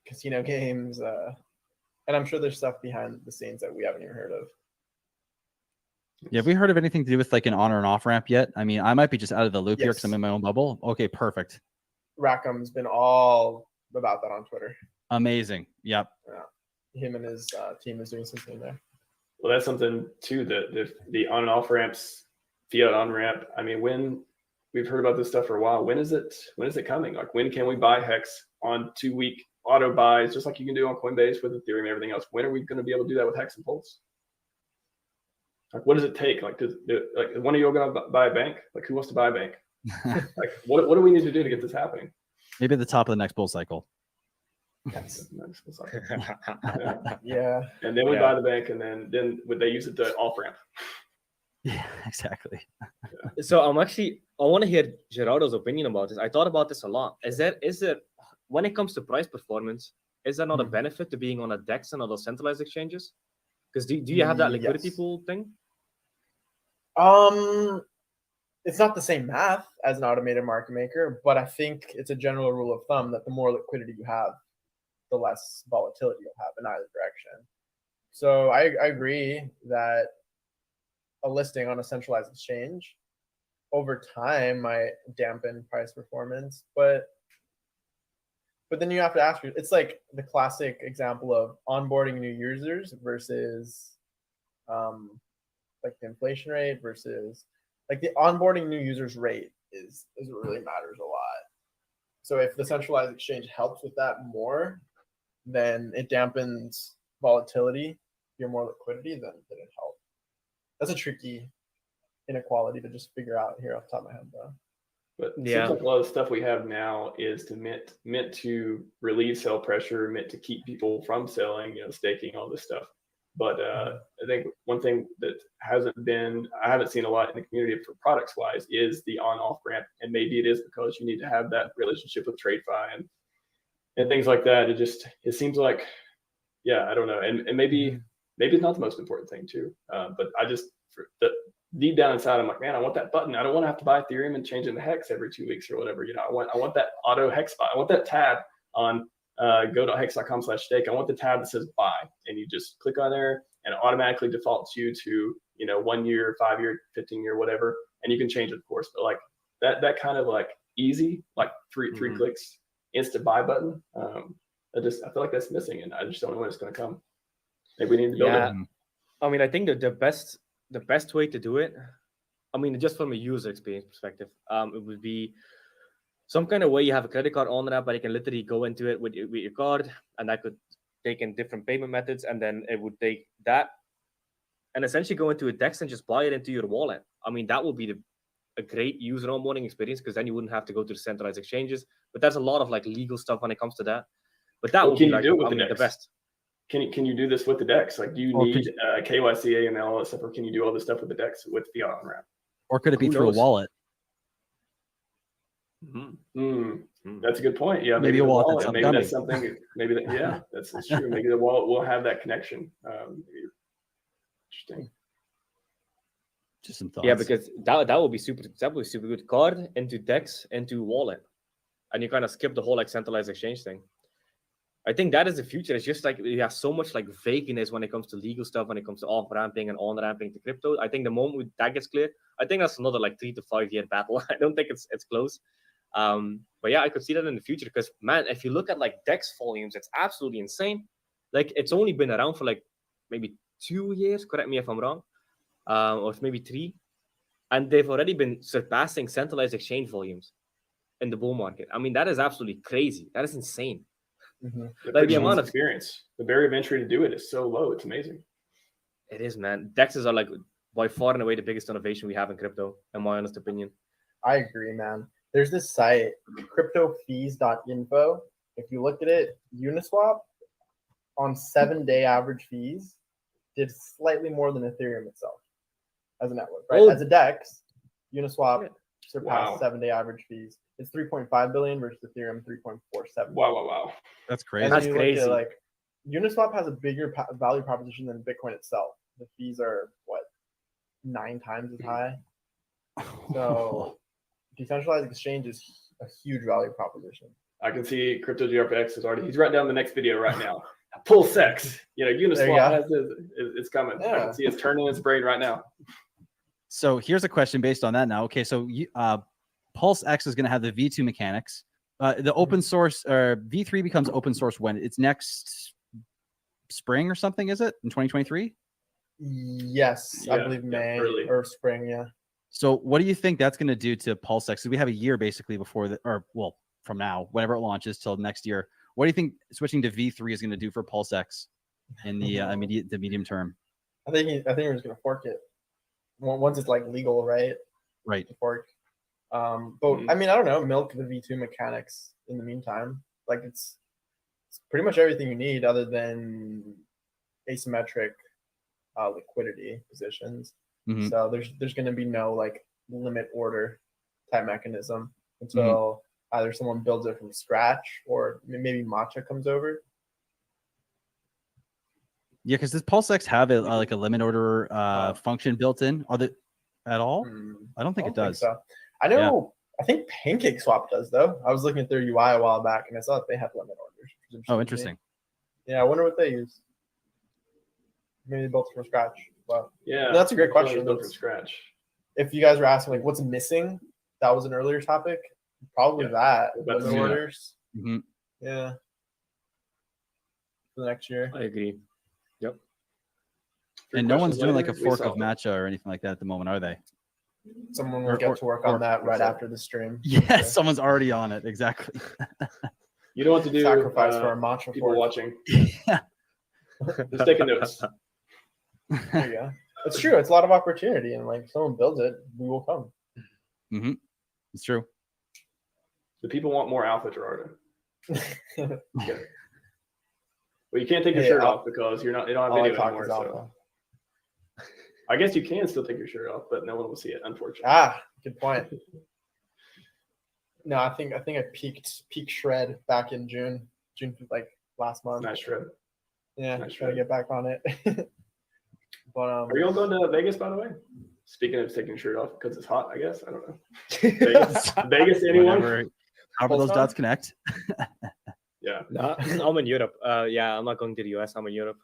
casino games, and I'm sure there's stuff behind the scenes that we haven't even heard of. Yeah, have we heard of anything to do with like an on or an off ramp yet? I mean, I might be just out of the loop here because I'm in my own bubble. Okay, perfect. Rackham's been all about that on Twitter. Amazing. Yep. Yeah. Him and his team is doing something there. Well, that's something too. The on and off ramps, fiat on ramp. I mean, when we've heard about this stuff for a while, when is it coming? Like, when can we buy Hex on 2-week auto buys, just like you can do on Coinbase with Ethereum and everything else? When are we going to be able to do that with Hex and Pulse? Like, what does it take? Like, like one of you going to buy a bank? Like, who wants to buy a bank? Like, what do we need to do to get this happening? Maybe at the top of the next bull cycle. Yes. Yeah. And then we buy the bank, and then would they use it to off ramp? Yeah, exactly. So I want to hear Gerardo's opinion about this. I thought about this a lot. Is there when it comes to price performance, is there not a benefit to being on a DEX and other centralized exchanges? Because do you have that liquidity pool thing? It's not the same math as an automated market maker, but I think it's a general rule of thumb that the more liquidity you have, the less volatility you'll have in either direction. So I agree that a listing on a centralized exchange over time might dampen price performance, but then you have to ask, it's like the classic example of onboarding new users versus like the inflation rate versus like the onboarding new users rate is what really matters a lot. So if the centralized exchange helps with that more, then it dampens volatility. You're more liquidity, then it helps. That's a tricky inequality to just figure out here off the top of my head, though. But it seems like a lot of the stuff we have now is meant to relieve sell pressure, meant to keep people from selling, staking, all this stuff. But I think one thing that I haven't seen a lot in the community for products wise is the on-off ramp. And maybe it is because you need to have that relationship with TradeFi and things like that. It seems like, I don't know. And maybe it's not the most important thing too. But deep down inside, I'm like, man, I want that button. I don't want to have to buy Ethereum and change into Hex every 2 weeks or whatever. I want that auto Hex buy. I want that tab on go.hex.com/stake. I want the tab that says buy, and you just click on there, and it automatically defaults you to 1 year, 5 year, 15 year, whatever, and you can change it, of course. But like that kind of like easy, like three clicks, instant buy button. I feel like that's missing, and I just don't know when it's going to come. Maybe we need to build it. I mean, I think that the best way to do it, I mean, just from a user experience perspective, it would be some kind of way you have a credit card on ramp, but you can literally go into it with your card, and that could take in different payment methods, and then it would take that and essentially go into a DEX and just buy it into your wallet. I mean, that would be a great user onboarding experience, because then you wouldn't have to go to the centralized exchanges. But there's a lot of like legal stuff when it comes to that. But that would be like, the best. Can you do this with the DEX? Like, do you need KYC, AML, all that stuff, or can you do all this stuff with the DEX with fiat on ramp? Or could it be through a wallet? That's a good point. Yeah, maybe a wallet. Maybe that's something. Maybe that's true. Maybe the wallet will have that connection. Interesting. Just some thoughts. Yeah, because that would be super good. Card into DEX into wallet, and you kind of skip the whole like centralized exchange thing. I think that is the future. It's just like you have so much like vagueness when it comes to legal stuff, when it comes to off ramping and on ramping to crypto. I think the moment that gets clear, I think that's another like 3 to 5 year battle. I don't think it's close. But yeah, I could see that in the future, because man, if you look at like DEX volumes, it's absolutely insane. Like, it's only been around for like maybe 2 years. Correct me if I'm wrong, or maybe 3. and they've already been surpassing centralized exchange volumes in the bull market. I mean, that is absolutely crazy. That is insane. Like the amount of experience, the barrier of entry to do it is so low. It's amazing. It is, man. DEXs are like by far and away the biggest innovation we have in crypto, in my honest opinion. I agree, man. There's this site, cryptofees.info. If you look at it, Uniswap on 7-day average fees did slightly more than Ethereum itself as a network, right? Oh. As a DEX, Uniswap surpassed Wow. 7-day average fees. It's 3.5 billion versus Ethereum 3.47. Wow. That's crazy. And then you look at, like, Uniswap has a bigger value proposition than Bitcoin itself. The fees are what, 9 times as high. So decentralized exchange is a huge value proposition. I can see Crypto GRPX is already. He's writing down the next video right now. PulseX. Uniswap has this. It's coming. I can see it's turning its brain right now. So here's a question based on that now. Okay, so PulseX is going to have the V2 mechanics. The open source or V3 becomes open source when? It's next spring or something, is it? In 2023? Yes, I believe May or spring, yeah. So what do you think that's going to do to PulseX? Because we have a year basically before from now, whenever it launches till next year. What do you think switching to V3 is going to do for PulseX in the medium term? I think we're just going to fork it once it's like legal, right? Right. To fork. But I mean, I don't know, milk the V2 mechanics in the meantime. Like it's pretty much everything you need other than asymmetric liquidity positions. So there's going to be no like limit order type mechanism until either someone builds it from scratch or maybe Matcha comes over. Yeah, because does PulseX have like a limit order function built in? At all? I don't think it does. So. I know. I think PancakeSwap does though. I was looking at their UI a while back and I saw that they have limit orders. Oh, interesting. Yeah, I wonder what they use. Maybe they built it from scratch. But yeah, that's a great question. Built from scratch. If you guys were asking like what's missing, that was an earlier topic. Probably that limit orders. Yeah. For the next year. I agree. Yep. And no one's doing like a fork of Matcha or anything like that at the moment, are they? Someone will get to work on that right after the stream. Yeah, someone's already on it. Exactly. You know what to do. Sacrifice for our matcha people fork. Watching. Just taking notes. There you go. It's true. It's a lot of opportunity, and like if someone builds it, we will come. It's true. The people want more alpha, Gerardo. Well, you can't take your shirt off because you don't have video anymore. So. I guess you can still take your shirt off, but no one will see it, unfortunately. Good point. No, I think I peaked shred back in June like last month. Nice shred. Yeah, nice try to get back on it. But are you all going to Vegas, by the way? Speaking of taking your shirt off because it's hot, I guess. I don't know. Vegas anyone? However those dots connect. Yeah. No, I'm in Europe. Yeah, I'm not going to the US. I'm in Europe.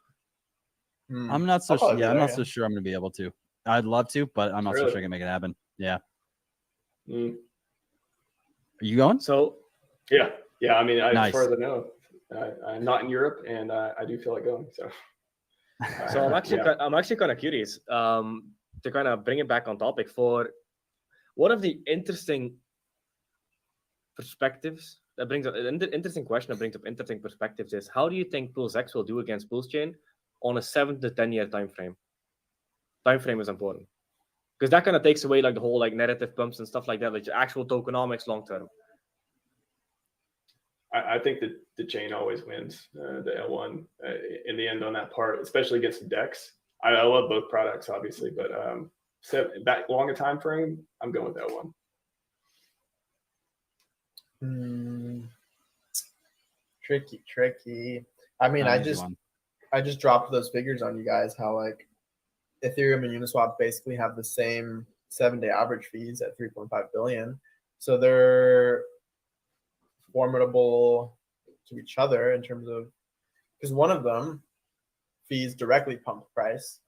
I'm not so sure. Yeah, I'm not so sure I'm going to be able to. I'd love to, but I'm not so sure I can make it happen. Yeah. Are you going? So. Yeah. I mean, nice. As far as I know, I'm not in Europe, and I do feel like going. So. So I'm actually kind of curious to kind of bring it back on topic for one of the interesting perspectives that brings up an interesting question that brings up interesting perspectives is how do you think PulseX will do against Pulsechain on a 7 to 10 year time frame? Time frame is important because that kind of takes away like the whole like narrative pumps and stuff like that, like actual tokenomics long term. I think that the chain always wins the L1 in the end on that part, especially against the DEX. I love both products, obviously, but that longer time frame, I'm going with L1. Tricky. I mean, I just dropped those figures on you guys. How like Ethereum and Uniswap basically have the same 7-day average fees at 3.5 billion, so they're formidable to each other in terms of because one of them fees directly pump price,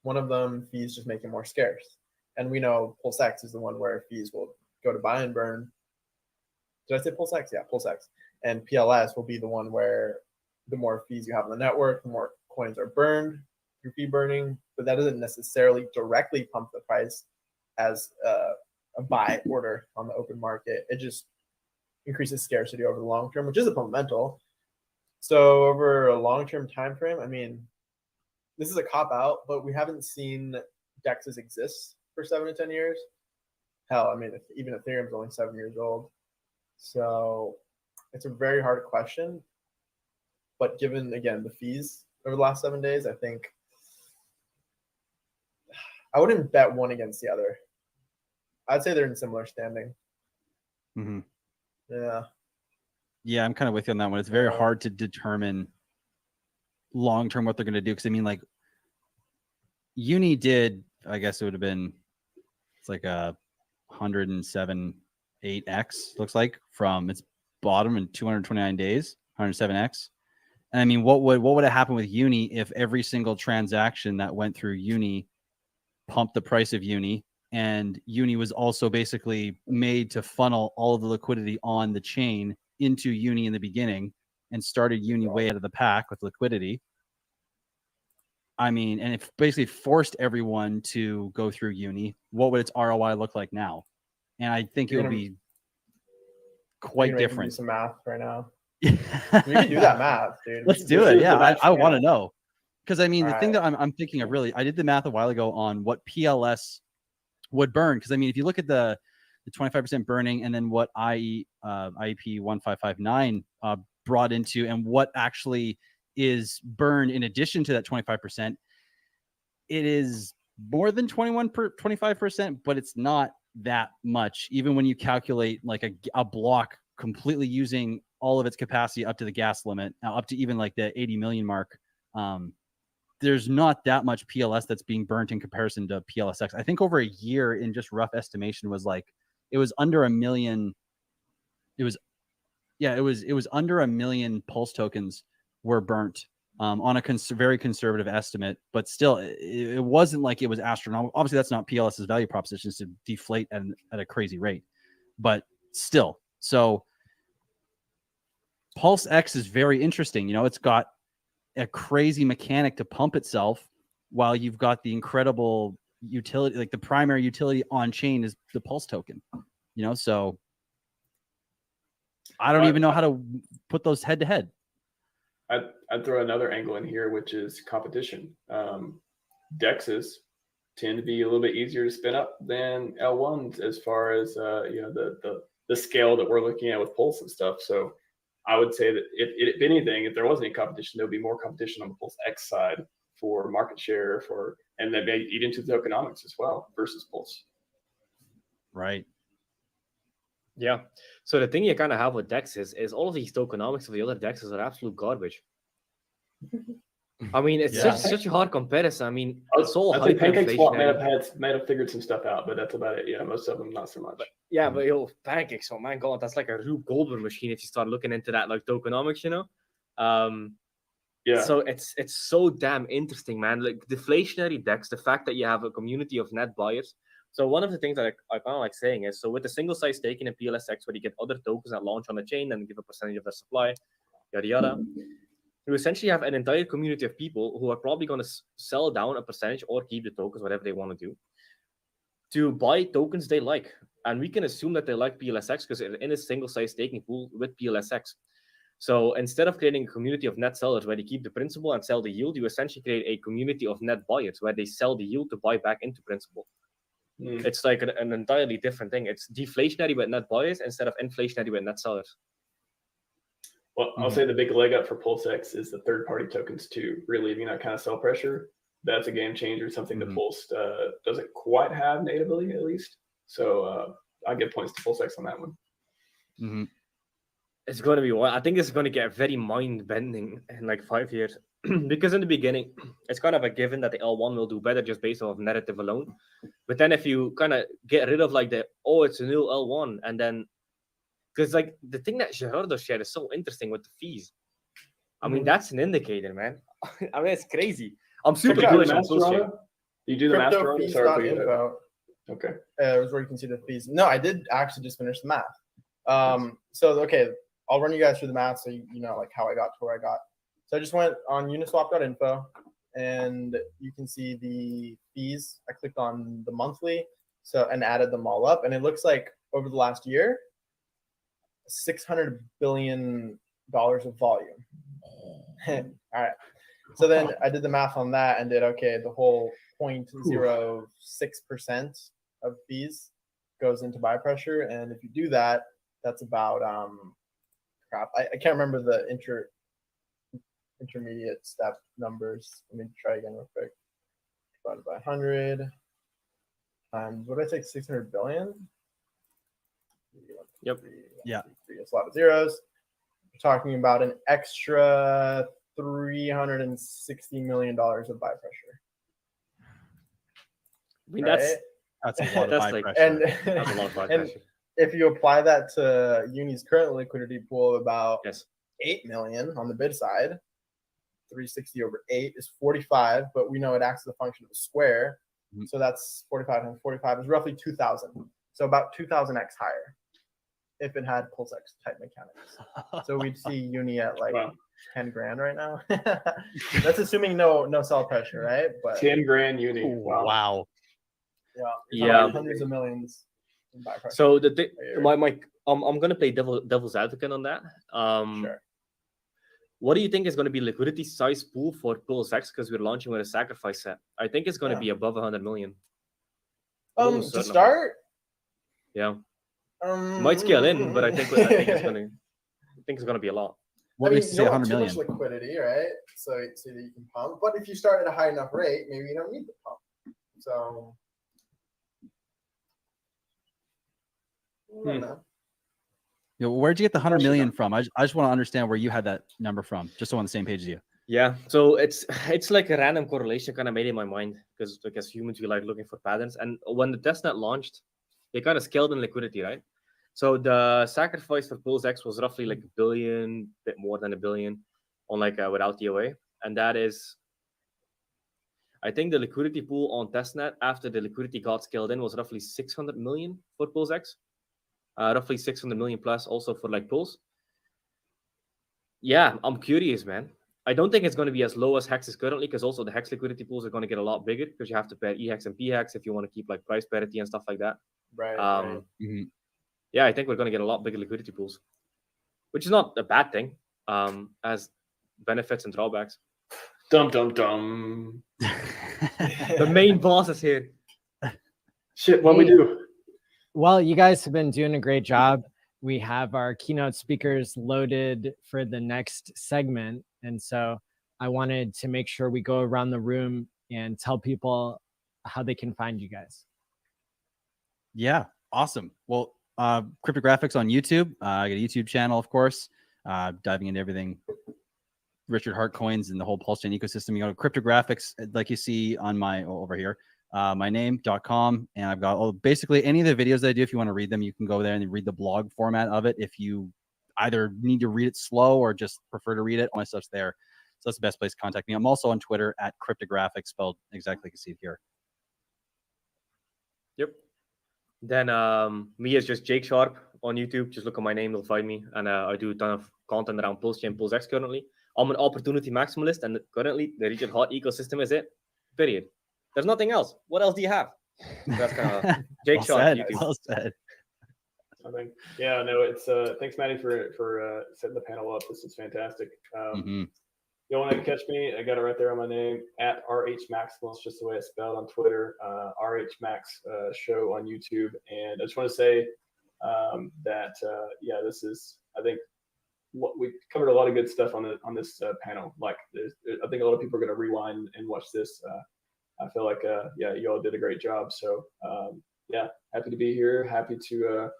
one of them fees just make it more scarce, and we know PulseX is the one where fees will go to buy and burn. Did I say PulseX? Yeah, PulseX. And PLS will be the one where the more fees you have on the network, the more coins are burned through fee burning, but that doesn't necessarily directly pump the price as a buy order on the open market. It just increases scarcity over the long term, which is a fundamental. So over a long-term time frame, I mean, this is a cop-out, but we haven't seen DEXs exist for 7 to 10 years. Hell, I mean, even Ethereum's only 7 years old. So it's a very hard question. But given, again, the fees over the last 7 days, I think I wouldn't bet one against the other. I'd say they're in similar standing. Mm-hmm. Yeah. Yeah, I'm kind of with you on that one. It's very hard to determine long term what they're going to do. Because I mean, like, Uni did, I guess it would have been, it's like a 107.8x, looks like, from its bottom in 229 days, 107x. And I mean, what would have happened with Uni if every single transaction that went through Uni pumped the price of Uni, and Uni was also basically made to funnel all of the liquidity on the chain into Uni in the beginning and started Uni way out of the pack with liquidity? I mean, and it basically forced everyone to go through Uni. What would its ROI look like now? And I think it would be quite different. Do some math right now. You can do that math, dude. Let's do it. Yeah, I want to know. Because I mean, the thing right. that I'm thinking of, really, I did the math a while ago on what PLS would burn. Because I mean, if you look at the 25% burning, and then what IEP 1559 brought into, and what actually is burned in addition to that 25%, it is more than 25%, but it's not that much. Even when you calculate like a block completely using all of its capacity up to the gas limit, up to even like the 80 million mark, there's not that much PLS that's being burnt in comparison to PLSX. I think over a year, in just rough estimation, was like, it was under 1 million. It was under 1 million Pulse tokens were burnt on a very conservative estimate, but still, it wasn't like it was astronomical. Obviously, that's not PLS's value proposition, is to deflate at a crazy rate, but still. So Pulse X is very interesting. You know, it's got a crazy mechanic to pump itself, while you've got the incredible utility, like the primary utility on chain is the Pulse token. You know, so I don't even know how to put those head to head. I'd throw another angle in here, which is competition. DEXs tend to be a little bit easier to spin up than L1s as far as the scale that we're looking at with Pulse and stuff. So I would say that if anything, if there wasn't any competition, there would be more competition on the Pulse X side for market share, and that may eat into the tokenomics as well versus Pulse. Right. Yeah. So the thing you kind of have with DEXs is all of these tokenomics of the other DEXs are absolute garbage. I mean, it's such a hard comparison. I mean, it's all I think PancakeSwap might have figured some stuff out, but that's about it. Yeah, most of them not so much. But PancakeSwap, my God, that's like a Rube Goldberg machine if you start looking into that, like tokenomics, you know. Yeah. So it's so damn interesting, man. Like deflationary DEX, the fact that you have a community of net buyers. So one of the things that I kind of like saying is, so with the single site staking in PLSX, where you get other tokens that launch on the chain and give a percentage of their supply, yada yada, you essentially have an entire community of people who are probably going to sell down a percentage or keep the tokens, whatever they want to buy tokens they like. And we can assume that they like PLSX because they're in a single site staking pool with PLSX. So instead of creating a community of net sellers where they keep the principal and sell the yield, you essentially create a community of net buyers where they sell the yield to buy back into principal. It's like an entirely different thing. It's deflationary with net buyers instead of inflationary with net sellers. Well, I'll say the big leg up for PulseX is the third-party tokens too, relieving that kind of sell pressure. That's a game changer, something that Pulse doesn't quite have natively, at least. So I give points to PulseX on that one. It's going to be I think it's going to get very mind-bending in like 5 years. Because in the beginning, it's kind of a given that the L1 will do better just based off narrative alone. But then if you kind of get rid of like it's a new L1, and then, because like the thing that Gerardo shared is so interesting with the fees. I mean, that's an indicator, man. I mean, it's crazy. I'm super bullish on Pulsechain. You do the master on CryptoFees.info. Okay. It was where you can see the fees. No, I did actually just finish the math. So okay, I'll run you guys through the math so you know like how I got to where I got. So I just went on uniswap.info, and you can see the fees. I clicked on the monthly. So, and added them all up, and it looks like over the last year, $600 billion of volume. All right. So then I did the math on that and did, okay, the whole 0.06% of fees goes into buy pressure. And if you do that, that's about, crap, I can't remember the intermediate step numbers. Let me try again real quick. Divided by 100 times, what did I say, 600 billion? Yep. Yeah. It's a lot of zeros. We're talking about an extra $360 million of buy pressure. I mean, right? that's a lot of buy like, pressure. And, That's a lot of buy and pressure. if you apply that to Uni's current liquidity pool of about Yes. 8 million on the bid side, 360 over 8 is 45, but we know it acts as a function of a square. So that's 45 times 45 is roughly 2,000. So about 2,000x higher if it had PulseX type mechanics. So we'd see Uni at like 10 grand right now. That's assuming no sell pressure, right? But 10 grand Uni. Wow. Yeah. Hundreds of millions in buy pressure. So the thing, I'm gonna play devil's advocate on that. Sure. What do you think is going to be liquidity size pool for PulseX? Because we're launching with a sacrifice set. I think it's going to be above 100 million. To start. Yeah. Might scale in, but I think it's going to be a lot. What makes you say 100 too million? much liquidity, right? So that you can pump. But if you start at a high enough rate, maybe you don't need the pump. So. I don't know. Where'd you get the 100 million from? I just want to understand where you had that number from, just so I'm on the same page as you. Yeah, so it's like a random correlation kind of made in my mind because like as humans we like looking for patterns, and when the testnet launched, they kind of scaled in liquidity, right? So the sacrifice for PulseX was roughly like $1 billion, bit more than $1 billion, on like without DOA, and that is, I think the liquidity pool on testnet after the liquidity got scaled in was roughly 600 million for PulseX. Roughly 600 million plus also for like Pulse. Yeah, I'm curious, man. I don't think it's going to be as low as Hex is currently, because also the Hex liquidity pools are going to get a lot bigger because you have to pair EHEX and PHEX if you want to keep like price parity and stuff like that. Right. Yeah, I think we're going to get a lot bigger liquidity pools, which is not a bad thing, as benefits and drawbacks. Dum dum dum. The main boss is here. Shit, what we do? Well, you guys have been doing a great job. We have our keynote speakers loaded for the next segment. And so I wanted to make sure we go around the room and tell people how they can find you guys. Yeah, awesome. Well, Cryptographics on YouTube. I got a YouTube channel, of course, diving into everything Richard Hart coins and the whole Pulsechain ecosystem. You go to Cryptographics, like you see on my over here. My name.com, and I've got basically any of the videos that I do. If you want to read them, you can go there and read the blog format of it. If you either need to read it slow or just prefer to read it, all my stuff's there. So that's the best place to contact me. I'm also on Twitter at Cryptographics, spelled exactly like you see it here. Yep. Then me is just Jake Sharp on YouTube. Just look at my name, you'll find me. And I do a ton of content around Pulsechain, PulseX currently. I'm an opportunity maximalist, and currently the Richard Hart ecosystem is it. Period. There's nothing else. What else do you have? That's kind of Jake Sharp. Well said. I think, yeah, no, it's thanks Maddie for setting the panel up. This is fantastic. You want to catch me? I got it right there on my name at RHMaximalist, just the way it's spelled on Twitter. RHMax show on YouTube, and I just want to say that yeah, this is, I think what we covered a lot of good stuff on this panel. Like, I think a lot of people are going to rewind and watch this. I feel like yeah, you all did a great job. So yeah, happy to be here. Happy to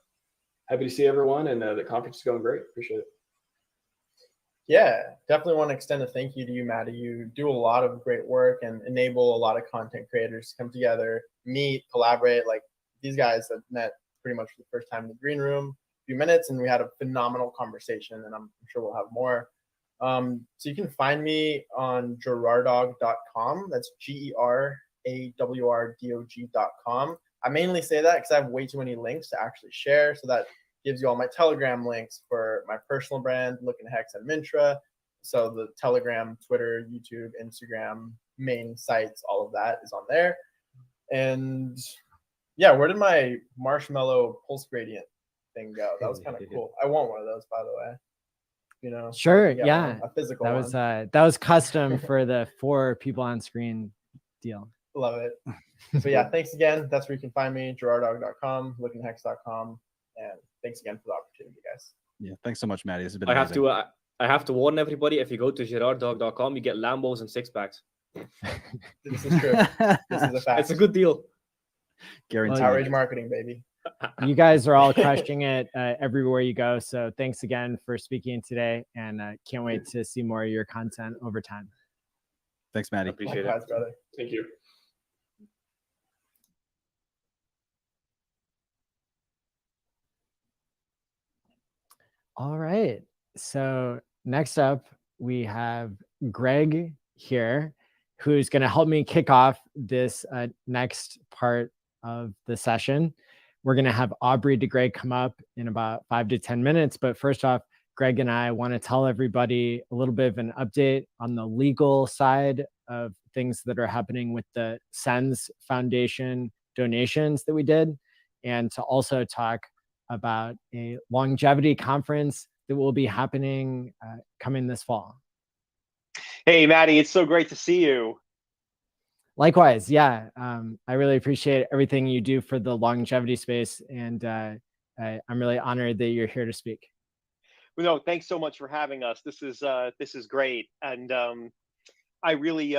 see everyone, and the conference is going great. Appreciate it. Yeah, definitely want to extend a thank you to you, Maddie. You do a lot of great work and enable a lot of content creators to come together, meet, collaborate. Like, these guys have met pretty much for the first time in the green room, a few minutes, and we had a phenomenal conversation, and I'm sure we'll have more. So you can find me on gerardog.com. That's GERAWRDOG.com. I mainly say that because I have way too many links to actually share. So that gives you all my Telegram links for my personal brand, Looking at Hex and Mintra. So the Telegram, Twitter, YouTube, Instagram, main sites, all of that is on there. And Yeah, where did my marshmallow pulse gradient thing go? That was kind of cool. I want one of those, by the way. You know, Sure. get Yeah. one, a physical That one. was that was custom for the 4 people on screen deal. Love it. So yeah, thanks again. That's where you can find me, gerardog.com, lookinghex.com. And thanks again for the opportunity, guys. Yeah, thanks so much, Maddie. This has been I amazing. have to warn everybody, if you go to gerarddog.com, you get Lambos and 6-packs. This is true. This is a fact. It's a good deal. Guaranteed. Outrage marketing, baby. You guys are all crushing it everywhere you go. So thanks again for speaking today, and can't wait to see more of your content over time. Thanks, Maddie. Appreciate Likewise, it. brother. Thank you. All right. So next up, we have Greg here, who's going to help me kick off this next part of the session. We're going to have Aubrey DeGray come up in about 5 to 10 minutes. But first off, Greg and I want to tell everybody a little bit of an update on the legal side of things that are happening with the SENS Foundation donations that we did, and to also talk about a longevity conference that will be happening coming this fall. Hey, Maddie, it's so great to see you. Likewise, yeah. I really appreciate everything you do for the longevity space, and I'm really honored that you're here to speak. Well, no, thanks so much for having us. This is great, and I really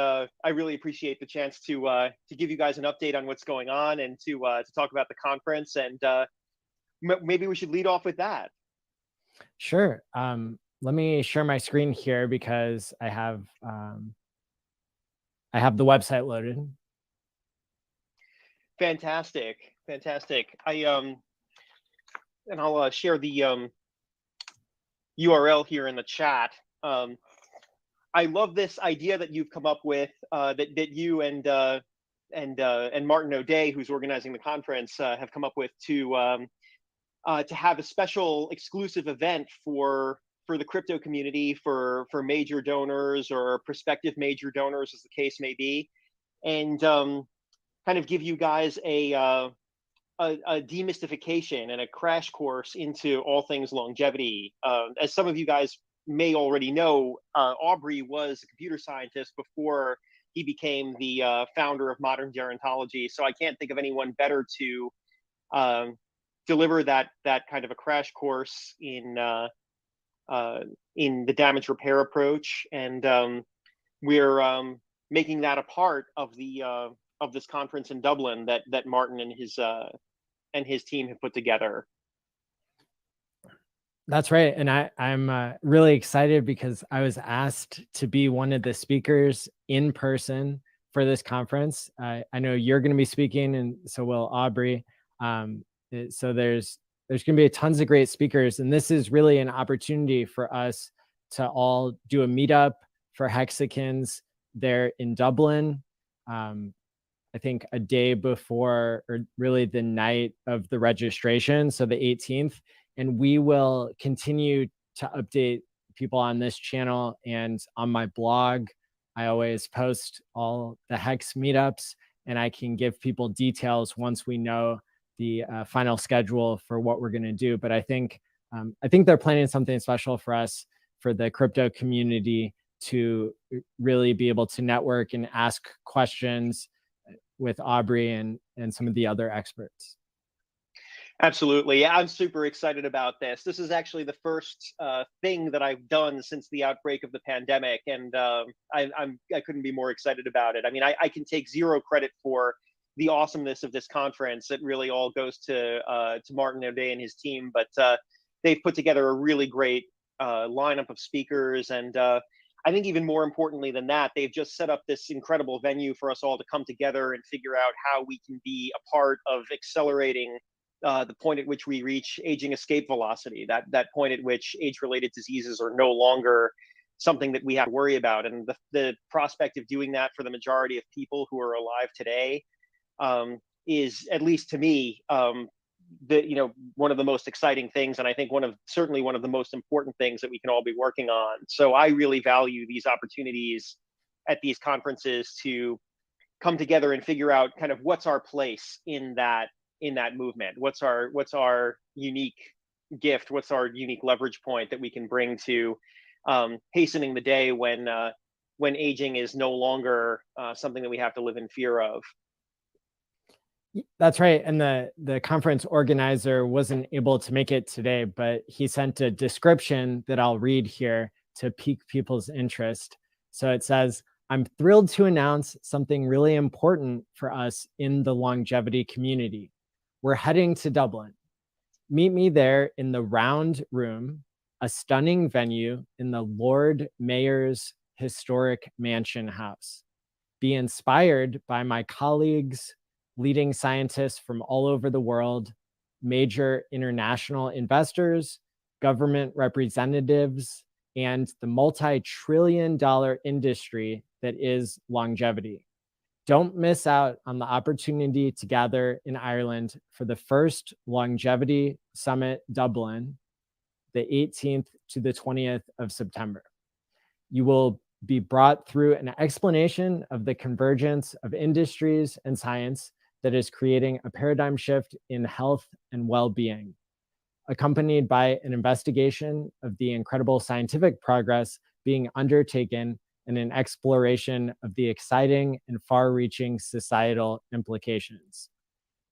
appreciate the chance to give you guys an update on what's going on and to talk about the conference. And maybe we should lead off with that. Sure. Let me share my screen here because I have the website loaded. Fantastic. And I'll share the URL here in the chat. I love this idea that you've come up with, that you and Martin O'Day, who's organizing the conference, have come up with to have a special exclusive event for the crypto community, for major donors or prospective major donors, as the case may be, and kind of give you guys a demystification and a crash course into all things longevity. As some of you guys may already know, Aubrey was a computer scientist before he became the founder of modern gerontology. So I can't think of anyone better to deliver that kind of a crash course in the damage repair approach, and we're making that a part of this conference in Dublin that Martin and his team have put together. That's right. And I'm really excited because I was asked to be one of the speakers in person for this conference. I know you're going to be speaking, and so will Aubrey. So there's going to be tons of great speakers. And this is really an opportunity for us to all do a meetup for Hexicans there in Dublin. I think a day before, or really the night of the registration, so the 18th. And we will continue to update people on this channel and on my blog. I always post all the Hex meetups, and I can give people details once we know the final schedule for what we're going to do. But I think they're planning something special for us, for the crypto community, to really be able to network and ask questions with Aubrey and some of the other experts. Absolutely. I'm super excited about this. This is actually the first thing that I've done since the outbreak of the pandemic, and I couldn't be more excited about it. I mean, I can take zero credit for the awesomeness of this conference. It really all goes to Martin O'Day and his team, but they've put together a really great lineup of speakers, and I think even more importantly than that, they've just set up this incredible venue for us all to come together and figure out how we can be a part of accelerating the point at which we reach aging escape velocity, that point at which age-related diseases are no longer something that we have to worry about. And the prospect of doing that for the majority of people who are alive today is, at least to me, one of the most exciting things, and I think certainly one of the most important things that we can all be working on. So I really value these opportunities at these conferences to come together and figure out kind of what's our place in that in that movement? What's our unique gift? What's our unique leverage point that we can bring to hastening the day when aging is no longer something that we have to live in fear of? That's right. And the conference organizer wasn't able to make it today, but he sent a description that I'll read here to pique people's interest. So it says, I'm thrilled to announce something really important for us in the longevity community. We're heading to Dublin. Meet me there in the Round Room, a stunning venue in the Lord Mayor's historic mansion house. Be inspired by my colleagues, leading scientists from all over the world, major international investors, government representatives, and the multi-trillion-dollar industry that is longevity. Don't miss out on the opportunity to gather in Ireland for the first Longevity Summit Dublin, the 18th to the 20th of September. You will be brought through an explanation of the convergence of industries and science that is creating a paradigm shift in health and well-being, accompanied by an investigation of the incredible scientific progress being undertaken and an exploration of the exciting and far-reaching societal implications.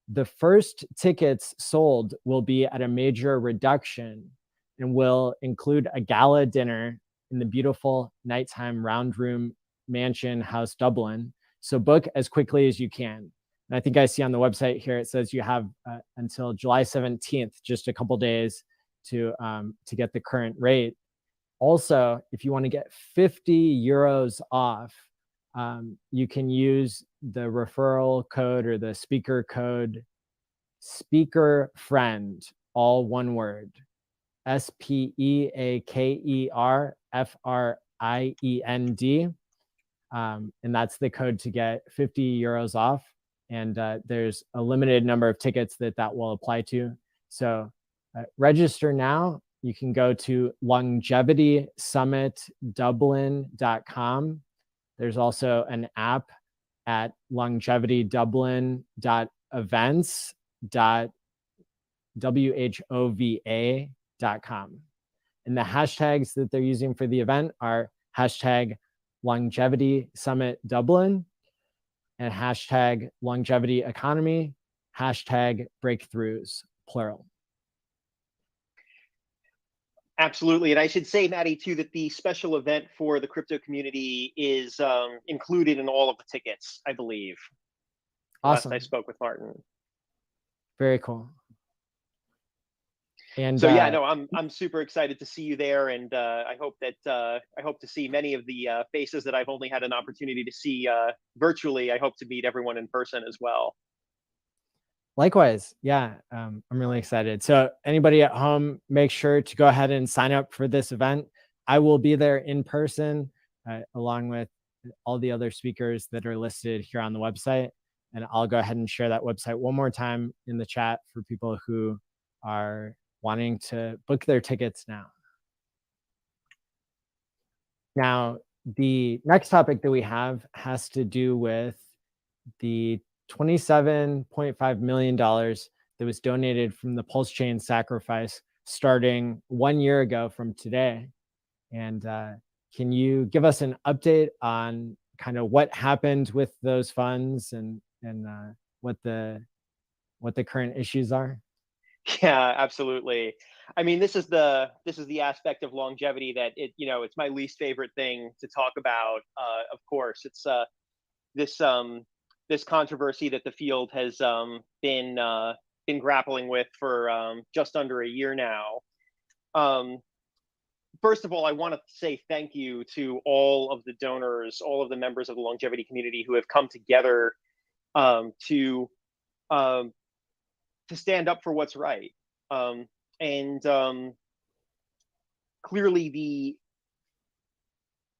The first tickets sold will be at a major reduction and will include a gala dinner in the beautiful nighttime Round Room Mansion House Dublin. So book as quickly as you can. And I think I see on the website here, it says you have until July 17th, just a couple days to get the current rate. Also, if you want to get 50 euros off, you can use the referral code or the speaker code, Speaker Friend, all one word, SPEAKERFRIEND. And that's the code to get 50 euros off. And there's a limited number of tickets that will apply to. So register now. You can go to longevitySummitDublin.com. There's also an app at longevitydublin.whova.com. And the hashtags that they're using for the event are hashtag Longevity Summit Dublin and hashtag Longevity Economy, hashtag Breakthroughs, plural. Absolutely. And I should say, Maddie, too, that the special event for the crypto community is included in all of the tickets, I believe. Awesome. Last I spoke with Martin. Very cool. And so yeah, no, I'm super excited to see you there, and I hope to see many of the faces that I've only had an opportunity to see virtually. I hope to meet everyone in person as well. Likewise, yeah, I'm really excited. So anybody at home, make sure to go ahead and sign up for this event. I will be there in person, along with all the other speakers that are listed here on the website. And I'll go ahead and share that website one more time in the chat for people who are wanting to book their tickets now. Now, the next topic that we have has to do with the $27.5 million that was donated from the Pulsechain sacrifice starting 1 year ago from today. And can you give us an update on kind of what happened with those funds and what the current issues are? Yeah, absolutely. I mean, this is the aspect of longevity that it's my least favorite thing to talk about. Of course, it's this controversy that the field has been grappling with for just under a year now. First of all, I want to say thank you to all of the donors, all of the members of the longevity community who have come together to stand up for what's right. Clearly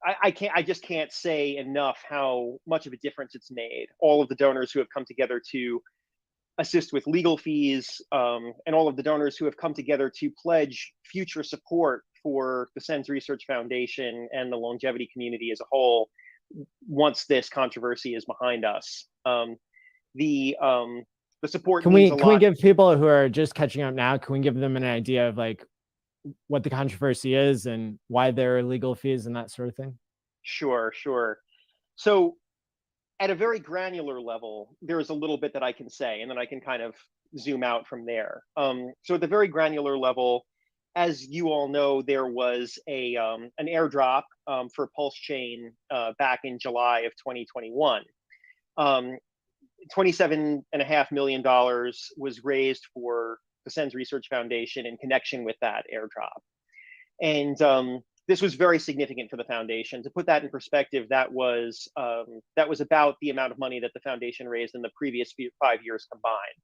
I just can't say enough how much of a difference it's made. All of the donors who have come together to assist with legal fees, and all of the donors who have come together to pledge future support for the SENS Research Foundation and the longevity community as a whole once this controversy is behind us. The The support Can means we a can we lot. give people who are just catching up now, can we give them an idea of like what the controversy is and why there are legal fees and that sort of thing? Sure. So at a very granular level, there's a little bit that I can say, and then I can kind of zoom out from there. So at the very granular level, as you all know, there was an airdrop for Pulsechain back in July of 2021. $27.5 million was raised for the SENS Research Foundation in connection with that airdrop. And this was very significant for the foundation. To put that in perspective, that was about the amount of money that the foundation raised in the previous 5 years combined.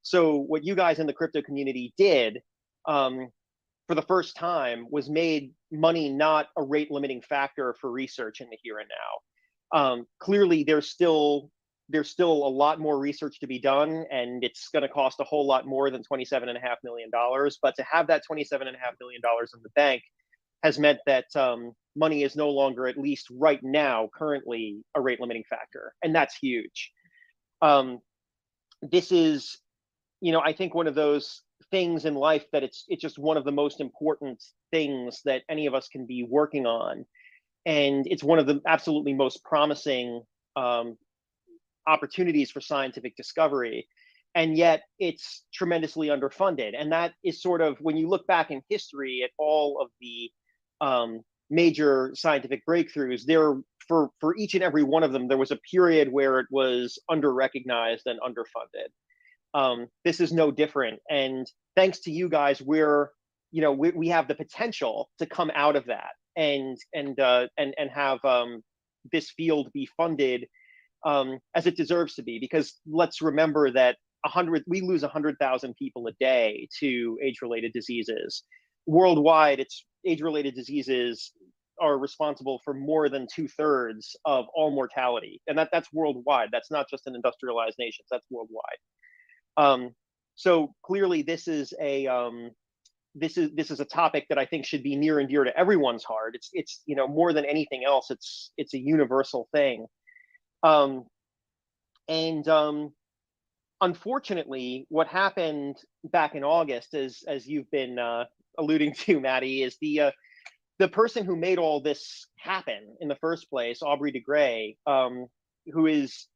So what you guys in the crypto community did for the first time was made money not a rate limiting factor for research in the here and now. Clearly, there's still a lot more research to be done, and it's going to cost a whole lot more than $27.5 million. But to have that $27.5 million in the bank has meant that money is no longer, at least right now, currently, a rate limiting factor, and that's huge. This is, I think one of those things in life that it's just one of the most important things that any of us can be working on, and it's one of the absolutely most promising opportunities for scientific discovery, and yet it's tremendously underfunded. And that is sort of, when you look back in history at all of the major scientific breakthroughs, for each and every one of them, there was a period where it was under-recognized and underfunded. This is no different, and thanks to you guys, we have the potential to come out of that and have this field be funded as it deserves to be. Because let's remember that we lose 100,000 people a day to age-related diseases. Worldwide, age-related diseases are responsible for more than 2/3 of all mortality, and that's worldwide. That's not just in industrialized nations. That's worldwide. So clearly, this is a topic that I think should be near and dear to everyone's heart. It's more than anything else, it's a universal thing. Unfortunately, what happened back in August, as you've been alluding to, Maddie, is the person who made all this happen in the first place, Aubrey de Grey, who is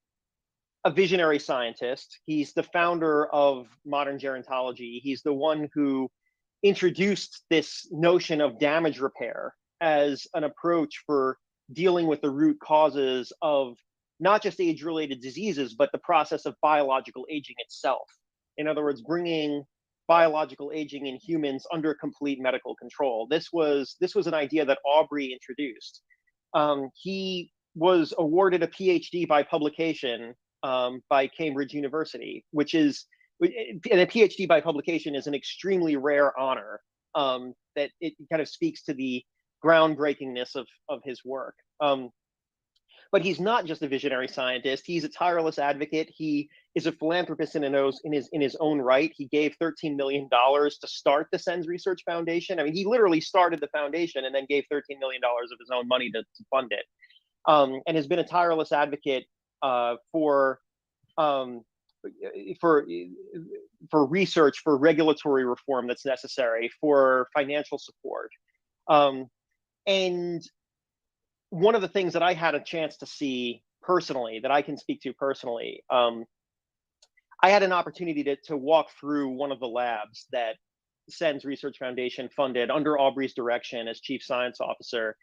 a visionary scientist. He's the founder of modern gerontology. He's the one who introduced this notion of damage repair as an approach for dealing with the root causes of not just age-related diseases, but the process of biological aging itself. In other words, bringing biological aging in humans under complete medical control. This was an idea that Aubrey introduced. He was awarded a PhD by publication by Cambridge University, and a PhD by publication is an extremely rare honor, that it kind of speaks to the groundbreakingness of his work. But he's not just a visionary scientist. He's a tireless advocate. He is a philanthropist in his own right. He gave $13 million to start the SENS Research Foundation. I mean, he literally started the foundation and then gave $13 million of his own money to fund it, and has been a tireless advocate for research, for regulatory reform that's necessary, for financial support. And one of the things that I had a chance to see personally, that I can speak to personally, I had an opportunity to walk through one of the labs that SENS Research Foundation funded under Aubrey's direction as chief science officer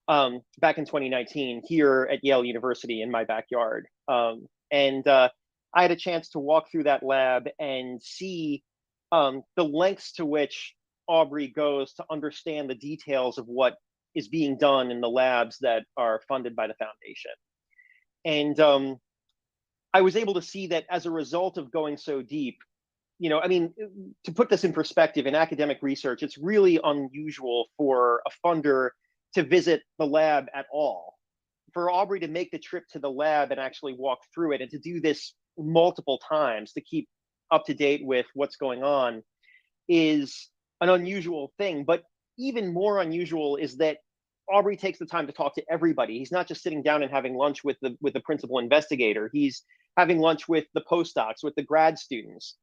back in 2019 here at Yale University in my backyard. And I had a chance to walk through that lab and see the lengths to which Aubrey goes to understand the details of what is being done in the labs that are funded by the foundation. And I was able to see that as a result of going so deep, to put this in perspective, in academic research, it's really unusual for a funder to visit the lab at all. For Aubrey to make the trip to the lab and actually walk through it, and to do this multiple times to keep up to date with what's going on, is an unusual thing. But even more unusual is that Aubrey takes the time to talk to everybody. He's not just sitting down and having lunch with the principal investigator. He's having lunch with the postdocs, with the grad students.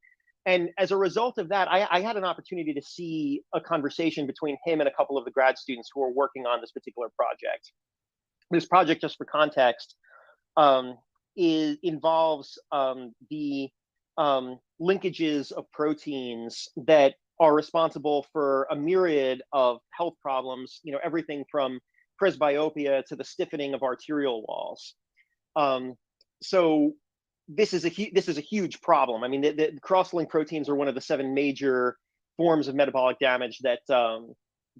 And as a result of that, I had an opportunity to see a conversation between him and a couple of the grad students who are working on this particular project. This project, just for context, involves the linkages of proteins that are responsible for a myriad of health problems, everything from presbyopia to the stiffening of arterial walls. So this is a huge problem. I mean, the cross-linked proteins are one of the 7 major forms of metabolic damage that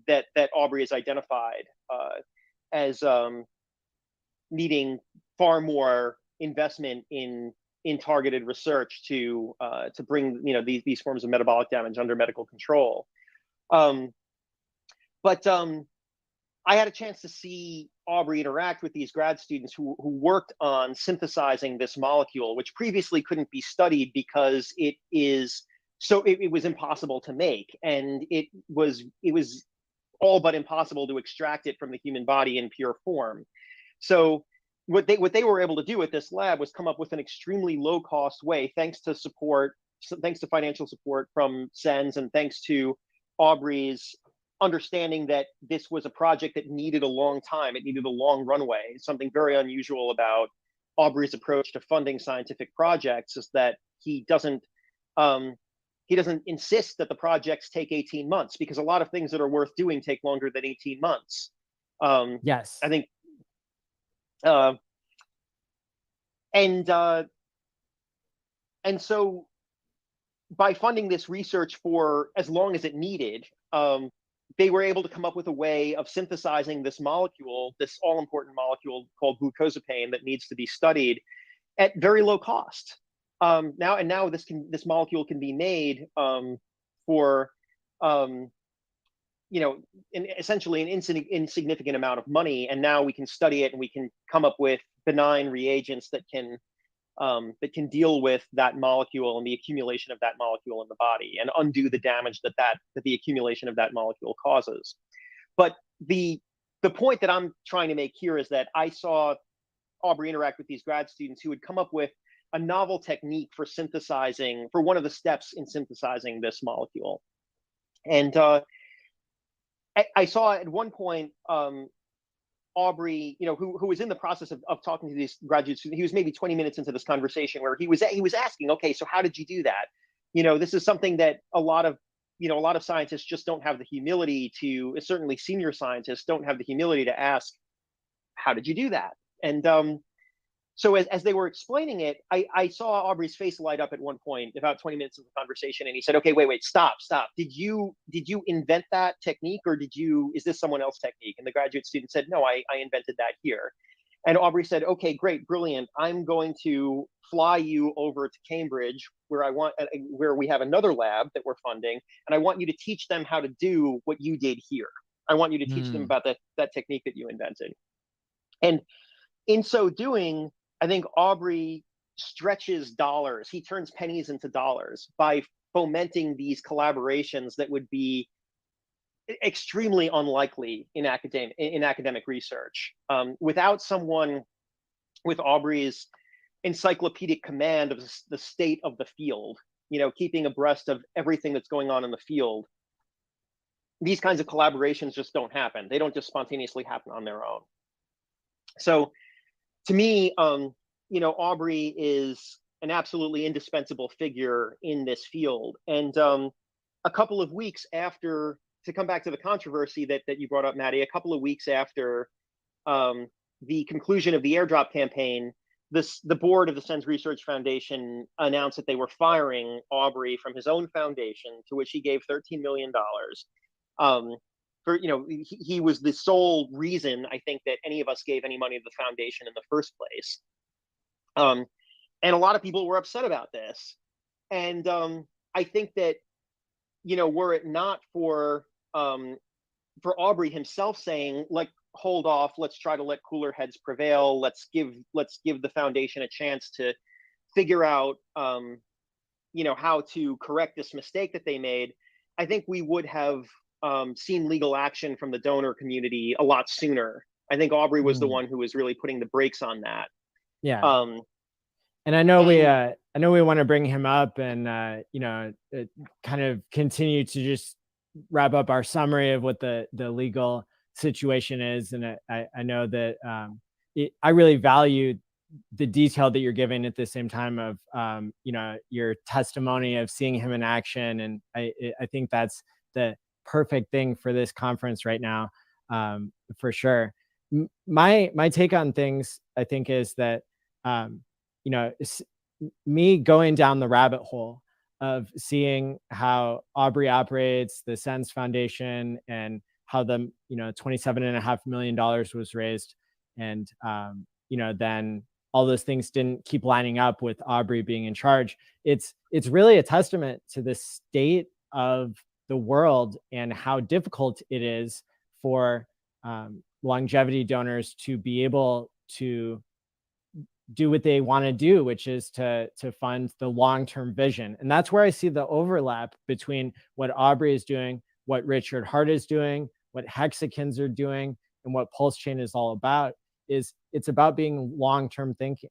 that Aubrey has identified as needing far more investment in targeted research to bring these forms of metabolic damage under medical control. But I had a chance to see Aubrey interact with these grad students who worked on synthesizing this molecule, which previously couldn't be studied because it was impossible to make, and it was all but impossible to extract it from the human body in pure form. So what they were able to do at this lab was come up with an extremely low cost way, thanks to financial support from SENS, and thanks to Aubrey's understanding that this was a project that needed a long time. It needed a long runway. Something very unusual about Aubrey's approach to funding scientific projects is that he doesn't insist that the projects take 18 months, because a lot of things that are worth doing take longer than 18 months. Yes. I think, and so by funding this research for as long as it needed, they were able to come up with a way of synthesizing this molecule, this all-important molecule called glucosapine that needs to be studied at very low cost. Now this molecule can be made for essentially an insignificant amount of money, and now we can study it and we can come up with benign reagents that can deal with that molecule and the accumulation of that molecule in the body and undo the damage that the accumulation of that molecule causes. But the point that I'm trying to make here is that I saw Aubrey interact with these grad students who had come up with a novel technique for one of the steps in synthesizing this molecule. And I saw at one point Aubrey, who was in the process of talking to these graduate students. He was maybe 20 minutes into this conversation where he was asking, okay, so how did you do that? This is something that a lot of scientists just don't have the humility to, certainly senior scientists don't have the humility to ask, how did you do that? And so as they were explaining it, I saw Aubrey's face light up at one point, about 20 minutes into the conversation, and he said, okay, wait, stop. Did you invent that technique, or is this someone else's technique? And the graduate student said, no, I invented that here. And Aubrey said, okay, great, brilliant. I'm going to fly you over to Cambridge, where we have another lab that we're funding, and I want you to teach them how to do what you did here. I want you to teach them about that technique that you invented. And in so doing, I think Aubrey stretches dollars. He turns pennies into dollars by fomenting these collaborations that would be extremely unlikely in academic research. Without someone with Aubrey's encyclopedic command of the state of the field, keeping abreast of everything that's going on in the field, these kinds of collaborations just don't happen. They don't just spontaneously happen on their own. So to me, Aubrey is an absolutely indispensable figure in this field. And a couple of weeks after, to come back to the controversy that you brought up, Maddie, a couple of weeks after the conclusion of the airdrop campaign, the board of the SENS Research Foundation announced that they were firing Aubrey from his own foundation, to which he gave $13 million. He was the sole reason, I think, that any of us gave any money to the foundation in the first place. And a lot of people were upset about this. And I think that, were it not for Aubrey himself saying, like, hold off, let's try to let cooler heads prevail, let's give the foundation a chance to figure out how to correct this mistake that they made, I think we would have seen legal action from the donor community a lot sooner. I think Aubrey was the one who was really putting the brakes on that. Yeah. And I know we want to bring him up and kind of continue to just wrap up our summary of what the legal situation is. And I know that I really value the detail that you're giving at the same time of your testimony of seeing him in action. And I think that's the perfect thing for this conference right now, for sure. My take on things, I think, is that me going down the rabbit hole of seeing how Aubrey operates, the Sense Foundation, and how the $27.5 million was raised, and then all those things didn't keep lining up with Aubrey being in charge. It's really a testament to the state of the world and how difficult it is for longevity donors to be able to do what they want to do, which is to fund the long-term vision. And that's where I see the overlap between what Aubrey is doing, what Richard Hart is doing, what Hexicans are doing, and what Pulsechain is all about. It's about being long-term thinking,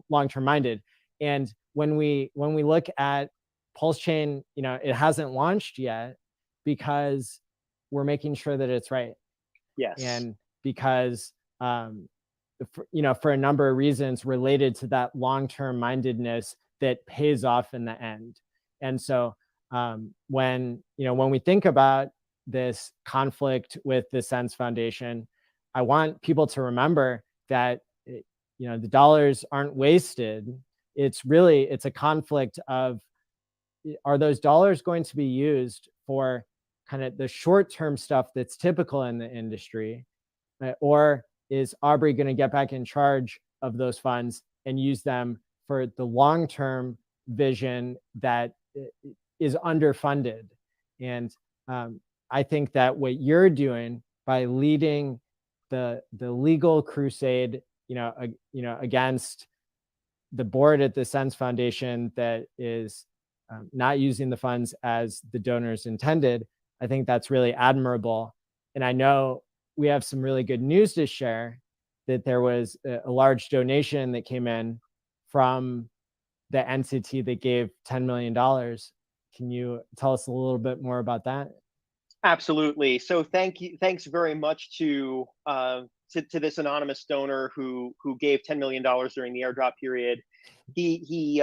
long-term minded. And when we look at Pulsechain, it hasn't launched yet because we're making sure that it's right. Yes. And because for a number of reasons related to that long-term mindedness that pays off in the end. And so when we think about this conflict with the Sense Foundation, I want people to remember that the dollars aren't wasted. It's a conflict of, are those dollars going to be used for kind of the short-term stuff that's typical in the industry, or is Aubrey going to get back in charge of those funds and use them for the long-term vision that is underfunded? And I think that what you're doing by leading the legal crusade, against the board at the Sense Foundation that is not using the funds as the donors intended, I think that's really admirable. And I know we have some really good news to share, that there was a large donation that came in from the entity that gave $10 million. Can you tell us a little bit more about that? Absolutely. So thanks very much to this anonymous donor who gave $10 million during the airdrop period. He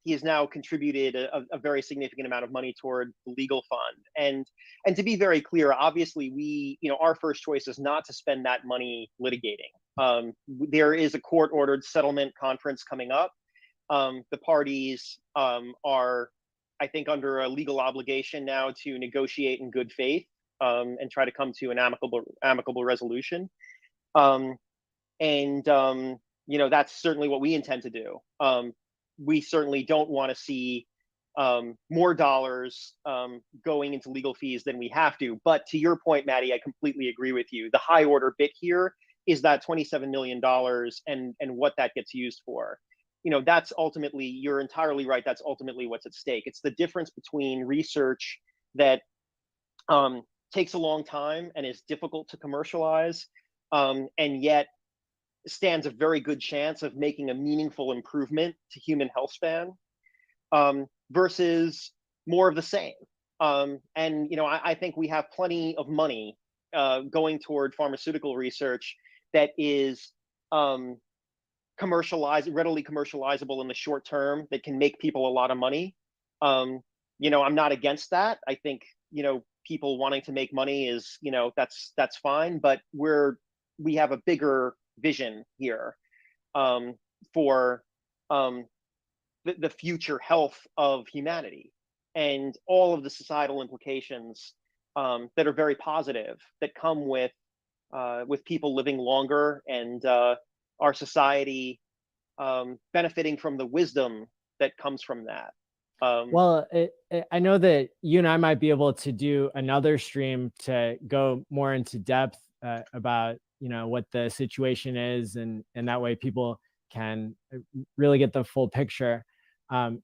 has now contributed a very significant amount of money toward the legal fund. And to be very clear, obviously our first choice is not to spend that money litigating. There is a court-ordered settlement conference coming up. The parties are, I think, under a legal obligation now to negotiate in good faith and try to come to an amicable resolution. That's certainly what we intend to do. We certainly don't want to see more dollars going into legal fees than we have to. But to your point, Maddie, I completely agree with you. The high order bit here is that $27 million and what that gets used for. That's ultimately, you're entirely right. That's ultimately what's at stake. It's the difference between research that takes a long time and is difficult to commercialize, and yet stands a very good chance of making a meaningful improvement to human health span, versus more of the same. I think we have plenty of money going toward pharmaceutical research that is readily commercializable in the short term, that can make people a lot of money. I'm not against that. I think, people wanting to make money is, that's fine, but we have a bigger vision here for the future health of humanity and all of the societal implications that are very positive, that come with people living longer and our society benefiting from the wisdom that comes from that. I know that you and I might be able to do another stream to go more into depth about what the situation is, and that way people can really get the full picture.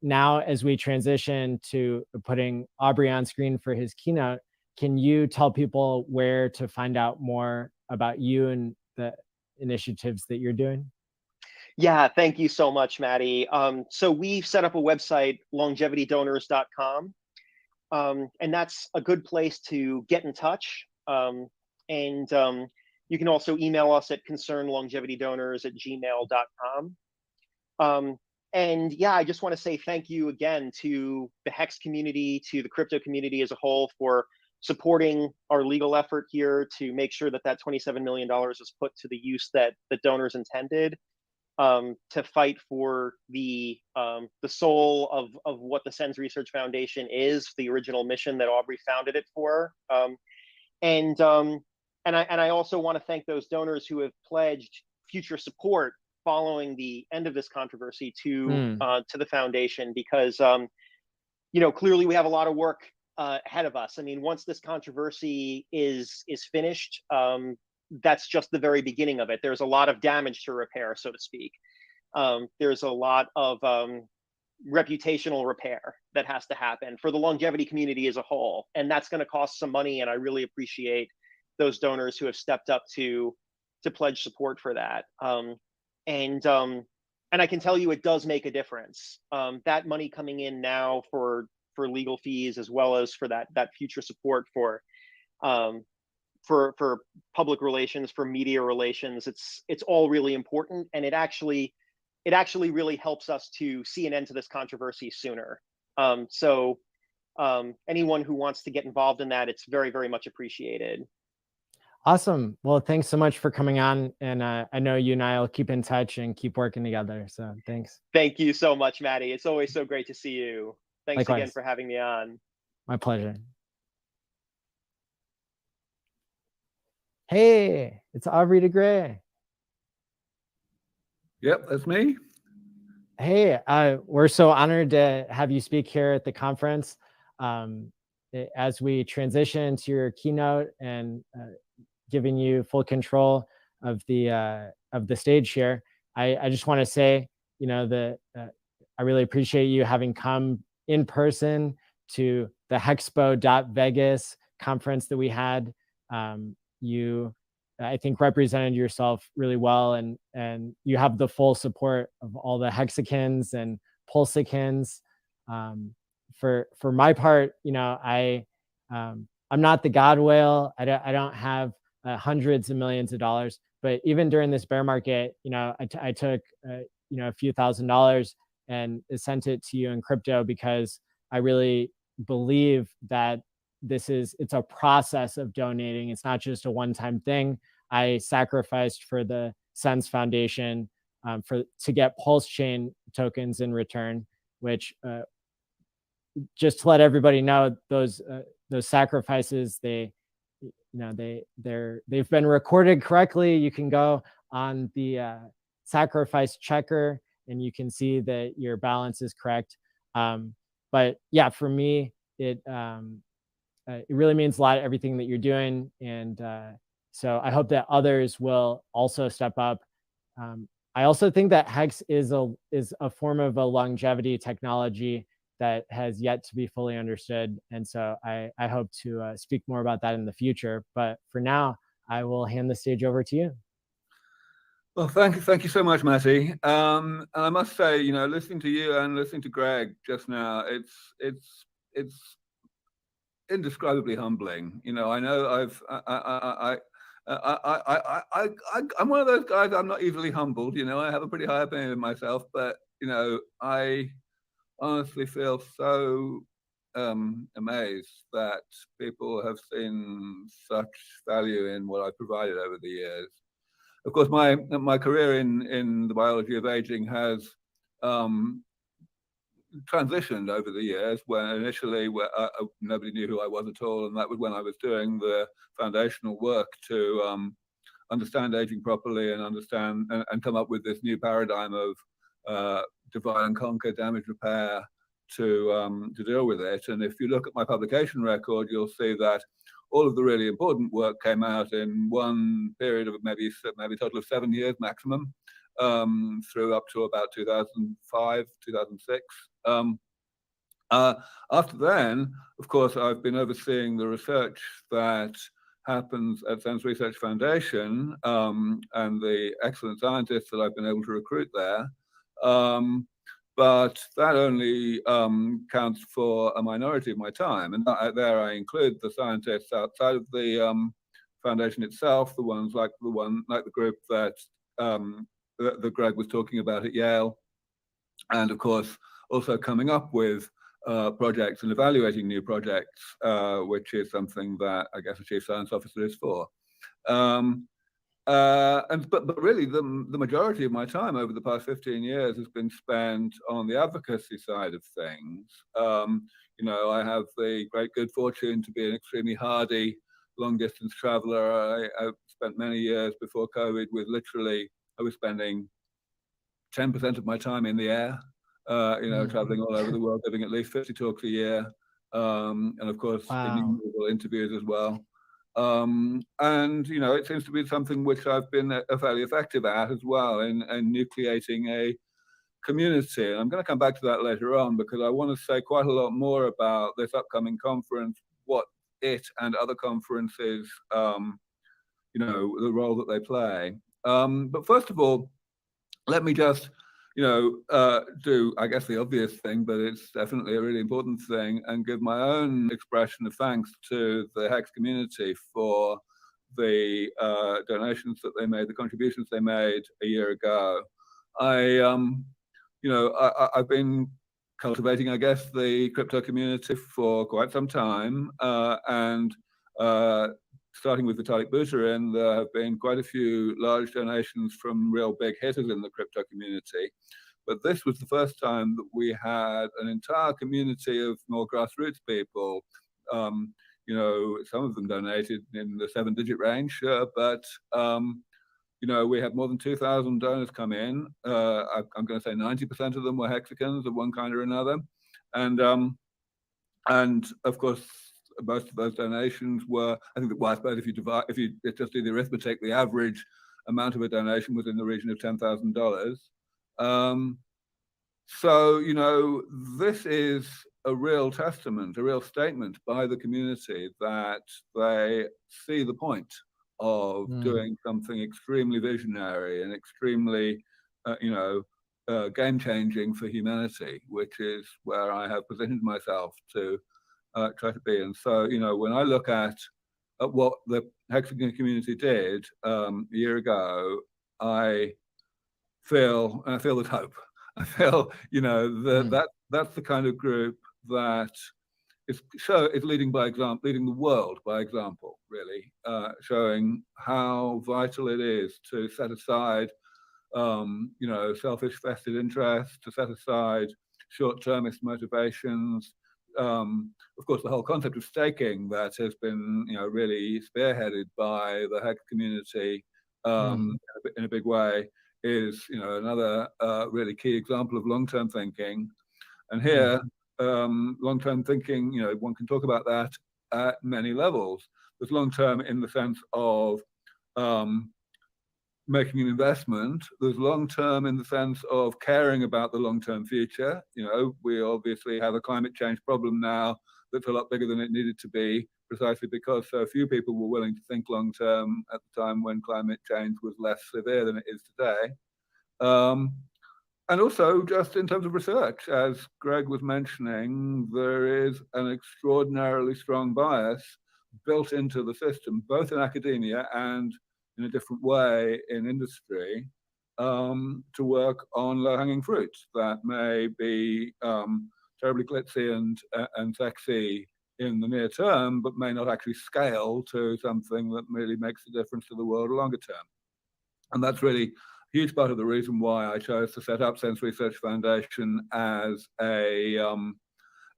Now, as we transition to putting Aubrey on screen for his keynote, can you tell people where to find out more about you and the initiatives that you're doing? Yeah, thank you so much, Maddie. So we've set up a website, longevitydonors.com, and that's a good place to get in touch. And you can also email us at concernlongevitydonors@gmail.com. And yeah, I just want to say thank you again to the Hex community, to the crypto community as a whole for supporting our legal effort here to make sure that that $27 million is put to the use that the donors intended. To fight for the soul of what the SENS Research Foundation is, the original mission that Aubrey founded it for. And I also want to thank those donors who have pledged future support following the end of this controversy to the foundation, because you know, clearly we have a lot of work ahead of us. I mean, once this controversy is finished, that's just the very beginning of it. There's a lot of damage to repair, so to speak. There's a lot of reputational repair that has to happen for the longevity community as a whole, and that's going to cost some money. And I really appreciate those donors who have stepped up to pledge support for that. And I can tell you, it does make a difference. That money coming in now for legal fees, as well as for that future support for public relations, for media relations, it's all really important, and it actually really helps us to see an end to this controversy sooner. So anyone who wants to get involved in that, it's very, very much appreciated. Awesome. Well, thanks so much for coming on, and I know you and I will keep in touch and keep working together. So thanks. Thank you so much, Maddie. It's always so great to see you. Thanks Likewise. again for having me on. My pleasure. Hey, it's Aubrey de Grey. Yep, that's me. Hey, we're so honored to have you speak here at the conference. As we transition to your keynote and giving you full control of the stage here, I just want to say, you know, that I really appreciate you having come in person to the Hexpo.Vegas conference that we had. You, I think, represented yourself really well, and you have the full support of all the Hexicans and Pulsechans. For my part, you know, I'm not the God whale. I don't have hundreds of millions of dollars, but even during this bear market, you know, I took you know, a few $1,000s and sent it to you in crypto, because I really believe that it's a process of donating. It's not just a one-time thing. I sacrificed for the SENS Foundation to get Pulsechain tokens in return, which just to let everybody know, those sacrifices, they've been recorded correctly. You can go on the sacrifice checker and you can see that your balance is correct. But yeah, for me, it really means a lot, everything that you're doing. And so I hope that others will also step up. I also think that Hex is a form of a longevity technology that has yet to be fully understood. And so I hope to speak more about that in the future. But for now, I will hand the stage over to you. Well, thank you so much, Maddie. And I must say, you know, listening to you and listening to Greg just now, it's indescribably humbling. You know, I know I'm one of those guys. I'm not easily humbled. You know, I have a pretty high opinion of myself, but you know, I honestly feel so amazed that people have seen such value in what I've provided over the years. Of course, my career in the biology of aging has transitioned over the years, when initially nobody knew who I was at all, and that was when I was doing the foundational work to understand aging properly and understand and come up with this new paradigm of divide and conquer, damage repair, to deal with it. And if you look at my publication record, you'll see that all of the really important work came out in one period of maybe a total of 7 years maximum, through up to about 2005, 2006. After then, of course, I've been overseeing the research that happens at Sense Research Foundation and the excellent scientists that I've been able to recruit there. But that only counts for a minority of my time. And there I include the scientists outside of the foundation itself, the ones like the group that Greg was talking about at Yale. And of course, also coming up with projects and evaluating new projects, which is something that I guess a chief science officer is for. But really, the majority of my time over the past 15 years has been spent on the advocacy side of things. You know, I have the great good fortune to be an extremely hardy long-distance traveler. I spent many years before COVID with literally, I was spending 10% of my time in the air, you know, traveling all over the world, giving at least 50 talks a year, and of course, innumerable interviews as well. And, you know, it seems to be something which I've been fairly effective at as well in nucleating a community. And I'm going to come back to that later on because I want to say quite a lot more about this upcoming conference, what it and other conferences, you know, the role that they play. But first of all, let me just, you know, do, I guess, the obvious thing, but it's definitely a really important thing, and give my own expression of thanks to the Hex community for the donations that they made, the contributions they made a year ago. You know, I've been cultivating, I guess, the crypto community for quite some time, and starting with Vitalik Buterin, there have been quite a few large donations from real big hitters in the crypto community. But this was the first time that we had an entire community of more grassroots people. You know, some of them donated in the 7-digit range, but you know, we had more than 2,000 donors come in. I'm going to say 90% of them were Hexicans of one kind or another, and of course, most of those donations were, I think, well, I suppose if you just do the arithmetic, the average amount of a donation was in the region of $10,000. So, you know, this is a real testament, a real statement by the community that they see the point of doing something extremely visionary and extremely, you know, game-changing for humanity, which is where I have positioned myself to try to be. And so, you know, when I look at what the Hexagon community did a year ago, I feel there's hope. I feel, you know, that's the kind of group that is leading by example, leading the world by example, really, showing how vital it is to set aside, you know, selfish vested interests, to set aside short-termist motivations. Of course, the whole concept of staking that has been, you know, really spearheaded by the Hex community in a big way is, you know, another really key example of long-term thinking. And here, long-term thinking, you know, one can talk about that at many levels. There's long-term in the sense of making an investment. There's long-term in the sense of caring about the long-term future. You know, we obviously have a climate change problem now that's a lot bigger than it needed to be, precisely because so few people were willing to think long-term at the time when climate change was less severe than it is today. And also just in terms of research, as Greg was mentioning, there is an extraordinarily strong bias built into the system, both in academia and in a different way in industry, to work on low-hanging fruits that may be terribly glitzy and sexy in the near term, but may not actually scale to something that really makes a difference to the world longer term. And that's really a huge part of the reason why I chose to set up Sense Research Foundation as an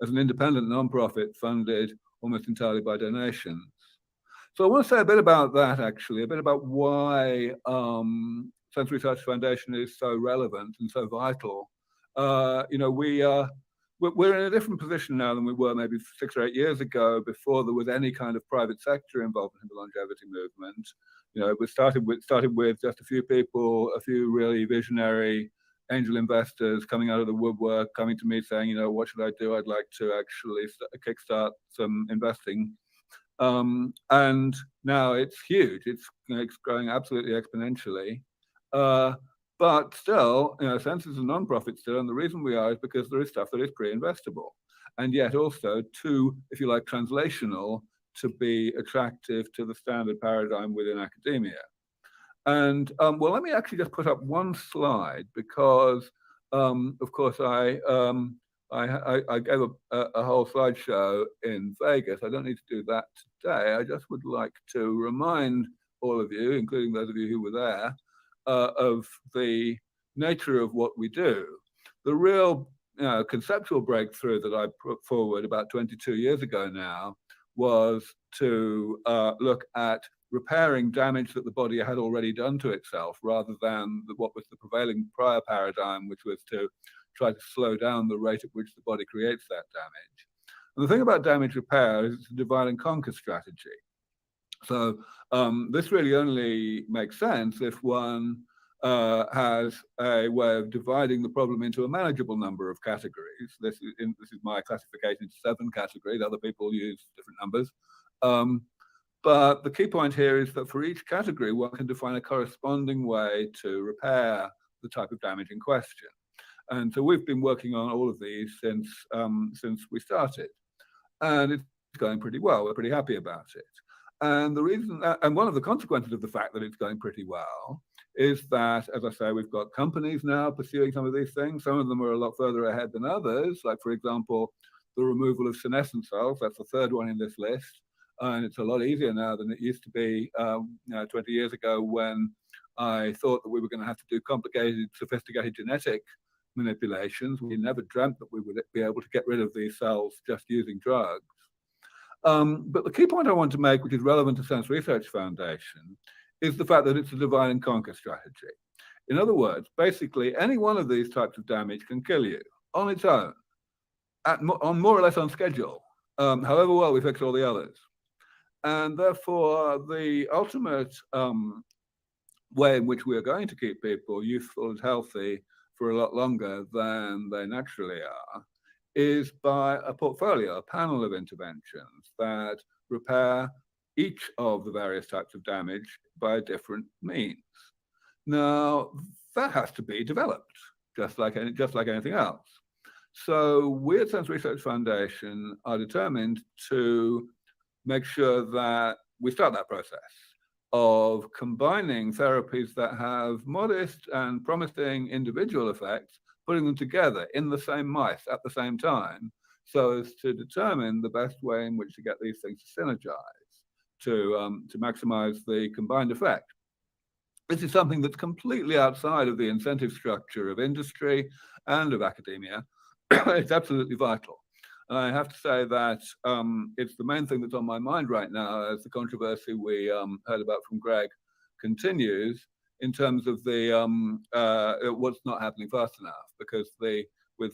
independent nonprofit funded almost entirely by donations. So I want to say a bit about that, actually, a bit about why Sense Research Foundation is so relevant and so vital. You know, we're in a different position now than we were maybe 6 or 8 years ago, before there was any kind of private sector involvement in the longevity movement. You know, it started with just a few people, a few really visionary angel investors coming out of the woodwork, coming to me saying, you know, what should I do? I'd like to actually kickstart some investing. And now it's huge. It's growing absolutely exponentially. But still, Sense is a non-profit still, and the reason we are is because there is stuff that is pre-investable, and yet also too, if you like, translational to be attractive to the standard paradigm within academia. And well, let me actually just put up one slide because, of course, I gave a whole slideshow in Vegas. I don't need to do that today. I just would like to remind all of you, including those of you who were there, of the nature of what we do. The real conceptual breakthrough that I put forward about 22 years ago now was to look at repairing damage that the body had already done to itself, rather than what was the prevailing prior paradigm, which was to try to slow down the rate at which the body creates that damage. And the thing about damage repair is it's a divide and conquer strategy. So this really only makes sense if one has a way of dividing the problem into a manageable number of categories. This is my classification to 7 categories. Other people use different numbers. But the key point here is that for each category, one can define a corresponding way to repair the type of damage in question. And so we've been working on all of these since we started, and it's going pretty well. We're pretty happy about it. And the reason, and one of the consequences of the fact that it's going pretty well is that, as I say, we've got companies now pursuing some of these things. Some of them are a lot further ahead than others, like, for example, the removal of senescent cells. That's the 3rd one in this list. And it's a lot easier now than it used to be 20 years ago, when I thought that we were going to have to do complicated, sophisticated genetic manipulations. We never dreamt that we would be able to get rid of these cells just using drugs. But the key point I want to make, which is relevant to Sense Research Foundation, is the fact that it's a divide and conquer strategy. In other words, basically, any one of these types of damage can kill you on its own, on more or less on schedule, however well we fix all the others. And therefore, the ultimate way in which we are going to keep people youthful and healthy for a lot longer than they naturally are is by a portfolio, a panel of interventions that repair each of the various types of damage by a different means. Now, that has to be developed, just like anything else. So we at Sense Research Foundation are determined to make sure that we start that process of combining therapies that have modest and promising individual effects, putting them together in the same mice at the same time, so as to determine the best way in which to get these things to synergize, to maximize the combined effect. This is something that's completely outside of the incentive structure of industry and of academia. It's absolutely vital. And I have to say that it's the main thing that's on my mind right now, as the controversy we heard about from Greg continues, in terms of the what's not happening fast enough. Because with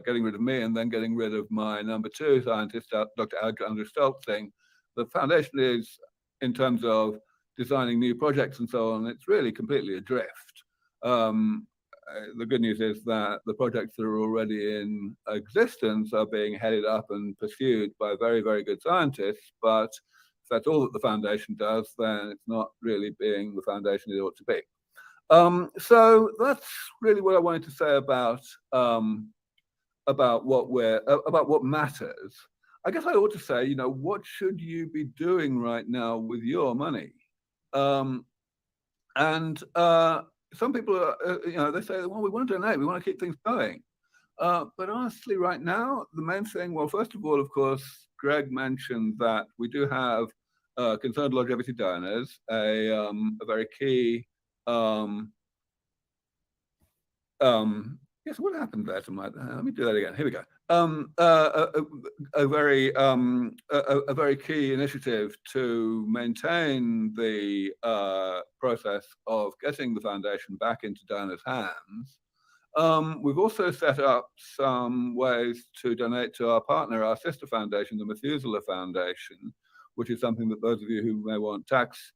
getting rid of me and then getting rid of my number 2 scientist, Dr. Alexander Stoltzing, the foundation is, in terms of designing new projects and so on, it's really completely adrift. The good news is that the projects that are already in existence are being headed up and pursued by very, very good scientists. But if that's all that the foundation does, then it's not really being the foundation it ought to be. So that's really what I wanted to say about what matters. I guess I ought to say, what should you be doing right now with your money? Some people are, they say, well, we want to donate, we want to keep things going. But honestly, right now, the main thing, well, first of all, of course, Greg mentioned that we do have concerned longevity donors, a very key, yes, what happened there to my, let me do that again, here we go. A very key initiative to maintain the process of getting the foundation back into donors' hands. We've also set up some ways to donate to our partner, our sister foundation, the Methuselah Foundation, which is something that those of you who may want tax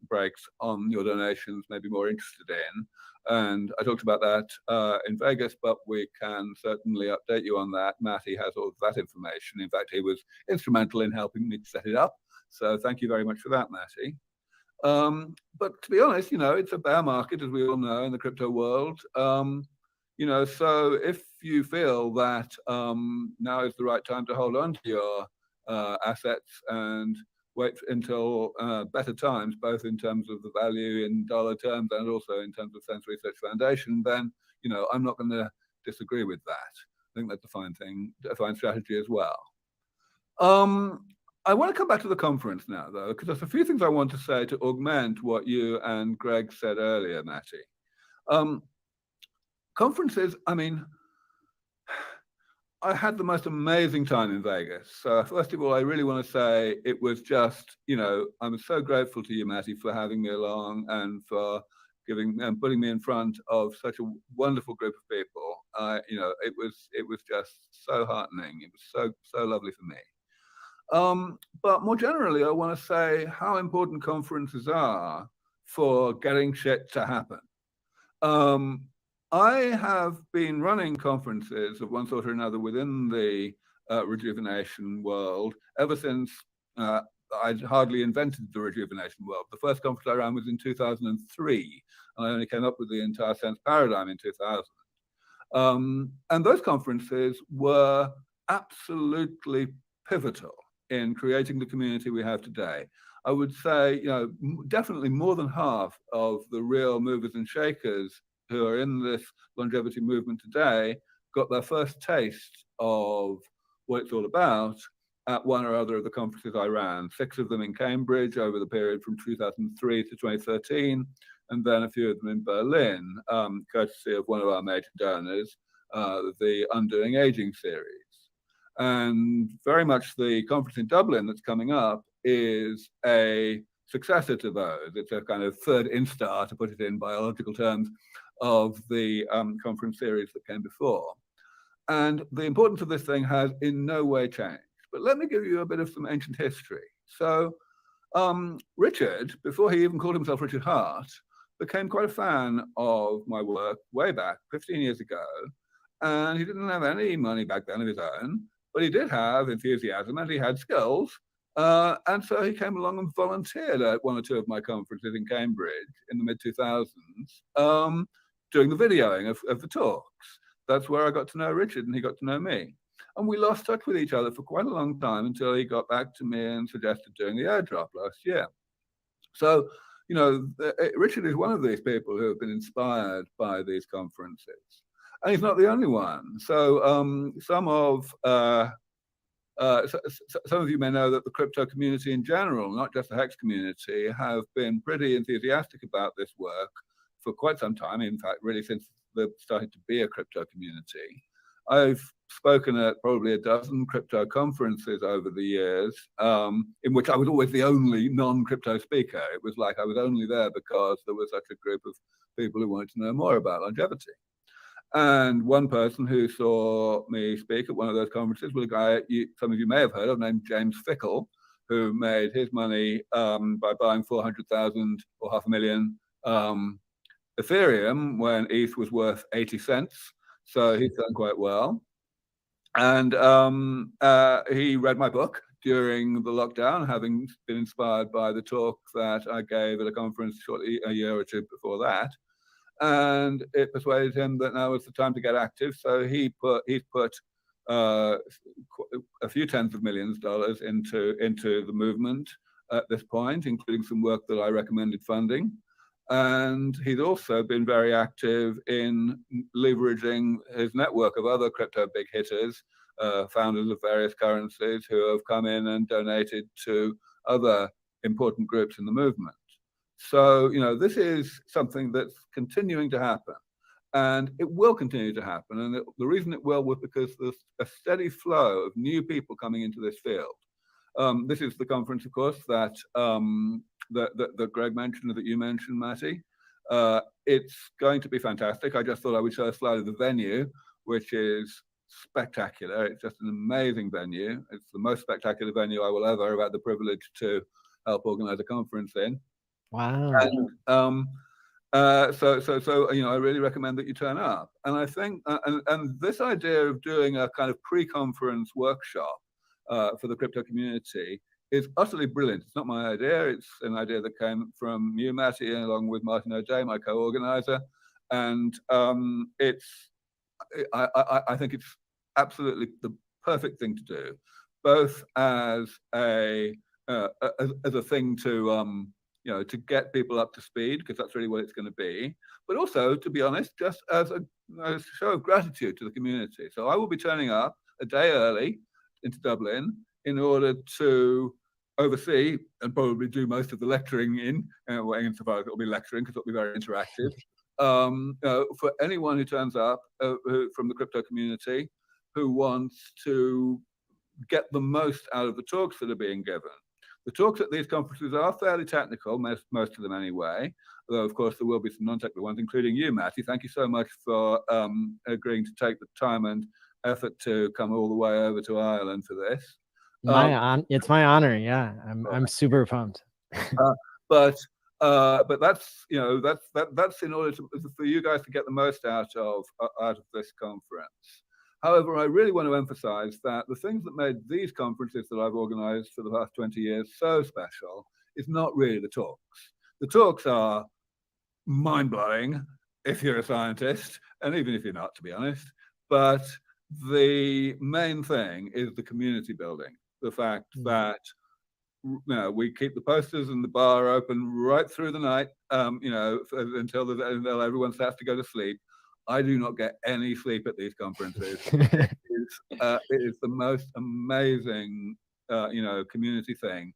breaks on your donations may be more interested in. And I talked about that in Vegas, but we can certainly update you on that. Maddie has all of that information. In fact, he was instrumental in helping me to set it up. So thank you very much for that, Maddie. But to be honest, it's a bear market, as we all know, in the crypto world. So if you feel that now is the right time to hold on to your assets and wait until better times, both in terms of the value in dollar terms and also in terms of Sense Research Foundation, then I'm not going to disagree with that. I think that's a fine thing, a fine strategy as well. I want to come back to the conference now, though, because there's a few things I want to say to augment what you and Greg said earlier, Maddie. Conferences, I had the most amazing time in Vegas. So first of all, I really want to say it was just, I'm so grateful to you, Maddie, for having me along and for putting me in front of such a wonderful group of people. It was just so heartening. It was so lovely for me. But more generally, I want to say how important conferences are for getting shit to happen. I have been running conferences of one sort or another within the rejuvenation world ever since I'd hardly invented the rejuvenation world. The first conference I ran was in 2003, and I only came up with the entire Sense paradigm in 2000. And those conferences were absolutely pivotal in creating the community we have today. I would say, definitely more than half of the real movers and shakers who are in this longevity movement today got their first taste of what it's all about at one or other of the conferences I ran. 6 of them in Cambridge over the period from 2003 to 2013, and then a few of them in Berlin, courtesy of one of our major donors, the Undoing Aging series. And very much the conference in Dublin that's coming up is a successor to those. It's a kind of third instar, to put it in biological terms, of the conference series that came before. And the importance of this thing has in no way changed. But let me give you a bit of some ancient history. So Richard, before he even called himself Richard Hart, became quite a fan of my work way back 15 years ago. And he didn't have any money back then of his own, but he did have enthusiasm and he had skills. And so he came along and volunteered at one or two of my conferences in Cambridge in the mid-2000s, doing the videoing of the talks. That's where I got to know Richard and he got to know me. And we lost touch with each other for quite a long time until he got back to me and suggested doing the airdrop last year. So, Richard is one of these people who have been inspired by these conferences. And he's not the only one. So some of you may know that the crypto community in general, not just the Hex community, have been pretty enthusiastic about this work for quite some time. In fact, really since they've started to be a crypto community. I've spoken at probably a dozen crypto conferences over the years, in which I was always the only non-crypto speaker. It was like I was only there because there was such a group of people who wanted to know more about longevity. And one person who saw me speak at one of those conferences was a guy some of you may have heard of named James Fickle, who made his money by buying 400,000 or 500,000 Ethereum when ETH was worth 80 cents. So he's done quite well. And he read my book during the lockdown, having been inspired by the talk that I gave at a conference shortly a year or two before that. And it persuaded him that now was the time to get active. So he's put a few tens of millions of dollars into the movement at this point, including some work that I recommended funding. And he's also been very active in leveraging his network of other crypto big hitters, founders of various currencies who have come in and donated to other important groups in the movement. So, this is something that's continuing to happen, and it will continue to happen. And the reason it will was because there's a steady flow of new people coming into this field. This is the conference, of course, that Greg mentioned, that you mentioned, Maddie. It's going to be fantastic. I just thought I would show a slide of the venue, which is spectacular. It's just an amazing venue. It's the most spectacular venue I will ever have had the privilege to help organize a conference in. Wow. And so I really recommend that you turn up. And I think, and this idea of doing a kind of pre-conference workshop for the crypto community is utterly brilliant. It's not my idea. It's an idea that came from you, Maddie, along with Martin O'Day, my co-organizer. And I think it's absolutely the perfect thing to do, both as a thing to to get people up to speed, because that's really what it's going to be, but also, to be honest, just as a show of gratitude to the community. So I will be turning up a day early into Dublin in order to oversee and probably do most of the lecturing insofar as it'll be lecturing, because it'll be very interactive. For anyone who turns up from the crypto community who wants to get the most out of the talks that are being given. The talks at these conferences are fairly technical, most of them anyway, although of course there will be some non-technical ones, including you, Maddie. Thank you so much for agreeing to take the time and effort to come all the way over to Ireland for this. It's my honor. Yeah, I'm super pumped. But that's that's in order for you guys to get the most out of this conference. However, I really want to emphasize that the things that made these conferences that I've organized for the past 20 years so special is not really the talks. The talks are mind-blowing if you're a scientist, and even if you're not, to be honest. But the main thing is the community building. The fact that we keep the posters and the bar open right through the night, until everyone starts to go to sleep. I do not get any sleep at these conferences. It is the most amazing, community thing.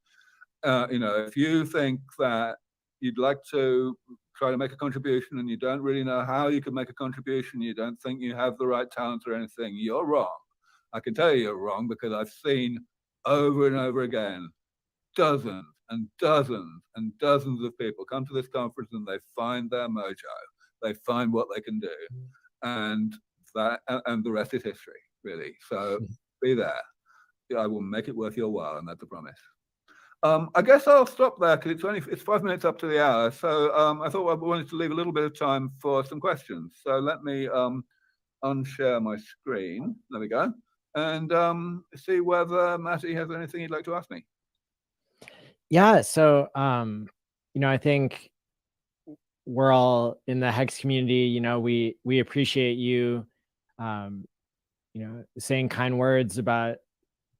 If you think that you'd like to try to make a contribution and you don't really know how you can make a contribution, you don't think you have the right talents or anything, you're wrong. I can tell you you're wrong, because I've seen over and over again dozens and dozens and dozens of people come to this conference and they find their mojo. They find what they can do, and the rest is history, really. So be there. I will make it worth your while, and that's a promise. I guess I'll stop there because it's 5 minutes up to the hour. So I thought I wanted to leave a little bit of time for some questions. So let me unshare my screen. There we go, and see whether Maddie has anything he'd like to ask me. Yeah. So I think we're all in the Hex community. We appreciate you, saying kind words about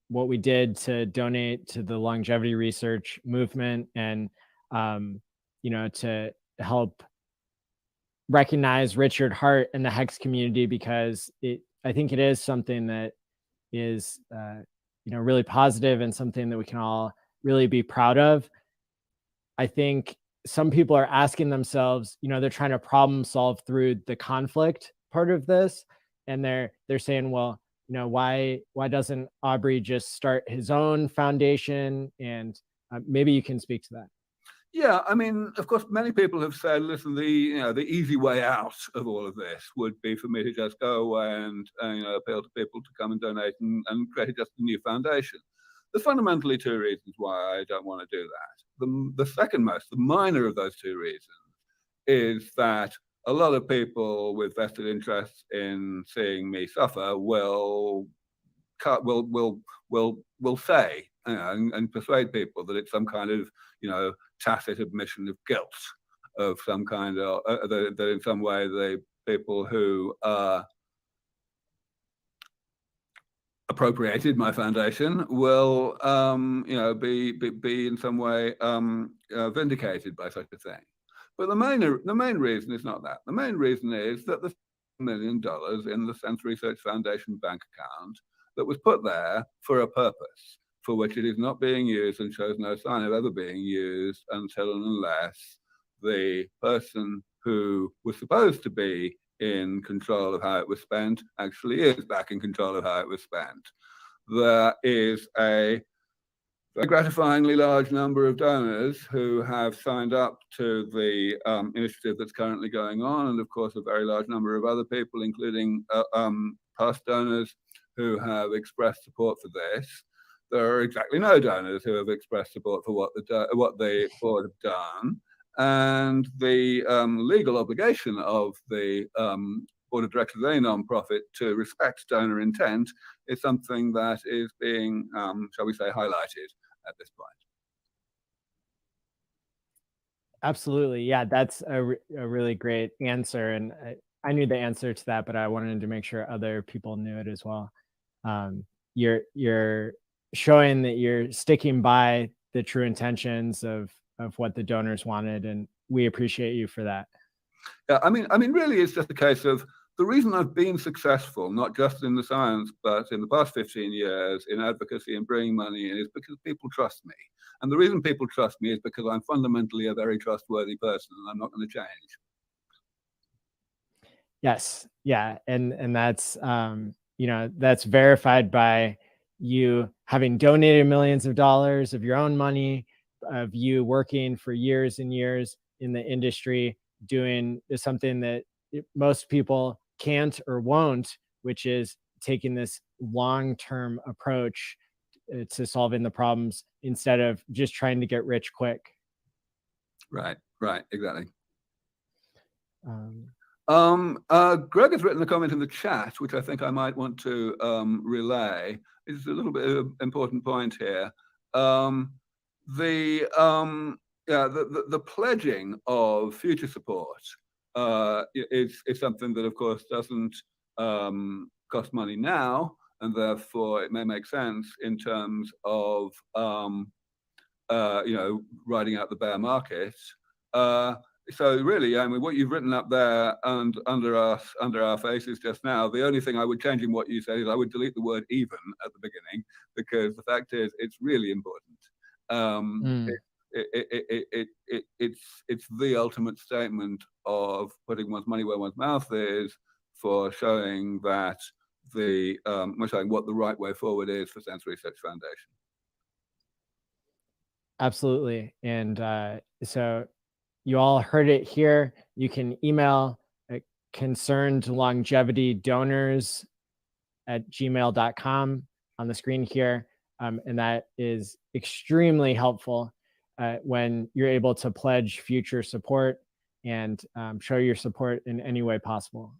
what we did to donate to the longevity research movement, and, to help recognize Richard Hart in the Hex community, because I think it is something that is, really positive and something that we can all really be proud of. I think some people are asking themselves, they're trying to problem solve through the conflict part of this. And they're saying, well, why doesn't Aubrey just start his own foundation? And maybe you can speak to that. Yeah, I mean, of course, many people have said, listen, the easy way out of all of this would be for me to just go away and appeal to people to come and donate and create just a new foundation. There's fundamentally two reasons why I don't want to do that. The second most, the minor of those two reasons, is that a lot of people with vested interests in seeing me suffer will say and persuade people that it's some kind of tacit admission of guilt of some kind, of that in some way the people who appropriated my foundation will be in some way vindicated by such a thing. But the main reason is not that. The main reason is that there's $1 million in the Sense Research Foundation bank account that was put there for a purpose for which it is not being used and shows no sign of ever being used until and unless the person who was supposed to be in control of how it was spent actually is back in control of how it was spent. There is a very gratifyingly large number of donors who have signed up to the initiative that's currently going on, and of course a very large number of other people, including past donors, who have expressed support for this. There are exactly no donors who have expressed support for what the board have done, and the legal obligation of the board of directors of any non-profit to respect donor intent is something that is being, shall we say, highlighted at this point. Absolutely. Yeah, that's a really great answer. And I knew the answer to that, but I wanted to make sure other people knew it as well. You're showing that you're sticking by the true intentions of what the donors wanted, and we appreciate you for that. Yeah, I mean, really, it's just a case of the reason I've been successful, not just in the science, but in the past 15 years in advocacy and bringing money in, is because people trust me. And the reason people trust me is because I'm fundamentally a very trustworthy person, and I'm not going to change. Yes. Yeah. And that's, that's verified by you having donated millions of dollars of your own money, of you working for years and years in the industry, doing something that most people can't or won't, which is taking this long-term approach to solving the problems instead of just trying to get rich quick. Right, exactly. Greg has written a comment in the chat, which I think I might want to relay. It's a little bit of an important point here. The pledging of future support is something that, of course, doesn't cost money now, and therefore it may make sense in terms of riding out the bear market. So really, I mean, what you've written up there and under our faces just now, the only thing I would change in what you said is I would delete the word even at the beginning, because the fact is it's really important. It's the ultimate statement of putting one's money where one's mouth is, for showing that what the right way forward is for Sense Research Foundation. Absolutely. And so you all heard it here. You can email concernedlongevitydonors@gmail.com on the screen here. And that is extremely helpful when you're able to pledge future support and show your support in any way possible.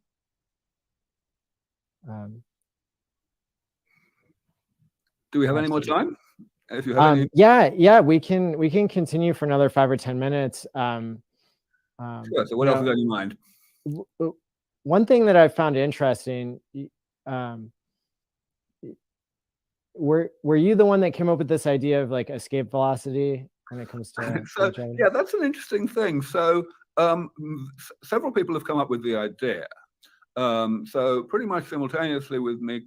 Do we have any more time? If you have any... yeah, we can continue for another 5 or 10 minutes. Sure. So what else is on your mind? One thing that I found interesting, were you the one that came up with this idea of like escape velocity when it comes to longevity? Yeah, that's an interesting thing. So several people have come up with the idea. So pretty much simultaneously with me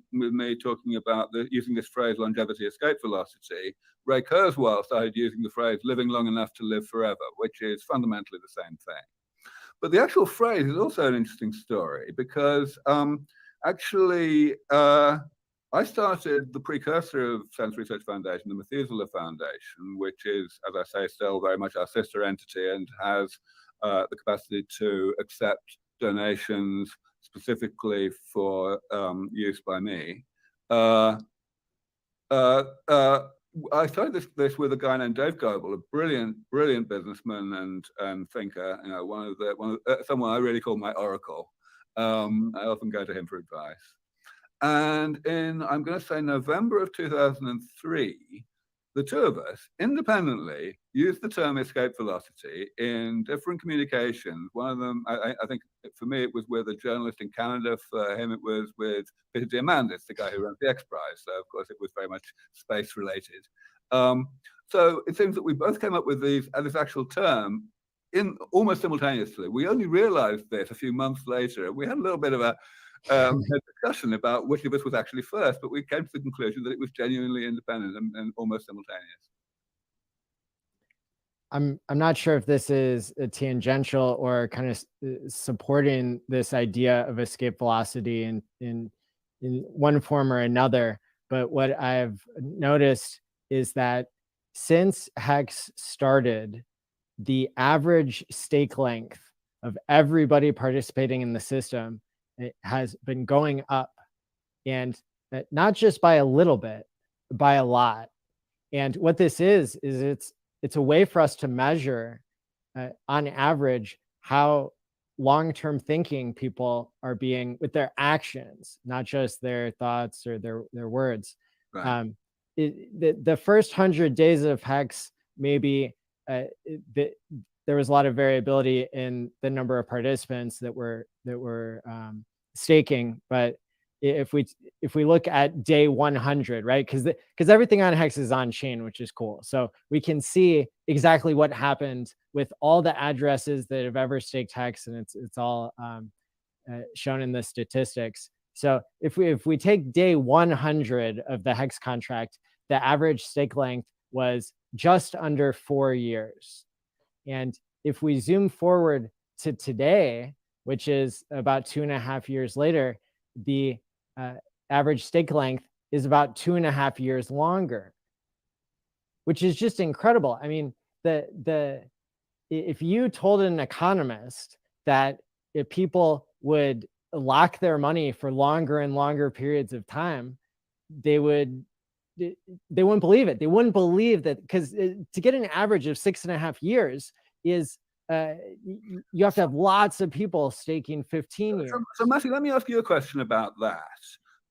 talking about using this phrase longevity escape velocity, Ray Kurzweil started using the phrase living long enough to live forever, which is fundamentally the same thing. But the actual phrase is also an interesting story, because actually I started the precursor of Sense Research Foundation, the Methuselah Foundation, which is, as I say, still very much our sister entity and has the capacity to accept donations specifically for use by me. I started this with a guy named Dave Goebel, a brilliant businessman and thinker. You know, someone I really call my oracle. I often go to him for advice. And in, I'm going to say, November of 2003, the two of us independently used the term escape velocity in different communications. One of them, I think for me, it was with a journalist in Canada. For him, it was with Peter Diamandis, the guy who runs the X Prize. So, of course, it was very much space related. So it seems that we both came up with this actual term in almost simultaneously. We only realized this a few months later. We had a little bit of a discussion about which of us was actually first, but we came to the conclusion that it was genuinely independent and almost simultaneous. I'm not sure if this is a tangential or kind of supporting this idea of escape velocity in one form or another, but what I've noticed is that since Hex started, the average stake length of everybody participating in the system, it has been going up, and not just by a little bit, by a lot. And what this is it's a way for us to measure on average, how long-term thinking people are being with their actions, not just their thoughts or their words. Right. The first 100 days of Hex, maybe there was a lot of variability in the number of participants that were staking, but if we look at day 100, right? Because everything on Hex is on chain, which is cool. So we can see exactly what happened with all the addresses that have ever staked Hex, and it's all shown in the statistics. So if we take day 100 of the Hex contract, the average stake length was just under 4 years. And if we zoom forward to today, which is about 2.5 years later, the average stake length is about 2.5 years longer, which is just incredible. I mean, if you told an economist that if people would lock their money for longer and longer periods of time, they wouldn't believe it. They wouldn't believe that, because to get an average of 6.5 years is you have to have lots of people staking 15 years. So Matthew, let me ask you a question about that,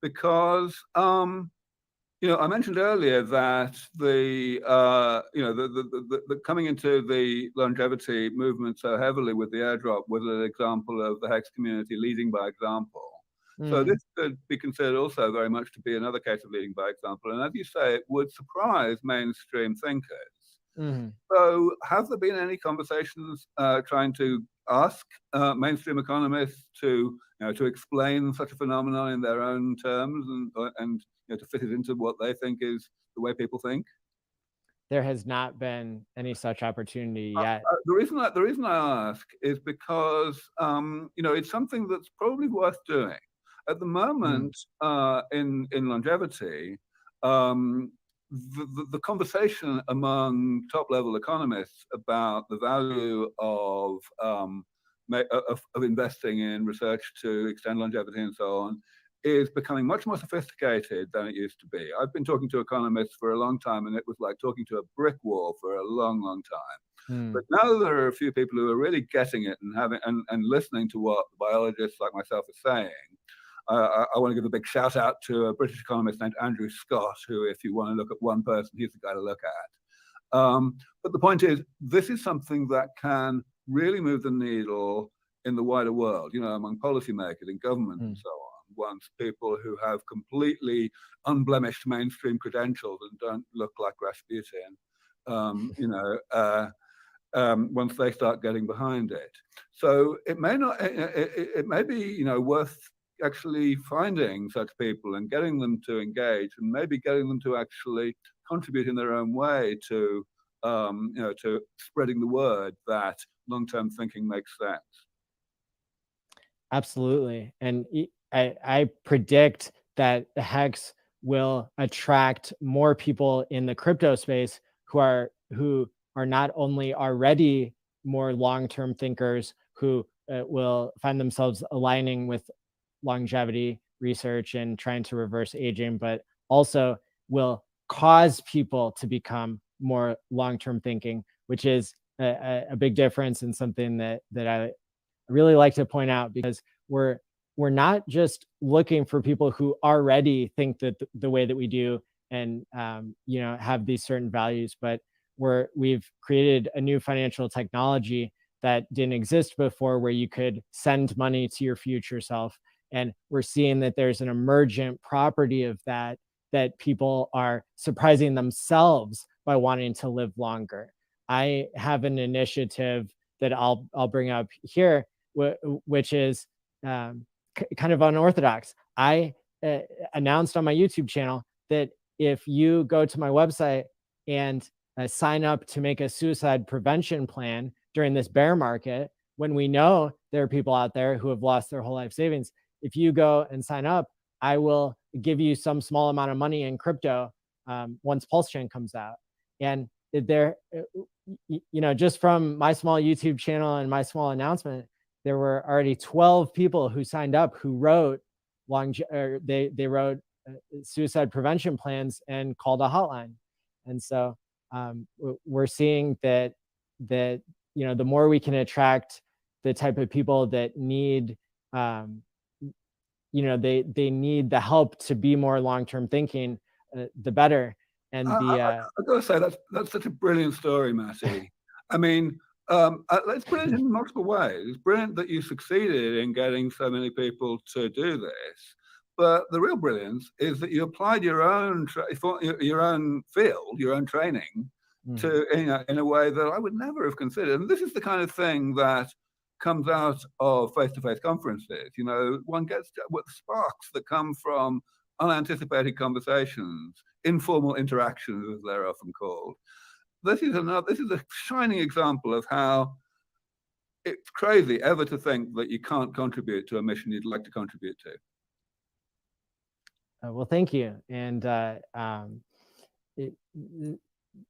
because I mentioned earlier that the coming into the longevity movement so heavily with the airdrop was an example of the Hex community leading by example. So this could be considered also very much to be another case of leading by example. And as you say, it would surprise mainstream thinkers. So have there been any conversations trying to ask mainstream economists to explain such a phenomenon in their own terms and to fit it into what they think is the way people think? There has not been any such opportunity yet. The reason I ask is because it's something that's probably worth doing. At the moment, in longevity, the conversation among top-level economists about the value of investing in research to extend longevity and so on is becoming much more sophisticated than it used to be. I've been talking to economists for a long time, and it was like talking to a brick wall for a long, long time. But now there are a few people who are really getting it and listening to what biologists like myself are saying. I want to give a big shout out to a British economist named Andrew Scott, who, if you want to look at one person, he's the guy to look at. But the point is, this is something that can really move the needle in the wider world, among policymakers, in government and so on. Once people who have completely unblemished mainstream credentials and don't look like Rasputin, once they start getting behind it. So it may be worth actually finding such people and getting them to engage, and maybe getting them to actually contribute in their own way to to spreading the word that long-term thinking makes sense. Absolutely. And I predict that the Hex will attract more people in the crypto space who are not only already more long-term thinkers, who will find themselves aligning with longevity research and trying to reverse aging, but also will cause people to become more long-term thinking, which is a big difference, and something that I really like to point out, because we're not just looking for people who already think that the way that we do and have these certain values, but we've created a new financial technology that didn't exist before, where you could send money to your future self. And we're seeing that there's an emergent property of that people are surprising themselves by wanting to live longer. I have an initiative that I'll bring up here, which is kind of unorthodox. I announced on my YouTube channel that if you go to my website and sign up to make a suicide prevention plan during this bear market, when we know there are people out there who have lost their whole life savings, if you go and sign up, I will give you some small amount of money in crypto once Pulsechain comes out. And there, just from my small YouTube channel and my small announcement, there were already 12 people who signed up who wrote they wrote suicide prevention plans and called a hotline. And so we're seeing that the more we can attract the type of people that need, they need the help to be more long-term thinking, the better. And I've got to say that's such a brilliant story, Matty. I mean, let's put it in multiple ways. It's brilliant that you succeeded in getting so many people to do this, but the real brilliance is that you applied your own field, your own training to in a way that I would never have considered. And this is the kind of thing that comes out of face-to-face conferences. One gets what sparks that come from unanticipated conversations, informal interactions, as they're often called. This is a shining example of how it's crazy ever to think that you can't contribute to a mission you'd like to contribute to. Well, thank you. And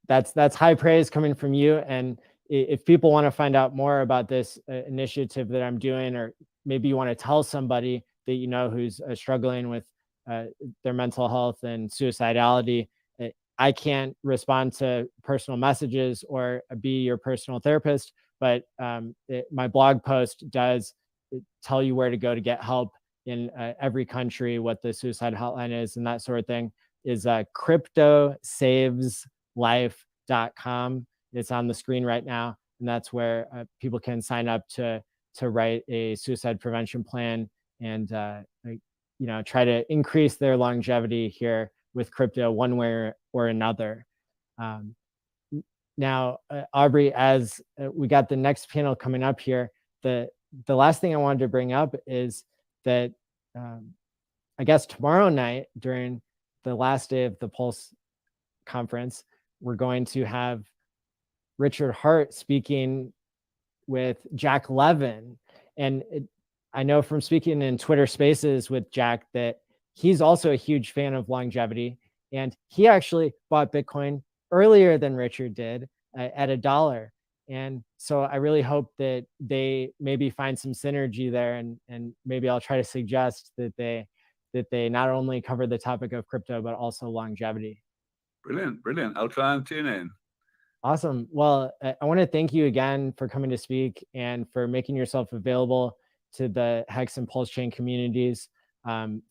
that's high praise coming from you. And if people want to find out more about this initiative that I'm doing, or maybe you want to tell somebody that who's struggling with their mental health and suicidality, I can't respond to personal messages or be your personal therapist, but my blog post does tell you where to go to get help in every country, what the suicide hotline is, and that sort of thing. Is cryptosaveslife.com. It's on the screen right now, and that's where people can sign up to write a suicide prevention plan and try to increase their longevity here with crypto one way or another. Now, Aubrey, as we got the next panel coming up here, the last thing I wanted to bring up is that I guess tomorrow night, during the last day of the Pulse conference, we're going to have Richard Hart speaking with Jack Levin. And I know from speaking in Twitter Spaces with Jack that he's also a huge fan of longevity. And he actually bought Bitcoin earlier than Richard did at $1. And so I really hope that they maybe find some synergy there, and maybe I'll try to suggest that they not only cover the topic of crypto, but also longevity. Brilliant. I'll try and tune in. Awesome. Well, I want to thank you again for coming to speak and for making yourself available to the Hex and Pulsechain communities,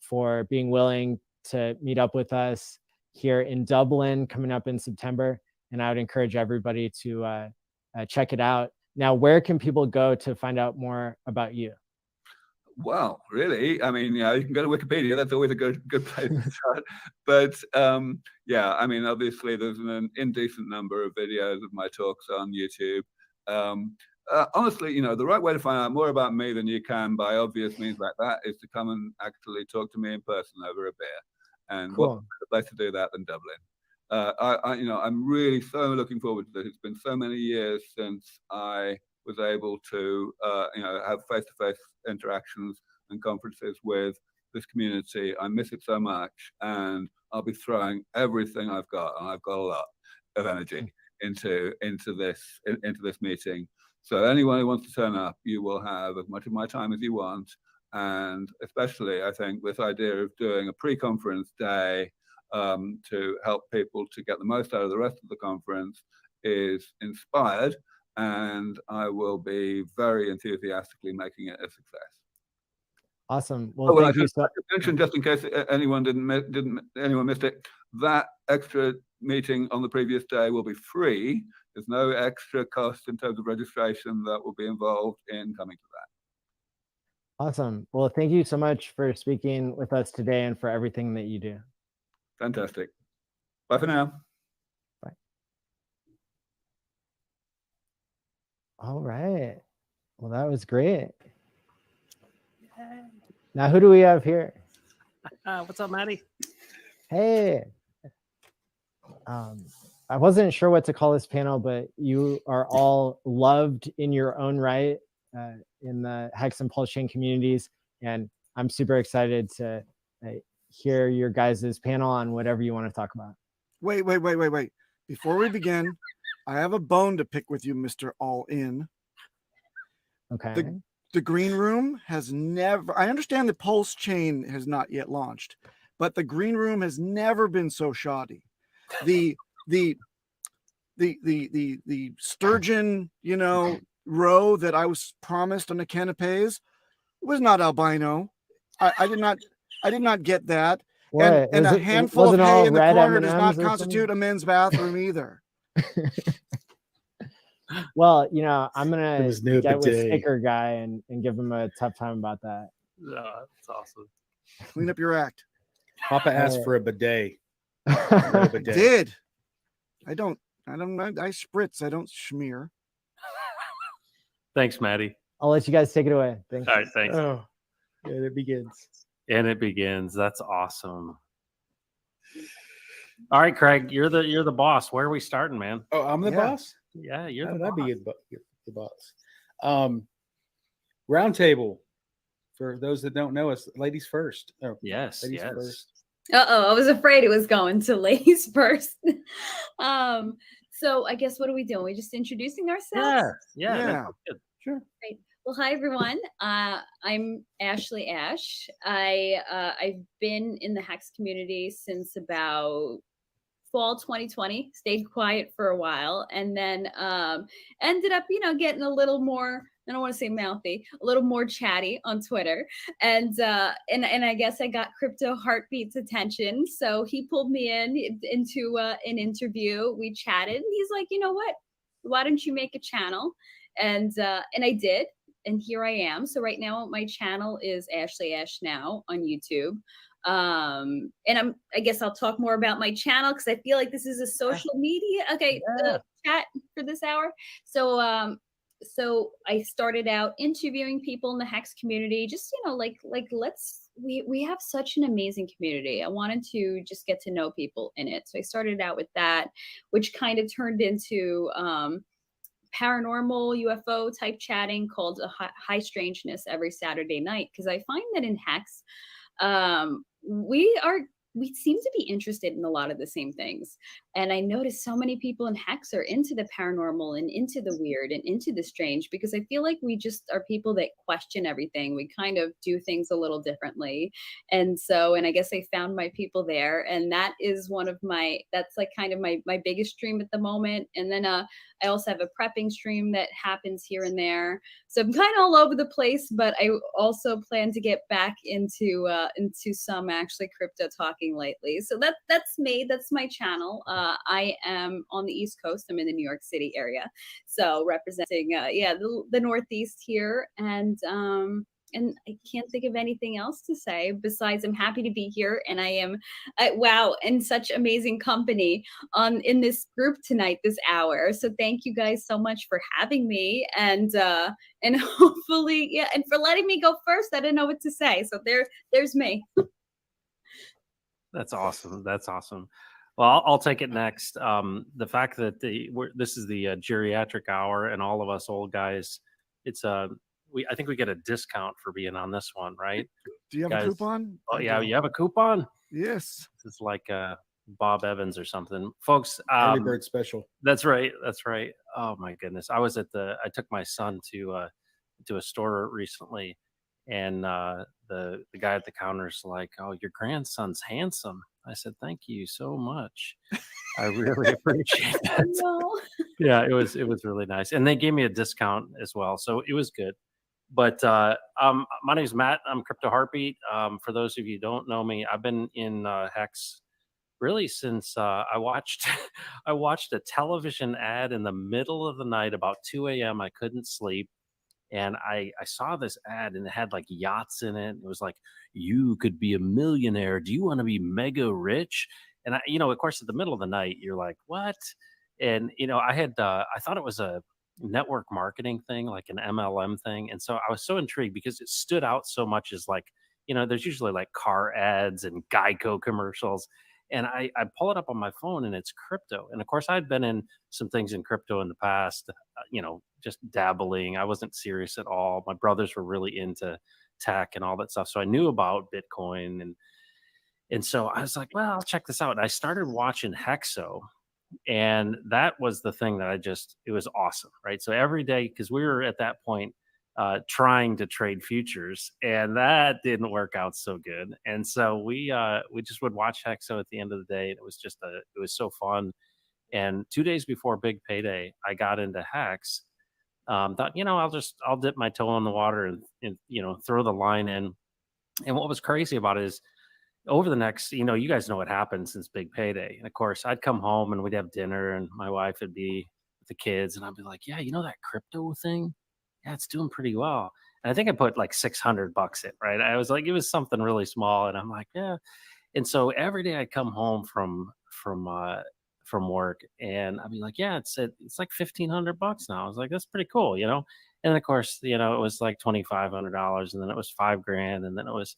for being willing to meet up with us here in Dublin coming up in September. And I would encourage everybody to check it out. Now, where can people go to find out more about you? Well, really, I mean, you can go to Wikipedia. That's always a good place to start. But I mean, obviously, there's an indecent number of videos of my talks on YouTube. Honestly, the right way to find out more about me than you can by obvious means like that is to come and actually talk to me in person over a beer. And Cool. what better place to do that than Dublin? I'm really so looking forward to this. It's been so many years since I was able to, have face-to-face interactions and conferences with this community. I miss it so much, and I'll be throwing everything I've got, and I've got a lot of energy into this meeting. So anyone who wants to turn up, you will have as much of my time as you want. And especially, I think this idea of doing a pre-conference day to help people to get the most out of the rest of the conference is inspired, and I will be very enthusiastically making it a success. Awesome. Well, thank you so much. Mention, just in case anyone missed it, that extra meeting on the previous day will be free. There's no extra cost in terms of registration that will be involved in coming to that. Awesome. Well, thank you so much for speaking with us today and for everything that you do. Fantastic. Bye for now. Bye. All right. Well, that was great. Now, who do we have here? What's up, Maddie? Hey. I wasn't sure what to call this panel, but you are all loved in your own right in the Hex and Pulsechain communities. And I'm super excited to hear your guys' panel on whatever you want to talk about. Wait. Before we begin, I have a bone to pick with you, Mr. All In. Okay. The green room has never, I understand the Pulsechain has not yet launched, but the green room has never been so shoddy. The sturgeon, row that I was promised on the canapes was not albino. I did not get that. What? And Was a it- handful of wasn't all hay in the red corner does M&Ms not or constitute a men's bathroom either. Well, you know, I'm There gonna was no get with bidet. Sticker Guy and give him a tough time about that. That's awesome. Clean up your act. Papa asked Alright. for a bidet. I did. I spritz. I don't smear. Thanks, Maddie. I'll let you guys take it away. Thanks. All right, thanks. Oh, yeah, it begins. And it begins. That's awesome. All right, Craig, you're the boss. Where are we starting, man? Oh, I'm the boss? Yeah, you're How the did I boss. be the boss? Round table. For those that don't know us, ladies first. Oh, yes, ladies yes. first. I was afraid it was going to ladies first. So I guess what are we doing? We just introducing ourselves? Yeah. Yeah. That's good. Sure. Great. Well, hi everyone. I'm Ashley Ash. I've been in the Hex community since about fall 2020. Stayed quiet for a while, and then ended up, getting a little more. I don't want to say mouthy, a little more chatty on Twitter, and I guess I got Crypto Heartbeat's attention, so he pulled me into an interview. We chatted, and he's like, you know what? Why don't you make a channel? And I did, and here I am. So right now, my channel is Ashley Ash Now on YouTube. And I guess I'll talk more about my channel because I feel like this is a social media chat for this hour. So I started out interviewing people in the Hex community, just we have such an amazing community. I wanted to just get to know people in it. So I started out with that, which kind of turned into paranormal UFO type chatting called a high strangeness every Saturday night, because I find that in Hex we seem to be interested in a lot of the same things. And I noticed so many people in Hex are into the paranormal and into the weird and into the strange, because I feel like we just are people that question everything. We kind of do things a little differently. And I guess I found my people there. And that is that's like kind of my biggest stream at the moment. And then I also have a prepping stream that happens here and there. So I'm kind of all over the place, but I also plan to get back into some actually crypto talking lately. So that's me. That's my channel. I am on the East Coast. I'm in the New York City area, so representing the Northeast here, and I can't think of anything else to say besides I'm happy to be here, and I am in such amazing company in this group tonight, this hour. So thank you guys so much for having me, and hopefully and for letting me go first. I didn't know what to say, so there's me. That's awesome. That's awesome. Well, I'll take it next. The fact that this is the geriatric hour, and all of us old guys, it's I think we get a discount for being on this one, right? Do you have a coupon? Oh yeah, you have a coupon? Yes. It's like Bob Evans or something, folks. Early bird special. That's right. That's right. Oh my goodness, I took my son to a store recently, and the guy at the counter is like, "Oh, your grandson's handsome." I said, "Thank you so much. I really appreciate that." No. Yeah, it was really nice, and they gave me a discount as well, so it was good. But my name is Matt. I'm Crypto Heartbeat. For those of you who don't know me, I've been in Hex really since I watched a television ad in the middle of the night about 2 a.m. I couldn't sleep. And I saw this ad, and it had like yachts in it. It was like, you could be a millionaire. Do you want to be mega rich? And of course, at the middle of the night, you're like, what? And, I thought it was a network marketing thing, like an MLM thing. And so I was so intrigued because it stood out so much as like, there's usually like car ads and Geico commercials. And I pull it up on my phone, and it's crypto. And of course, I'd been in some things in crypto in the past, just dabbling. I wasn't serious at all. My brothers were really into tech and all that stuff. So I knew about Bitcoin. And so I was like, well, I'll check this out. And I started watching Hexo. And that was the thing that it was awesome, right? So every day, because we were at that point trying to trade futures, and that didn't work out so good. And so we just would watch Hexo at the end of the day. And it was so fun. And 2 days before big payday, I got into Hex. thought, I'll dip my toe in the water and throw the line in. And what was crazy about it is over the next, you guys know what happened since Big Payday. And of course, I'd come home and we'd have dinner, and my wife would be with the kids, and I'd be like, yeah, that crypto thing? Yeah, it's doing pretty well. And I think I put like $600 in, right? I was like, it was something really small. And I'm like, yeah. And so every day I'd come home from work, and I'd be like, yeah, it's like $1,500 now. I was like, that's pretty cool, And of course, it was like $2,500, and then it was $5,000, and then it was,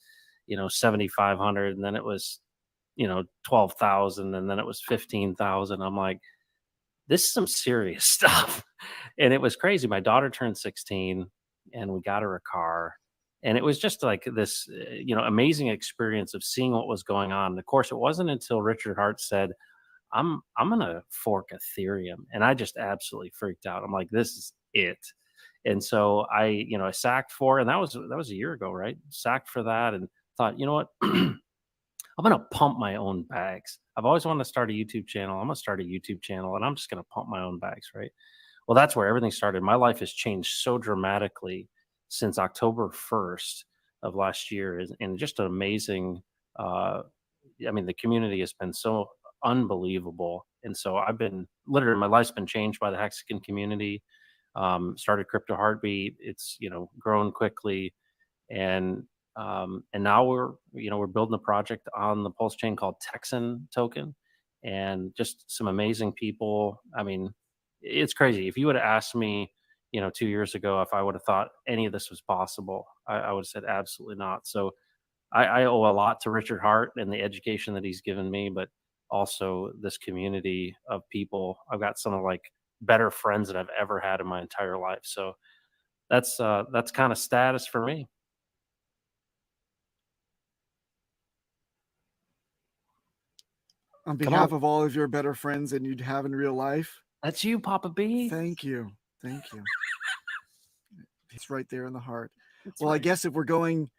$7,500, and then it was, $12,000, and then it was $15,000. I'm like, this is some serious stuff. And it was crazy. My daughter turned 16, and we got her a car. And it was just like this, amazing experience of seeing what was going on. And of course, it wasn't until Richard Hart said, I'm going to fork Ethereum. And I just absolutely freaked out. I'm like, this is it. And so I sacked for, and that was a year ago, right? Sacked for that, and thought, you know what? I'm going to pump my own bags. I've always wanted to start a YouTube channel. I'm going to start a YouTube channel, and I'm just going to pump my own bags, right? Well, that's where everything started. My life has changed so dramatically since October 1st of last year, and just an amazing, the community has been so unbelievable. And so I've been literally, my life's been changed by the Hexagon community. Started Crypto Heartbeat. It's, grown quickly. And now we're building a project on the Pulsechain called Texan Token, and just some amazing people. I mean, it's crazy. If you would have asked me, 2 years ago, if I would have thought any of this was possible, I would have said absolutely not. So I owe a lot to Richard Hart and the education that he's given me, but also this community of people. I've got some of like better friends that I've ever had in my entire life. So that's kind of status for me. On behalf of all of your better friends than you'd have in real life. That's you, Papa B. Thank you. Thank you. It's right there in the heart. That's well, right. I guess if we're going,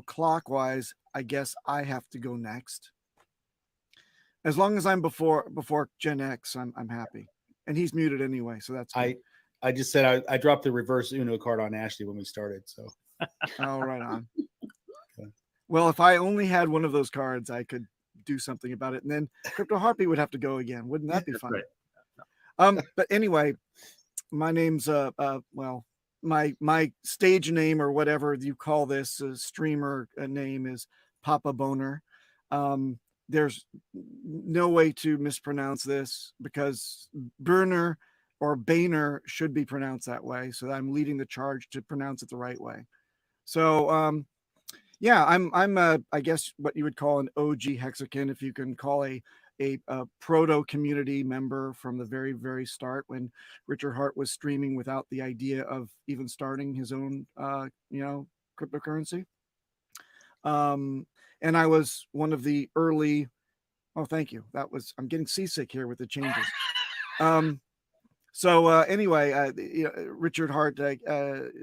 clockwise, I guess I have to go next. As long as I'm before Gen X, I'm happy. And he's muted anyway, so that's good. I just said I dropped the reverse Uno card on Ashley when we started. So oh, right on. Okay. Well, if I only had one of those cards, I could do something about it. And then Crypto Heartbeat would have to go again. Wouldn't that be fun? Right. But anyway, my name's my stage name, or whatever you call this, streamer name, is Papa Boner. There's no way to mispronounce this, because Burner or Boehner should be pronounced that way. So I'm leading the charge to pronounce it the right way. So yeah, I'm I guess what you would call an OG Hexagon, if you can call a proto community member from the very, very start, when Richard Hart was streaming without the idea of even starting his own cryptocurrency. And I was one of the early, oh, thank you. I'm getting seasick here with the changes. Anyway, Richard Hart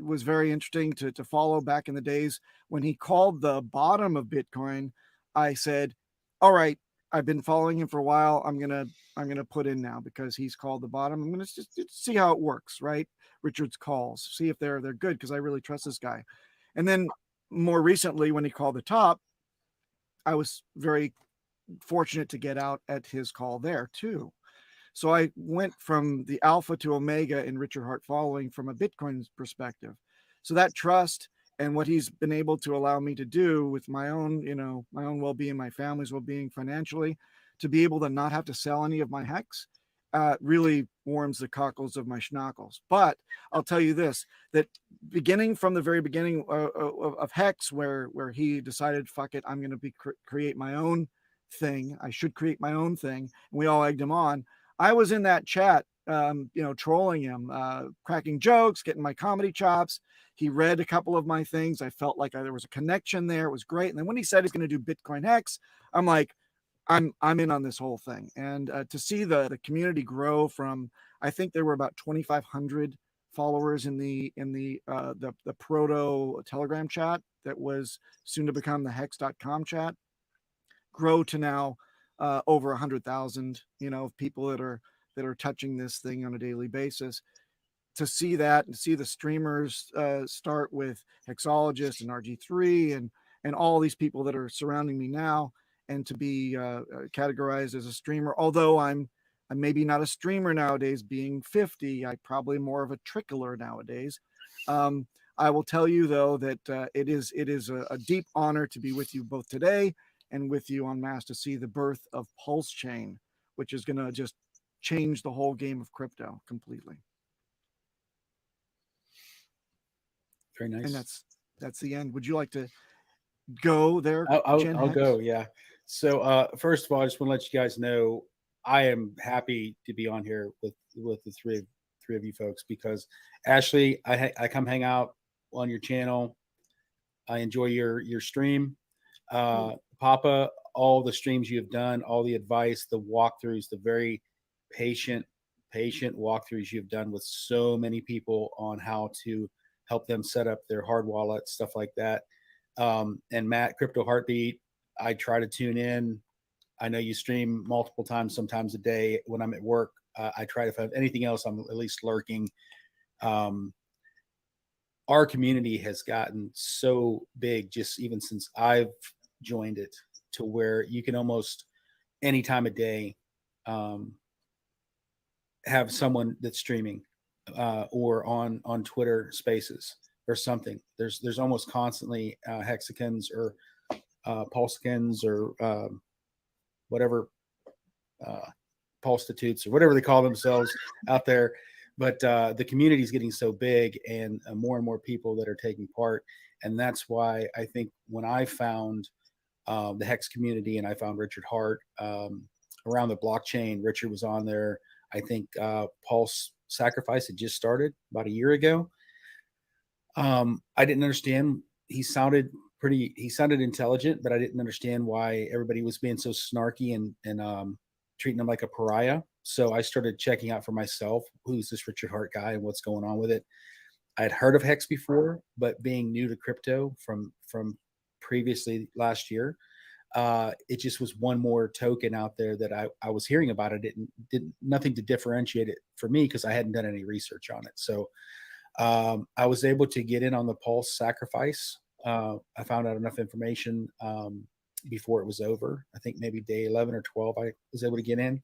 was very interesting to follow back in the days when he called the bottom of Bitcoin. I said, all right, I've been following him for a while. I'm gonna put in now, because he's called the bottom. I'm gonna just see how it works, right? Richard's calls, see if they're good, because I really trust this guy. And then more recently, when he called the top, I was very fortunate to get out at his call there too. So I went from the alpha to omega in Richard Hart following from a Bitcoin perspective. So that trust and what he's been able to allow me to do with my own, my own well-being, my family's well-being financially, to be able to not have to sell any of my Hex, really warms the cockles of my schnockles. But I'll tell you this, that beginning from the very beginning of Hex, where he decided, fuck it, I'm going to create my own thing. I should create my own thing. And we all egged him on. I was in that chat, trolling him, cracking jokes, getting my comedy chops. He read a couple of my things. I felt like there was a connection there. It was great. And then when he said he's going to do Bitcoin Hex, I'm like, I'm in on this whole thing. And to see the community grow from, I think there were about 2,500 followers in the proto Telegram chat that was soon to become the Hex.com chat, grow to now over 100,000, people that are touching this thing on a daily basis. to see that and see the streamers start with Hexologist and RG3 and all these people that are surrounding me now, and to be categorized as a streamer, although I'm maybe not a streamer nowadays, being 50, I probably more of a trickler nowadays. I will tell you though that it is a deep honor to be with you both today and with you en masse to see the birth of Pulsechain, which is going to just change the whole game of crypto completely. Very nice. And that's the end. Would you like to go there? I'll go. Yeah. So first of all, I just want to let you guys know I am happy to be on here with the three of you folks, because Ashley, I come hang out on your channel. I enjoy your stream. Papa, all the streams you have done, all the advice, the walkthroughs, the very patient walkthroughs you've done with so many people on how to help them set up their hard wallet, stuff like that. And Matt, Crypto Heartbeat, I try to tune in. I know you stream multiple times, sometimes a day. When I'm at work, I try to, if I have anything else, I'm at least lurking. Our community has gotten so big, just even since I've joined it, to where you can almost any time of day have someone that's streaming or on Twitter Spaces or something. There's almost constantly hexagons or pulsecans or whatever prostitutes or whatever they call themselves out there. But the community is getting so big, and more people that are taking part. And that's why I think when I found the Hex community and I found Richard Hart around the blockchain, Richard was on there. I think Pulse Sacrifice had just started about a year ago. I didn't understand. He sounded intelligent, but I didn't understand why everybody was being so snarky and treating him like a pariah. So I started checking out for myself, who's this Richard Hart guy and what's going on with it. I had heard of Hex before, but being new to crypto from previously last year, it just was one more token out there that I was hearing about. It didn't nothing to differentiate it for me because I hadn't done any research on it. So I was able to get in on the Pulse Sacrifice. I found out enough information before it was over. I think maybe day 11 or 12, I was able to get in.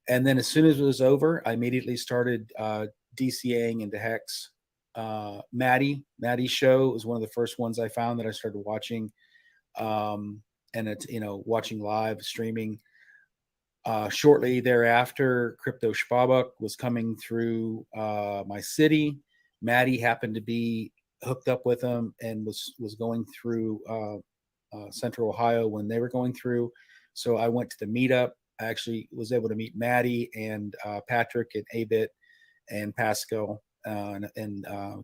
And then as soon as it was over, I immediately started DCAing into Hex. Maddie's show was one of the first ones I found that I started watching. And it's, watching live streaming. Shortly thereafter, Crypto Schwabuk was coming through my city. Maddie happened to be hooked up with him and was going through Central Ohio when they were going through. So I went to the meetup. I actually was able to meet Maddie and Patrick and Abit and Pascal and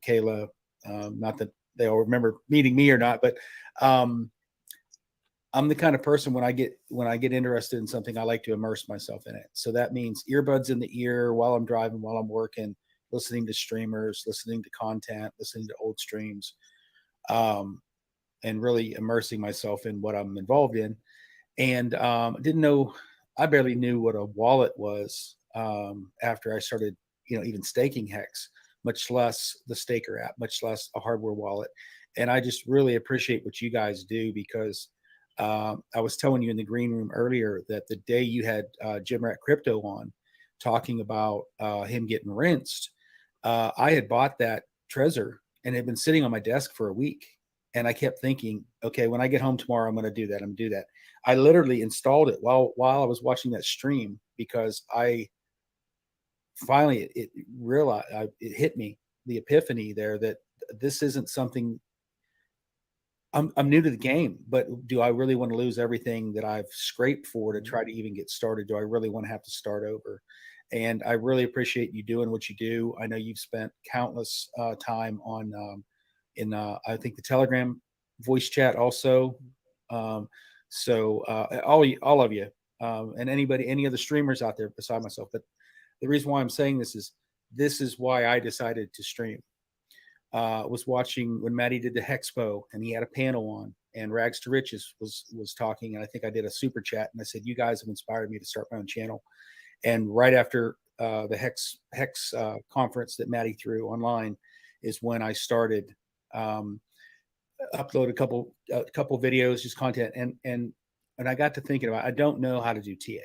Kayla. Not that they all remember meeting me or not, but I'm the kind of person when I get interested in something, I like to immerse myself in it. So that means earbuds in the ear while I'm driving, while I'm working, listening to streamers, listening to content, listening to old streams, and really immersing myself in what I'm involved in. And I barely knew what a wallet was after I started, even staking Hex, much less the Staker app, much less a hardware wallet. And I just really appreciate what you guys do, because I was telling you in the green room earlier that the day you had Jim Rat Crypto on talking about him getting rinsed, I had bought that Trezor and it had been sitting on my desk for a week. And I kept thinking, okay, when I get home tomorrow, I'm going to do that. I'm going to do that. I literally installed it while I was watching that stream, because I finally it realized, it hit me, the epiphany there, that this isn't something. I'm new to the game, but do I really want to lose everything that I've scraped for to try to even get started? Do I really want to have to start over? And I really appreciate you doing what you do. I know you've spent countless time on in I think the Telegram voice chat also. So all of you and any other streamers out there beside myself. But the reason why I'm saying this is why I decided to stream. Was watching when Maddie did the Hexpo and he had a panel on, and Rags to Riches was talking, and I think I did a super chat and I said, you guys have inspired me to start my own channel. And right after the Hex conference that Maddie threw online is when I started upload a couple videos, just content, and I got to thinking about, I don't know how to do TA,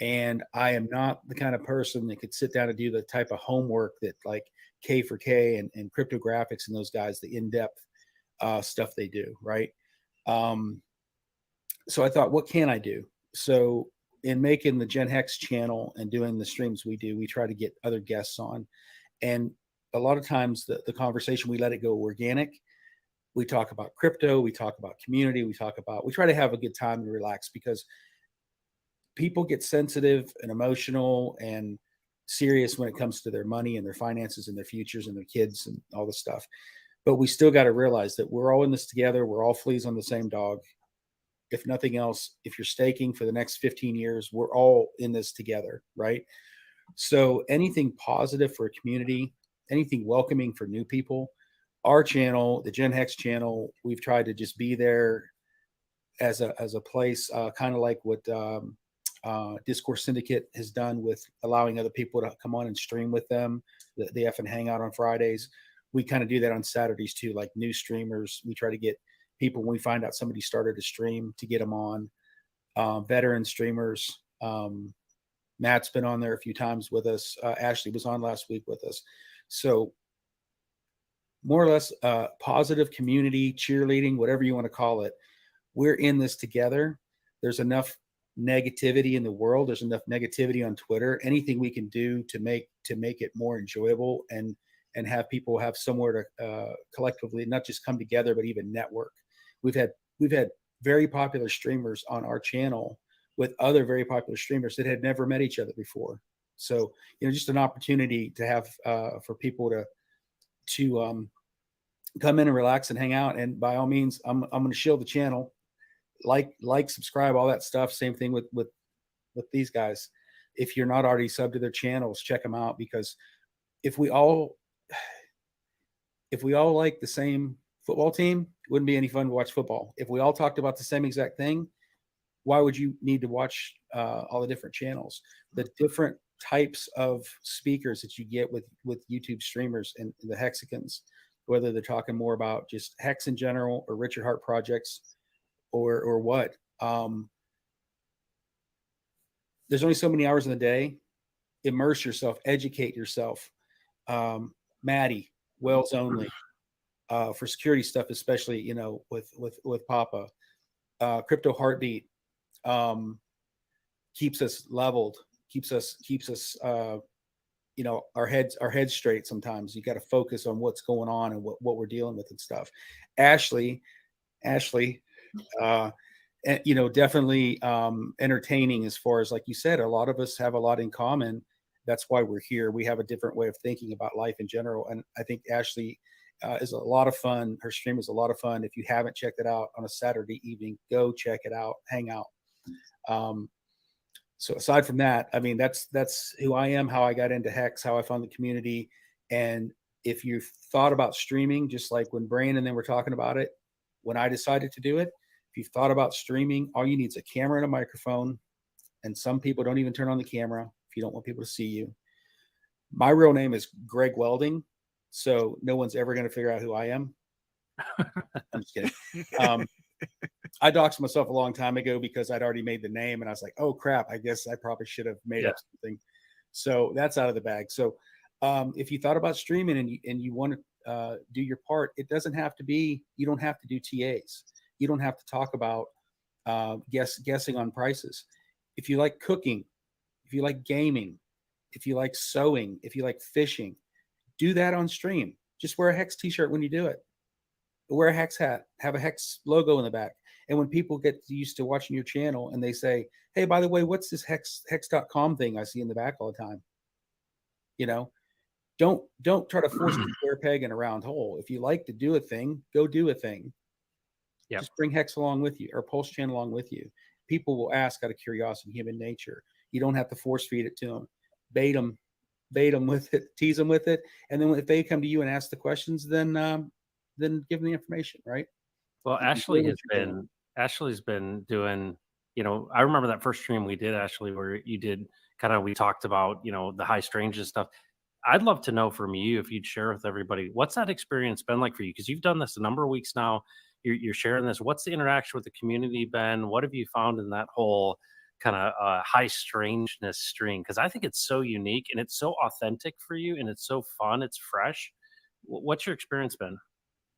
and I am not the kind of person that could sit down and do the type of homework that like K4K and cryptographics and those guys, the in-depth stuff they do, right? So I thought, what can I do? So in making the Gen Hex channel and doing the streams we do, we try to get other guests on, and a lot of times the conversation, we let it go organic. We talk about crypto, we talk about community, we try to have a good time and relax, because people get sensitive and emotional and serious when it comes to their money and their finances and their futures and their kids and all this stuff. But we still got to realize that we're all in this together. We're all fleas on the same dog. If nothing else, if you're staking for the next 15 years, we're all in this together, right? So anything positive for a community, anything welcoming for new people, our channel, the Gen Hex channel, we've tried to just be there as a place, kind of like what Discourse Syndicate has done with allowing other people to come on and stream with them. The F and Hangout on Fridays. We kind of do that on Saturdays too, like new streamers. We try to get people, when we find out somebody started a stream, to get them on. Veteran streamers. Matt's been on there a few times with us. Ashley was on last week with us. So more or less positive community, cheerleading, whatever you want to call it. We're in this together. There's enough negativity in the world. There's enough negativity on Twitter. Anything we can do to make it more enjoyable and have people have somewhere to collectively not just come together, but even network. We've had very popular streamers on our channel with other very popular streamers that had never met each other before. So, just an opportunity to have for people to come in and relax and hang out. And by all means, I'm going to shield the channel, like, subscribe, all that stuff. Same thing with these guys. If you're not already subbed to their channels, check them out, because if we all like the same football team, it wouldn't be any fun to watch football. If we all talked about the same exact thing, why would you need to watch all the different channels? The different types of speakers that you get with YouTube streamers and the Hexicans, whether they're talking more about just Hex in general or Richard Hart projects or what. There's only so many hours in the day. Immerse yourself, educate yourself. Maddie, Wells only, for security stuff, especially, with Papa. Crypto Heartbeat keeps us leveled, keeps us our heads straight. Sometimes you got to focus on what's going on and what we're dealing with and stuff. Ashley, definitely entertaining, as far as, like you said, a lot of us have a lot in common. That's why we're here. We have a different way of thinking about life in general. And I think Ashley is a lot of fun. Her stream is a lot of fun. If you haven't checked it out on a Saturday evening, go check it out, hang out. So aside from that, I mean, that's who I am, how I got into Hex, how I found the community. And if you've thought about streaming, just like when Brain and then we're talking about it, when I decided to do it, if you've thought about streaming, all you need is a camera and a microphone. And some people don't even turn on the camera if you don't want people to see you. My real name is Greg Welding, so no one's ever going to figure out who I am. I'm just kidding. I doxed myself a long time ago because I'd already made the name, and I was like, oh crap, I guess I probably should have made up something. So that's out of the bag. So if you thought about streaming and you want to do your part, it doesn't have to be, you don't have to do TAs. You don't have to talk about guessing on prices. If you like cooking, if you like gaming, if you like sewing, if you like fishing, do that on stream. Just wear a Hex t-shirt when you do it. Wear a Hex hat, have a Hex logo in the back. And when people get used to watching your channel and they say, hey, by the way, what's this hex.com thing I see in the back all the time? Don't try to force a square peg in a round hole. If you like to do a thing, go do a thing. Yep. Just bring Hex along with you, or Pulsechain along with you. People will ask out of curiosity, human nature. You don't have to force feed it to them. Bait them with it, tease them with it. And then if they come to you and ask the questions, then give them the information, right? Well, Ashley's been doing, I remember that first stream we did, Ashley, where you did we talked about, the high strangeness stuff. I'd love to know from you, if you'd share with everybody, what's that experience been like for you? Because you've done this a number of weeks now. You're sharing this. What's the interaction with the community been? What have you found in that whole high strangeness stream? Because I think it's so unique and it's so authentic for you, and it's so fun. It's fresh. What's your experience been?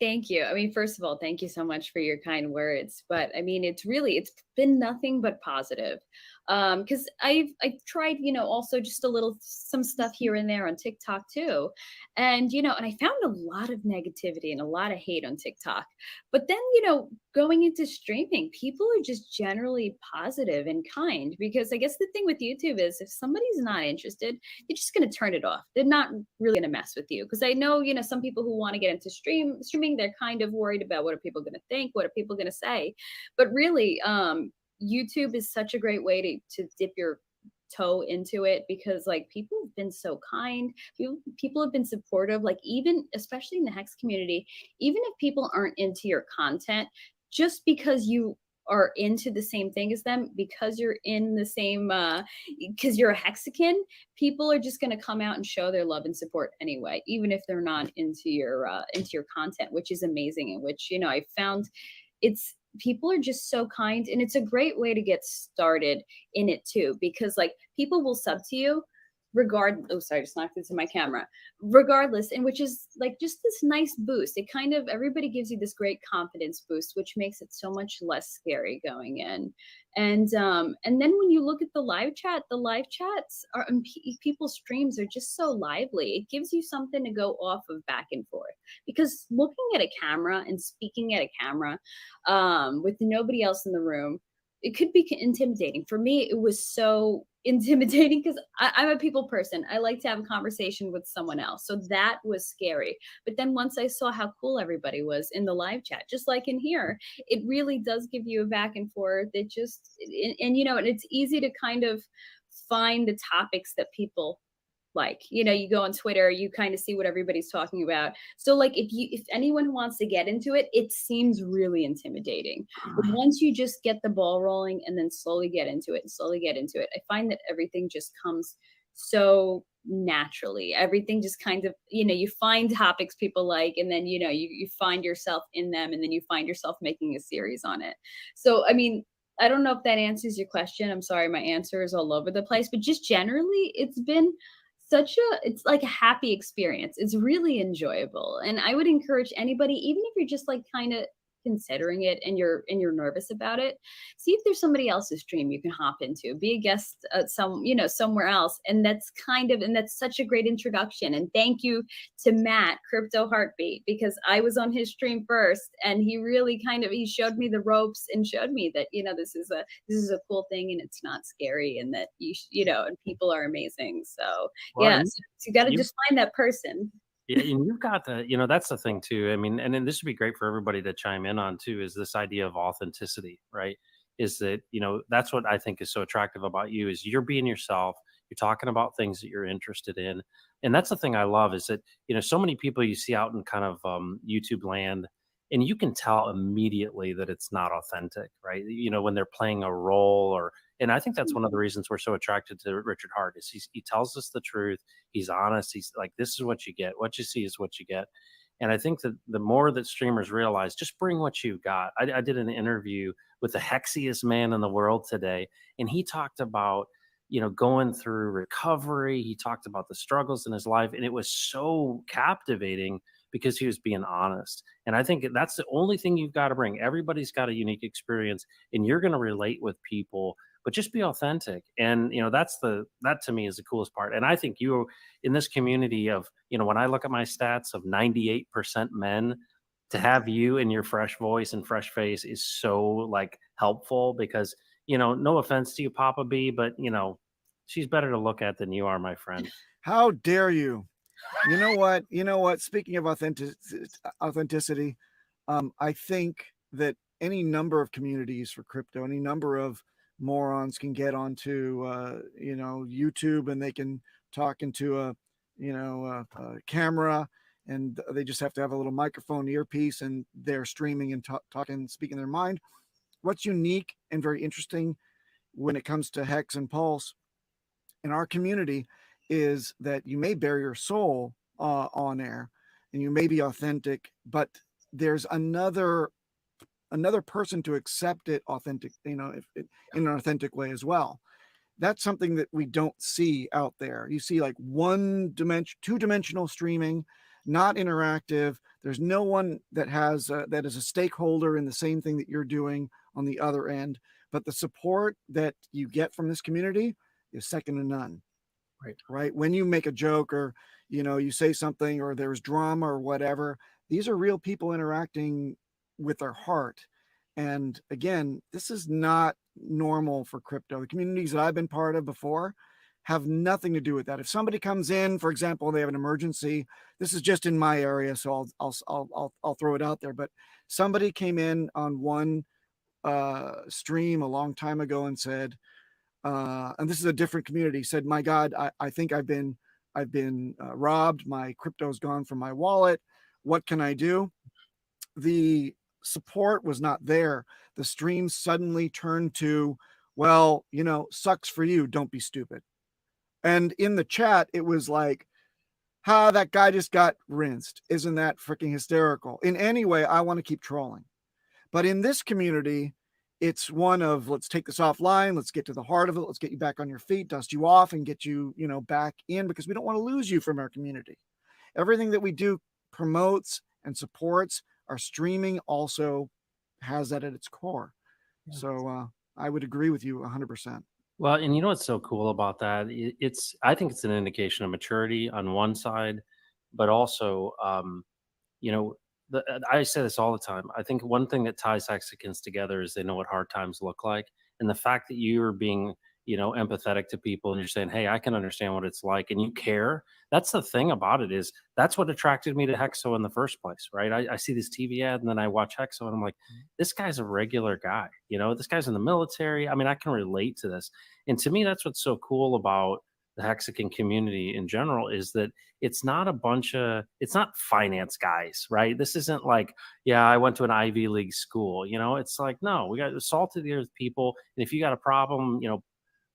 Thank you. I mean, first of all, thank you so much for your kind words. But I mean, it's been nothing but positive. Because I've tried, also just some stuff here and there on TikTok too. And, and I found a lot of negativity and a lot of hate on TikTok. But then, going into streaming, people are just generally positive and kind, because I guess the thing with YouTube is, if somebody's not interested, they're just going to turn it off. They're not really going to mess with you. Because I know, some people who want to get into streaming, they're kind of worried about what are people going to think, what are people going to say. But really, YouTube is such a great way to dip your toe into it, because people have been so kind. People have been supportive, even especially in the Hex community, even if people aren't into your content, just because you are into the same thing as them, because you're in the same because you're a Hexican, people are just going to come out and show their love and support anyway, even if they're not into your content, which is amazing. And which I found people are just so kind, and it's a great way to get started in it too, because people will sub to you regardless. I just knocked into my camera. Regardless, and which is just this nice boost. It everybody gives you this great confidence boost, which makes it so much less scary going in. And then when you look at the live chats are people's streams are just so lively. It gives you something to go off of back and forth, because looking at a camera and speaking at a camera with nobody else in the room, it could be intimidating. For me, it was so intimidating, because I'm a people person. I like to have a conversation with someone else. So that was scary. But then once I saw how cool everybody was in the live chat, just like in here, it really does give you a back and forth. And it's easy to kind of find the topics that people you go on Twitter, you kind of see what everybody's talking about. So if anyone wants to get into it, it seems really intimidating. But once you just get the ball rolling and then slowly get into it, I find that everything just comes so naturally. Everything just kind of, you find topics people like, and then, you find yourself in them, and then you find yourself making a series on it. So, I mean, I don't know if that answers your question. I'm sorry, my answer is all over the place, but just generally, it's been it's like a happy experience. It's really enjoyable. And I would encourage anybody, even if you're just kind of considering it and you're nervous about it, see if there's somebody else's stream you can hop into, be a guest at somewhere else. And that's such a great introduction. And thank you to Matt, Crypto Heartbeat, because I was on his stream first, and he really he showed me the ropes and showed me that this is a cool thing, and it's not scary, and that and people are amazing. So so you got to just find that person. Yeah, and you've got that's the thing too. I mean, and then this would be great for everybody to chime in on too, is this idea of authenticity, right? Is that, that's what I think is so attractive about you, is you're being yourself, you're talking about things that you're interested in. And that's the thing I love, is that, so many people you see out in kind of YouTube land, and you can tell immediately that it's not authentic, right? When they're playing a role and I think that's one of the reasons we're so attracted to Richard Hart, is he tells us the truth. He's honest. He's like, this is what you get. What you see is what you get. And I think that the more that streamers realize, just bring what you've got. I did an interview with the hexiest man in the world today, and he talked about, going through recovery. He talked about the struggles in his life, and it was so captivating because he was being honest. And I think that's the only thing you've got to bring. Everybody's got a unique experience, and you're going to relate with people, but just be authentic. And, that to me is the coolest part. And I think you in this community of, when I look at my stats of 98% men, to have you and your fresh voice and fresh face is so helpful, because, no offense to you, Papa B, but she's better to look at than you are, my friend. How dare you? You know what? Speaking of authenticity, I think that any number of communities for crypto, any number of morons can get onto YouTube, and they can talk into a camera, and they just have to have a little microphone earpiece, and they're streaming and talking, speaking their mind. What's unique and very interesting when it comes to Hex and Pulse in our community is that you may bare your soul on air and you may be authentic, but there's another person to accept it authentic, in an authentic way as well. That's something that we don't see out there. You see like two-dimensional streaming, not interactive. There's no one that has that is a stakeholder in the same thing that you're doing on the other end. But the support that you get from this community is second to none. Right. When you make a joke or, you say something or there's drama or whatever, these are real people interacting with their heart. And again, this is not normal for crypto. The communities that I've been part of before have nothing to do with that. If somebody comes in, for example, they have an emergency, this is just in my area, so I'll throw it out there. But somebody came in on one stream a long time ago and said, and this is a different community, said, "My God, I think I've been robbed. My crypto's gone from my wallet. What can I do?" The support was not there. The stream suddenly turned to, "Well, sucks for you. Don't be stupid." And in the chat, it was like, "Ha, that guy just got rinsed. Isn't that freaking hysterical?" In any way, I want to keep trolling. But in this community, it's one of, let's take this offline. Let's get to the heart of it. Let's get you back on your feet, dust you off, and get you, back in, because we don't want to lose you from our community. Everything that we do promotes and supports. Our streaming also has that at its core. Yeah. So I would agree with you 100%. Well, and you know what's so cool about that? I think it's an indication of maturity on one side, but also, I say this all the time. I think one thing that ties Mexicans together is they know what hard times look like. And the fact that you're being, empathetic to people and you're saying, "Hey, I can understand what it's like," and you care. That's the thing about it, is that's what attracted me to Hexo in the first place, right? I see this TV ad and then I watch Hexo and I'm like, this guy's a regular guy. This guy's in the military. I mean, I can relate to this. And to me, that's what's so cool about the Hexican community in general, is that it's not it's not finance guys, right? This isn't like, yeah, I went to an Ivy League school, it's like, no, we got salt of the earth people. And if you got a problem,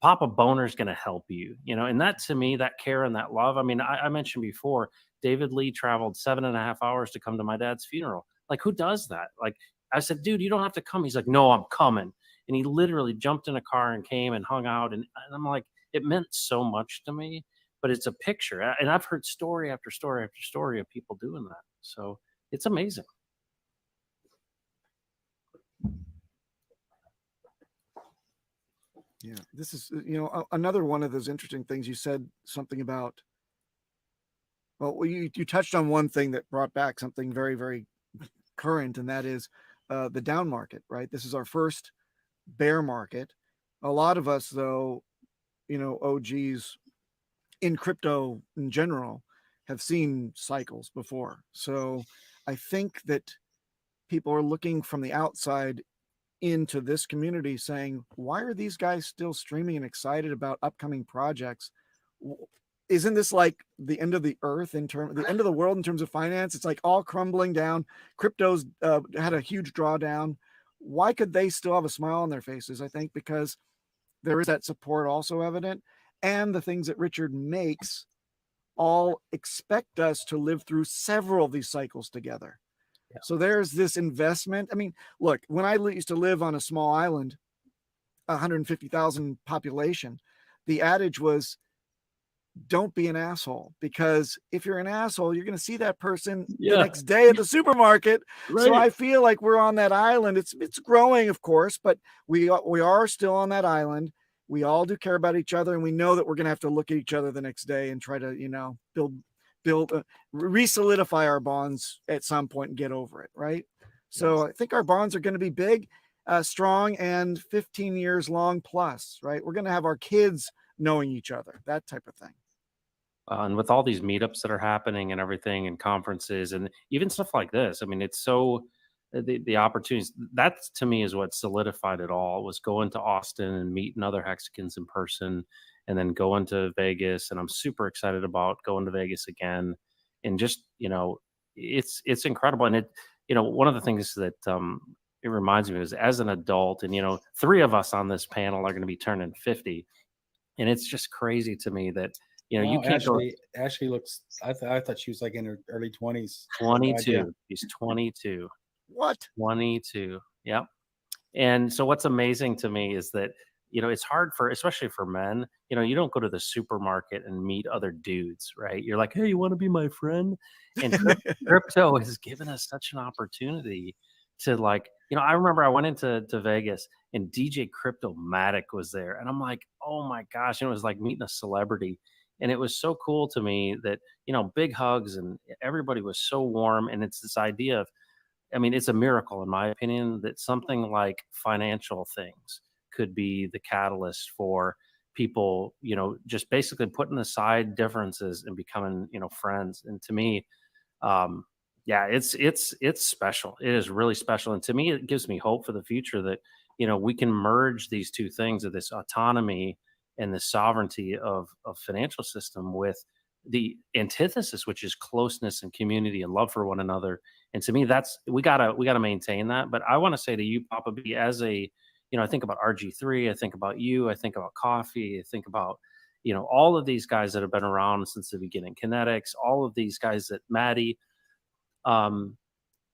Papa Boner's going to help you, and that, to me, that care and that love. I mean, I mentioned before, David Lee traveled 7.5 hours to come to my dad's funeral. Like, who does that? Like, I said, "Dude, you don't have to come." He's like, "No, I'm coming." And he literally jumped in a car and came and hung out. And I'm like, it meant so much to me, but it's a picture. And I've heard story after story after story of people doing that. So it's amazing. Yeah, this is, another one of those interesting things. You said something about, well, you touched on one thing that brought back something very, very current, and that is the down market, right? This is our first bear market. A lot of us, though, OGs in crypto in general, have seen cycles before. So I think that people are looking from the outside into this community saying, why are these guys still streaming and excited about upcoming projects? Isn't this like the end of the earth the end of the world in terms of finance? It's like all crumbling down. Crypto's had a huge drawdown. Why could they still have a smile on their faces? I think because there is that support also evident, and the things that Richard makes all expect us to live through several of these cycles together. Yeah. So there's this investment. I mean, look, when I used to live on a small island, 150,000 population, the adage was, don't be an asshole, because if you're an asshole, you're going to see that person the next day at the supermarket. Right. So I feel like we're on that island. It's growing, of course, but we are still on that island. We all do care about each other, and we know that we're going to have to look at each other the next day and try to, re-solidify our bonds at some point and get over it, right? So I think our bonds are going to be big, strong, and 15 years long plus, right? We're going to have our kids knowing each other, that type of thing. And with all these meetups that are happening and everything, and conferences and even stuff like this, I mean, it's so the opportunities, that to me is what solidified it all, was going to Austin and meeting other Hexicans in person, and then going to Vegas. And I'm super excited about going to Vegas again. And just, it's incredible. And one of the things that it reminds me is as an adult, and, you know, 3 of us on this panel are going to be turning 50. And it's just crazy to me that, you know, you can't Ashley looks, I thought she was like in her early 20s. 22. She's 22. What? 22. Yep. And so what's amazing to me is that, you know, it's hard for, especially for men, you know, you don't go to the supermarket and meet other dudes, right? You're like, hey, you want to be my friend? And crypto has given us such an opportunity to, like, you know, I remember I went into Vegas and DJ Crypto-matic was there. And I'm like, oh my gosh. And it was like meeting a celebrity. And it was so cool to me that, you know, big hugs and everybody was so warm. And it's this idea of, I mean, it's a miracle, in my opinion, that something like financial things could be the catalyst for people, you know, just basically putting aside differences and becoming, you know, friends. And to me, yeah, it's special. It is really special. And to me, it gives me hope for the future that, you know, we can merge these two things of this autonomy and the sovereignty of financial system with the antithesis, which is closeness and community and love for one another. And to me, that's, we gotta maintain that. But I want to say to you, Papa B, as a, you know, I think about RG3, I think about you, I think about Coffee, I think about, you know, all of these guys that have been around since the beginning, Kinetics, all of these guys that Maddie.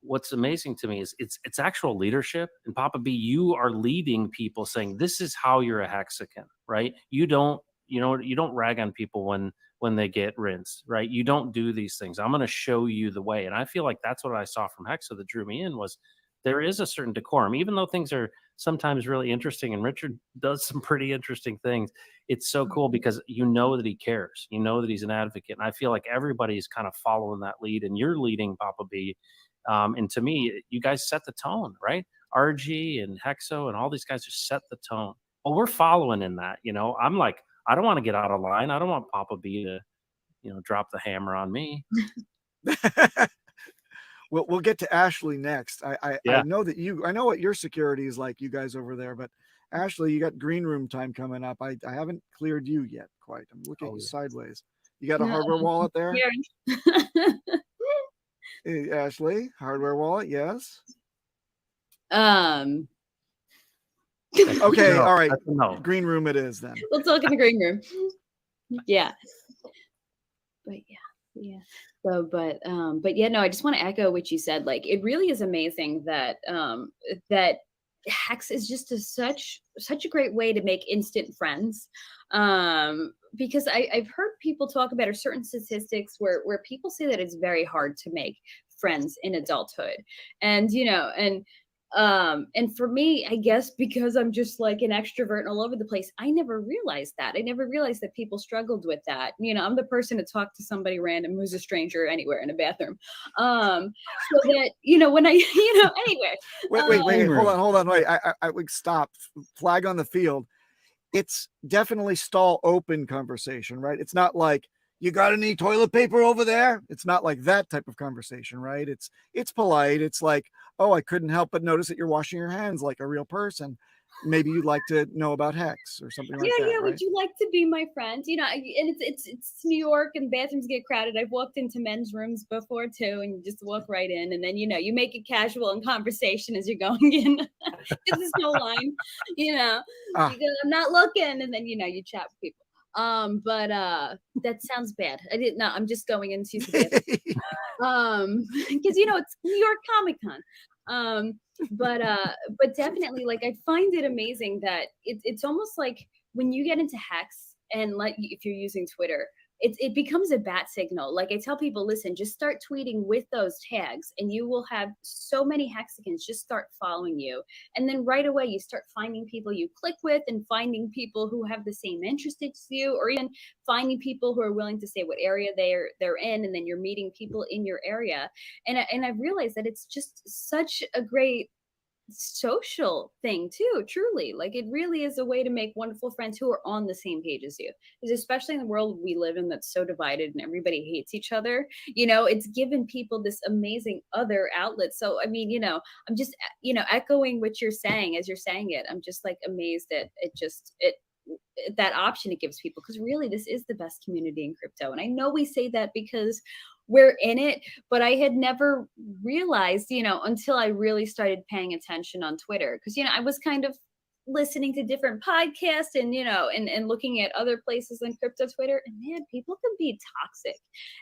What's amazing to me is it's actual leadership. And Papa B, you are leading people saying, this is how you're a Hexican, right? You don't rag on people when they get rinsed, right? You don't do these things. I'm going to show you the way. And I feel like that's what I saw from Hexa that drew me in, was there is a certain decorum, even though things are sometimes really interesting. And Richard does some pretty interesting things. It's so cool because you know that he cares, you know that he's an advocate. And I feel like everybody's kind of following that lead, and you're leading, Papa B. And to me, you guys set the tone, right? RG and Hexo and all these guys just set the tone. Well, we're following in that, you know. I'm like, I don't want to get out of line. I don't want Papa B to, you know, drop the hammer on me. We'll get to Ashley next. I know that I know what your security is like, you guys over there, but Ashley, you got green room time coming up. I haven't cleared you yet quite. I'm looking at you sideways. You got a hardware wallet there? Hey, Ashley, hardware wallet, yes. Okay, all right. No. Green room it is then. Let's look in the green room. Yeah. But yeah. So, but yeah, no, I just want to echo what you said. Like, it really is amazing that that Hex is just such a great way to make instant friends. Because I've heard people talk about certain statistics where people say that it's very hard to make friends in adulthood. And, you know, and for me, I guess because I'm just like an extrovert and all over the place, I never realized that. I never realized that people struggled with that. You know, I'm the person to talk to somebody random who's a stranger anywhere in a bathroom. So that, you know, when I, you know, anyway. Wait, hold on. Wait, I would stop. Flag on the field. It's definitely stall open conversation, right? It's not like, you got any toilet paper over there? It's not like that type of conversation, right? It's polite. It's like, oh, I couldn't help but notice that you're washing your hands like a real person. Maybe you'd like to know about Hex or something like that. Yeah. Right? Would you like to be my friend? You know, and it's New York and bathrooms get crowded. I've walked into men's rooms before too, and you just walk right in, and then, you know, you make it casual in conversation as you're going in. There's no line, you know, because I'm not looking, and then, you know, you chat with people. But that sounds bad. I didn't know. I'm just going into the because, you know, it's New York Comic-Con. But definitely, like, I find it amazing that it's almost like when you get into Hex, and like, if you're using Twitter, it becomes a bat signal. Like, I tell people, listen, just start tweeting with those tags and you will have so many Hexicans just start following you. And then right away you start finding people you click with, and finding people who have the same interest as you, or even finding people who are willing to say what area they're in, and then you're meeting people in your area. And I've realized that it's just such a great social thing too, truly. Like, it really is a way to make wonderful friends who are on the same page as you, because especially in the world we live in that's so divided and everybody hates each other, you know, it's given people this amazing other outlet. So I mean, you know, I'm just, you know, echoing what you're saying as you're saying it. I'm just like amazed at that option it gives people, because really this is the best community in crypto. And I know we say that because we're in it, but I had never realized, until I really started paying attention on Twitter. Because, I was kind of listening to different podcasts and, and looking at other places on crypto Twitter, and man, people can be toxic.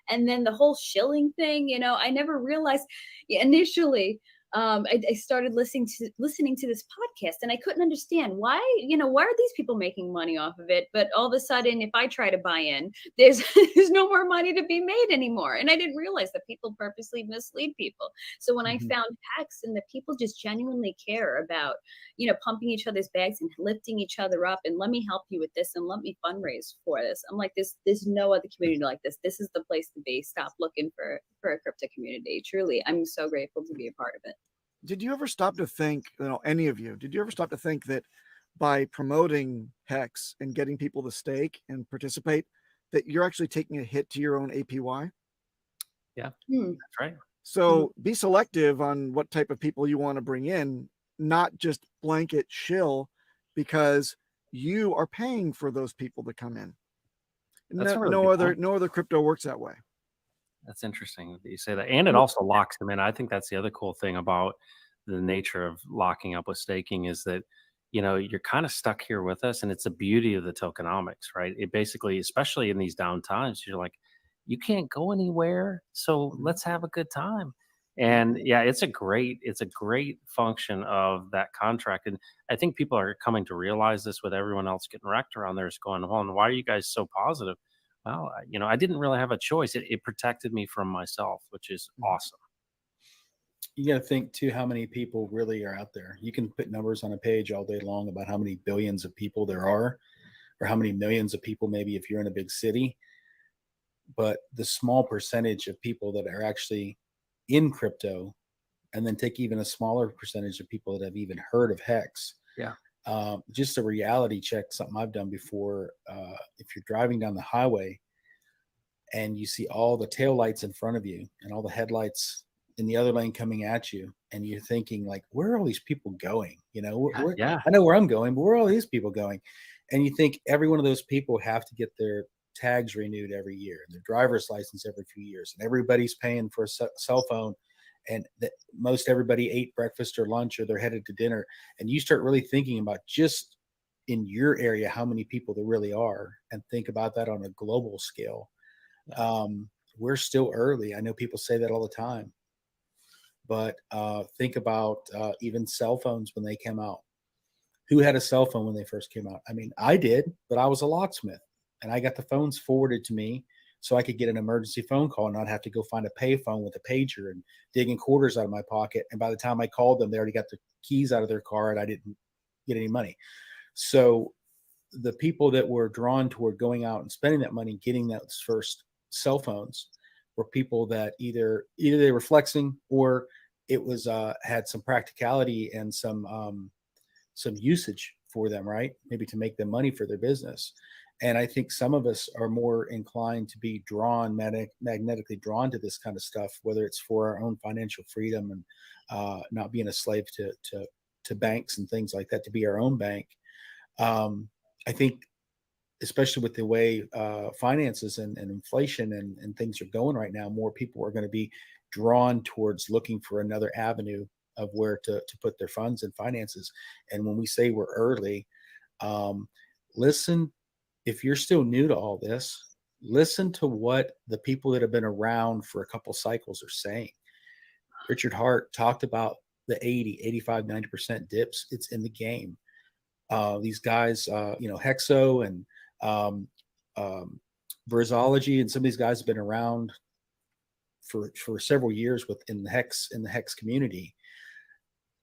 And then the whole shilling thing, I never realized initially. I started listening to this podcast, and I couldn't understand why are these people making money off of it? But all of a sudden, if I try to buy in, there's no more money to be made anymore. And I didn't realize that people purposely mislead people. So when I found Hex, and that people just genuinely care about, pumping each other's bags and lifting each other up, and let me help you with this, and let me fundraise for this. I'm like, there's no other community like this. This is the place to be. Stop looking for a crypto community. Truly, I'm so grateful to be a part of it. Did you ever stop to think, any of you, did you ever stop to think that by promoting Hex and getting people to stake and participate, that you're actually taking a hit to your own APY? Yeah, that's right. So be selective on what type of people you want to bring in, not just blanket shill, because you are paying for those people to come in. That's a really No good point. other crypto works that way. That's interesting that you say that. And it also locks them in. I think that's the other cool thing about the nature of locking up with staking is that, you're kind of stuck here with us, and it's the beauty of the tokenomics, right? It basically, especially in these down times, you're like, you can't go anywhere. So let's have a good time. And yeah, it's a great function of that contract. And I think people are coming to realize this with everyone else getting wrecked around there. Is going, hold on, why are you guys so positive? Well, I didn't really have a choice. It protected me from myself, which is awesome. You got to think too how many people really are out there. You can put numbers on a page all day long about how many billions of people there are, or how many millions of people, maybe if you're in a big city. But the small percentage of people that are actually in crypto, and then take even a smaller percentage of people that have even heard of Hex. Yeah. Just a reality check, something I've done before. If you're driving down the highway and you see all the taillights in front of you and all the headlights in the other lane coming at you, and you're thinking like, where are all these people going? Yeah. I know where I'm going, but where are all these people going? And you think every one of those people have to get their tags renewed every year, and their driver's license every few years, and everybody's paying for a cell phone, and that most everybody ate breakfast or lunch, or they're headed to dinner. And you start really thinking about just in your area how many people there really are, and think about that on a global scale. We're still early. I know people say that all the time, but think about even cell phones when they came out. Who had a cell phone when they first came out? I mean, I did, but I was a locksmith, and I got the phones forwarded to me so I could get an emergency phone call and not have to go find a pay phone with a pager and digging quarters out of my pocket. And by the time I called them, they already got the keys out of their car, and I didn't get any money. So the people that were drawn toward going out and spending that money, getting those first cell phones, were people that either they were flexing, or it was had some practicality and some usage for them, right? Maybe to make them money for their business. And I think some of us are more inclined to be drawn, magnetically drawn to this kind of stuff, whether it's for our own financial freedom and not being a slave to banks and things like that, to be our own bank. I think, especially with the way finances and inflation and things are going right now, more people are going to be drawn towards looking for another avenue of where to put their funds and finances. And when we say we're early, listen. If you're still new to all this, listen to what the people that have been around for a couple cycles are saying. Richard Hart talked about the 80, 85, 90% dips. It's in the game. These guys, Hexo and Verzology, and some of these guys have been around for several years in the Hex community.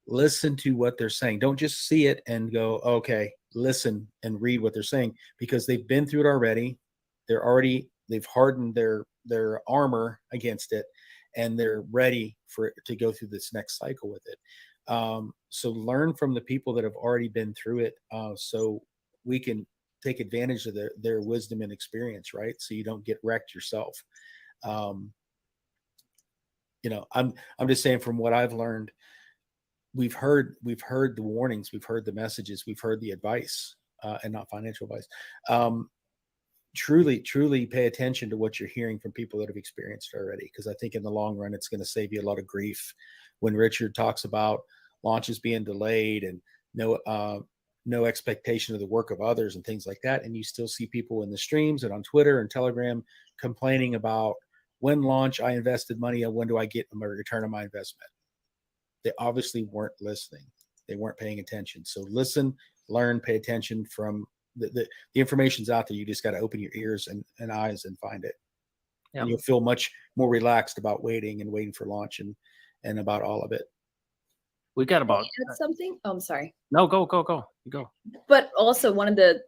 Listen to what they're saying. Don't just see it and go, okay. Listen and read what they're saying, because they've been through it already. They've hardened their armor against it, and they're ready for it to go through this next cycle with it. So learn from the people that have already been through it, so we can take advantage of their wisdom and experience, right? So you don't get wrecked yourself. I'm just saying, from what I've learned, we've heard the warnings, we've heard the messages, we've heard the advice, and not financial advice. truly pay attention to what you're hearing from people that have experienced it already, because I think in the long run it's going to save you a lot of grief. When Richard talks about launches being delayed and no expectation of the work of others and things like that, and you still see people in the streams and on Twitter and Telegram complaining about, when launch, I invested money, and when do I get a return on my investment? They obviously weren't listening. They weren't paying attention. So listen, learn, pay attention. From the information's out there. You just got to open your ears and eyes and find it. Yeah. And you'll feel much more relaxed about waiting for launch and about all of it. We got about add something. Oh, I'm sorry. No, go. You go. But also, one of the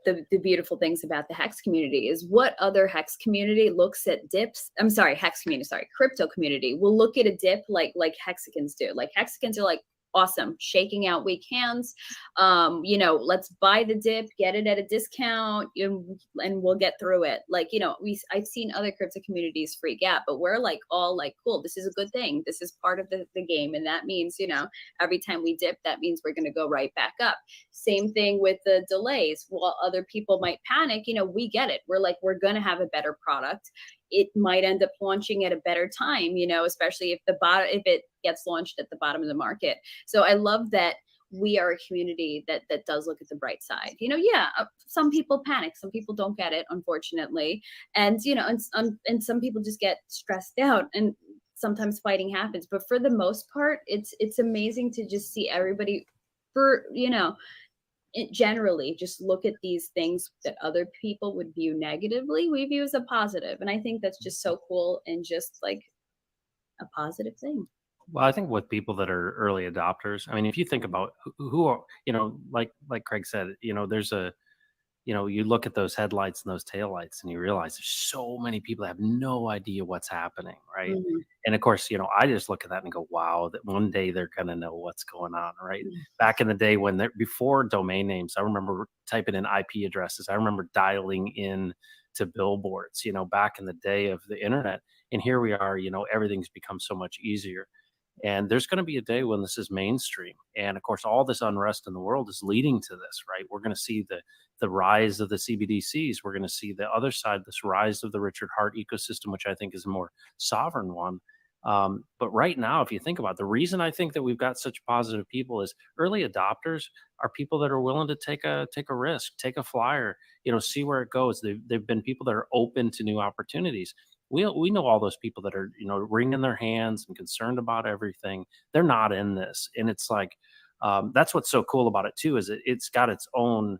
beautiful things about the Hex community is what other Hex community looks at dips. I'm sorry, Hex community. Sorry, crypto community will look at a dip like Hexicans do. Like Hexicans are like, awesome, shaking out weak hands. Let's buy the dip, get it at a discount, and we'll get through it. Like, I've seen other crypto communities freak out, but we're like all like, cool, this is a good thing. This is part of the game. And that means, every time we dip, that means we're going to go right back up. Same thing with the delays. While other people might panic, we get it. We're like, we're going to have a better product. It might end up launching at a better time, especially if it gets launched at the bottom of the market. So I love that we are a community that does look at the bright side. Some people panic, some people don't get it, unfortunately, and and some people just get stressed out, and sometimes fighting happens. But for the most part, it's amazing to just see everybody generally just look at these things that other people would view negatively, we view as a positive. And I think that's just so cool and just like a positive thing. Well, I think with people that are early adopters, I mean, if you think about who are, like Craig said, there's you look at those headlights and those taillights and you realize there's so many people that have no idea what's happening, right? Mm-hmm. And of course, I just look at that and go, wow, that one day they're going to know what's going on, right? Mm-hmm. Back in the day before domain names, I remember typing in IP addresses. I remember dialing in to billboards, back in the day of the internet. And here we are, everything's become so much easier. And there's going to be a day when this is mainstream. And of course, all this unrest in the world is leading to this, right? We're going to see the rise of the CBDCs. We're going to see the other side, this rise of the Richard Hart ecosystem, which I think is a more sovereign one. But right now, if you think about it, the reason I think that we've got such positive people is early adopters are people that are willing to take a risk, take a flyer, see where it goes. They've been people that are open to new opportunities. We know all those people that are, wringing their hands and concerned about everything. They're not in this. And it's like, that's what's so cool about it too, is it's got its own,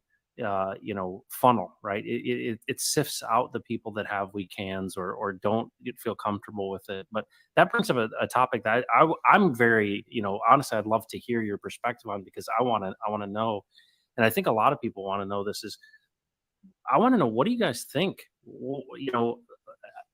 funnel, right? It sifts out the people that have weak hands or don't feel comfortable with it. But that brings up a topic that I'm very, honestly, I'd love to hear your perspective on, because I want to know. And I think a lot of people want to know this is, I want to know, what do you guys think?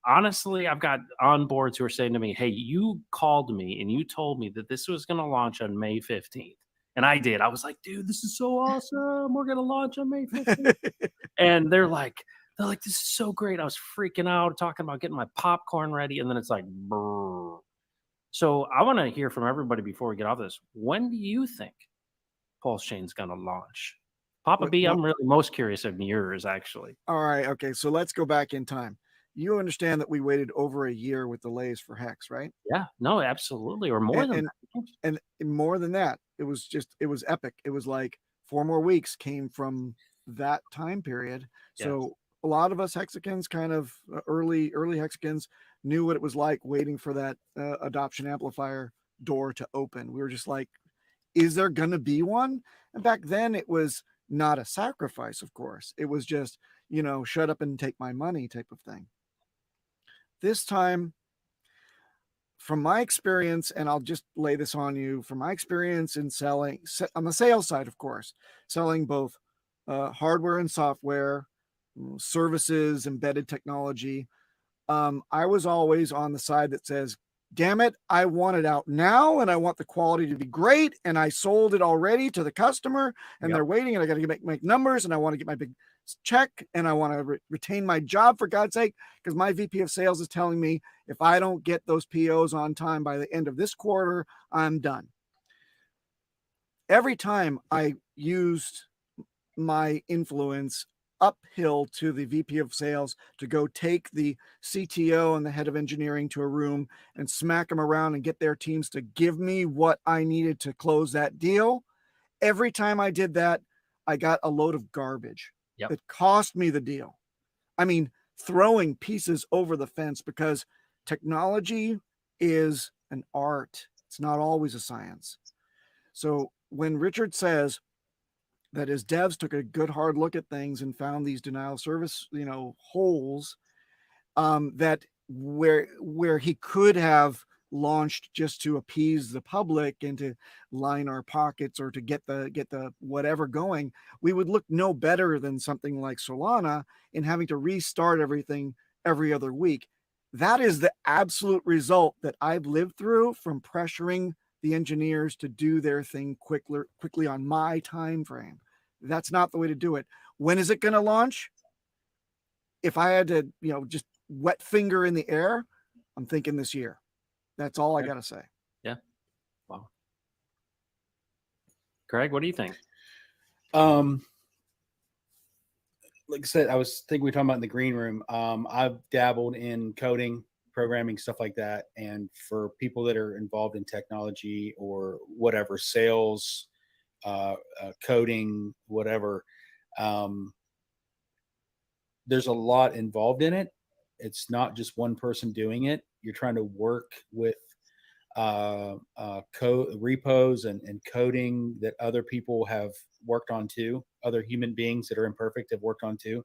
Honestly, I've got onboards who are saying to me, hey, you called me and you told me that this was going to launch on May 15th. And I did. I was like, dude, this is so awesome. We're going to launch on May 15th. And they're like, this is so great. I was freaking out, talking about getting my popcorn ready. And then it's like, brr. So I want to hear from everybody before we get off this. When do you think Pulsechain's going to launch? Papa B, I'm really most curious of yours, actually. All right. Okay. So let's go back in time. You understand that we waited over a year with delays for Hex, right? Yeah, no, absolutely. Or more than that. And more than that, it was epic. It was like 4 more weeks came from that time period. Yes. So a lot of us Hexicans, kind of early Hexicans, knew what it was like waiting for that adoption amplifier door to open. We were just like, is there going to be one? And back then it was not a sacrifice, of course. It was just, shut up and take my money type of thing. This time, from my experience, and I'll just lay this on you, from my experience in selling, on the sales side, of course, selling both hardware and software, services, embedded technology, I was always on the side that says, damn it, I want it out now, and I want the quality to be great, and I sold it already to the customer, and they're waiting, and I got to make numbers, and I want to get my big check, and I want to retain my job, for God's sake, because my VP of sales is telling me if I don't get those POs on time by the end of this quarter, I'm done. Every time I used my influence, uphill to the VP of sales to go take the CTO and the head of engineering to a room and smack them around and get their teams to give me what I needed to close that deal. Every time I did that, I got a load of garbage that cost me the deal. I mean, throwing pieces over the fence, because technology is an art. It's not always a science. So when Richard says that his devs took a good hard look at things and found these denial of service, holes, that where he could have launched just to appease the public and to line our pockets or to get the whatever going, we would look no better than something like Solana in having to restart everything every other week. That is the absolute result that I've lived through from pressuring the engineers to do their thing quickly on my time frame. That's not the way to do it. When is it going to launch? If I had to, just wet finger in the air, I'm thinking this year. That's all I got to say. Yeah. Wow. Greg, what do you think? Like I said, I was thinking we were talking about in the green room. I've dabbled in coding, programming, stuff like that. And for people that are involved in technology or whatever, sales, coding, whatever, there's a lot involved in it. It's not just one person doing it. You're trying to work with code repos and coding that other people have worked on too. Other human beings that are imperfect have worked on too.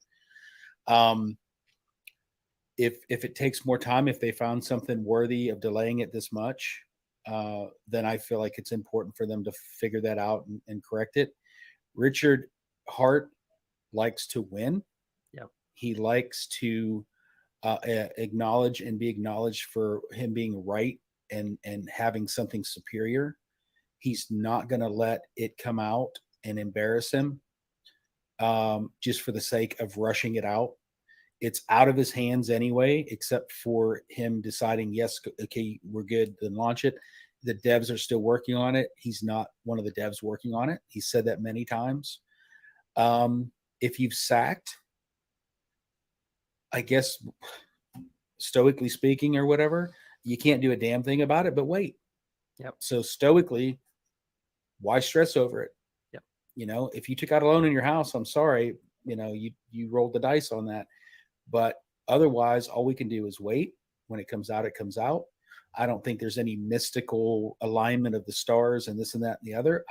If it takes more time, if they found something worthy of delaying it this much, then I feel like it's important for them to figure that out and correct it. Richard Hart likes to win. Yeah. He likes to acknowledge and be acknowledged for him being right and having something superior. He's not going to let it come out and embarrass him just for the sake of rushing it out. It's out of his hands anyway, except for him deciding, yes, okay, we're good, then launch it. The devs are still working on it. He's not one of the devs working on it. He said that many times. If you've sacked, I guess, stoically speaking or whatever, you can't do a damn thing about it, but wait. Yep. So stoically, why stress over it? Yep. If you took out a loan in your house, I'm sorry, you rolled the dice on that. But otherwise, all we can do is wait. When it comes out, it comes out. I don't think there's any mystical alignment of the stars and this and that and the other.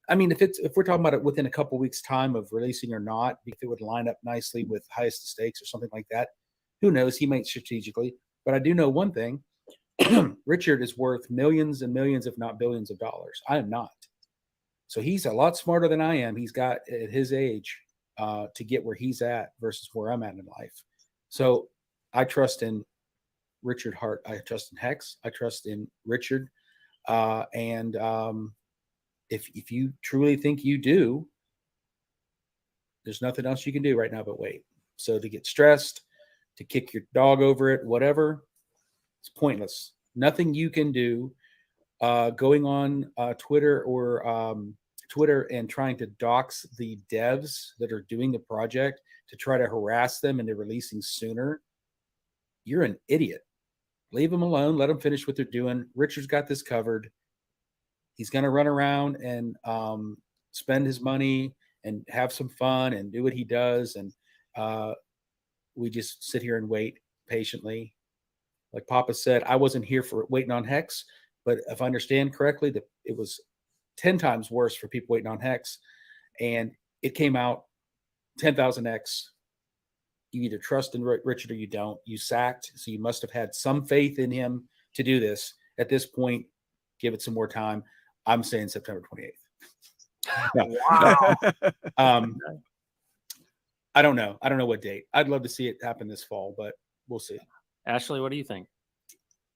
If we're talking about it within a couple weeks time of releasing or not, if it would line up nicely with highest stakes or something like that, who knows? He might strategically, but I do know one thing. Richard is worth millions and millions, if not billions of dollars. I am not. So he's a lot smarter than I am. He's got at his age to get where he's at versus where I'm at in life. So I trust in Richard Hart. I trust in Hex. I trust in Richard. If you truly think you do, there's nothing else you can do right now but wait. So to get stressed, to kick your dog over it, whatever, it's pointless. Nothing you can do going on Twitter or Twitter and trying to dox the devs that are doing the project to try to harass them into releasing sooner. You're an idiot. Leave them alone. Let them finish what they're doing. Richard's got this covered. He's going to run around and spend his money and have some fun and do what he does. And we just sit here and wait patiently. Like Papa said, I wasn't here for waiting on Hex, but if I understand correctly, that it was 10 times worse for people waiting on Hex, and it came out 10,000x. You either trust in Richard or you don't. You sacked, so you must have had some faith in him to do this. At this point, give it some more time. I'm saying September 28th. No. Wow. I don't know. I don't know what date. I'd love to see it happen this fall, but we'll see. Ashley, what do you think?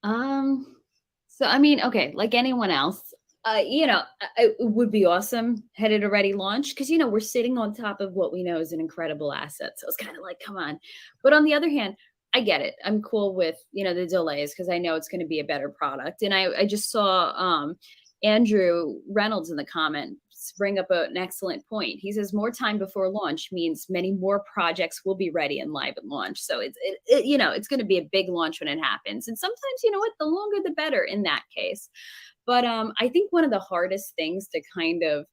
Okay, like anyone else, it would be awesome had it already launched because, we're sitting on top of what we know is an incredible asset. So it's kind of like, come on. But on the other hand, I get it. I'm cool with, the delays because I know it's going to be a better product. And I just saw Andrew Reynolds in the comments does bring up an excellent point. He says more time before launch means many more projects will be ready and live at launch. So it's going to be a big launch when it happens. And sometimes, you know what, the longer the better in that case. But I think one of the hardest things to kind of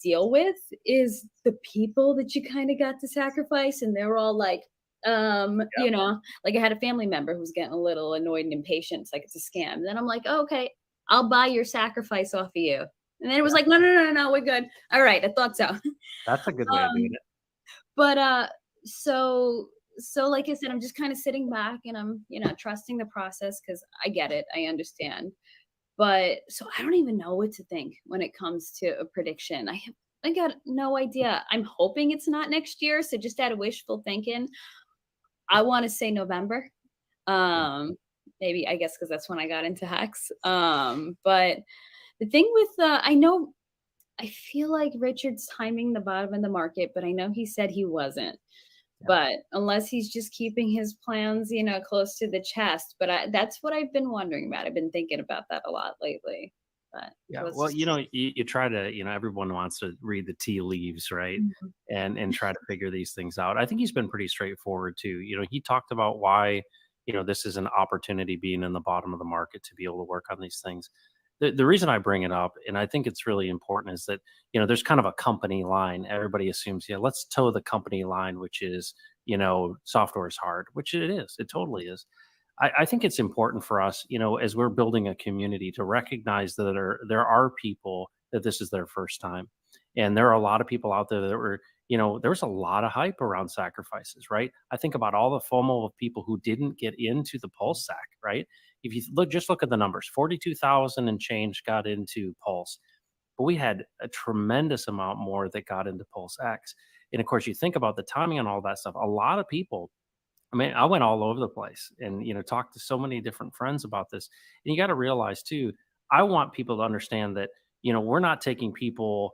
deal with is the people that you kind of got to sacrifice, and they're all like, you know, like I had a family member who was getting a little annoyed and impatient. It's like, it's a scam. And then I'm like, oh, okay, I'll buy your sacrifice off of you. And then it was like, no, we're good. All right, I thought so. That's a good way of doing it. But so like I said, I'm just kind of sitting back and I'm, you know, trusting the process because I get it, I understand. But so I don't even know what to think when it comes to a prediction. I got no idea. I'm hoping it's not next year. So just out of wishful thinking, I want to say November. Maybe, I guess, because that's when I got into Hex. But the thing with, I feel like Richard's timing the bottom of the market, but I know he said he wasn't. But unless he's just keeping his plans, you know, close to the chest. But that's what I've been wondering about. I've been thinking about that a lot lately. But yeah, well, you know, you try to, you know, everyone wants to read the tea leaves, right? And try to figure these things out. I think he's been pretty straightforward too. You know, he talked about why, you know, this is an opportunity being in the bottom of the market to be able to work on these things. The reason I bring it up, and I think it's really important, is that, you know, there's kind of a company line. Everybody assumes, yeah, let's toe the company line, which is, you know, software is hard, which it is. It totally is. I think it's important for us, you know, as we're building a community, to recognize that there are people that this is their first time. And there are a lot of people out there that were, you know, there was a lot of hype around sacrifices, right? I think about all the FOMO of people who didn't get into the Pulse Sac, right? If you just look at the numbers, 42,000 and change got into Pulse, but we had a tremendous amount more that got into Pulse X. And of course, you think about the timing and all that stuff. A lot of people, I mean, I went all over the place and, you know, talked to so many different friends about this. And you got to realize too, I want people to understand that, you know, we're not taking people.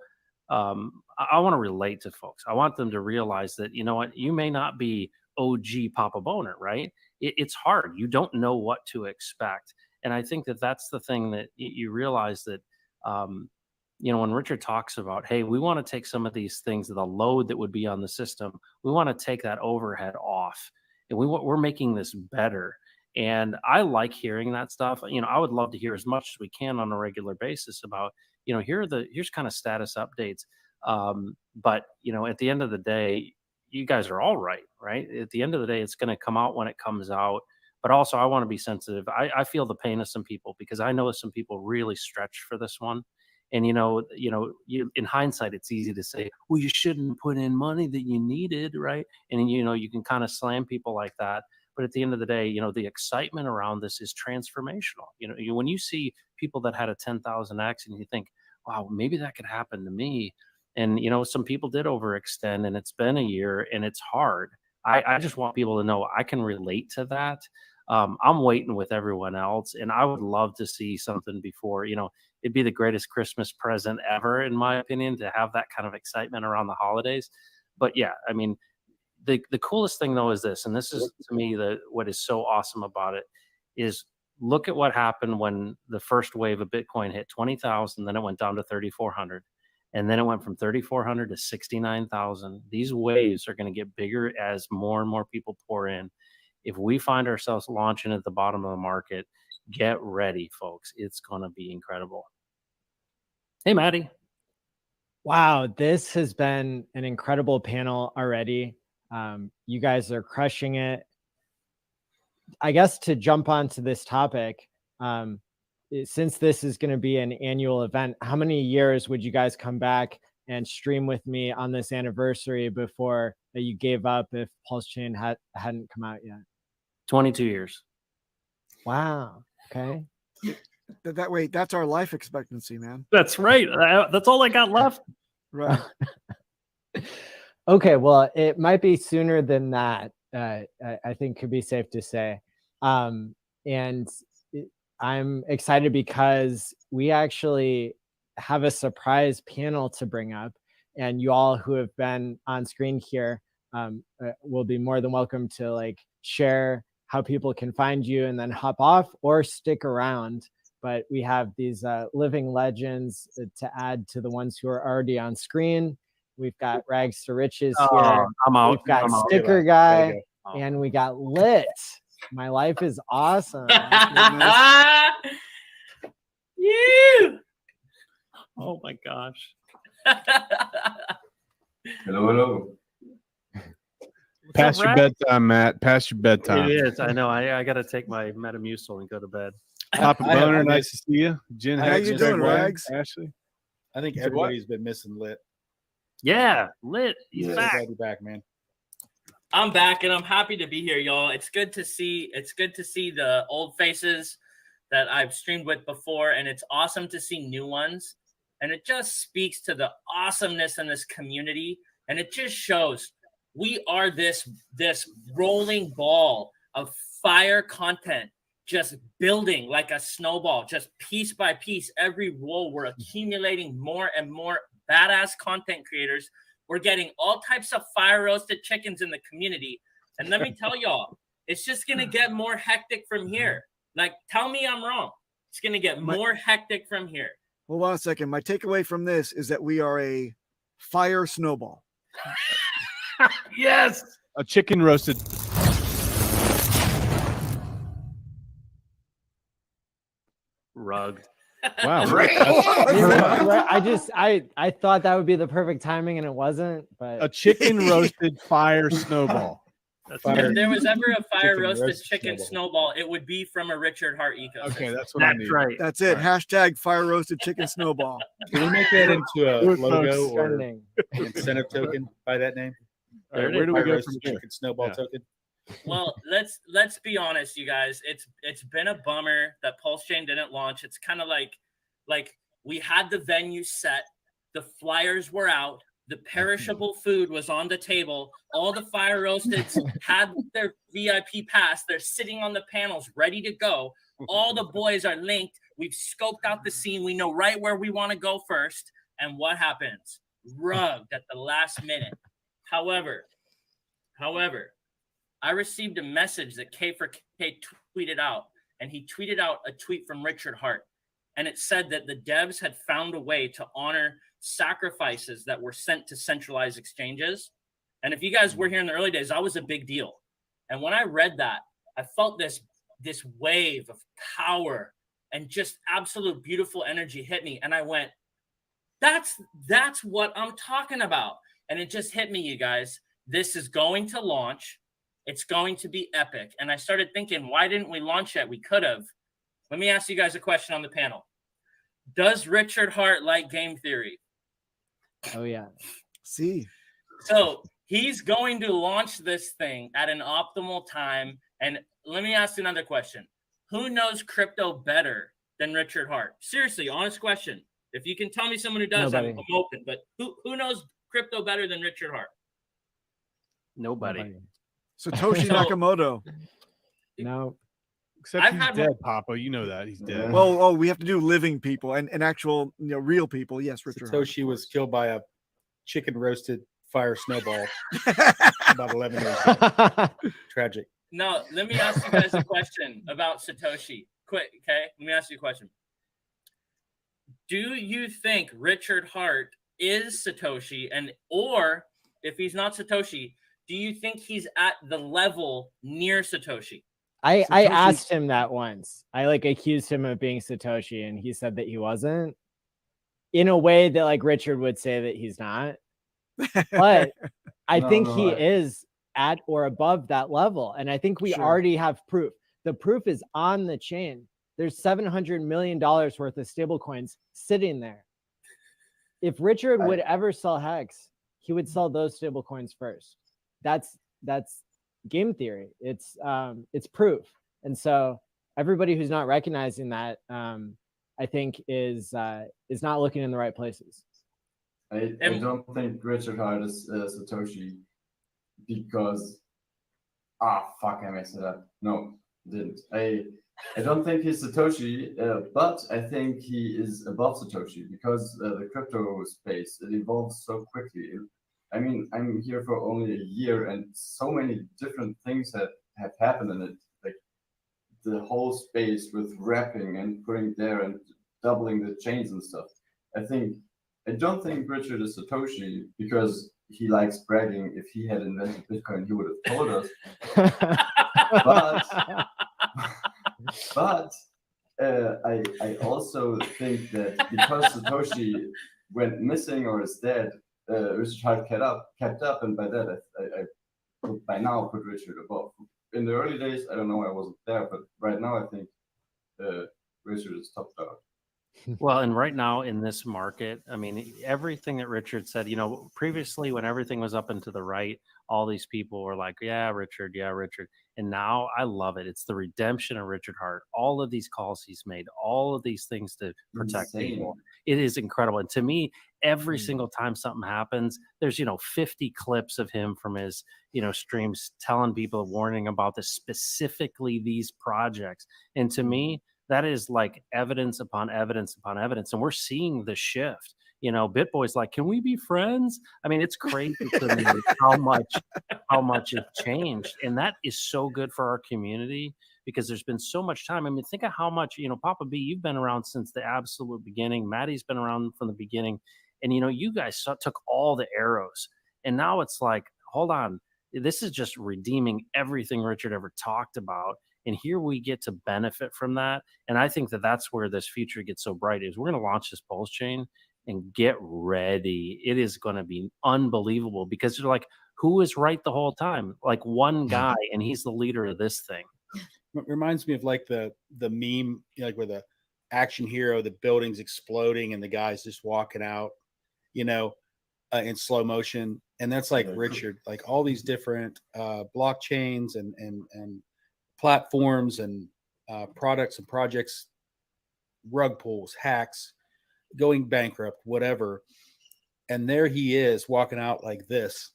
I want to relate to folks. I want them to realize that, you know what, you may not be OG Papa Boner, right? It's hard. You don't know what to expect. And I think that that's the thing that you realize that, you know, when Richard talks about, hey, we want to take some of these things, the load that would be on the system, we want to take that overhead off. And we're making this better. And I like hearing that stuff. You know, I would love to hear as much as we can on a regular basis about, you know, here's kind of status updates. But, you know, at the end of the day, you guys are all right? At the end of the day, it's going to come out when it comes out. But also, I want to be sensitive. I feel the pain of some people because I know some people really stretched for this one. And, you know, in hindsight, it's easy to say, well, you shouldn't put in money that you needed, right? And, you know, you can kind of slam people like that. But at the end of the day, you know, the excitement around this is transformational. You know, when you see people that had a 10,000X and you think, wow, maybe that could happen to me. And, you know, some people did overextend and it's been a year and it's hard. I just want people to know I can relate to that. I'm waiting with everyone else. And I would love to see something before, you know, it'd be the greatest Christmas present ever, in my opinion, to have that kind of excitement around the holidays. But yeah, I mean, the coolest thing though is this, and this is to me what is so awesome about it, is look at what happened when the first wave of Bitcoin hit 20,000, then it went down to 3,400, and then it went from 3,400 to 69,000. These waves are going to get bigger as more and more people pour in. If we find ourselves launching at the bottom of the market, get ready, folks. It's going to be incredible. Hey, Maddie. Wow, this has been an incredible panel already. You guys are crushing it. I guess to jump onto this topic, since this is going to be an annual event, how many years would you guys come back and stream with me on this anniversary before you gave up if Pulsechain hadn't come out yet? 22 years. Wow. Okay. That way, that's our life expectancy, man. That's right. That's all I got left. Right. Okay. Well, it might be sooner than that. I think could be safe to say. And I'm excited because we actually have a surprise panel to bring up, and you all who have been on screen here will be more than welcome to like share how people can find you and then hop off or stick around but we have these living legends to add to the ones who are already on screen. We've got Rags to Riches here. I'm out. We've got I'm out. Sticker There Guy, you go. and we got Lit. My life is awesome. You. Oh my gosh. Hello, hello. Past your bedtime, Matt. Past your bedtime. It is. I know. I got to take my Metamucil and go to bed. Papa Boner, nice to see you. Jen, How you doing, Rags? Ashley. I think You said what? everybody's been missing Lit. Yeah, Lit. He's Yeah, back. glad you're back, man. I'm back and I'm happy to be here, y'all. It's good to see the old faces that I've streamed with before, and it's awesome to see new ones. And it just speaks to the awesomeness in this community, and it just shows we are this rolling ball of fire content, just building like a snowball, just piece by piece. Every roll, we're accumulating more and more badass content creators. We're getting all types of fire roasted chickens in the community. And let me tell y'all, it's just going to get more hectic from here. Like, tell me I'm wrong. It's going to get more hectic from here. Hold on a second. My takeaway from this is that we are a fire snowball. Yes. A chicken roasted. Rugged. Wow. I thought that would be the perfect timing, and it wasn't. But A chicken roasted fire snowball. If there was ever a fire chicken roasted roast chicken snowball, it would be from a Richard Hart ecosystem. Okay, that's what I need. right. That's it. Hashtag fire roasted chicken snowball. Can we make that into a Good logo folks. or Trending. incentive token by that name? All right, where do we Fire go roasted from here? chicken snowball Yeah. token. Well, let's be honest, you guys. It's been a bummer that Pulsechain didn't launch. It's kind of like we had the venue set, the flyers were out, the perishable food was on the table, all the fire roasteds had their VIP pass, they're sitting on the panels ready to go. All the boys are linked. We've scoped out the scene. We know right where we want to go first. And what happens? Rugged at the last minute. However, I received a message that K4K tweeted out, and he tweeted out a tweet from Richard Hart. And it said that the devs had found a way to honor sacrifices that were sent to centralized exchanges. And if you guys were here in the early days, that was a big deal. And when I read that, I felt this wave of power and just absolute beautiful energy hit me. And I went, that's what I'm talking about. And it just hit me, you guys. This is going to launch. It's going to be epic. And I started thinking, why didn't we launch yet? We could have. Let me ask you guys a question on the panel. Does Richard Hart like game theory? oh yeah, See, So he's going to launch this thing at an optimal time. And let me ask you another question. Who knows crypto better than Richard Hart? Seriously, honest question. If you can tell me someone who does, I'm open. But who knows crypto better than Richard Hart? Nobody. Satoshi So- Nakamoto. no. Except I've he's had dead, Papa. You know that. He's dead. Well, we have to do living people and actual, real people. Yes, Richard Hart. Satoshi was killed by a chicken roasted fire snowball about 11 years ago. Tragic. No, let me ask you guys a question about Satoshi. Quick, okay? Let me ask you a question. Do you think Richard Hart is Satoshi, or if he's not Satoshi, do you think he's at the level near Satoshi? I asked him that once. I accused him of being Satoshi, and he said that he wasn't. In a way that Richard would say that he's not. But I think he is at or above that level. And I think we already have proof. The proof is on the chain. There's $700 million worth of stable coins sitting there. If Richard would ever sell Hex, he would sell those stable coins first. That's game theory. It's proof. And so everybody who's not recognizing that, I think is not looking in the right places. I don't think Richard Hart is Satoshi because fuck, I messed it up. No, didn't. I don't think he's Satoshi, but I think he is above Satoshi because the crypto space, it evolves so quickly. I mean, I'm here for only a year and so many different things have happened in it. the whole space with wrapping and putting there and doubling the chains and stuff. I don't think Richard is Satoshi because he likes bragging. If he had invented Bitcoin, he would have told us. but I also think that because Satoshi went missing or is dead, Richard Hart kept up, and by that I would by now put Richard above. In the early days, I don't know, I wasn't there, but right now I think Richard is top dog. Well, and right now in this market, I mean, everything that Richard said, you know, previously when everything was up and to the right, all these people were like, yeah, Richard. And now I love it. It's the redemption of Richard Hart. All of these calls he's made, all of these things to protect people. It is incredible. And to me, every single time something happens, there's, 50 clips of him from his, streams telling people, warning about this, specifically these projects. And to me, that is like evidence upon evidence upon evidence. And we're seeing the shift. BitBoy's like, can we be friends? I mean, it's crazy to me how much has changed. And that is so good for our community because there's been so much time. I mean, think of how much, Papa B, you've been around since the absolute beginning. Maddie's been around from the beginning. And, you guys took all the arrows. And now it's like, hold on, this is just redeeming everything Richard ever talked about. And here we get to benefit from that. And I think that that's where this future gets so bright is we're going to launch this Pulsechain and get ready. It is going to be unbelievable because you're like, who is right the whole time? Like one guy, and he's the leader of this thing. It reminds me of like the meme, like where the action hero, the building's exploding and the guy's just walking out, in slow motion. And that's like Richard, like all these different blockchains and platforms and products and projects, rug pulls, hacks, going bankrupt, whatever. And there he is walking out like this,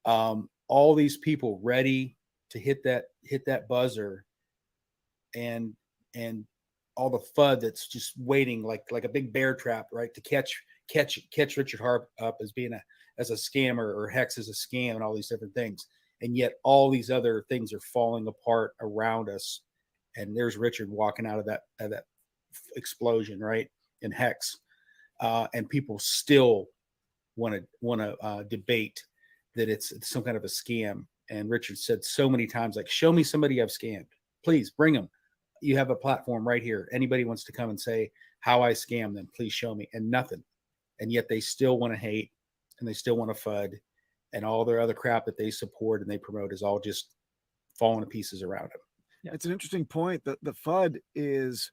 all these people ready to hit that buzzer and all the FUD that's just waiting like a big bear trap, right? To catch Richard Hart up as being as a scammer or Hex as a scam and all these different things. And yet all these other things are falling apart around us. And there's Richard walking out of that explosion, right? In Hex. And people still want to debate that it's some kind of a scam. And Richard said so many times, like, show me somebody I've scammed. Please bring them. You have a platform right here. Anybody wants to come and say how I scam them, please show me. And nothing. And yet they still want to hate and they still want to FUD. And all their other crap that they support and they promote is all just falling to pieces around them. Yeah. It's an interesting point that the FUD is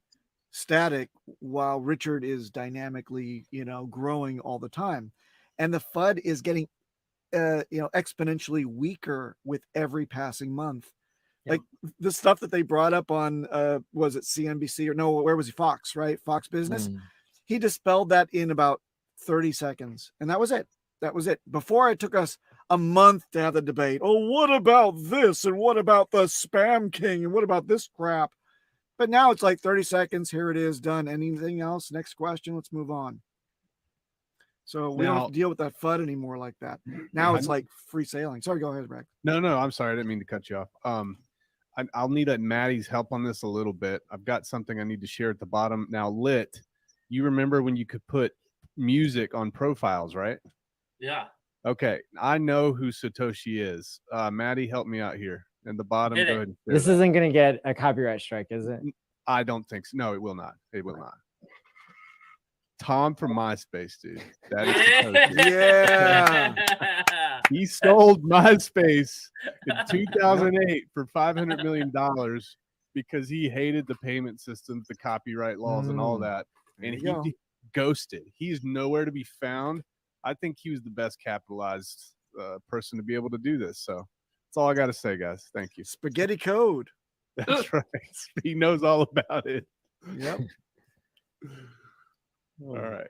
static while Richard is dynamically, growing all the time. And the FUD is getting, exponentially weaker with every passing month. Yeah. Like the stuff that they brought up on, was it CNBC or no, where was he? Fox, right? Fox Business. He dispelled that in about 30 seconds. And that was it. Before it took us a month to have the debate. Oh, what about this? And what about the spam king? And what about this crap? But now it's like 30 seconds. Here it is, done. Anything else? Next question. Let's move on. So we don't have to deal with that FUD anymore like that. Now it's like free sailing. Sorry, go ahead, Rex. No, I'm sorry. I didn't mean to cut you off. I'll need Maddie's help on this a little bit. I've got something I need to share at the bottom. Now, Lit, you remember when you could put music on profiles, right? Yeah. Okay. I know who Satoshi is. Maddie, help me out here. And the bottom, go ahead. This isn't going to get a copyright strike, is it? I don't think so. No, it will not. It will not. Tom from MySpace, dude. That is Satoshi. Yeah. He sold MySpace in 2008 for $500 million because he hated the payment systems, the copyright laws, and all that. And he ghosted. He's nowhere to be found. I think he was the best capitalized person to be able to do this. So that's all I got to say, guys. Thank you. Spaghetti code. That's right. He knows all about it. Yep. All right.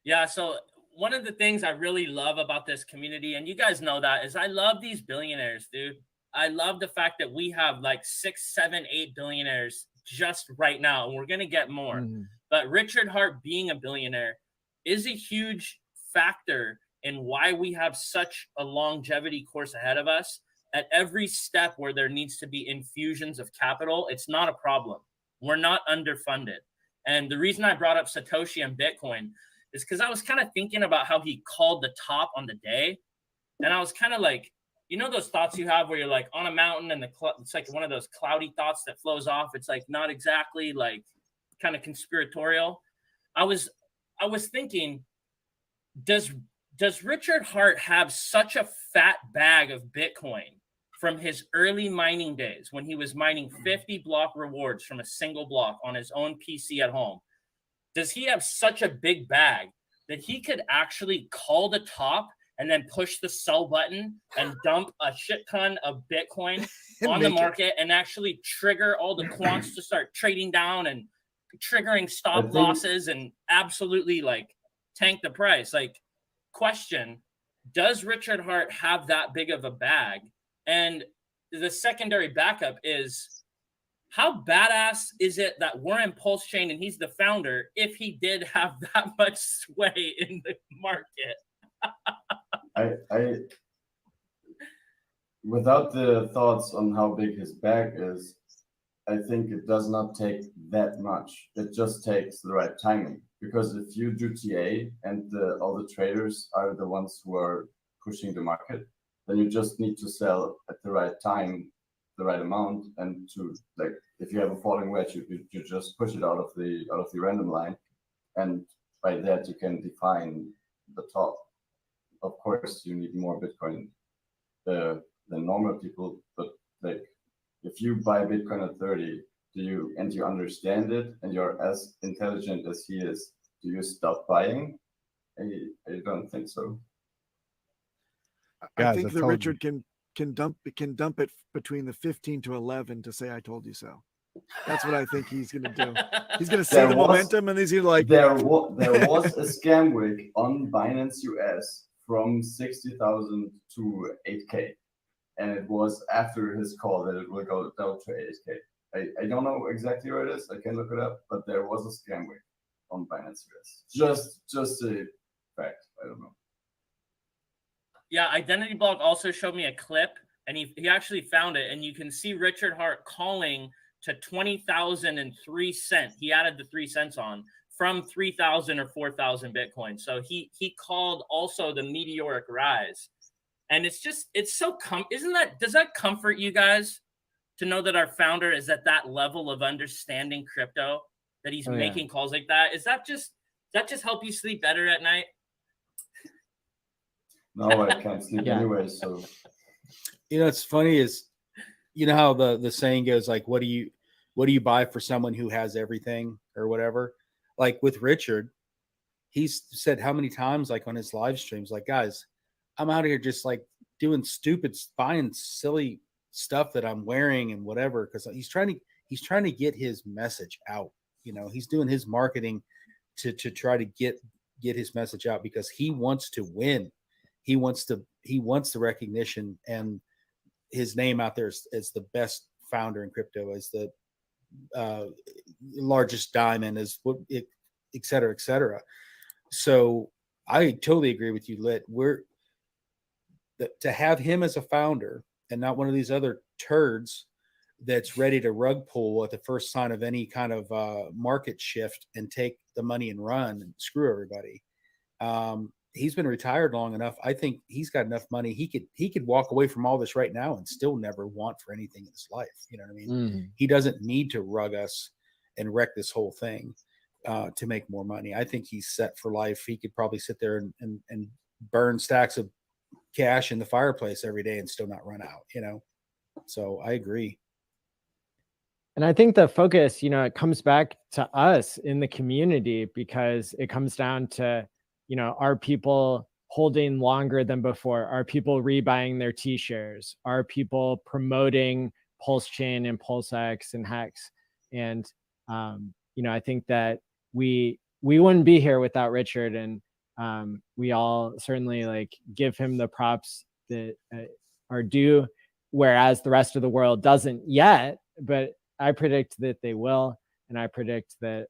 Yeah. So one of the things I really love about this community, and you guys know that, is I love these billionaires, dude. I love the fact that we have like 6, 7, 8 billionaires just right now, and we're going to get more. But Richard Hart being a billionaire is a huge factor in why we have such a longevity course ahead of us. at every step where there needs to be infusions of capital, it's not a problem. We're not underfunded. And the reason I brought up Satoshi and Bitcoin is because I was kind of thinking about how he called the top on the day. And I was kind of like, you know, those thoughts you have where you're like on a mountain and it's like one of those cloudy thoughts that flows off. It's like not exactly like kind of conspiratorial. I was thinking, does Richard Hart have such a fat bag of Bitcoin from his early mining days when he was mining 50 block rewards from a single block on his own PC at home? Does he have such a big bag that he could actually call the top and then push the sell button and dump a shit ton of Bitcoin on the market and actually trigger all the quants to start trading down and triggering stop losses and absolutely like tank the price? Like, question, does Richard Hart have that big of a bag? And the secondary backup is, how badass is it that we're in Pulsechain and he's the founder if he did have that much sway in the market? I without the thoughts on how big his bag is, I think it does not take that much. It just takes the right timing. Because if you do TA and all the traders are the ones who are pushing the market, then you just need to sell at the right time, the right amount, and to like if you have a falling wedge, you just push it out of the random line, and by that you can define the top. Of course, you need more Bitcoin than normal people, but like if you buy Bitcoin at 30, you understand it and you're as intelligent as he is, do you stop buying? I don't think so. I think that Richard can dump it between the 15 to 11 to say I told you so. That's what I think he's going to do. He's going to see the momentum and he's going to like. There was a scam week on Binance US from 60,000 to 8K, and it was after his call that it will go down to 8K. I don't know exactly where it is. I can look it up, but there was a scam week on Binance US. Just a fact. I don't know. Yeah, Identity Block also showed me a clip, and he actually found it, and you can see Richard Hart calling to 20,003 cents. He added the 3 cents on from 3,000 or 4,000 Bitcoin. So he called also the meteoric rise, and it's so does that comfort you guys to know that our founder is at that level of understanding crypto, that he's making calls like that? Does that just help you sleep better at night? No, I can't sleep anyway. So, you know, it's funny is, you know how the saying goes, like, what do you buy for someone who has everything or whatever? Like with Richard, he's said how many times, like on his live streams, like, guys, I'm out here just like doing stupid, buying silly stuff that I'm wearing and whatever, because he's trying to get his message out. You know, he's doing his marketing to try to get his message out because he wants to win. He wants the recognition and his name out there as the best founder in crypto, as the largest diamond, as what, et cetera, et cetera. So I totally agree with you, Lit. To have him as a founder and not one of these other turds that's ready to rug pull at the first sign of any kind of market shift and take the money and run and screw everybody. He's been retired long enough. I think he's got enough money. He could walk away from all this right now and still never want for anything in his life. You know what I mean? Mm-hmm. He doesn't need to rug us and wreck this whole thing to make more money. I think he's set for life. He could probably sit there and burn stacks of cash in the fireplace every day and still not run out, you know? So I agree. And I think the focus, you know, it comes back to us in the community, because it comes down to, you know, are people holding longer than before? Are people rebuying their T-shares? Are people promoting Pulsechain and PulseX and Hex? And, you know, I think that we wouldn't be here without Richard, and we all certainly like give him the props that are due, whereas the rest of the world doesn't yet. But I predict that they will, and I predict that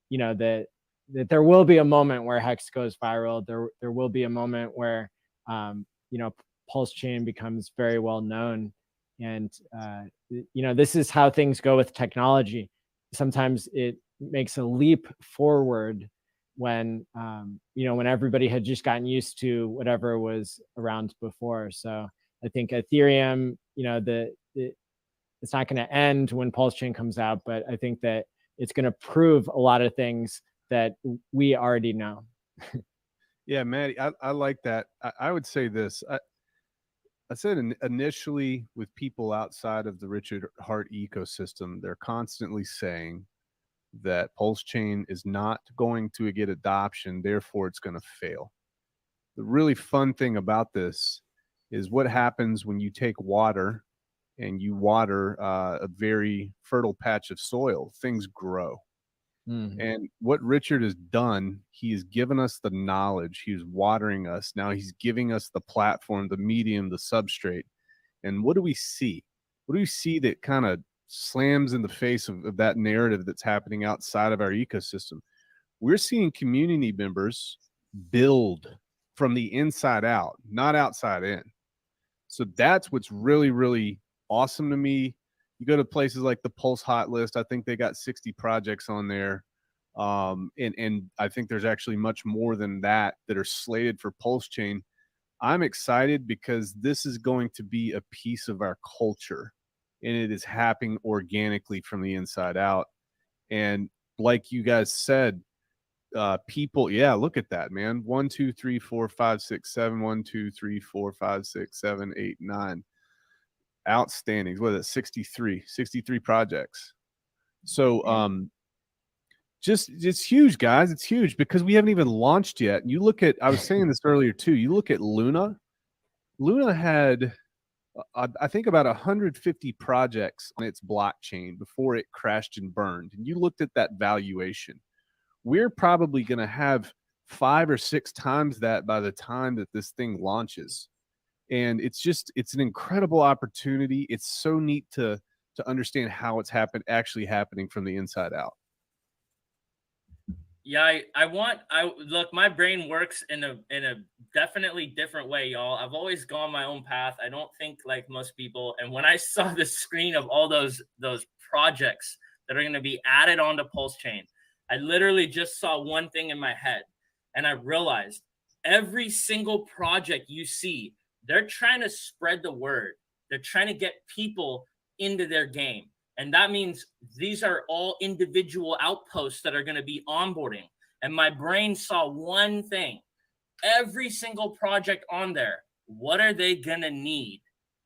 you know, that there will be a moment where Hex goes viral. There will be a moment where you know, Pulsechain becomes very well known. And, this is how things go with technology. Sometimes it makes a leap forward when, when everybody had just gotten used to whatever was around before. So I think Ethereum, it's not going to end when Pulsechain comes out, but I think that it's going to prove a lot of things that we already know. Yeah, Maddie, I like that. I would say this. I said initially with people outside of the Richard Hart ecosystem, they're constantly saying that Pulsechain is not going to get adoption, therefore it's going to fail. The really fun thing about this is what happens when you take water and you water a very fertile patch of soil, things grow. Mm-hmm. And what Richard has done, he has given us the knowledge. He is watering us. Now he's giving us the platform, the medium, the substrate. And what do we see? What do we see that kind of slams in the face of that narrative that's happening outside of our ecosystem? We're seeing community members build from the inside out, not outside in. So that's what's really, really awesome to me. You go to places like the Pulse Hot List. I think they got 60 projects on there. And I think there's actually much more than that are slated for Pulsechain. I'm excited because this is going to be a piece of our culture, and it is happening organically from the inside out. And like you guys said, people, yeah, look at that, man. 1, 2, 3, 4, 5, 6, 7, 1, 2, 3, 4, 5, 6, 7, 8, 9. Outstandings. What is it? 63 projects. So just it's huge, guys. It's huge because we haven't even launched yet. You look at, I was saying this earlier too, you look at Luna had I think about 150 projects on its blockchain before it crashed and burned. And you looked at that valuation. We're probably going to have 5 or 6 times that by the time that this thing launches. And it's an incredible opportunity. It's so neat to understand how it's actually happening from the inside out. Yeah, look, my brain works in a definitely different way, y'all. I've always gone my own path. I don't think like most people. And when I saw the screen of all those projects that are going to be added onto Pulsechain, I literally just saw one thing in my head, and I realized every single project you see, they're trying to spread the word. They're trying to get people into their game. And that means these are all individual outposts that are going to be onboarding. And my brain saw one thing. Every single project on there, what are they going to need?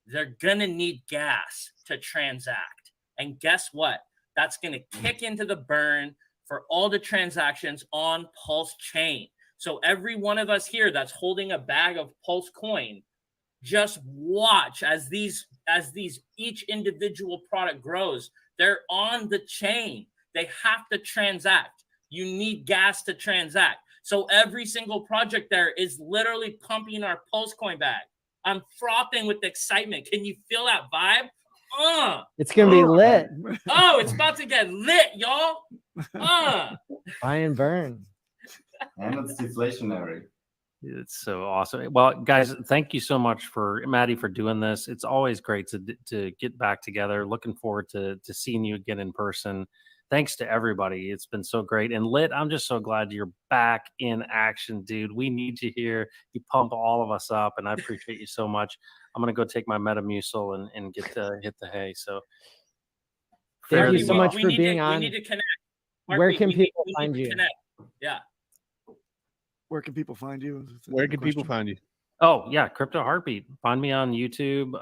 They're going to need gas to transact. And guess what? That's going to kick into the burn for all the transactions on Pulsechain. So every one of us here that's holding a bag of Pulse coin, just watch as each individual product grows. They're on the chain. They have to transact. You need gas to transact. So every single project there is literally pumping our Pulse coin bag. I'm frothing with excitement. Can you feel that vibe? It's gonna be lit. Oh, it's about to get lit, y'all. Buy and burn. And it's deflationary. It's so awesome. Well, guys, thank you so much for Maddie for doing this. It's always great to get back together. Looking forward to seeing you again in person. Thanks to everybody. It's been so great. And Lit, I'm just so glad you're back in action, dude. We need you here. You pump all of us up, and I appreciate you so much. I'm gonna go take my Metamucil and get to hit the hay. So thank you so much for being on. We need to connect. Where can people find you? Yeah. Where can people find you? Where can people find you? Oh, yeah, Crypto Heartbeat. Find me on YouTube,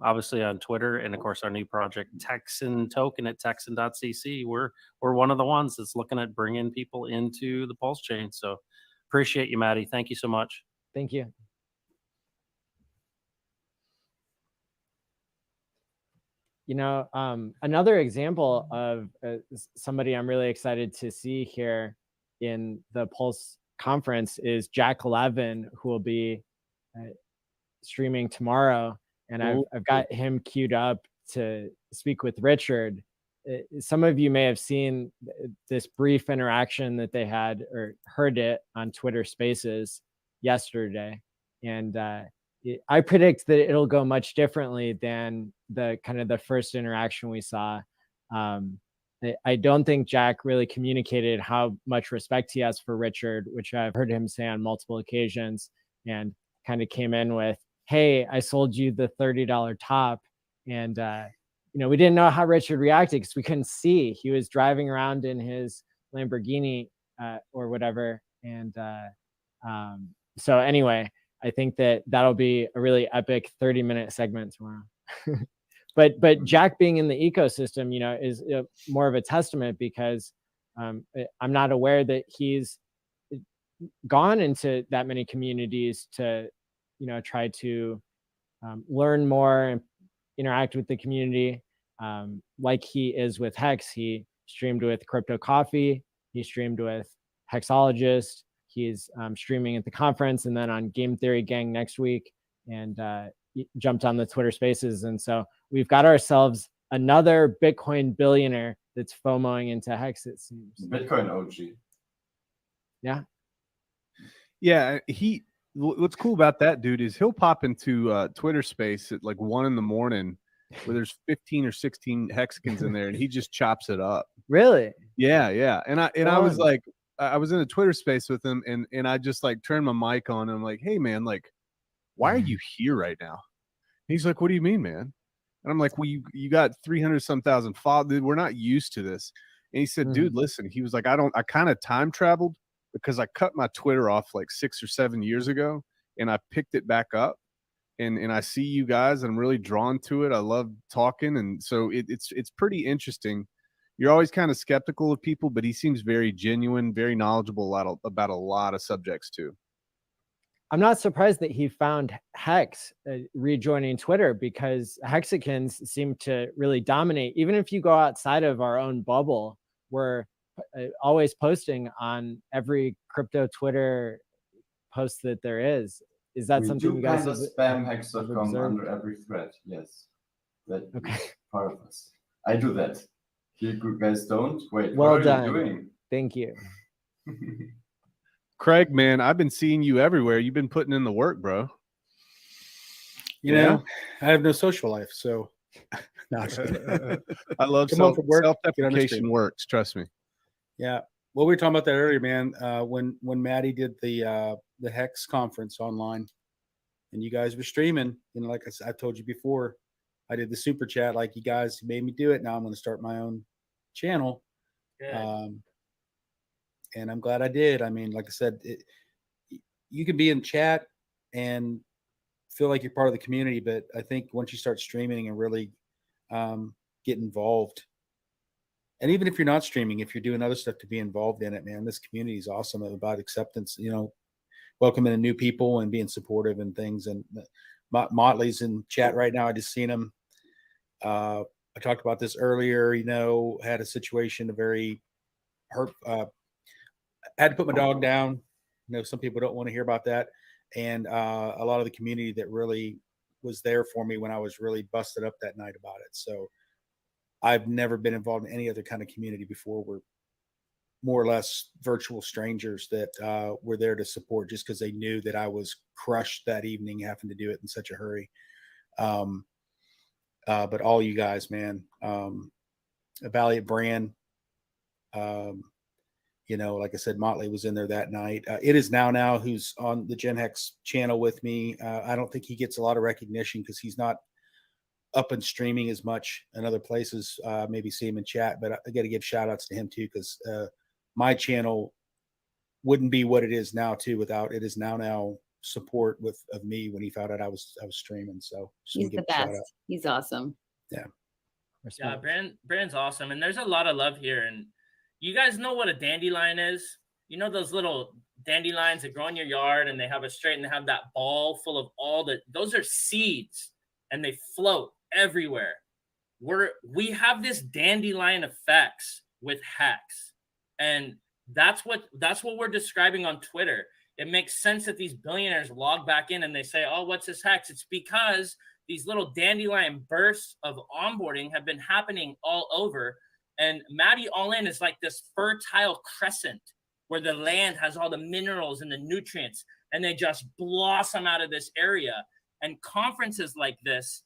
obviously on Twitter, and of course our new project, Texan Token at texan.cc. We're one of the ones that's looking at bringing people into the Pulsechain. So appreciate you, Maddie. Thank you so much. Thank you. Another example of somebody I'm really excited to see here in the Pulse conference is Jack Levin, who will be streaming tomorrow, and I've got him queued up to speak with Richard. Some of you may have seen this brief interaction that they had or heard it on Twitter Spaces yesterday, and I predict that it'll go much differently than the kind of the first interaction we saw. I don't think Jack really communicated how much respect he has for Richard, which I've heard him say on multiple occasions, and kind of came in with, hey, I sold you the $30 top. And, we didn't know how Richard reacted because we couldn't see. He was driving around in his Lamborghini or whatever. And so anyway, I think that'll be a really epic 30-minute segment tomorrow. But Jack being in the ecosystem, is more of a testament, because I'm not aware that he's gone into that many communities to, try to learn more and interact with the community, like he is with Hex. He streamed with Crypto Coffee. He streamed with Hexologist. He's streaming at the conference and then on Game Theory Gang next week, and jumped on the Twitter Spaces. And so we've got ourselves another Bitcoin billionaire that's FOMOing into Hex, it seems. Bitcoin OG. Yeah. Yeah. What's cool about that dude is he'll pop into Twitter Space at like 1 a.m. where there's 15 or 16 hexagons in there, and he just chops it up. Really? Yeah. And I was like, I was in a Twitter Space with him, and I just like turned my mic on, and I'm like, hey man, like, why are you here right now? He's like, what do you mean, man? And I'm like, well, you got 300 some thousand followers. We're not used to this. And he said, dude, listen, he was like, I kind of time traveled because I cut my Twitter off like 6 or 7 years ago, and I picked it back up, and I see you guys, and I'm really drawn to it. I love talking. And so it's pretty interesting. You're always kind of skeptical of people, but he seems very genuine, very knowledgeable about a lot of subjects too. I'm not surprised that he found Hex rejoining Twitter, because Hexicans seem to really dominate. Even if you go outside of our own bubble, we're always posting on every crypto Twitter post that there is. Is that something you guys have spam Hex.com under every thread? Yes, that okay. Part of us. I do that. You guys don't? Wait, well what are done. you doing? Thank you. Craig, man, I've been seeing you everywhere. You've been putting in the work, bro. You know, I have no social life, so no, I love self-deprecation works. Trust me. Yeah. Well, we were talking about that earlier, man. When Maddie did the Hex conference online, and you guys were streaming, like I told you before, I did the super chat, like, you guys made me do it. Now I'm going to start my own channel. And I'm glad I did. I mean, like I said, you can be in chat and feel like you're part of the community, but I think once you start streaming and really get involved, and even if you're not streaming, if you're doing other stuff, to be involved in it, man, this community is awesome about acceptance, welcoming in new people and being supportive and things. And Motley's in chat right now. I just seen him. I talked about this earlier, had a situation, I had to put my dog down. Some people don't want to hear about that. And a lot of the community that really was there for me when I was really busted up that night about it. So I've never been involved in any other kind of community before. We're more or less virtual strangers that were there to support just because they knew that I was crushed that evening having to do it in such a hurry. But all you guys, man, a Valiant brand, like I said, Motley was in there that night. It is now who's on the Gen Hex channel with me. I don't think he gets a lot of recognition because he's not up and streaming as much in other places. Maybe see him in chat, but I got to give shout outs to him too, because my channel wouldn't be what it is now too without it is now support of me when he found out I was streaming. So he's the best. He's awesome. Yeah. Yeah, Brand's awesome, and there's a lot of love here. And you guys know what a dandelion is? Those little dandelions that grow in your yard, and they have a straight, and they have that ball full of those are seeds, and they float everywhere. We have this dandelion effects with Hex, and that's what we're describing on Twitter. It makes sense that these billionaires log back in and they say, oh, what's this Hex? It's because these little dandelion bursts of onboarding have been happening all over. And Maddie All In is like this fertile crescent where the land has all the minerals and the nutrients, and they just blossom out of this area. And conferences like this,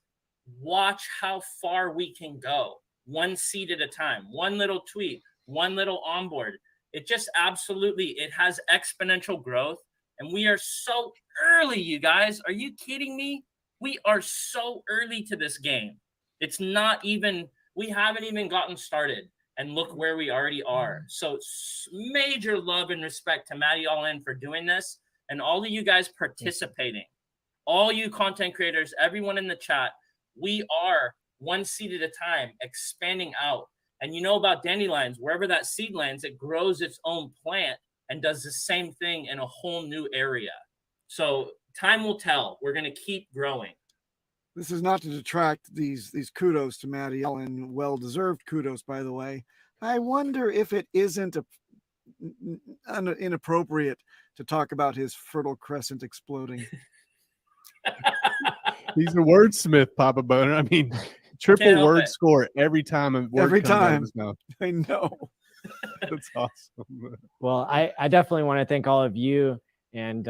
watch how far we can go, one seat at a time, one little tweet, one little onboard. It just absolutely, it has exponential growth. And we are so early, you guys. Are you kidding me? We are so early to this game. It's not even, we haven't even gotten started. And look where we already are. So major love and respect to Maddie All In for doing this, and all of you guys participating. All you content creators, everyone in the chat, we are one seed at a time, expanding out. And you know about dandelions, wherever that seed lands, it grows its own plant and does the same thing in a whole new area. So time will tell. We're going to keep growing. This is not to detract these kudos to Maddie Ellen, well-deserved kudos, by the way. I wonder if it isn't inappropriate to talk about his Fertile Crescent exploding. He's a wordsmith, Papa Boner. I mean, triple word score every time a word Every comes out of time. his mouth. I know. That's awesome. Well, I definitely want to thank all of you. And,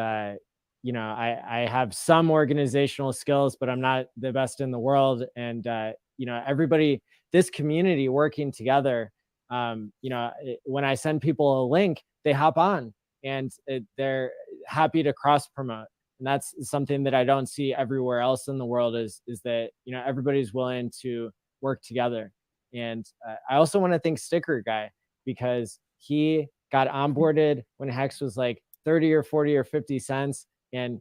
you know, I have some organizational skills, but I'm not the best in the world. And, you know, everybody, this community working together, you know, when I send people a link, they hop on and they're happy to cross promote. And that's something that I don't see everywhere else in the world is that, you know, everybody's willing to work together. And I also want to thank Sticker Guy, because he got onboarded when Hex was like 30 or 40 or 50 cents. And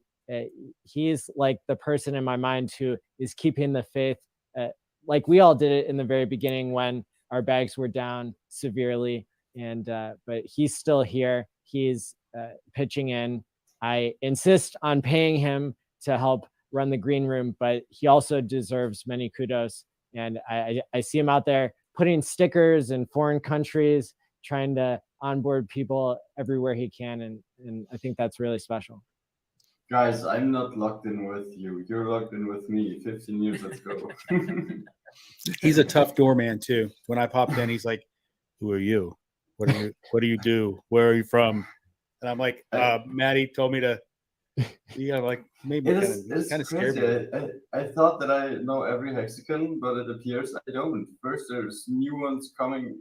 he's like the person in my mind who is keeping the faith, like we all did it in the very beginning when our bags were down severely. And but he's still here. He's pitching in. I insist on paying him to help run the green room, but he also deserves many kudos. And I see him out there putting stickers in foreign countries, trying to onboard people everywhere he can. And I think that's really special. Guys, I'm not locked in with you. You're locked in with me. 15 years, let's go. He's a tough doorman too. When I popped in, he's like, "Who are you? What do you do? Where are you from?" And I'm like, Maddie told me to, yeah, like maybe kind of scared me. I thought that I know every hexagon, but it appears I don't. First, there's new ones coming.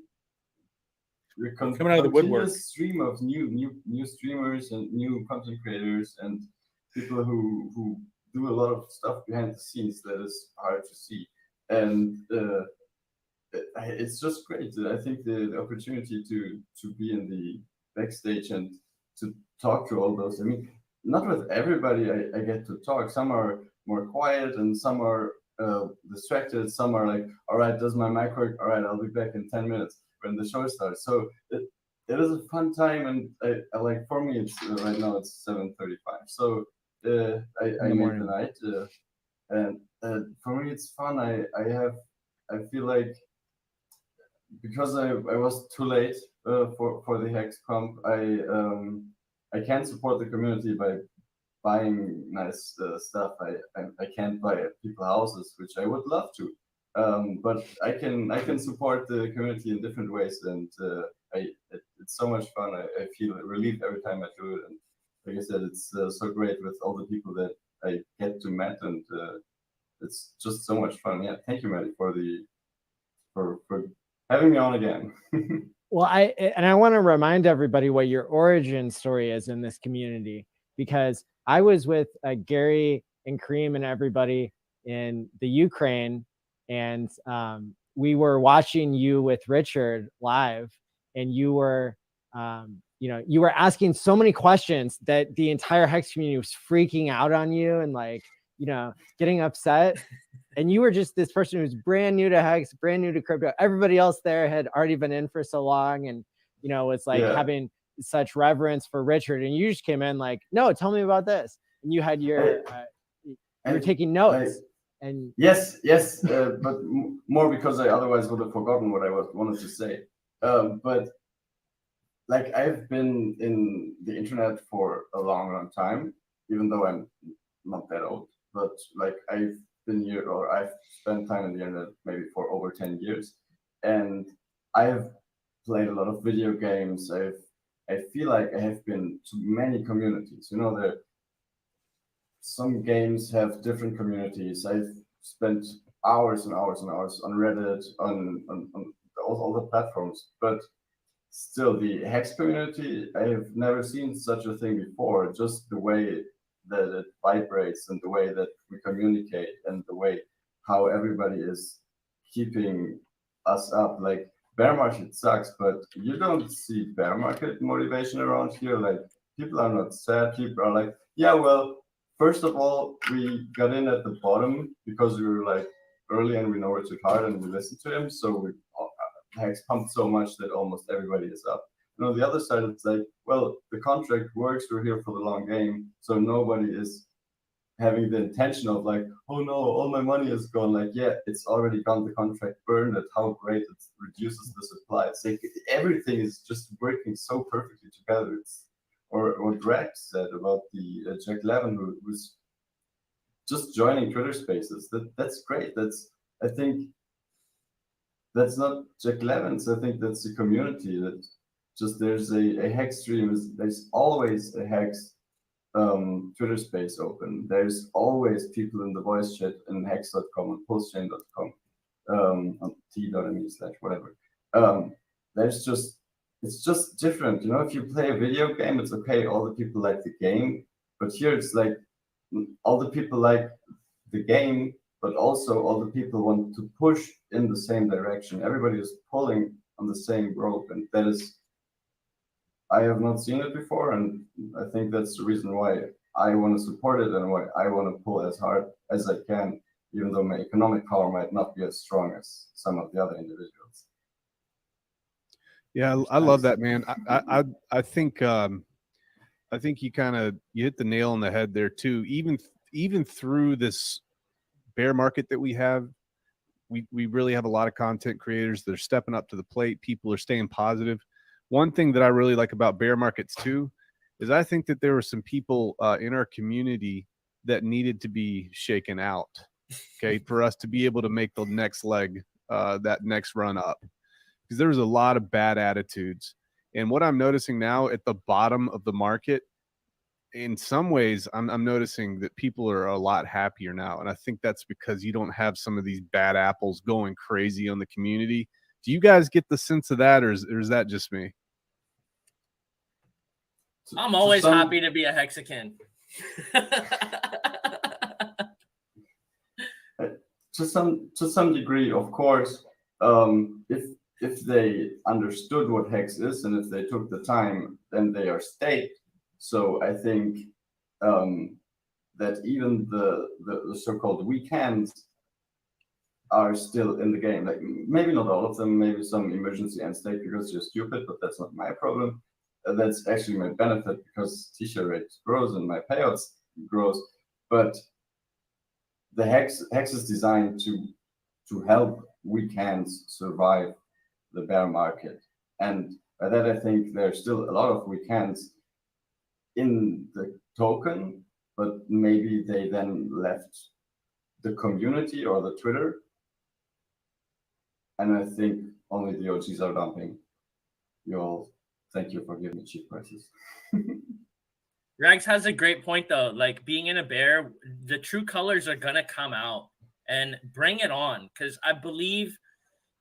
Coming out of the woodwork. Stream of new streamers and new content creators and people who do a lot of stuff behind the scenes that is hard to see. And it's just great. I think the opportunity to be in the backstage and to talk to all those. I mean, not with everybody I get to talk. Some are more quiet and some are distracted. Some are like, all right, does my mic work? All right, I'll be back in 10 minutes when the show starts. So it is a fun time. And I like, for me, it's right now it's 7:35. So I made the night. And for me, it's fun. I feel like because I was too late for the Hex comp, I can't support the community by buying nice stuff. I can't buy people houses, which I would love to, but I can support the community in different ways, and it's so much fun. I feel relief every time I do it, and like I said, it's so great with all the people that I get to meet, and it's just so much fun. Yeah, thank you, Maddie, for having me on again. Well, I want to remind everybody what your origin story is in this community, because I was with Gary and Kareem and everybody in the Ukraine, and we were watching you with Richard live, and you were, you know, you were asking so many questions that the entire Hex community was freaking out on you and like, you know, getting upset. And you were just this person who's brand new to Hex, brand new to crypto. Everybody else there had already been in for so long, and you know, it's like having such reverence for Richard. And you just came in like, no, tell me about this. And you had your, you were taking notes. And yes, but more because I otherwise would have forgotten what I wanted to say. But like I've been in the internet for a long time, even though I'm not that old. But like I've been here, or I've spent time in the internet maybe for over 10 years, and I've played a lot of video games. I feel like I have been to many communities. You know, some games have different communities. I've spent hours and hours and hours on Reddit, on all the platforms, but still the Hex community, I have never seen such a thing before. Just the way that it vibrates and the way that we communicate and the way how everybody is keeping us up. Like, bear market sucks, but you don't see bear market motivation around here. Like, people are not sad. People are like, yeah, well, first of all, we got in at the bottom because we were like early and we know Richard Hart and we listened to him. So we Hex pumped so much that almost everybody is up. And on the other side, it's like, well, the contract works. We're here for the long game. So nobody is having the intention of like, oh no, all my money is gone. Like, yeah, it's already gone. The contract burned it. How great it reduces the supply. It's like everything is just working so perfectly together. It's or what Greg said about the Jack Levin who's just joining Twitter Spaces. That's great. I think that's not Jack Levin's. I think that's the community. That just there's a Hex stream. There's always a Hex Twitter space open. There's always people in the voice chat in hex.com and pulsechain.com, on t.me/whatever. It's just different. You know, if you play a video game, it's okay. All the people like the game, but here it's like all the people like the game, but also all the people want to push in the same direction. Everybody is pulling on the same rope, and that is, I have not seen it before, and I think that's the reason why I want to support it and why I want to pull as hard as I can, even though my economic power might not be as strong as some of the other individuals. Yeah, I love that, man. I think you you hit the nail on the head there too. Even through this bear market that we have, we really have a lot of content creators that are stepping up to the plate. People are staying positive. One thing that I really like about bear markets too is I think that there were some people in our community that needed to be shaken out, okay, for us to be able to make the next leg, that next run up, because there was a lot of bad attitudes. And what I'm noticing now at the bottom of the market, in some ways, I'm noticing that people are a lot happier now. And I think that's because you don't have some of these bad apples going crazy on the community. Do you guys get the sense of that, or is that just me? I'm always happy to be a Hexican. To some degree, of course, if they understood what Hex is and if they took the time, then they are staked. So I think that even the so-called weak hands are still in the game. Like, maybe not all of them, maybe some emergency end state because you're stupid, but that's not my problem. That's actually my benefit because t-shirt rate grows and my payouts grows. But the Hex is designed to help weak hands survive the bear market. And by that, I think there's still a lot of weak hands in the token, but maybe they then left the community or the Twitter. And I think only the OGs are dumping. You all, thank you for giving me cheap prices. Rags has a great point though. Like, being in a bear, the true colors are gonna come out, and bring it on. Because I believe,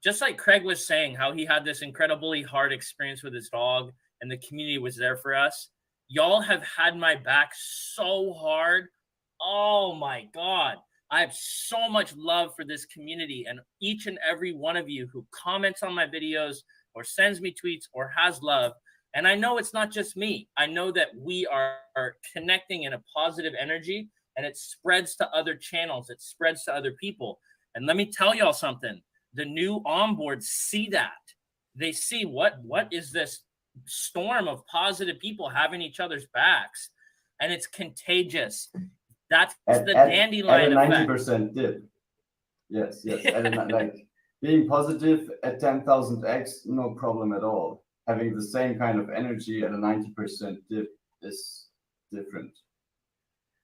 just like Craig was saying, how he had this incredibly hard experience with his dog, and the community was there for us. Y'all have had my back so hard. Oh my God. I have so much love for this community, and each and every one of you who comments on my videos or sends me tweets or has love. And I know it's not just me. I know that we are connecting in a positive energy, and it spreads to other channels. It spreads to other people. And let me tell y'all something. The new onboards see that. They see what is this storm of positive people having each other's backs, and it's contagious. That's the dandelion at a effect. 90% dip. Yes. Like, being positive at 10,000x, no problem at all. Having the same kind of energy at a 90% dip is different.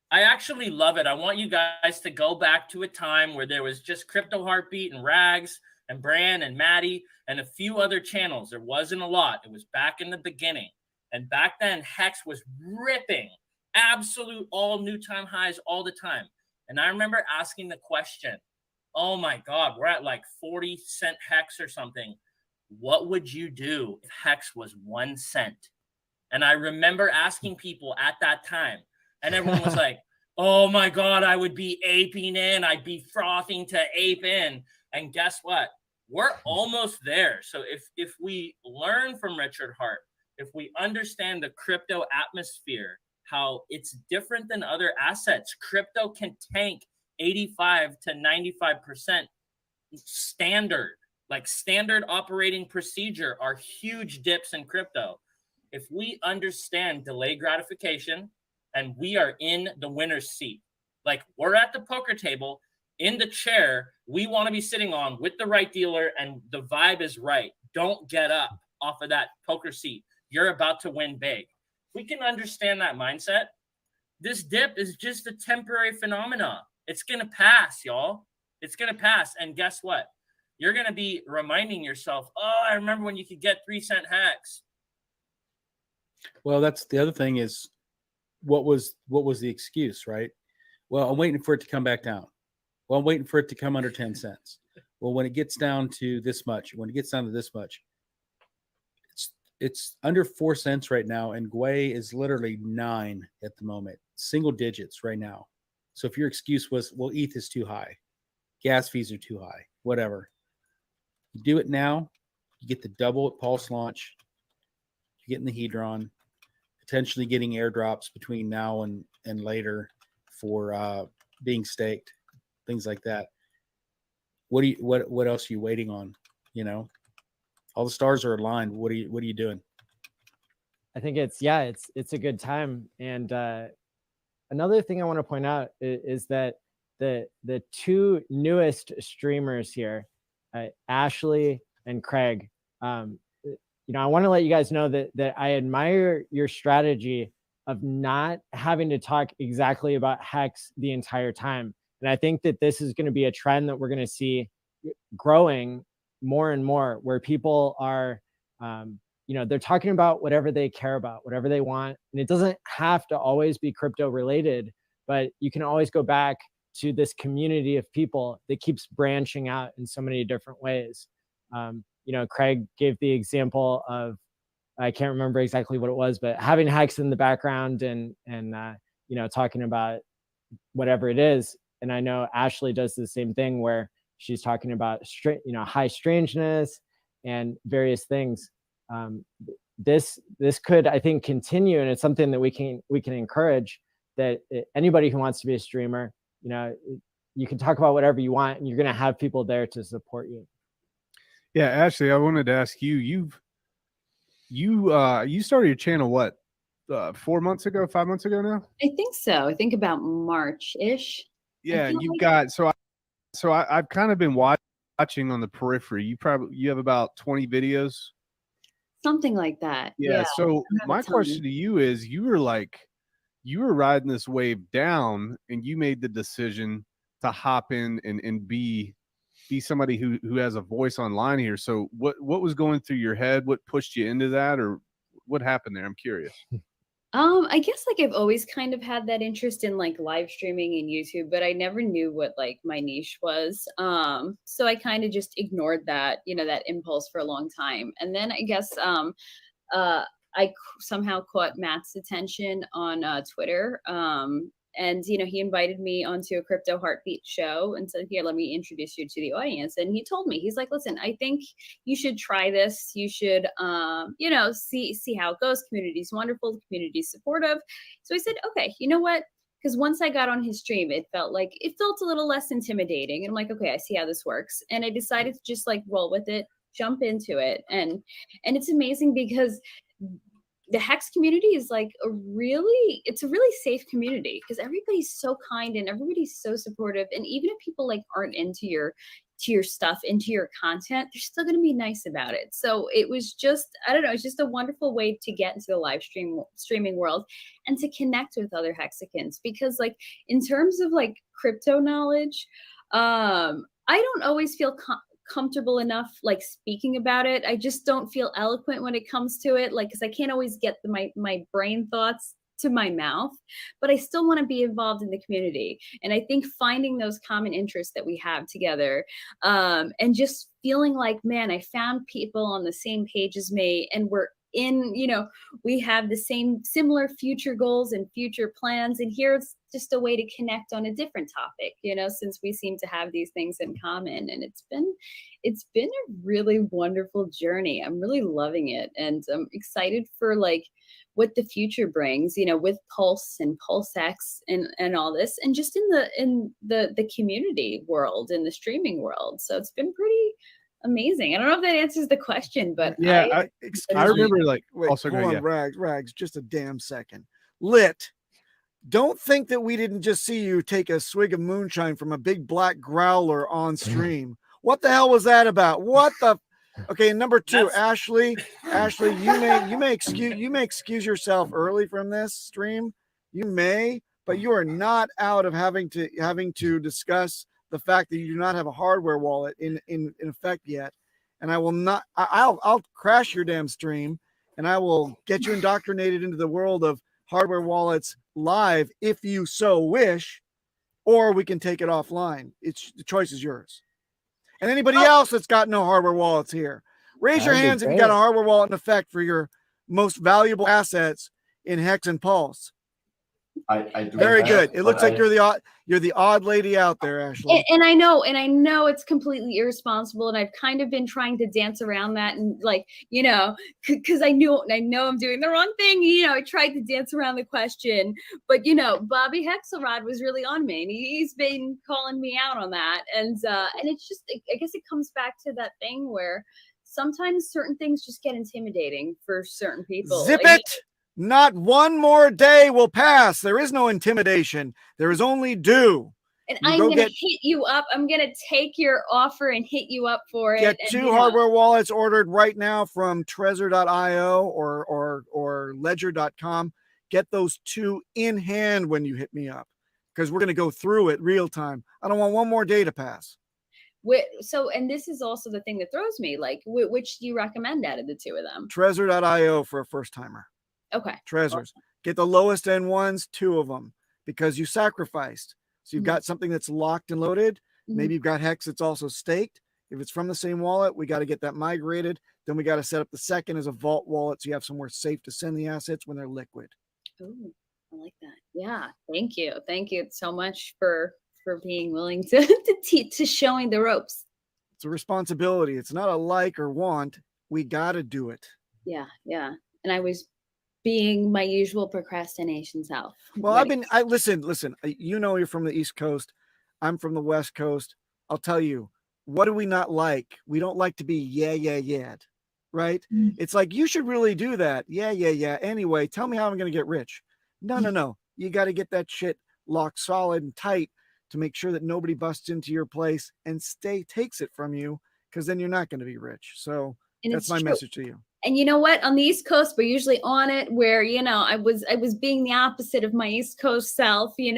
I actually love it. I want you guys to go back to a time where there was just Crypto Heartbeat and Rags and Bran and Maddie and a few other channels. There wasn't a lot. It was back in the beginning. And back then, Hex was ripping. absolute all new time highs all the time. And I remember asking the question, oh my God, we're at like 40-cent Hex or something. What would you do if Hex was 1 cent? And I remember asking people at that time, and everyone was like, oh my God, I would be aping in. I'd be frothing to ape in. And guess what? We're almost there. So if we learn from Richard Hart, if we understand the crypto atmosphere, how it's different than other assets, crypto can tank 85 to 95% standard, like standard operating procedure are huge dips in crypto. If we understand delay gratification and we are in the winner's seat, like we're at the poker table in the chair we want to be sitting on with the right dealer and the vibe is right. Don't get up off of that poker seat. You're about to win big. We can understand that mindset. This dip is just a temporary phenomena. It's going to pass, y'all. It's going to pass. And guess what? You're going to be reminding yourself, oh, I remember when you could get 3-cent Hex. Well, that's the other thing is what was the excuse, right? Well, I'm waiting for it to come back down. Well, I'm waiting for it to come under 10 cents. Well, when it gets down to this much, when it gets down to this much, it's under 4 cents right now, and Gwei is literally 9 at the moment, single digits right now. So if your excuse was, well, ETH is too high, gas fees are too high, whatever, you do it now, you get the double at Pulse launch, you're getting the Hedron, potentially getting airdrops between now and later for being staked, things like that. What else are you waiting on? You know, all the stars are aligned. What are you doing? I think it's a good time. And another thing I want to point out is that the two newest streamers here, Ashley and Craig, you know, I want to let you guys know that I admire your strategy of not having to talk exactly about Hex the entire time. And I think that this is going to be a trend that we're going to see growing more and more, where people are, you know, they're talking about whatever they care about, whatever they want. And it doesn't have to always be crypto related, but you can always go back to this community of people that keeps branching out in so many different ways. You know, Craig gave the example of, I can't remember exactly what it was, but having Hex in the background and you know, talking about whatever it is. And I know Ashley does the same thing where she's talking about you know, high strangeness and various things. This could, I think, continue, and it's something that we can encourage, that anybody who wants to be a streamer, you know, you can talk about whatever you want, and you're going to have people there to support you. Yeah, Ashley, I wanted to ask you. You started your channel what, 4 months ago, 5 months ago now? I think so. I think about March-ish. Yeah, you've got I've kind of been watching on the periphery. You have about 20 videos, something like that. Yeah. So my question to you is, you were riding this wave down, and you made the decision to hop in and be somebody who has a voice online here. So what was going through your head? What pushed you into that, or what happened there? I'm curious. I guess like I've always kind of had that interest in like live streaming and YouTube, but I never knew what like my niche was. So I kind of just ignored that, you know, that impulse for a long time. And then I guess I somehow caught Matt's attention on Twitter. And, you know, he invited me onto a Crypto Heartbeat show and said, here, let me introduce you to the audience. And he told me, he's like, listen, I think you should try this. You should, you know, see how it goes. Community's wonderful. The community's supportive. So I said, okay, you know what? Because once I got on his stream, it felt a little less intimidating. And I'm like, okay, I see how this works. And I decided to just like roll with it, jump into it. And it's amazing because the Hex community is like it's a really safe community, because everybody's so kind and everybody's so supportive. And even if people like aren't into your stuff, into your content, they're still going to be nice about it. So it was just, I don't know, it's just a wonderful way to get into the live streaming world and to connect with other Hexicans. Because like in terms of like crypto knowledge, I don't always feel comfortable enough like speaking about it. I just don't feel eloquent when it comes to it, like, because I can't always get my brain thoughts to my mouth, but I still want to be involved in the community. And I think finding those common interests that we have together, and just feeling like, man, I found people on the same page as me, and we're in, we have the same similar future goals and future plans. And here's just a way to connect on a different topic, since we seem to have these things in common. And it's been a really wonderful journey. I'm really loving it. And I'm excited for like what the future brings, with Pulse and PulseX and all this, and just in the community world, in the streaming world. So it's been pretty amazing. I don't know if that answers the question, but yeah, I remember like, wait, also hold on, Rags, just a damn second. Lit. Don't think that we didn't just see you take a swig of moonshine from a big black growler on stream. What the hell was that about? What the? Okay, number two, Ashley, you may excuse yourself early from this stream. You may, but you are not out of having to discuss the fact that you do not have a hardware wallet in effect yet. And I will not. I'll crash your damn stream, and I will get you indoctrinated into the world of hardware wallets live if you so wish, or we can take it offline. The choice is yours. And anybody else that's got no hardware wallets here, raise your hands if you got a hardware wallet in effect for your most valuable assets in Hex and Pulse. I do. Very good. It looks like you're the odd lady out there, Ashley. And I know it's completely irresponsible, and I've kind of been trying to dance around that, and like, because I know I'm doing the wrong thing. I tried to dance around the question, but Bobby Hexelrod was really on me, and he's been calling me out on that, and it's just, I guess it comes back to that thing where sometimes certain things just get intimidating for certain people. Zip it. Not one more day will pass. There is no intimidation. There is only do. And I'm going to hit you up. I'm going to take your offer and hit you up for it. Get two hardware wallets ordered right now from Trezor.io or Ledger.com. Get those two in hand when you hit me up, because we're going to go through it real time. I don't want one more day to pass. So, and this is also the thing that throws me. Like, which do you recommend out of the two of them? Trezor.io for a first timer. Okay. Trezors. Get the lowest end ones, two of them, because you sacrificed. So you've got something that's locked and loaded. Maybe you've got Hex that's also staked. If it's from the same wallet, we got to get that migrated. Then we got to set up the second as a vault wallet, so you have somewhere safe to send the assets when they're liquid. Oh, I like that. Yeah. Thank you. Thank you so much for being willing to showing the ropes. It's a responsibility. It's not a like or want. We got to do it. Yeah. Yeah. And I was being my usual procrastination self. Well, listen, you're from the East Coast. I'm from the West Coast. I'll tell you, what do we not like? We don't like to be yeah, right? It's like, you should really do that. Yeah. Anyway, tell me how I'm going to get rich. No. You got to get that shit locked solid and tight to make sure that nobody busts into your place and takes it from you, because then you're not going to be rich. So that's my message to you. And you know what? On the East Coast, we're usually on it where, I was being the opposite of my East Coast self, and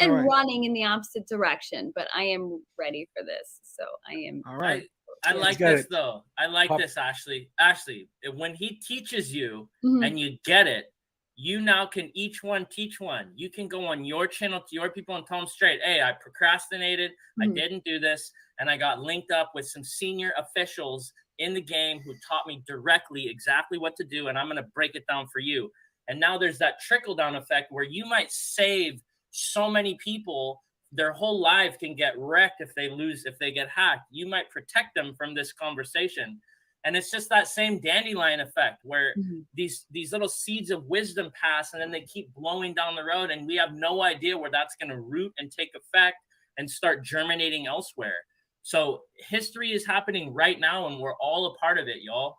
running in the opposite direction. But I am ready for this. So I am. All right. I like this though. I like this, Ashley. Ashley, when he teaches you and you get it, you now can each one teach one. You can go on your channel to your people and tell them straight, hey, I procrastinated. I didn't do this. And I got linked up with some senior officials in the game who taught me directly exactly what to do. And I'm going to break it down for you. And now there's that trickle down effect where you might save so many people. Their whole life can get wrecked if they get hacked. You might protect them from this conversation. And it's just that same dandelion effect where these little seeds of wisdom pass, and then they keep blowing down the road, and we have no idea where that's going to root and take effect and start germinating elsewhere. So history is happening right now, and we're all a part of it, y'all.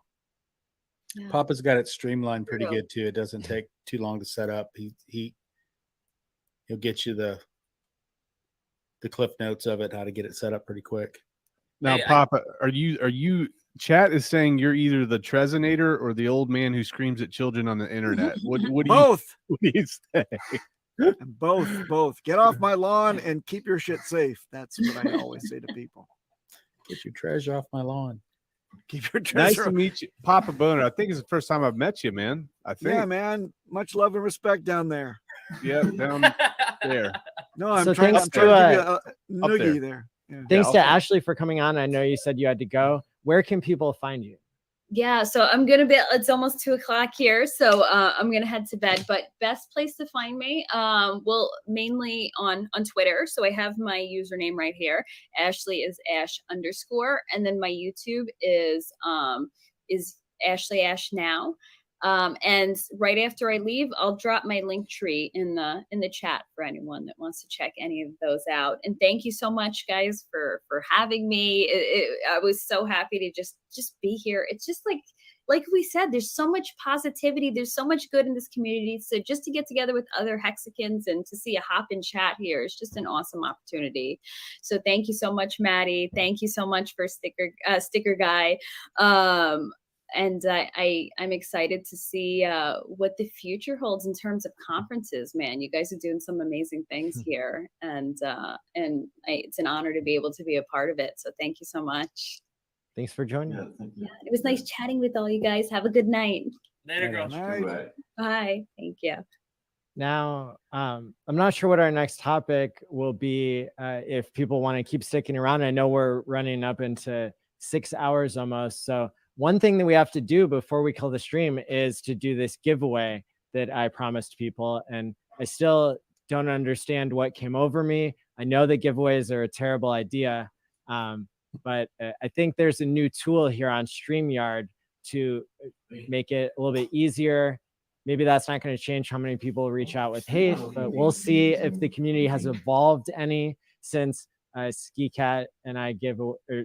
Yeah. Papa's got it streamlined pretty good too. It doesn't take too long to set up. He'll get you the cliff notes of it, how to get it set up pretty quick. Now, Papa, are you? Chat is saying you're either the Trezinator or the old man who screams at children on the internet. What do you say? Both. Get off my lawn and keep your shit safe. That's what I always say to people. Get your treasure off my lawn. Keep your Nice treasure. to meet you, Papa Boner. I think it's the first time I've met you, man. I think. Yeah, man. Much love and respect down there. Yeah, down there. No, I'm So trying thanks to give you to, a noogie there. Yeah. Thanks to I'll- Ashley for coming on. I know you said you had to go. Where can people find you? Yeah, so I'm gonna be. It's almost 2:00 here, so I'm gonna head to bed. But best place to find me, well, mainly on Twitter. So I have my username right here. Ashley is Ash_, and then my YouTube is Ashley Ash Now. And right after I leave, I'll drop my link tree in the chat for anyone that wants to check any of those out. And thank you so much, guys, for having me. I was so happy to just be here. It's just like we said, there's so much positivity, there's so much good in this community. So just to get together with other Hexicans and to see a hop in chat here is just an awesome opportunity. So thank you so much, Maddie. Thank you so much for sticker guy. And I'm excited to see what the future holds in terms of conferences. Man, you guys are doing some amazing things here, and it's an honor to be able to be a part of it. So thank you so much. Thanks for joining. Yeah, it was nice chatting with all you guys. Have a good night. Later, girl. Bye. Thank you. Now, I'm not sure what our next topic will be. If people want to keep sticking around, I know we're running up into 6 hours almost. So one thing that we have to do before we kill the stream is to do this giveaway that I promised people. And I still don't understand what came over me. I know that giveaways are a terrible idea, but I think there's a new tool here on StreamYard to make it a little bit easier. Maybe that's not going to change how many people reach out with hate, but we'll see if the community has evolved any since Ski Cat and I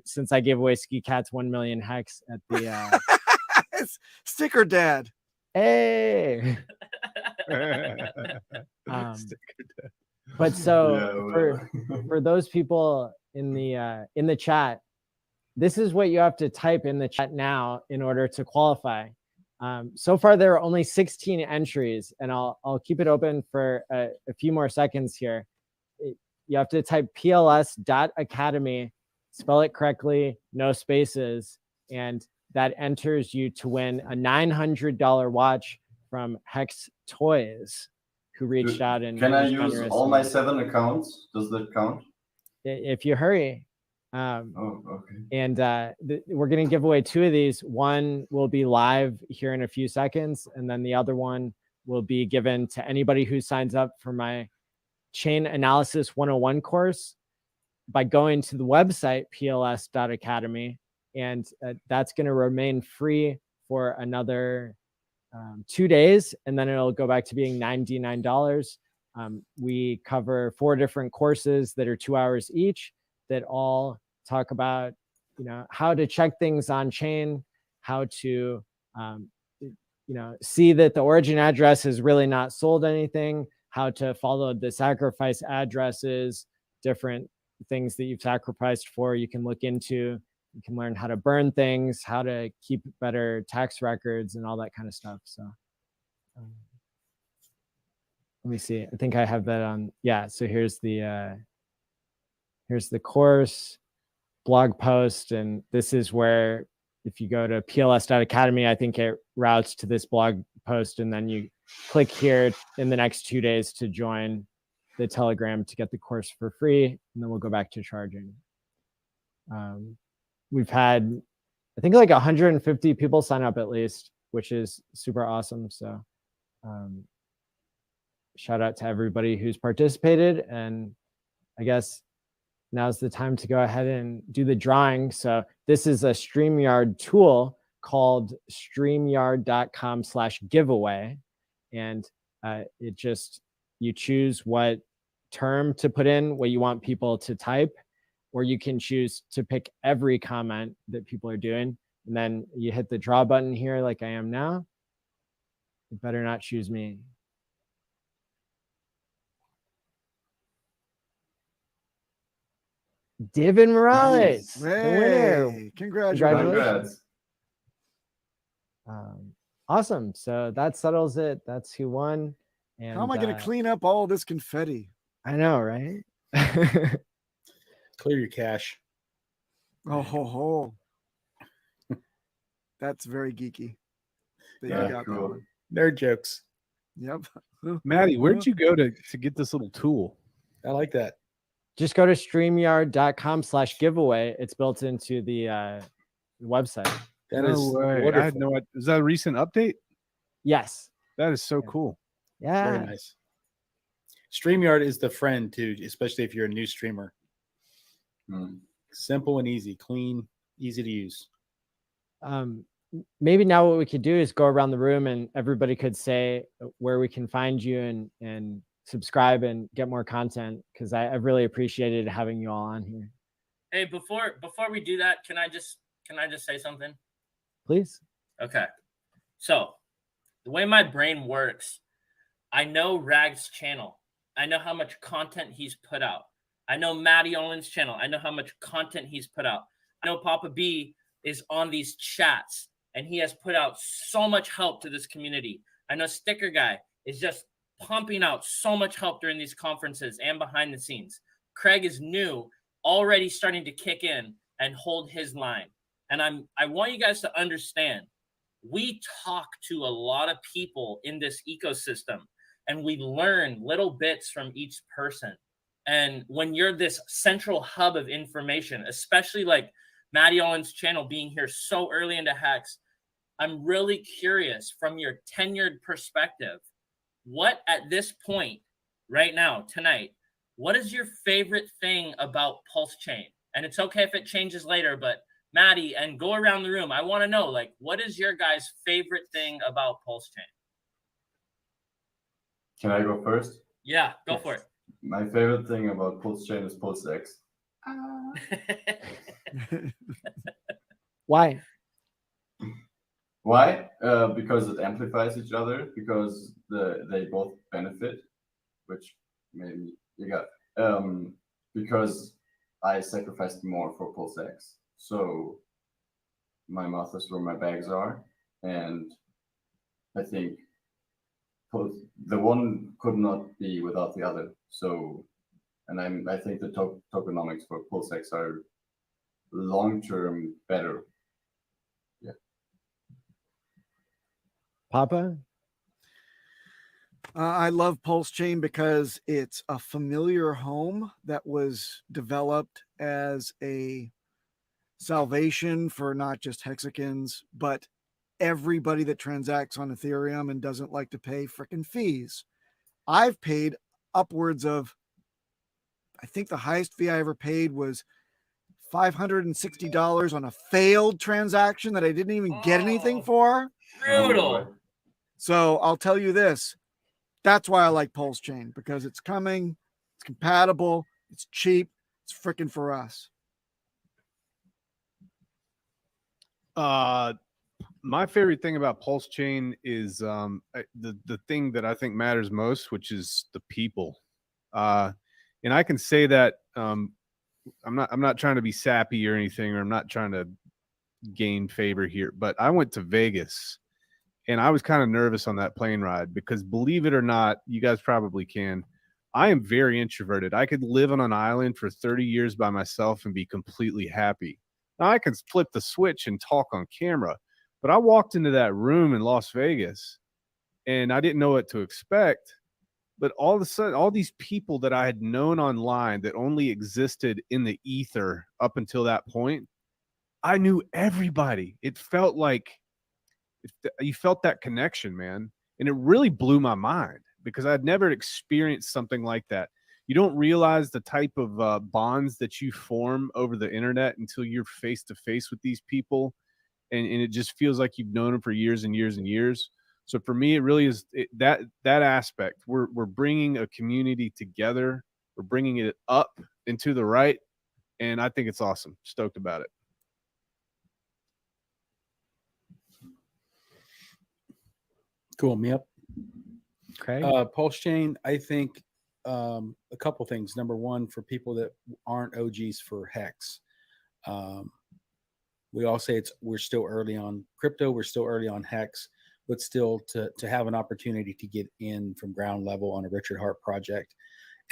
since I gave away Ski Cat's 1 million hex at the It's Sticker Dad. Hey. But so for those people in the chat, this is what you have to type in the chat now in order to qualify. So far there are only 16 entries, and I'll keep it open for a few more seconds here. You have to type pls.academy, spell it correctly, no spaces, and that enters you to win a $900 watch from Hex Toys, who reached out and Can I was use generous. all my 7 accounts? Does that count? If you hurry. Oh, okay. And we're going to give away 2 of these. One will be live here in a few seconds, and then the other one will be given to anybody who signs up for my Chain Analysis 101 course by going to the website pls.academy, and that's going to remain free for another 2 days, and then it'll go back to being $99. We cover 4 different courses that are 2 hours each that all talk about, how to check things on chain, how to see that the origin address has really not sold anything, how to follow the sacrifice addresses, different things that you've sacrificed for. You can look into, you can learn how to burn things, how to keep better tax records and all that kind of stuff. So let me see. I think I have that on. Yeah. So here's the course blog post. And this is where, if you go to pls.academy, I think it routes to this blog post, and then you click here in the next 2 days to join the Telegram to get the course for free, and then we'll go back to charging. We've had, I think, like 150 people sign up at least, which is super awesome. So shout out to everybody who's participated, and I guess now's the time to go ahead and do the drawing. So this is a StreamYard tool called streamyard.com/giveaway. And it just, you choose what term to put in, what you want people to type, or you can choose to pick every comment that people are doing. And then you hit the draw button here like I am now. You better not choose me. Divin Morales, the winner. Hey, congratulations. Awesome. So that settles it. That's who won. And how am I going to clean up all this confetti? I know, right? Clear your cache. Oh, ho, ho. That's very geeky. That Yeah, you got that cool. one. Nerd jokes. Yep. Maddie, where'd you go to get this little tool? I like that. Just go to StreamYard.com/giveaway. It's built into the website. That No is way. wonderful. I had no idea. Is that a recent update? Yes. That is so cool. Yeah. Very nice. StreamYard is the friend too, especially if you're a new streamer. Simple and easy, clean, easy to use. Maybe now what we could do is go around the room and everybody could say where we can find you and subscribe and get more content, because I've really appreciated having you all on here. Hey, before we do that, can I just say something? Please. Okay. So the way my brain works, I know Rag's channel. I know how much content he's put out. I know Maddie Owen's channel. I know how much content he's put out. I know Papa B is on these chats and he has put out so much help to this community. I know Sticker Guy is just pumping out so much help during these conferences and behind the scenes. Craig is new, already starting to kick in and hold his line. And I want you guys to understand, we talk to a lot of people in this ecosystem and we learn little bits from each person. And when you're this central hub of information, especially like Maddie Owen's channel being here so early into Hex, I'm really curious from your tenured perspective, what at this point right now, tonight, what is your favorite thing about Pulsechain? And it's okay if it changes later, but Maddie, and go around the room. I want to know, like, what is your guys' favorite thing about Pulsechain? Can I go first? Yeah, go for it. My favorite thing about Pulsechain is PulseX. Why? Why? Because it amplifies each other, because they both benefit, which maybe you got. Because I sacrificed more for PulseX. So my mouth is where my bags are. And I think the one could not be without the other. So, and I think the tokenomics for PulseX are long-term better. Yeah. Papa? I love Pulsechain because it's a familiar home that was developed as a salvation for not just Hexicans, but everybody that transacts on Ethereum and doesn't like to pay freaking fees. I've paid upwards of, I think the highest fee I ever paid was $560 on a failed transaction that I didn't even get anything for. Brutal. So I'll tell you this, that's why I like Pulsechain, because it's coming, it's compatible, it's cheap, it's freaking for us. My favorite thing about Pulsechain is the thing that I think matters most, which is the people. And I can say that I'm not trying to be sappy or anything, or I'm not trying to gain favor here, but I went to Vegas and I was kind of nervous on that plane ride because, believe it or not, you guys probably can, I am very introverted. I could live on an island for 30 years by myself and be completely happy. Now I can flip the switch and talk on camera, but I walked into that room in Las Vegas and I didn't know what to expect. But all of a sudden, all these people that I had known online that only existed in the ether up until that point, I knew everybody. It felt like you felt that connection, man. And it really blew my mind because I'd never experienced something like that. You don't realize the type of bonds that you form over the internet until you're face to face with these people. And it just feels like you've known them for years and years and years. So for me, it really is that aspect. We're bringing a community together. We're bringing it up and to the right. And I think it's awesome. Stoked about it. Cool. Me up. Okay. Pulsechain, I think a couple things. Number one, for people that aren't OGs for Hex, we all say we're still early on crypto, we're still early on Hex, but still to have an opportunity to get in from ground level on a Richard Hart project,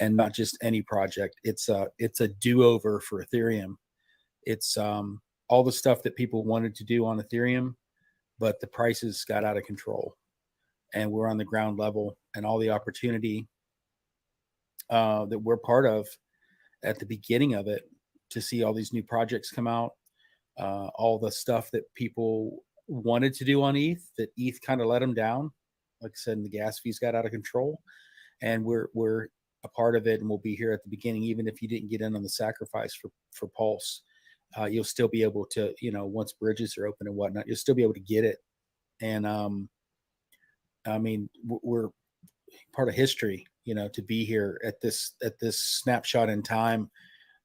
and not just any project. It's a do-over for Ethereum. It's all the stuff that people wanted to do on Ethereum. but the prices got out of control, and we're on the ground level, and all the opportunity that we're part of at the beginning of it, to see all these new projects come out, all the stuff that people wanted to do on ETH, that ETH kind of let them down. Like I said, the gas fees got out of control, and we're a part of it, and we'll be here at the beginning. Even if you didn't get in on the sacrifice for Pulse, you'll still be able to, once bridges are open and whatnot, you'll still be able to get it. And I mean, we're part of history, to be here at this snapshot in time,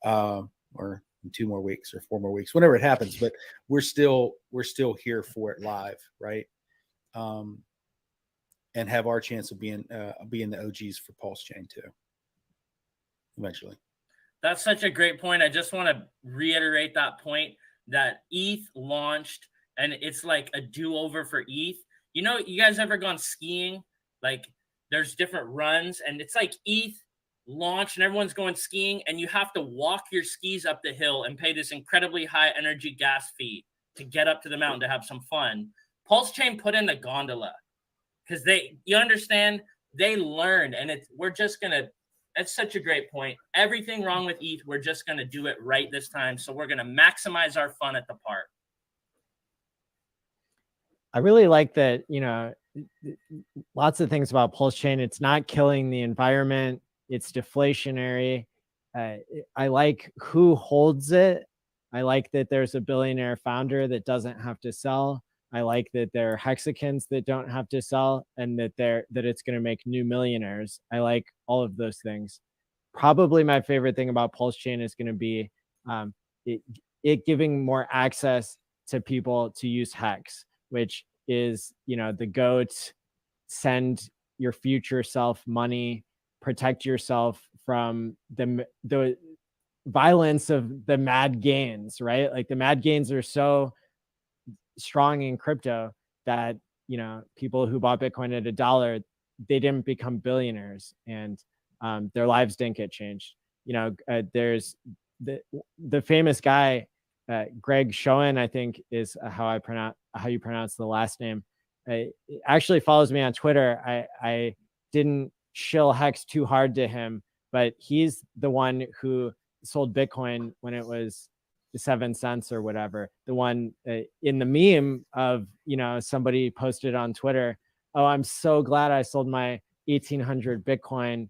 or in 2 more weeks or 4 more weeks, whenever it happens. But we're still here for it live, right? And have our chance of being the OGs for Pulsechain too, eventually. That's such a great point. I just want to reiterate that point, that ETH launched and it's like a do-over for ETH. You guys ever gone skiing? Like, there's different runs, and it's like ETH launched and everyone's going skiing, and you have to walk your skis up the hill and pay this incredibly high energy gas fee to get up to the mountain to have some fun. Pulsechain put in a gondola because you understand, they learned, and that's such a great point. Everything wrong with ETH, we're just going to do it right this time. So we're going to maximize our fun at the park. I really like that, lots of things about Pulsechain. It's not killing the environment. It's deflationary. I like who holds it. I like that there's a billionaire founder that doesn't have to sell. I like that there are hexagons that don't have to sell, and that it's going to make new millionaires. I like all of those things. Probably my favorite thing about Pulsechain is going to be it giving more access to people to use Hex, which is, the GOAT, send your future self money, protect yourself from the violence of the mad gains, right? Like, the mad gains are so strong in crypto that, people who bought Bitcoin at $1, they didn't become billionaires, and their lives didn't get changed. There's the famous guy, Greg Schoen, I think is how you pronounce the last name. Actually follows me on Twitter. I didn't shill Hex too hard to him, but he's the one who sold Bitcoin when it was 7 cents or whatever. The one in the meme of, somebody posted on Twitter, "Oh, I'm so glad I sold my 1,800 Bitcoin,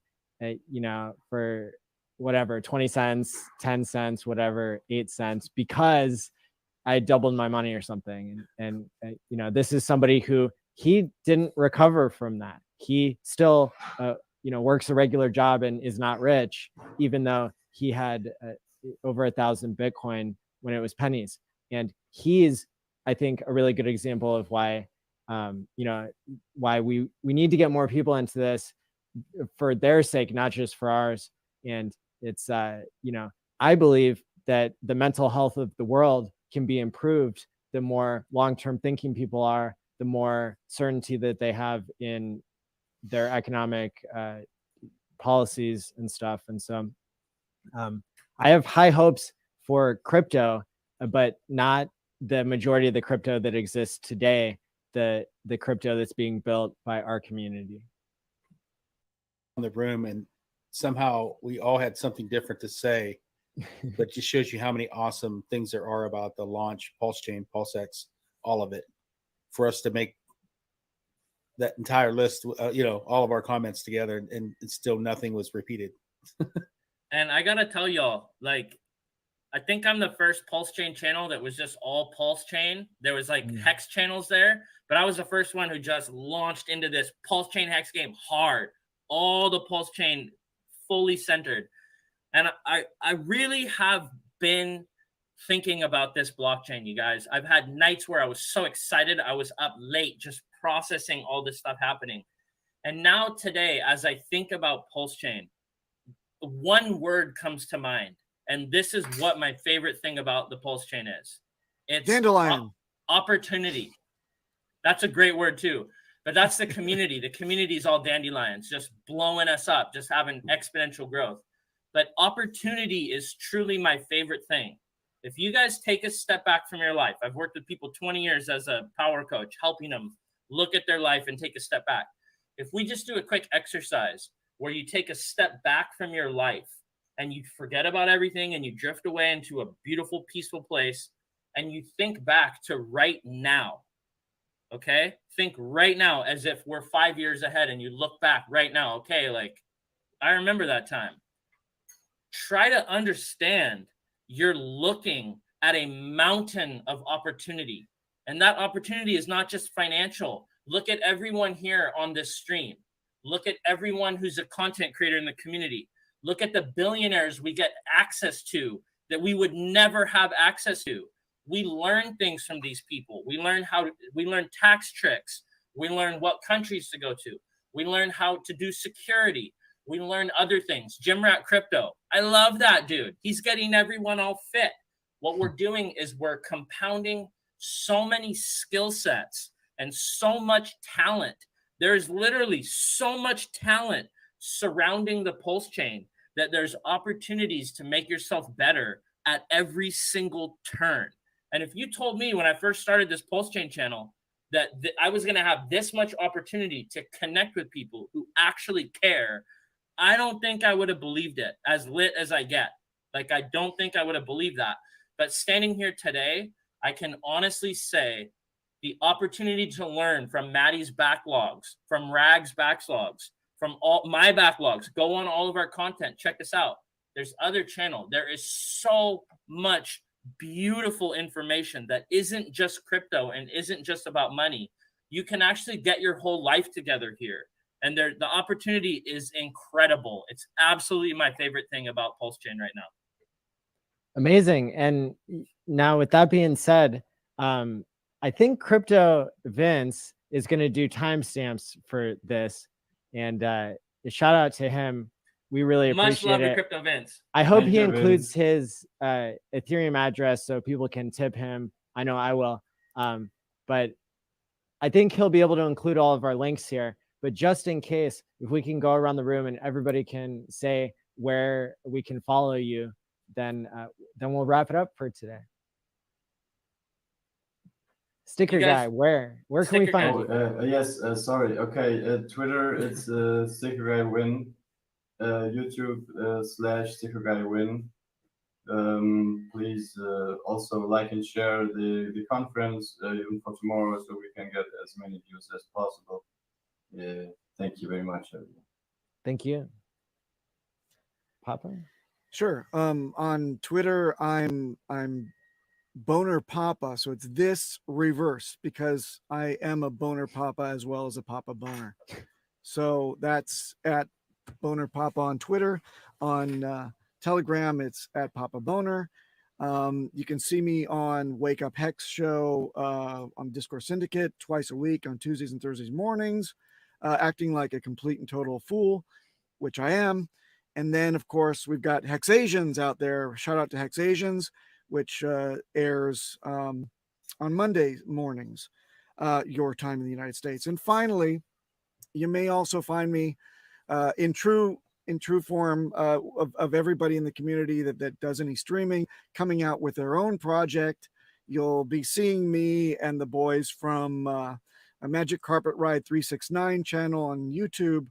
for whatever, 20 cents, 10 cents, whatever, 8 cents, because I doubled my money or something." And this is somebody who, he didn't recover from that. He still, works a regular job and is not rich, even though he had over 1,000 Bitcoin when it was pennies. And he's, I think, a really good example of why, why we need to get more people into this for their sake, not just for ours. And it's, I believe that the mental health of the world can be improved the more long-term thinking people are, the more certainty that they have in their economic policies and stuff. And so I have high hopes for crypto, but not the majority of the crypto that exists today, the crypto that's being built by our community. In the room, and somehow we all had something different to say, but just shows you how many awesome things there are about the launch, Pulsechain, PulseX, all of it, for us to make that entire list, all of our comments together, and still nothing was repeated. And I gotta tell y'all, like, I think I'm the first Pulsechain channel that was just all Pulsechain. There was like Hex channels there, but I was the first one who just launched into this Pulsechain Hex game hard. All the Pulsechain fully centered. And I really have been thinking about this blockchain, you guys. I've had nights where I was so excited. I was up late just processing all this stuff happening. And now today, as I think about Pulsechain, one word comes to mind. And this is what my favorite thing about the Pulsechain is. It's dandelion. Opportunity. That's a great word too. But that's the community. The community is all dandelions, just blowing us up, just having exponential growth. But opportunity is truly my favorite thing. If you guys take a step back from your life, I've worked with people 20 years as a power coach, helping them look at their life and take a step back. If we just do a quick exercise where you take a step back from your life and you forget about everything and you drift away into a beautiful, peaceful place and you think back to right now, okay? Think right now as if we're 5 years ahead and you look back right now, okay, like, I remember that time. Try to understand you're looking at a mountain of opportunity. And that opportunity is not just financial. Look at everyone here on this stream. Look at everyone who's a content creator in the community. Look at the billionaires we get access to that we would never have access to. We learn things from these people. We learn tax tricks. We learn what countries to go to. We learn how to do security. We learn other things. Jim Rat Crypto. I love that dude. He's getting everyone all fit. What we're doing is we're compounding so many skill sets and so much talent. There is literally so much talent surrounding the Pulsechain that there's opportunities to make yourself better at every single turn. And if you told me when I first started this Pulsechain channel that I was going to have this much opportunity to connect with people who actually care, I don't think I would have believed it, as lit as I get. Like, I don't think I would have believed that. But standing here today, I can honestly say the opportunity to learn from Maddie's backlogs, from Rag's backlogs, from all my backlogs. Go on all of our content. Check this out. There's other channel. There is so much beautiful information that isn't just crypto and isn't just about money. You can actually get your whole life together here. And the opportunity is incredible. It's absolutely my favorite thing about Pulsechain right now. Amazing. And now with that being said, I think Crypto Vince is going to do timestamps for this. And a shout out to him. We really Much love appreciate to it. Crypto Vince. I hope Thank he you, includes his Ethereum address so people can tip him. I know I will. But I think he'll be able to include all of our links here. But just in case, if we can go around the room and everybody can say where we can follow you, then we'll wrap it up for today. Sticker guy, where can we find you? Yes, sorry. Okay, Twitter, it's Sticker Guy Win. YouTube / Sticker Guy Win. Please also like and share the conference even for tomorrow so we can get as many views as possible. Thank you very much, everyone. Thank you. Papa? Sure. On Twitter, I'm Boner Papa, so it's this reverse because I am a Boner Papa as well as a Papa Boner. So that's at Boner Papa on Twitter. On Telegram, it's at Papa Boner. You can see me on Wake Up Hex show on Discord Syndicate twice a week on Tuesdays and Thursdays mornings, acting like a complete and total fool, which I am. And then, of course, we've got Hex Asians out there. Shout out to Hex Asians, which airs on Monday mornings, your time in the United States. And finally, you may also find me in true form of everybody in the community that does any streaming, coming out with their own project. You'll be seeing me and the boys from a Magic Carpet Ride 369 channel on YouTube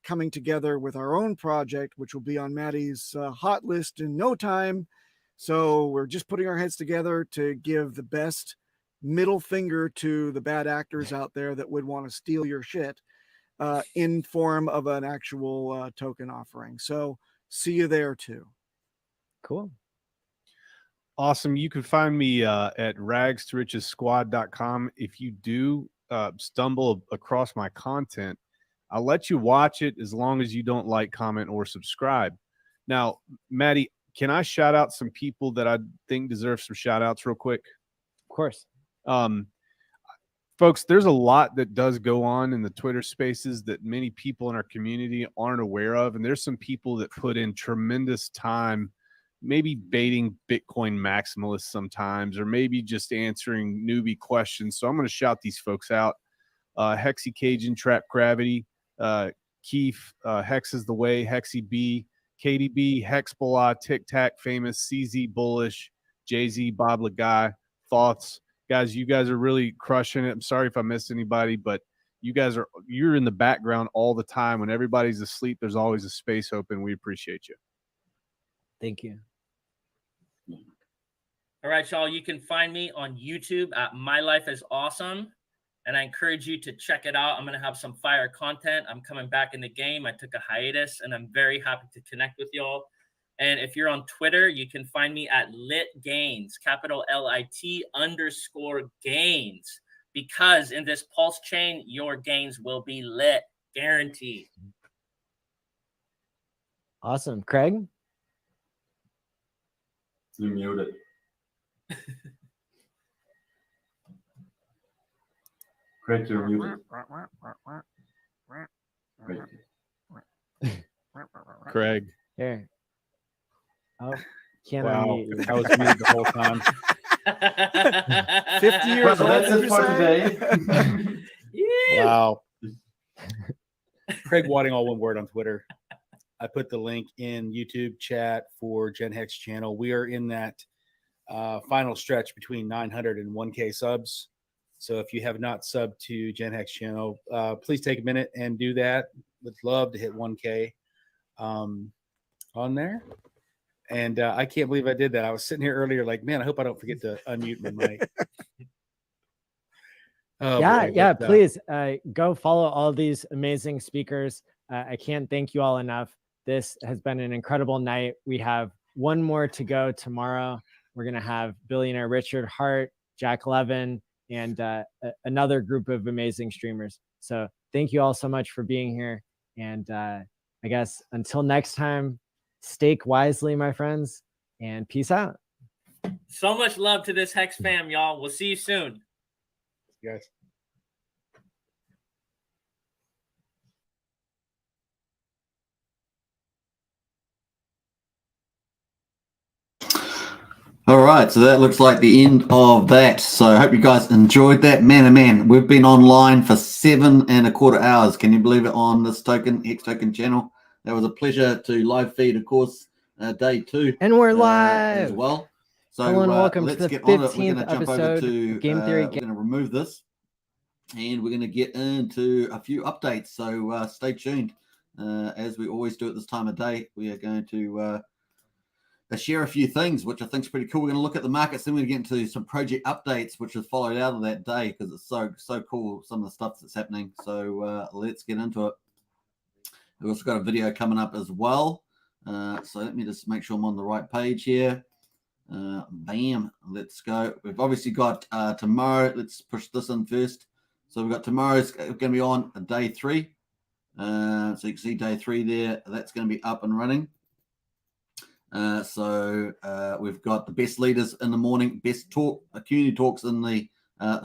coming together with our own project, which will be on Maddie's hot list in no time. So we're just putting our heads together to give the best middle finger to the bad actors out there that would want to steal your shit in form of an actual token offering. So see you there too. Cool. Awesome. You can find me at ragstorichessquad.com. If you do stumble across my content, I'll let you watch it as long as you don't like, comment, or subscribe. Now, Maddie, can I shout out some people that I think deserve some shout outs real quick? Of course. Folks, there's a lot that does go on in the Twitter spaces that many people in our community aren't aware of. And there's some people that put in tremendous time, maybe baiting Bitcoin maximalists sometimes, or maybe just answering newbie questions. So I'm going to shout these folks out. Hexy Cajun, Trap Gravity, Keith, Hex is the Way, Hexy B, KDB, Hexbullah, Tic Tac Famous, CZ Bullish, Jay-Z, Bob Lagai, thoughts. Guys, you guys are really crushing it. I'm sorry if I missed anybody, but you're in the background all the time. When everybody's asleep, there's always a space open. We appreciate you. Thank you. All right, y'all. You can find me on YouTube at My Life is Awesome. And I encourage you to check it out. I'm going to have some fire content. I'm coming back in the game. I took a hiatus, and I'm very happy to connect with y'all. And if you're on Twitter, you can find me at LitGains, capital LIT_gains. Because in this Pulse chain, your gains will be lit, guaranteed. Awesome. Craig? You muted. Craig, you're muted. Craig. Here. Oh, can't Wow, unmute you. I was muted the whole time. 50 years old. That's it for today. Wow. Craig Wadding, all one word on Twitter. I put the link in YouTube chat for Gen Hex channel. We are in that final stretch between 900 and 1K subs. So if you have not subbed to Gen Hex channel, please take a minute and do that. Would love to hit 1K on there. And I can't believe I did that. I was sitting here earlier like, man, I hope I don't forget to unmute my mic. Please go follow all these amazing speakers. I can't thank you all enough. This has been an incredible night. We have one more to go tomorrow. We're going to have billionaire Richard Hart, Jack Levin, and another group of amazing streamers. So thank you all so much for being here. And I guess until next time, stake wisely, my friends, and peace out. So much love to this Hex fam, y'all. We'll see you soon. Guys. All right, so that looks like the end of that. So I hope you guys enjoyed that. Man, we've been online for 7.25 hours. Can you believe it, on this Hex Token channel? That was a pleasure to live feed, of course, day 2. And we're live as well. So hello and welcome to let's the get on it. We're 15th going to jump over episode to Game Theory. we're going to remove this, and we're going to get into a few updates. So stay tuned. As we always do at this time of day, we are going to share a few things, which I think is pretty cool. We're going to look at the markets, then we're going to get into some project updates, which has followed out of that day, because it's so cool, some of the stuff that's happening. So let's get into it. We've also got a video coming up as well. So let me just make sure I'm on the right page here. Bam, let's go. We've obviously got tomorrow. Let's push this in first. So we've got tomorrow's going to be on day 3. So you can see day 3 there. That's going to be up and running. So we've got the best leaders in the morning, best talk, community talks in the,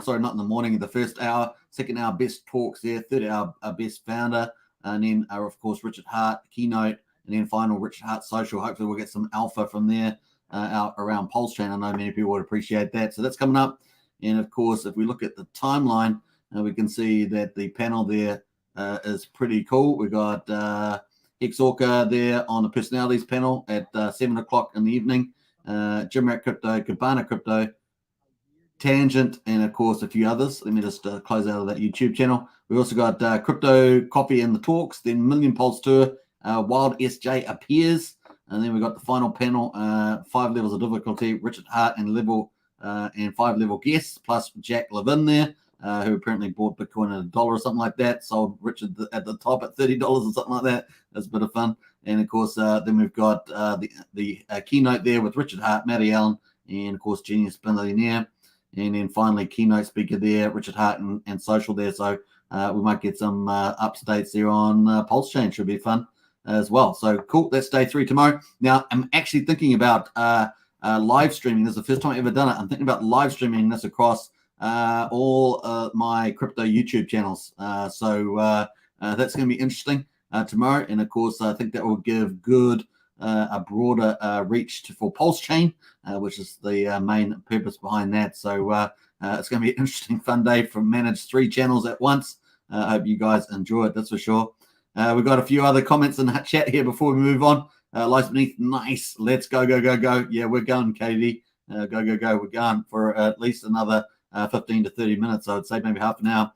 sorry, not in the morning, the first hour, second hour, best talks there, third hour, best founder, and then, of course, Richard Hart, keynote, and then final Richard Hart social. Hopefully we'll get some alpha from there out around Pulsechain. I know many people would appreciate that. So that's coming up. And of course, if we look at the timeline, we can see that the panel there is pretty cool. We got Hex Orca there on the personalities panel at 7 o'clock in the evening. Jim Rat Crypto, Cabana Crypto, Tangent, and of course a few others. Let me just close out of that YouTube channel. We also got Crypto Coffee and the Talks, then Million Pulse Tour, Wild SJ appears, and then we got the final panel, 5 levels of difficulty, Richard Hart and 5 level guests, plus Jack Levin there, who apparently bought Bitcoin at $1 or something like that, sold Richard at the top at $30 or something like that. That's a bit of fun. And of course, then we've got the keynote there with Richard Hart, Maddie Allen, and of course, Genius Billionaire. And then finally, keynote speaker there, Richard Hart and social there. So we might get some updates there on Pulsechain. Should be fun as well. So cool. That's day 3 tomorrow. Now, I'm actually thinking about live streaming. This is the first time I've ever done it. I'm thinking about live streaming this across all my crypto YouTube channels. So that's going to be interesting tomorrow. And of course, I think that will give good a broader reach for Pulsechain, which is the main purpose behind that. So it's going to be an interesting, fun day for manage 3 channels at once. I hope you guys enjoy it, that's for sure. We've got a few other comments in the chat here before we move on. Lights beneath, nice. Let's go. Yeah, we're going, Katie. Go. We're going for at least another 15 to 30 minutes. I would say maybe half an hour.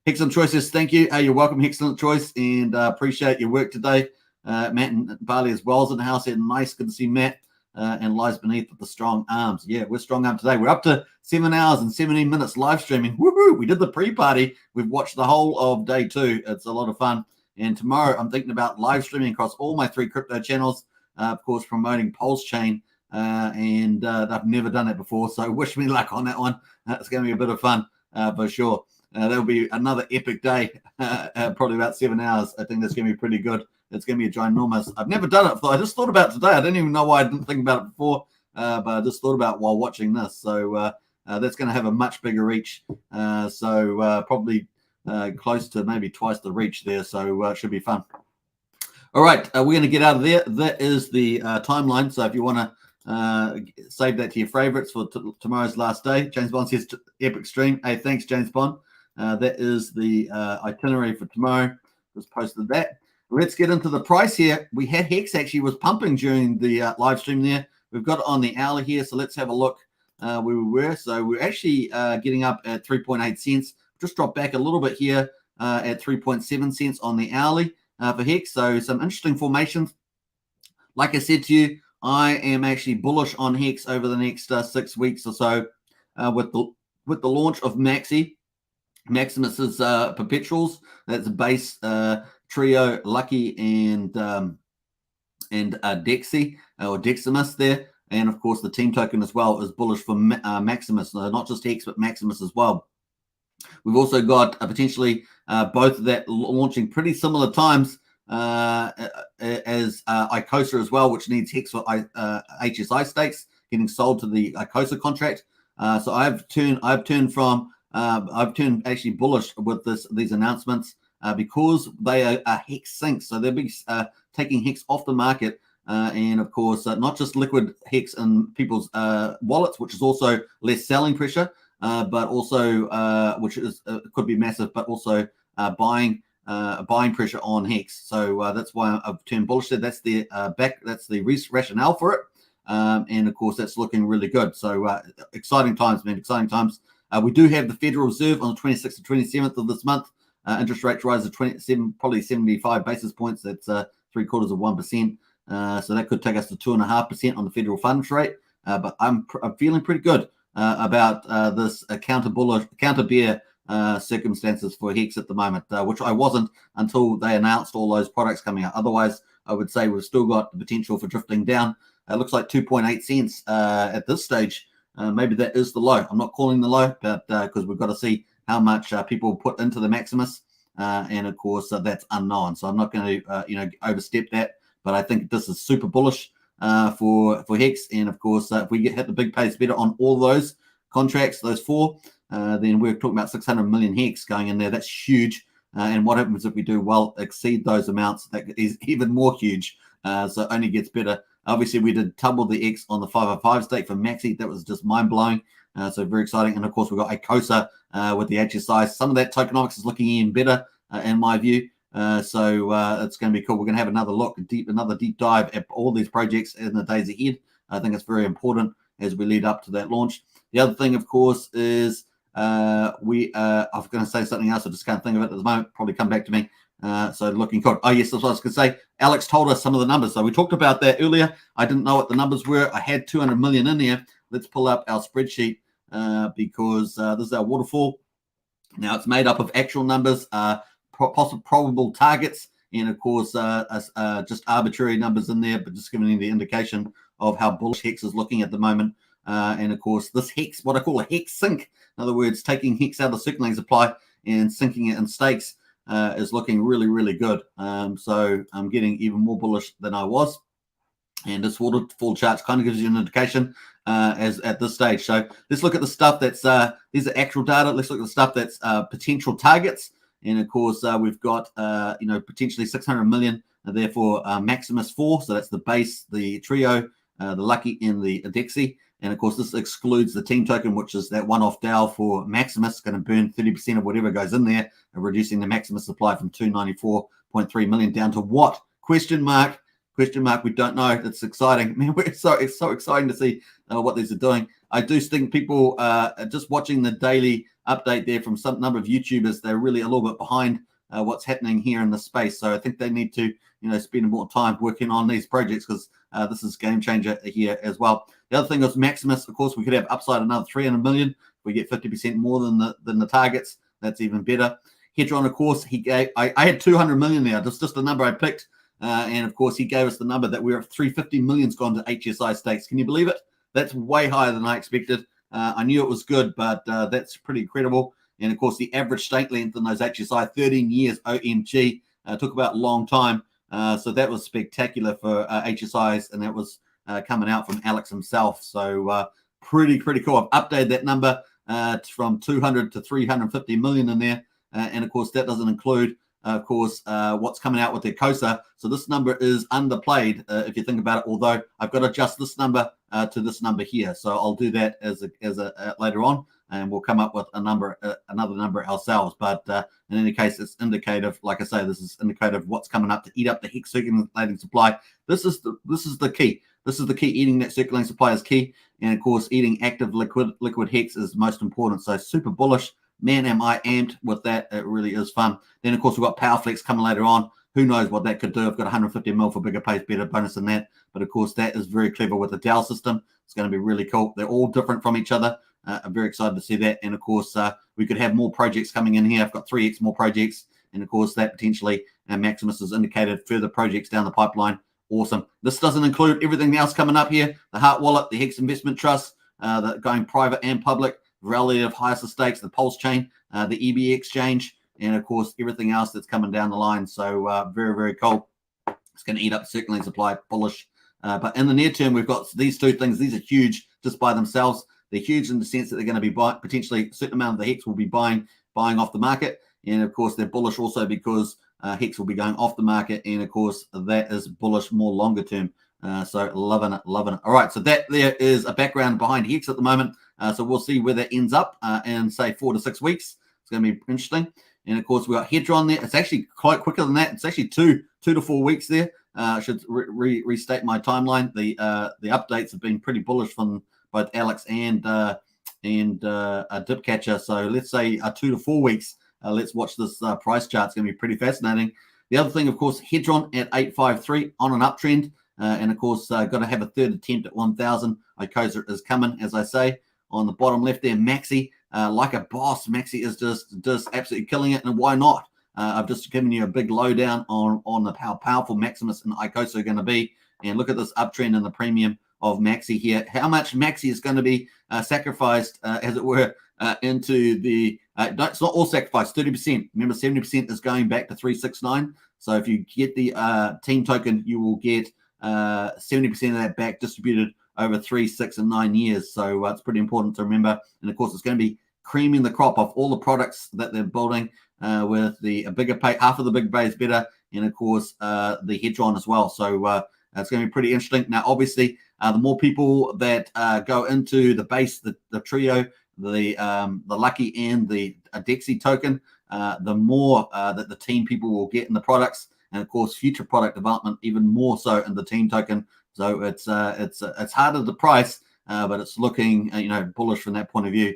Excellent choices. Thank you. You're welcome. Excellent choice. And appreciate your work today. Matt and Barley as well as in the house. And nice. Good to see Matt and lies beneath with the strong arms. Yeah, we're strong arm today. We're up to 7 hours and 17 minutes live streaming. Woohoo! We did the pre-party. We've watched the whole of day 2. It's a lot of fun. And tomorrow I'm thinking about live streaming across all my 3 crypto channels. Of course, promoting Pulsechain. And I've never done it before. So wish me luck on that one. It's going to be a bit of fun for sure. There'll be another epic day, probably about 7 hours. I think that's going to be pretty good. It's going to be a ginormous. I've never done it before. I just thought about it today. I didn't even know why I didn't think about it before, but I just thought about it while watching this. So that's going to have a much bigger reach. Probably close to maybe twice the reach there. So it should be fun. All right, we're going to get out of there. That is the timeline. So if you want to save that to your favorites for tomorrow's last day. James Bond says epic stream. Hey, thanks, James Bond. That is the itinerary for tomorrow. Just posted that. Let's get into the price here. We had Hex actually was pumping during the live stream there. We've got it on the hourly here, so let's have a look where we were. So we're actually getting up at 3.8 cents. Just dropped back a little bit here at 3.7 cents on the hourly for Hex. So some interesting formations. Like I said to you, I am actually bullish on Hex over the next 6 weeks or so with the launch of Maximus's perpetuals. That's base Trio, Lucky, and Dexy or Deximus there, and of course the team token as well is bullish for Maximus, not just Hex but Maximus as well. We've also got potentially both of that launching pretty similar times as Icosa as well, which needs Hex for HSI stakes getting sold to the Icosa contract. So I've turned actually bullish with these announcements because they are Hex syncs. So they'll be taking Hex off the market. And of course, not just liquid Hex in people's wallets, which is also less selling pressure, but also which is could be massive, but also buying pressure on Hex. So that's why I've turned bullish there. That's the that's the rationale for it. And of course, that's looking really good. So exciting times, man, exciting times. We do have the Federal Reserve on the 26th and 27th of this month. Interest rates rise to 27, probably 75 basis points. That's 0.75%. So that could take us to 2.5% on the federal funds rate. But I'm feeling pretty good about this counter bear circumstances for Hex at the moment, which I wasn't until they announced all those products coming out. Otherwise, I would say we've still got the potential for drifting down. It looks like 2.8 cents at this stage. Maybe that is the low. I'm not calling the low, but because we've got to see how much people put into the Maximus, and of course that's unknown. So I'm not going to overstep that. But I think this is super bullish for Hex, and of course if we hit the big pace better on all those contracts, those 4, then we're talking about 600 million Hex going in there. That's huge. And what happens if we do well exceed those amounts? That is even more huge. So it only gets better. Obviously, we did double the X on the 505 stake for Maxi. That was just mind-blowing. So very exciting. And, of course, we've got Icosa with the HSI. Some of that tokenomics is looking even better, in my view. So it's going to be cool. We're going to have another deep dive at all these projects in the days ahead. I think it's very important as we lead up to that launch. The other thing, of course, is I was going to say something else. I just can't think of it at the moment. Probably come back to me. So looking good. Oh, yes, that's what I was going to say. Alex told us some of the numbers. So we talked about that earlier. I didn't know what the numbers were. I had 200 million in there. Let's pull up our spreadsheet because this is our waterfall. Now, it's made up of actual numbers, probable targets, and, of course, just arbitrary numbers in there, but just giving you the indication of how bullish Hex is looking at the moment. And, of course, this Hex, what I call a Hex sink, in other words, taking Hex out of the circulating supply and sinking it in stakes, is looking really, really good. So I'm getting even more bullish than I was. And this waterfall chart kind of gives you an indication as at this stage. So let's look at the stuff that's these are actual data. Let's look at the stuff that's potential targets. And of course, we've got potentially 600 million. Therefore, Maximus 4. So that's the base, the Trio, the Lucky, and the Dexy. And of course, this excludes the team token, which is that one-off DAO for Maximus, going to burn 30% of whatever goes in there, reducing the Maximus supply from 294.3 million down to what? Question mark. Question mark. We don't know. It's exciting. Man, it's so exciting to see what these are doing. I do think people just watching the daily update there from some number of YouTubers, they're really a little bit behind what's happening here in the space. So I think they need to, spend more time working on these projects because this is game changer here as well. The other thing is Maximus. Of course, we could have upside another 300 million. If we get 50% more than the targets, that's even better. Hedron, of course, he gave. I had 200 million there. That's just the number I picked. And of course, he gave us the number that we're at 350 million's gone to HSI stakes. Can you believe it? That's way higher than I expected. I knew it was good, but that's pretty incredible. And of course, the average stake length in those HSI, 13 years, OMG, took about a long time. So that was spectacular for HSIs, and that was coming out from Alex himself. So pretty cool. I've updated that number from 200 to 350 million in there. And of course, that doesn't include, what's coming out with their COSA. So this number is underplayed if you think about it, although I've got to adjust this number to this number here. So I'll do that as a later on, and we'll come up with another number ourselves. But in any case, it's indicative. Like I say, this is indicative of what's coming up to eat up the Hex circulating supply. This is the key. This is the key. Eating that circulating supply is key. And of course, eating active liquid Hex is most important. So super bullish. Man, am I amped with that. It really is fun. Then, of course, we've got PowerFlex coming later on. Who knows what that could do? I've got 150 mil for bigger pays, better bonus than that. But, of course, that is very clever with the DAO system. It's going to be really cool. They're all different from each other. I'm very excited to see that. And, of course, we could have more projects coming in here. I've got 3x more projects. And, of course, that potentially Maximus has indicated further projects down the pipeline. Awesome. This doesn't include everything else coming up here. The Hart Wallet, the Hex Investment Trust, the going private and public, relative highest stakes, the Pulsechain, the EB exchange, and of course everything else that's coming down the line. So very cool. It's going to eat up circulating supply, bullish. But in the near term, we've got these two things. These are huge just by themselves. They're huge in the sense that they're going to be potentially a certain amount of the Hex will be buying off the market, and of course they're bullish also because Hex will be going off the market, and of course that is bullish more longer term. So loving it. All right, so that there is a background behind Hex at the moment. So we'll see where that ends up in say 4 to 6 weeks. It's going to be interesting. And of course, we've got Hedron there. It's actually quite quicker than that. It's actually two to 4 weeks there. I should restate my timeline. The updates have been pretty bullish from both Alex and Dipcatcher. So let's say 2 to 4 weeks. Let's watch this price chart. It's going to be pretty fascinating. The other thing, of course, Hedron at 853 on an uptrend. And of course, got to have a third attempt at 1,000. Icosa is coming, as I say. On the bottom left there, Maxi, like a boss. Maxi is just absolutely killing it, and why not? I've just given you a big lowdown on how powerful Maximus and Icosa are going to be. And look at this uptrend in the premium of Maxi here. How much Maxi is going to be sacrificed, as it were, into the... it's not all sacrificed, 30%. Remember, 70% is going back to 369. So if you get the team token, you will get 70% of that back distributed over 3, 6, and 9 years. So it's pretty important to remember. And of course, it's going to be creaming the crop of all the products that they're building with the bigger pay. Half of the big pay is better, and of course the Hedron as well. So it's going to be pretty interesting. Now, obviously, the more people that go into the base, the trio, the Lucky and the Dexy token, the more that the team people will get in the products. And of course, future product development even more so in the team token. So it's harder to price, but it's looking bullish from that point of view.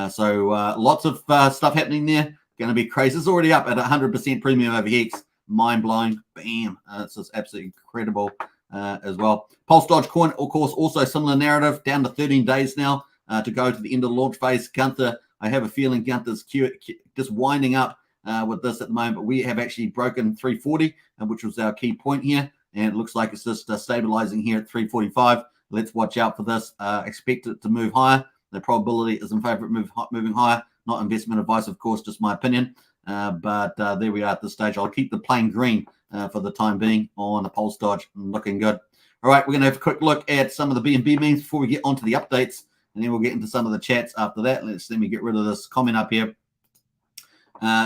So lots of stuff happening there. Going to be crazy. It's already up at 100% premium over Hex. Mind blowing. Bam. It's just absolutely incredible as well. Pulse Dodge Coin, of course, also similar narrative. Down to 13 days now to go to the end of the launch phase. Gunther, I have a feeling Gunther's just winding up with this at the moment, but we have actually broken 340, which was our key point here, and it looks like it's just stabilizing here at 345. Let's watch out for this. Expect it to move higher. The probability is in favor of moving higher. Not investment advice, of course, just my opinion. But there we are at this stage. I'll keep the plain green for the time being on the Pulse Dodge. Looking good. All right, we're going to have a quick look at some of the BNB memes before we get onto the updates, and then we'll get into some of the chats after that. Let me get rid of this comment up here.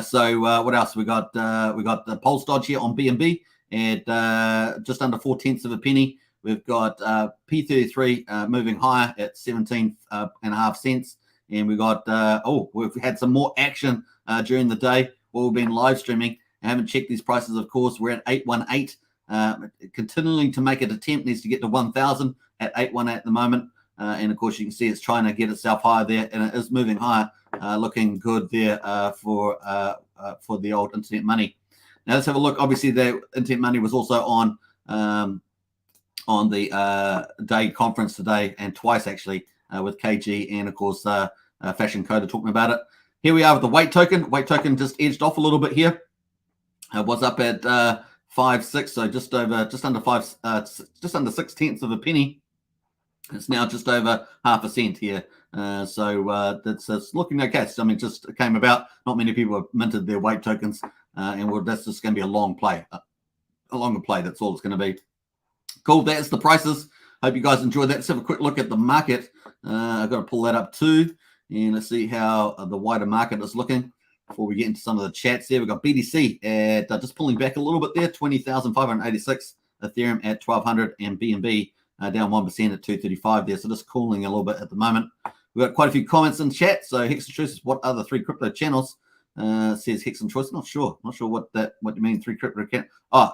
So what else we got? We got the Pulse Dodge here on BNB at just under 4/10 of a penny. We've got P33 moving higher at 17.5 cents, and we got we've had some more action during the day while we've been live streaming. I haven't checked these prices, of course. We're at 818 continuing to make an attempt, needs to get to 1,000 at 818 at the moment. And of course, you can see it's trying to get itself higher there, and it is moving higher, looking good there for the old Internet Money. Now let's have a look. Obviously, the Internet Money was also on the day conference today, and twice actually, with KG and of course Fashion Coder talking about it. Here we are with the weight token. Weight token just edged off a little bit here. Was up at 5.6, so just under 6/10 of a penny. It's now just over 0.5 cent here. So that's looking okay. So, I mean, just came about. Not many people have minted their weight tokens, and that's just going to be a long play. A longer play. That's all it's going to be. Cool. That's the prices. Hope you guys enjoyed that. Let's have a quick look at the market. I've got to pull that up too, and let's see how the wider market is looking before we get into some of the chats there. We've got BTC at just pulling back a little bit there, 20,586. Ethereum at 1,200, and BNB down 1% at 235 there. So just cooling a little bit at the moment. We've got quite a few comments in chat. So Hex Choices, what are the 3 crypto channels? Says Hex and Choice. Not sure what you mean 3 crypto channels. Well,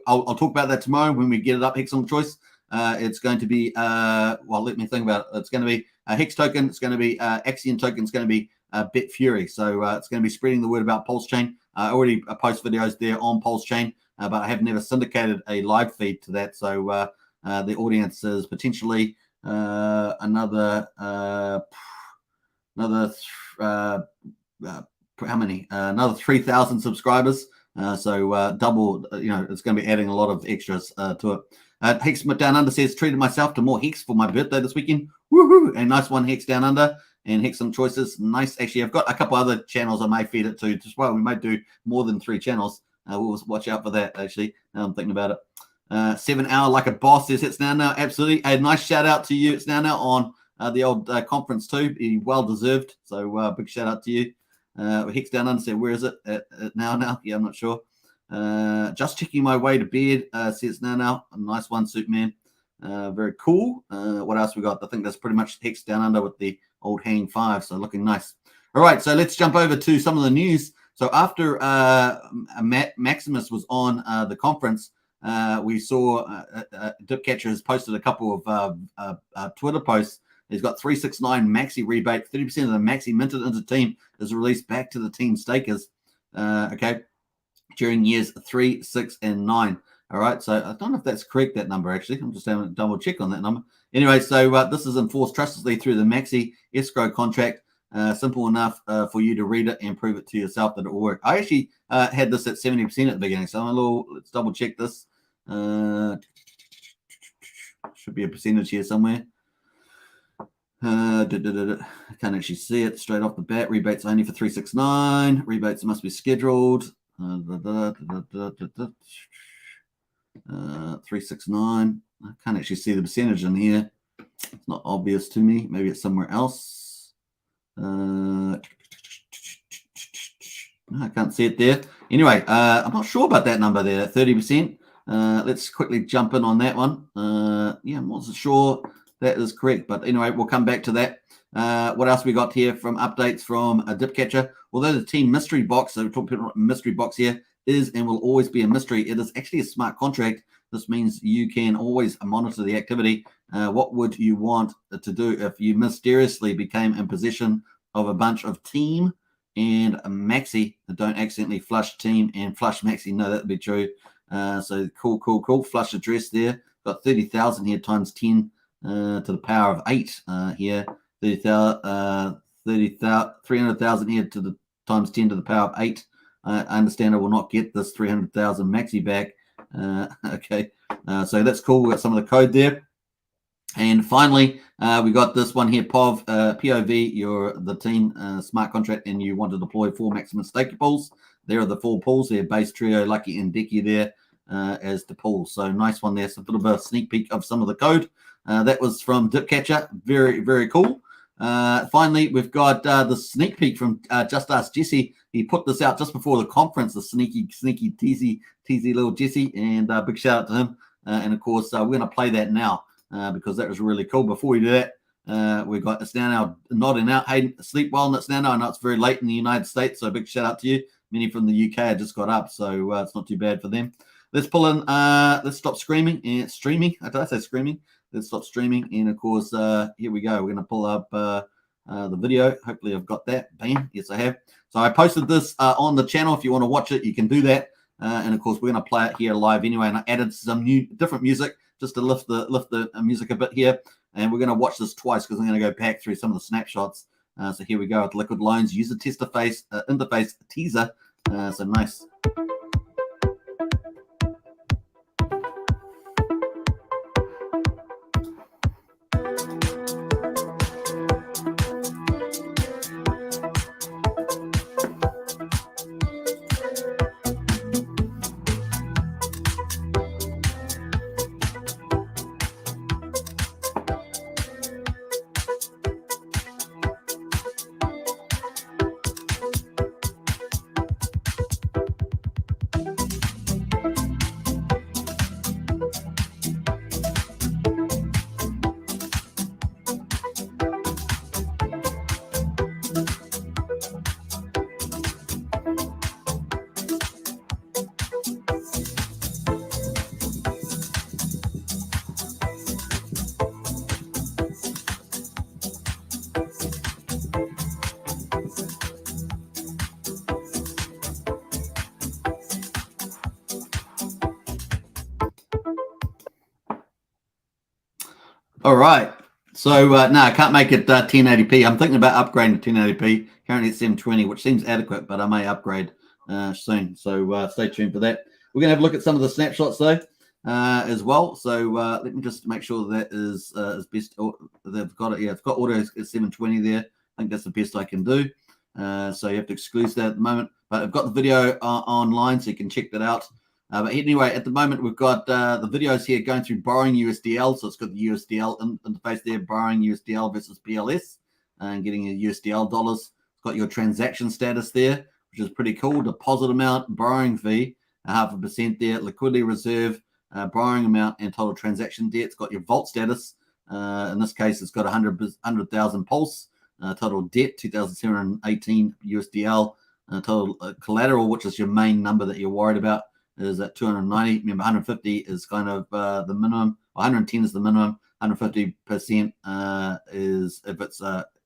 I'll talk about that tomorrow when we get it up. Hex on Choice. It's going to be well, let me think about it. It's going to be Hex token. It's going to be Axion token. It's going to be Bitfury. So it's going to be spreading the word about Pulsechain. I already post videos there on Pulsechain, but I have never syndicated a live feed to that. So the audience is potentially another how many? Another 3,000 subscribers. So double. It's going to be adding a lot of extras to it. Hex Down Under says, treated myself to more Hex for my birthday this weekend. Woohoo! A nice one, Hex Down Under. And Hex some choices. Nice. Actually, I've got a couple other channels I may feed it to as well. We might do more than 3 channels. We'll watch out for that, actually. Now I'm thinking about it. 7 Hour Like a Boss says it's now. Absolutely. A nice shout out to you. It's now on the old conference too. Well deserved. So big shout out to you. Hex Down Under said, where is it? Now? Yeah, I'm not sure. Just checking my way to bed. Says now. A nice one, Superman. Very cool. What else we got? I think that's pretty much Hex Down Under with the old hanging 5. So looking nice. All right. So let's jump over to some of the news. So after Maximus was on the conference, we saw Dipcatcher has posted a couple of Twitter posts. He's got 369 maxi rebate. 30% of the maxi minted into team is released back to the team stakers. Okay, during years 3, 6, and 9. All right, so I don't know if that's correct, that number, actually. I'm just having a double check on that number. Anyway, so this is enforced trustlessly through the maxi escrow contract. Simple enough for you to read it and prove it to yourself that it will work. I actually had this at 70% at the beginning, so let's double check this. Should be a percentage here somewhere. I can't actually see it straight off the bat. Rebates only for 369. Rebates must be scheduled. 369. I can't actually see the percentage in here. It's not obvious to me. Maybe it's somewhere else. I can't see it there. Anyway, I'm not sure about that number there, 30%. Let's quickly jump in on that one. Yeah, I'm not so sure that is correct, but anyway, we'll come back to that. What else we got here from updates from a Dipcatcher? Although the team mystery box, so we're talking about mystery box here, is and will always be a mystery. It is actually a smart contract. This means you can always monitor the activity. What would you want to do if you mysteriously became in possession of a bunch of team and a maxi that don't accidentally flush team and flush maxi? No, that would be true. So cool. Flush address there. Got 30,000 here times 10 to the power of 8 here. 300,000 here to the times 10 to the power of 8. I understand I will not get this 300,000 maxi back. Okay, so that's cool. We got some of the code there. And finally, we got this one here, POV. You're the team smart contract and you want to deploy 4 maximum stake pools. There are the 4 pools there, base, trio, lucky, and decky there as the pools. So nice one there. So a little bit of a sneak peek of some of the code. That was from Dipcatcher. Very, very cool. Finally, we've got the sneak peek from Just Ask Jesse. He put this out just before the conference, the sneaky teasy little Jesse, and big shout out to him. And of course, we're going to play that now because that was really cool. Before we do that, we've got It's Now nodding out. Hey, sleep well, It's Now. I know it's very late in the United States, so big shout out to you. Many from the UK just got up, so it's not too bad for them. let's pull in. Let's stop screaming and streaming. Did I say screaming? Let's stop streaming. And of course, here we go. We're going to pull up the video. Hopefully, I've got that. Bam. Yes, I have. So I posted this on the channel. If you want to watch it, you can do that. And of course, we're going to play it here live anyway. And I added some different music just to lift the music a bit here. And we're going to watch this twice because I'm going to go back through some of the snapshots. So here we go with Liquid Loans user interface teaser. So nice. All right. So, no, I can't make it 1080p. I'm thinking about upgrading to 1080p. Currently it's 720, which seems adequate, but I may upgrade soon. So stay tuned for that. We're going to have a look at some of the snapshots, though, as well. So let me just make sure that is best. Oh, they've got it. Yeah, it's got auto at 720 there. I think that's the best I can do. So you have to exclude that at the moment. But I've got the video online, so you can check that out. But anyway, at the moment, we've got the videos here going through borrowing USDL. So it's got the USDL interface there, borrowing USDL versus PLS, and getting your USDL dollars. It's got your transaction status there, which is pretty cool. Deposit amount, borrowing fee, 0.5% there, liquidity reserve, borrowing amount, and total transaction debt. It's got your vault status. In this case, it's got 100,000 Pulse, total debt, 2,718 USDL, total collateral, which is your main number that you're worried about, is at 290. Remember, 150 is kind of the minimum. 110 is the minimum. 150% is if it's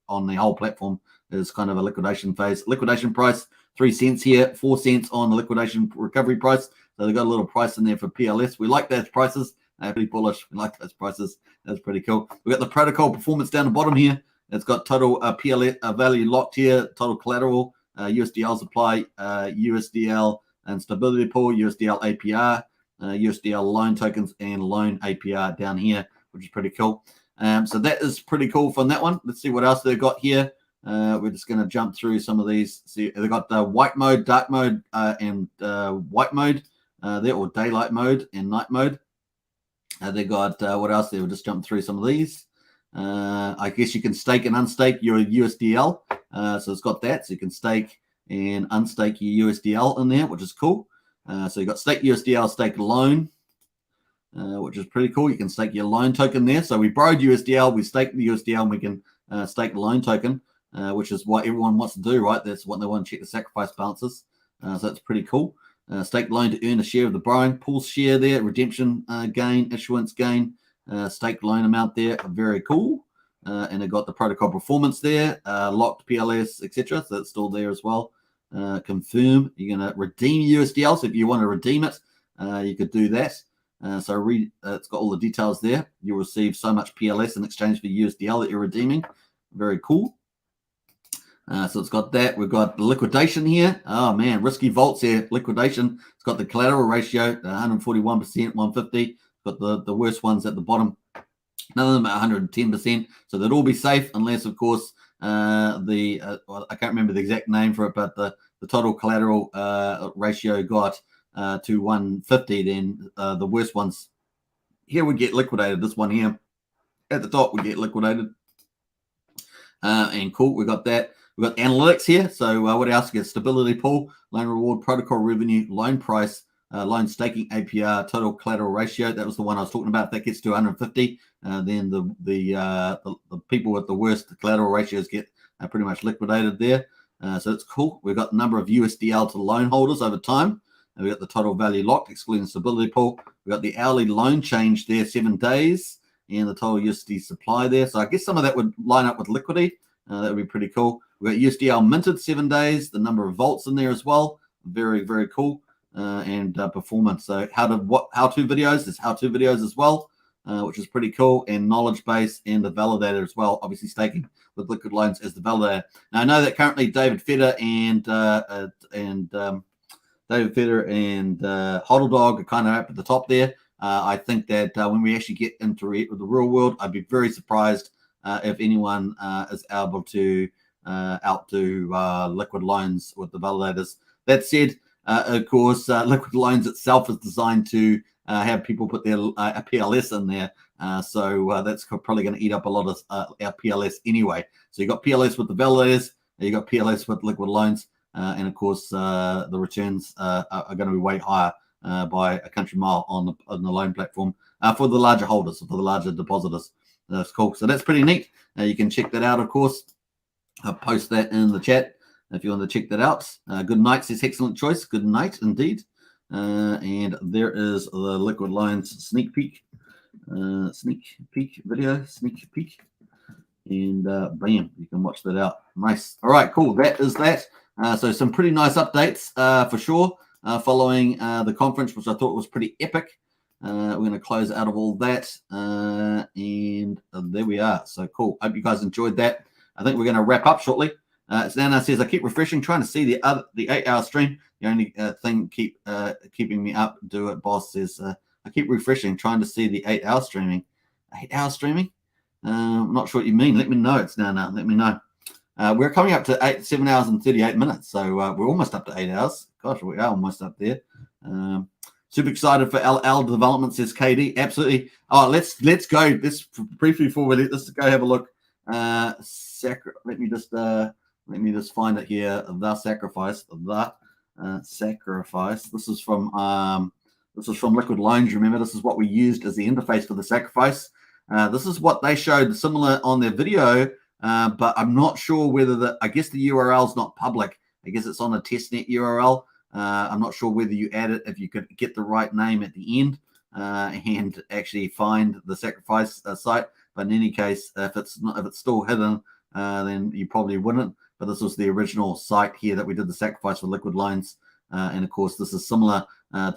on the whole platform is kind of a liquidation phase. Liquidation price 3 cents here, 4 cents on the liquidation recovery price. So they've got a little price in there for PLS. We like those prices. Pretty bullish. We like those prices. That's pretty cool. We've got the protocol performance down the bottom here. It's got total PLS value locked here, total collateral, USDL supply, USDL and stability pool, USDL APR, USDL loan tokens, and loan APR down here, which is pretty cool. So that is pretty cool from that one. Let's see what else they've got here. We're just going to jump through some of these. See, they've got the white mode, dark mode, and white mode there, or daylight mode and night mode. They got what else? We'll just jump through some of these. I guess you can stake and unstake your USDL. So it's got that. So you can stake and unstake your USDL in there, which is cool. So you got stake USDL, stake loan, which is pretty cool. You can stake your loan token there. So we borrowed USDL, we staked the USDL, and we can stake the loan token, which is what everyone wants to do, right? That's what they want to check the sacrifice balances. So that's pretty cool. Stake loan to earn a share of the borrowing. Pulse share there, redemption gain, issuance gain, stake loan amount there. Very cool. And it got the protocol performance there, locked PLS, etc. So that's still there as well. Confirm. You're going to redeem USDL. So if you want to redeem it, you could do that. So it's got all the details there. You'll receive so much PLS in exchange for USDL that you're redeeming. Very cool. So it's got that. We've got the liquidation here. Oh man, risky vaults here. Liquidation. It's got the collateral ratio, 141%, 150. Got the worst ones at the bottom. None of them at 110%. So they'd all be safe unless, of course, well, I can't remember the exact name for it, but the total collateral ratio got to 150. Then the worst ones here would get liquidated. This one here at the top would get liquidated. And cool, we got that. We've got analytics here. So what else? We get stability pool, loan reward, protocol revenue, loan price, loan staking APR, total collateral ratio. That was the one I was talking about. If that gets to 150, then the people with the worst collateral ratios get pretty much liquidated there. So it's cool. We've got the number of USDL to loan holders over time. We got the total value locked, excluding stability pool. We got the hourly loan change there, 7 days, and the total USD supply there. So I guess some of that would line up with liquidity. That would be pretty cool. We got USDL minted 7 days, the number of volts in there as well. Very, very cool. And performance. So how-to videos. There's how-to videos as well, which is pretty cool. And knowledge base and the validator as well. Obviously staking with liquid loans as the validator. Now I know that currently David Feder and Hodledog are kind of up at the top there. I think that when we actually get into the real world, I'd be very surprised if anyone is able to outdo liquid loans with the validators. That said, of course, liquid loans itself is designed to have people put their PLS in there. So that's probably going to eat up a lot of our PLS anyway. So you got PLS with the validators, you got PLS with liquid loans, and of course the returns are going to be way higher by a country mile on the loan platform for the larger holders, for the larger depositors. That's cool. So that's pretty neat. You can check that out, of course. I'll post that in the chat if you want to check that out. Good night says excellent choice. Good night indeed. And there is the liquid loans sneak peek video, sneak peek. And bam, you can watch that out. Nice. All right, cool. That is that. So some pretty nice updates for sure following the conference, which I thought was pretty epic. We're going to close out of all that. And there we are. So cool. Hope you guys enjoyed that. I think we're going to wrap up shortly. Nana says, I keep refreshing, trying to see the 8-hour stream. The only thing keeping me up, do it, boss, says, I keep refreshing, trying to see the 8-hour streaming. 8-hour streaming? I'm not sure what you mean. Let me know. It's Nana. Let me know. We're coming up to 7 hours and 38 minutes. So we're almost up to 8 hours. Gosh, we are almost up there. Super excited for LL development, says KD. Absolutely. Oh, let's go. Let's briefly forward. Let's go have a look. Let me just find it here. The sacrifice. The sacrifice. This is from Liquid Loans. Remember, this is what we used as the interface for the sacrifice. This is what they showed similar on their video, but I'm not sure whether I guess the URL is not public. I guess it's on a testnet URL. I'm not sure whether you add it if you could get the right name at the end and actually find the sacrifice site. But in any case, if it's still hidden, then you probably wouldn't. But this was the original site here that we did the sacrifice for liquid loans. And of course, this is similar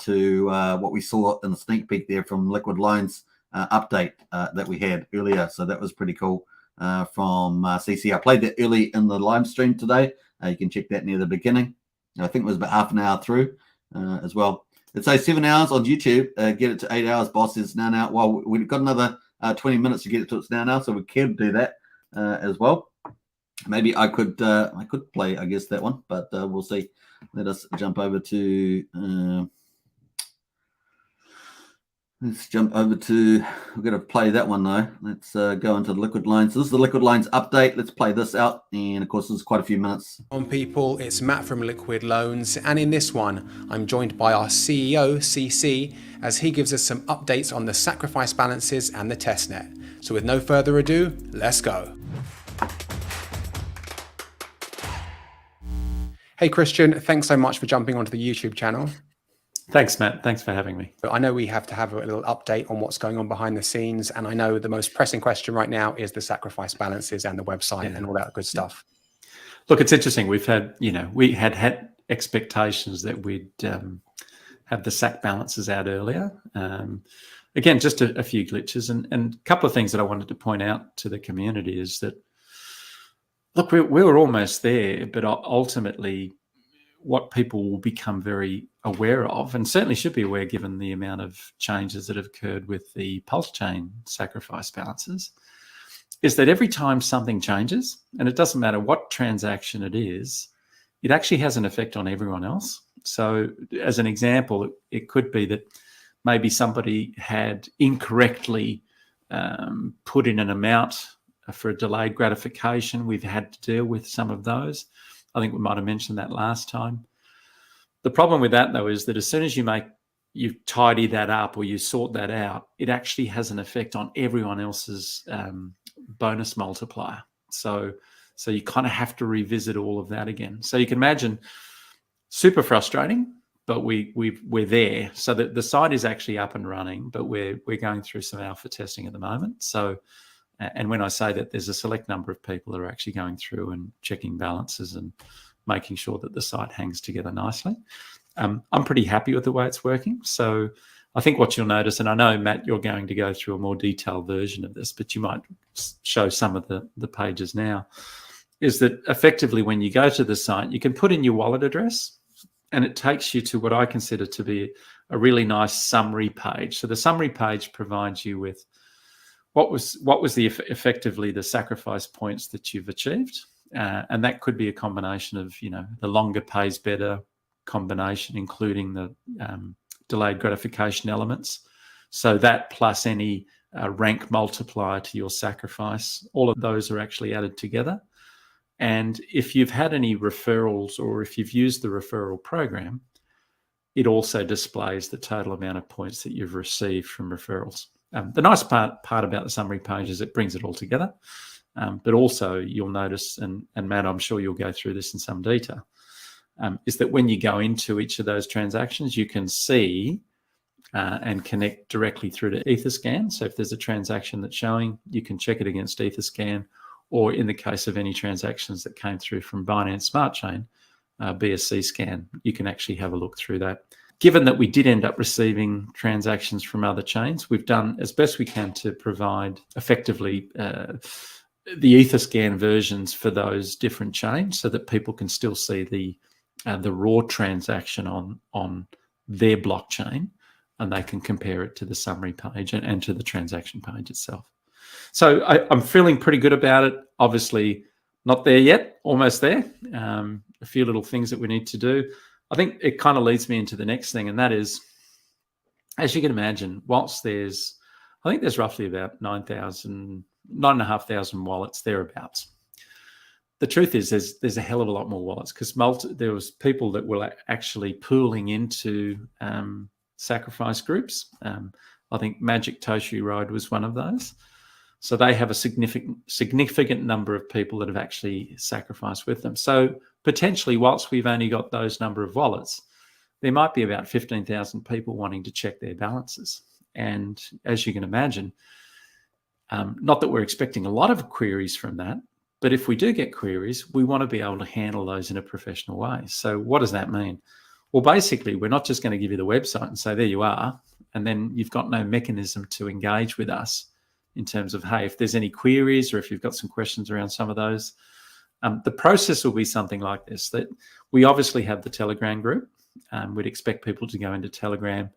to what we saw in the sneak peek there from liquid loans update that we had earlier. So that was pretty cool from CC. I played that early in the live stream today. You can check that near the beginning. I think it was about half an hour through as well. It says 7 hours on YouTube. Get it to 8 hours. Boss is now. Well, we've got another 20 minutes to get it to its now, so we can do that as well. Maybe I could play, I guess, that one, but we'll see. Let us jump over to. Let's jump over to. We're going to play that one though. Let's go into the liquid lines. So this is the liquid lines update. Let's play this out, and of course, there's quite a few minutes. On people, it's Matt from Liquid Loans, and in this one, I'm joined by our CEO CC as he gives us some updates on the sacrifice balances and the testnet. So with no further ado, let's go. Hey Christian, thanks so much for jumping onto the YouTube channel. Thanks, Matt. Thanks for having me. I know we have to have a little update on what's going on behind the scenes. And I know the most pressing question right now is the sacrifice balances and the website and all that good stuff. Look, it's interesting. We had expectations that we'd have the SAC balances out earlier. Again, just a few glitches and a couple of things that I wanted to point out to the community is that, look, we were almost there, but ultimately what people will become very aware of, and certainly should be aware given the amount of changes that have occurred with the Pulsechain sacrifice balances, is that every time something changes, and it doesn't matter what transaction it is, it actually has an effect on everyone else. So as an example, it could be that maybe somebody had incorrectly put in an amount for a delayed gratification. We've had to deal with some of those. I think we might have mentioned that last time. The problem with that, though, is that as soon as you tidy that up or you sort that out, it actually has an effect on everyone else's bonus multiplier. So you kind of have to revisit all of that again. So you can imagine, super frustrating, but we're there. So the site is actually up and running, but we're going through some alpha testing at the moment. So, and when I say that, there's a select number of people that are actually going through and checking balances and making sure that the site hangs together nicely. I'm pretty happy with the way it's working. So I think what you'll notice, and I know, Matt, you're going to go through a more detailed version of this, but you might show some of the pages now, is that effectively when you go to the site, you can put in your wallet address, and it takes you to what I consider to be a really nice summary page. So the summary page provides you with what was effectively the sacrifice points that you've achieved, and that could be a combination of, you know, the longer pays better combination, including the delayed gratification elements. So that plus any rank multiplier to your sacrifice, all of those are actually added together. And if you've had any referrals or if you've used the referral program, it also displays the total amount of points that you've received from referrals. The nice part about the summary page is it brings it all together. But also you'll notice, and Matt, I'm sure you'll go through this in some detail, is that when you go into each of those transactions, you can see and connect directly through to Etherscan. So if there's a transaction that's showing, you can check it against Etherscan, or in the case of any transactions that came through from Binance Smart Chain, BSC scan, you can actually have a look through that. Given that we did end up receiving transactions from other chains, we've done as best we can to provide effectively the Etherscan versions for those different chains so that people can still see the raw transaction on their blockchain, and they can compare it to the summary page and to the transaction page itself. So I'm feeling pretty good about it. Obviously not there yet, almost there. A few little things that we need to do. I think it kind of leads me into the next thing, and that is, as you can imagine, whilst I think there's roughly about 9,500 wallets thereabouts. The truth is there's a hell of a lot more wallets, because there was people that were actually pooling into sacrifice groups. I think Magic Toshi Ride was one of those. So they have a significant number of people that have actually sacrificed with them. So potentially, whilst we've only got those number of wallets, there might be about 15,000 people wanting to check their balances. And as you can imagine, not that we're expecting a lot of queries from that, but if we do get queries, we want to be able to handle those in a professional way. So what does that mean? Well, basically, we're not just going to give you the website and say, there you are, and then you've got no mechanism to engage with us in terms of, hey, if there's any queries or if you've got some questions around some of those. The process will be something like this, that we obviously have the Telegram group. We'd expect people to go into Telegram,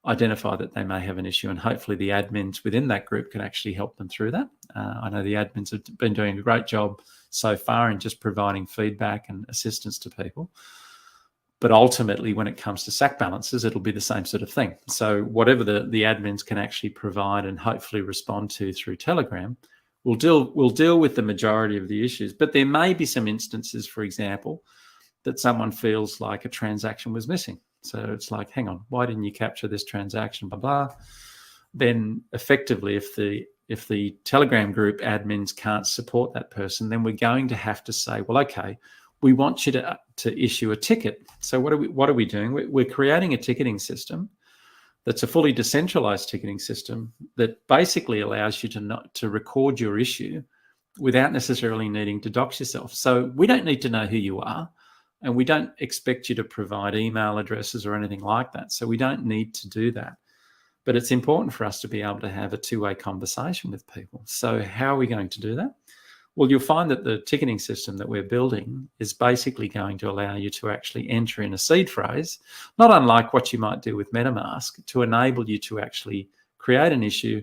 identify that they may have an issue, and hopefully the admins within that group can actually help them through that. I know the admins have been doing a great job so far in just providing feedback and assistance to people. But ultimately, when it comes to SAC balances, it'll be the same sort of thing. So whatever the admins can actually provide and hopefully respond to through Telegram, we'll deal with the majority of the issues. But there may be some instances, for example, that someone feels like a transaction was missing. So it's like, hang on, why didn't you capture this transaction, blah, blah. Then effectively, if the Telegram group admins can't support that person, then we're going to have to say, well, okay, we want you to issue a ticket. So what are we doing? We're creating a ticketing system that's a fully decentralized ticketing system that basically allows you to record your issue without necessarily needing to dox yourself. So we don't need to know who you are, and we don't expect you to provide email addresses or anything like that. So we don't need to do that. But it's important for us to be able to have a two-way conversation with people. So how are we going to do that? Well, you'll find that the ticketing system that we're building is basically going to allow you to actually enter in a seed phrase, not unlike what you might do with MetaMask, to enable you to actually create an issue,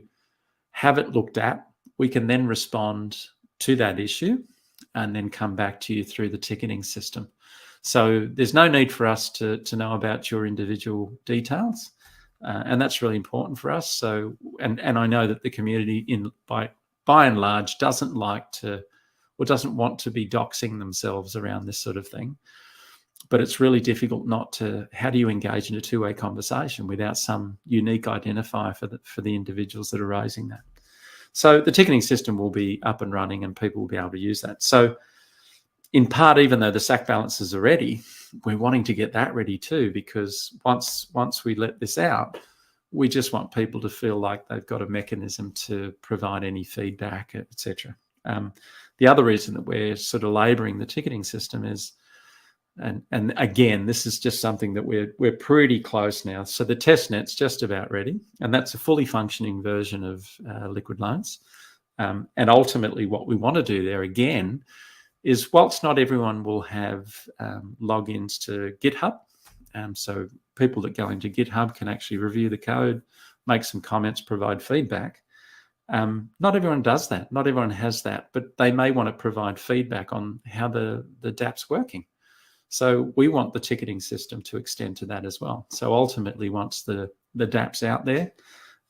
have it looked at. We can then respond to that issue and then come back to you through the ticketing system. So there's no need for us to know about your individual details. And that's really important for us. So, and I know that the community by and large doesn't like to, or doesn't want to be doxing themselves around this sort of thing. But it's really difficult how do you engage in a two-way conversation without some unique identifier for the individuals that are raising that? So the ticketing system will be up and running and people will be able to use that. So in part, even though the SAC balances are ready, we're wanting to get that ready too, because once we let this out, we just want people to feel like they've got a mechanism to provide any feedback, etc. The other reason that we're sort of labouring the ticketing system is, and again, this is just something that we're pretty close now. So the test net's just about ready, and that's a fully functioning version of liquid loans. And ultimately, what we want to do there again is, whilst not everyone will have logins to GitHub, so people that go into GitHub can actually review the code, make some comments, provide feedback. Not everyone does that. Not everyone has that, but they may want to provide feedback on how the dApp's working. So we want the ticketing system to extend to that as well. So ultimately, once the dApp's out there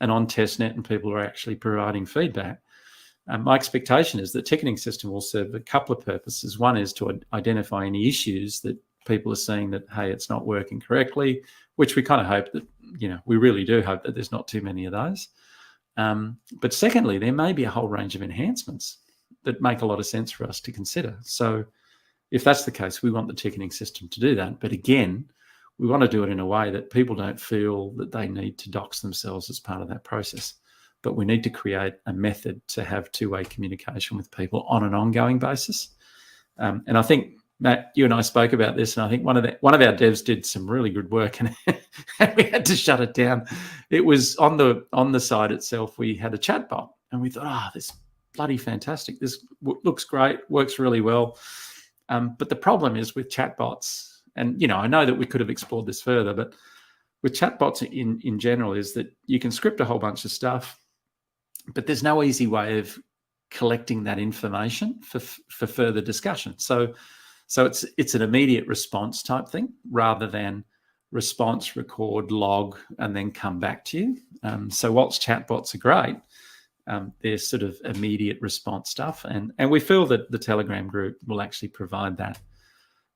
and on testnet and people are actually providing feedback, my expectation is that ticketing system will serve a couple of purposes. One is to identify any issues that people are seeing that, hey, it's not working correctly, which we kind of hope that, we really do hope that there's not too many of those. But secondly, there may be a whole range of enhancements that make a lot of sense for us to consider. So if that's the case, we want the ticketing system to do that. But again, we want to do it in a way that people don't feel that they need to dox themselves as part of that process. But we need to create a method to have two-way communication with people on an ongoing basis. And I think, Matt, you and I spoke about this, and I think one of our devs did some really good work, and we had to shut it down. It was on the site itself. We had a chatbot, and we thought, this is bloody fantastic. This looks great, works really well. But the problem is with chatbots, and I know that we could have explored this further, but with chatbots in general, is that you can script a whole bunch of stuff, but there's no easy way of collecting that information for further discussion. So it's an immediate response type thing rather than response, record, log, and then come back to you. So whilst chatbots are great, they're sort of immediate response stuff. And we feel that the Telegram group will actually provide that.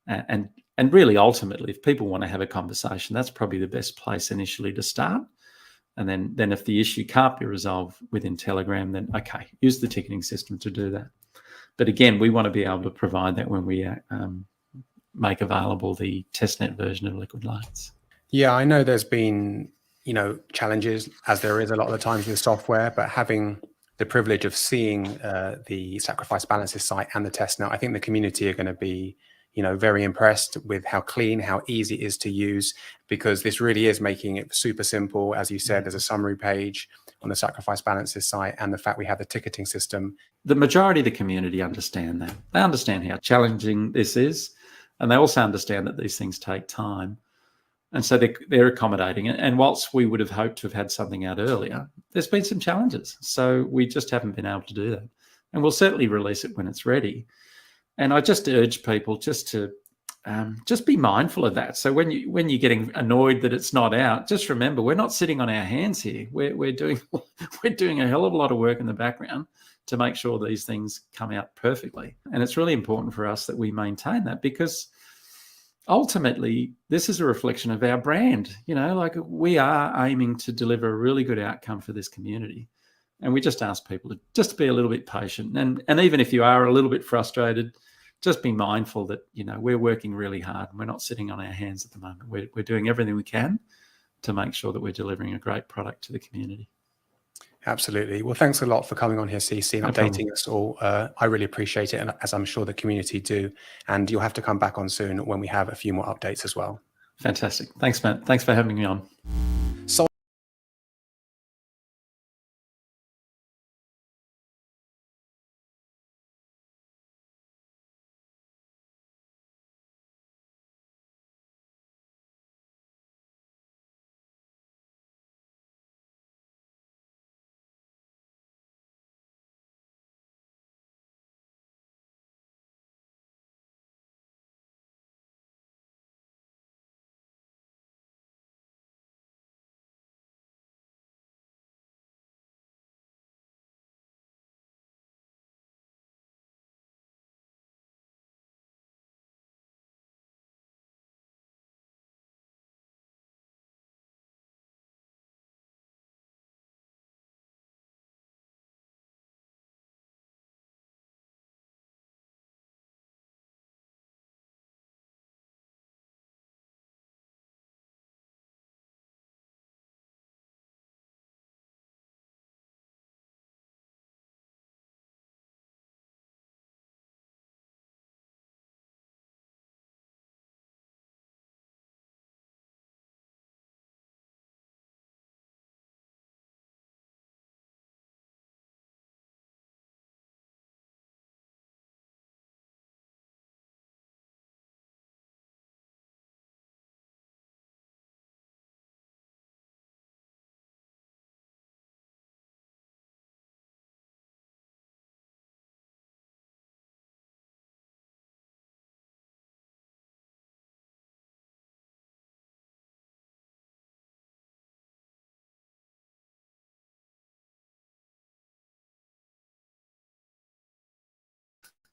And really, ultimately, if people want to have a conversation, that's probably the best place initially to start. And then if the issue can't be resolved within Telegram, then okay, use the ticketing system to do that. But again, we want to be able to provide that when we make available the testnet version of liquid loans. Yeah, I know there's been, challenges, as there is a lot of the times with software, but having the privilege of seeing the Sacrifice Balances site and the testnet, I think the community are going to be, very impressed with how clean, how easy it is to use, because this really is making it super simple. As you said, there's a summary page on the Sacrifice Balances site, and the fact we have the ticketing system. The majority of the community understand that. They understand how challenging this is, and they also understand that these things take time. And so they're accommodating it. And whilst we would have hoped to have had something out earlier, there's been some challenges. So we just haven't been able to do that. And we'll certainly release it when it's ready. And I just urge people just to just be mindful of that. So when you're getting annoyed that it's not out, just remember, we're not sitting on our hands here. We're doing a hell of a lot of work in the background to make sure these things come out perfectly. And it's really important for us that we maintain that, because ultimately, this is a reflection of our brand. We are aiming to deliver a really good outcome for this community. And we just ask people to just be a little bit patient. And even if you are a little bit frustrated, just be mindful that, we're working really hard. We're not sitting on our hands at the moment. We're doing everything we can to make sure that we're delivering a great product to the community. Absolutely. Well, thanks a lot for coming on here, CC, and updating us all. I really appreciate it, and as I'm sure the community do. And you'll have to come back on soon when we have a few more updates as well. Fantastic. Thanks, Matt. Thanks for having me on. So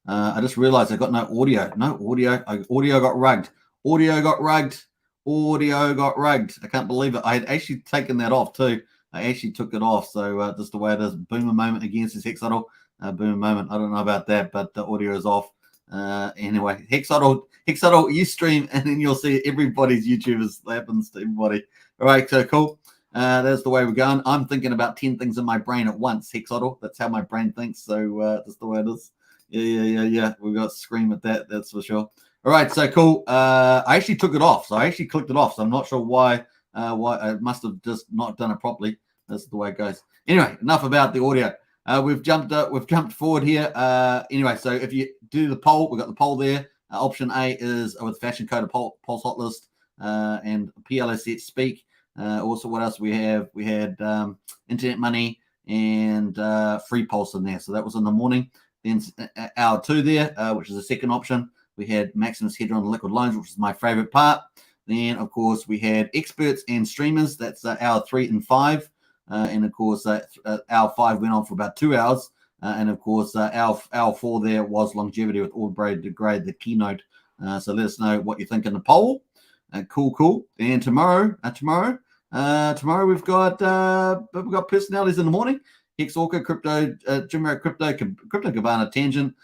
I just realized I got no audio. Audio got rugged. Audio got rugged. Audio got rugged. I can't believe it. I had actually taken that off too. I actually took it off. So just the way it is. Boomer moment against this Hex Huddle. Boomer moment. I don't know about that, but the audio is off. Anyway, Hex Huddle, you stream, and then you'll see everybody's YouTubers. That happens to everybody. All right, so cool. That's the way we're going. I'm thinking about 10 things in my brain at once. Hex Huddle. That's how my brain thinks. So that's the way it is. Yeah. We've got to scream at that. That's for sure. All right, so cool. I actually took it off. So I actually clicked it off. So I'm not sure why. Why I must have just not done it properly. That's the way it goes. Anyway, enough about the audio. We've jumped forward here. Anyway, so if you do the poll, we've got the poll there. Option A is with fashion code of Pulse Hot List and PLS set speak. Also, what else we have? We had internet money and free pulse in there. So that was in the morning. Then hour 2 there, which is the second option. We had Maximus Hedron liquid loans, which is my favorite part. Then, of course, we had experts and streamers. That's hour 3 and 5. And of course, hour 5 went on for about 2 hours. And of course, hour 4 there was longevity with Aubrey de Grey, the keynote. So let us know what you think in the poll. Cool. And tomorrow we've got personalities in the morning. Hex Orca, Crypto, Jim Rat Crypto, Crypto Cabana Tangent.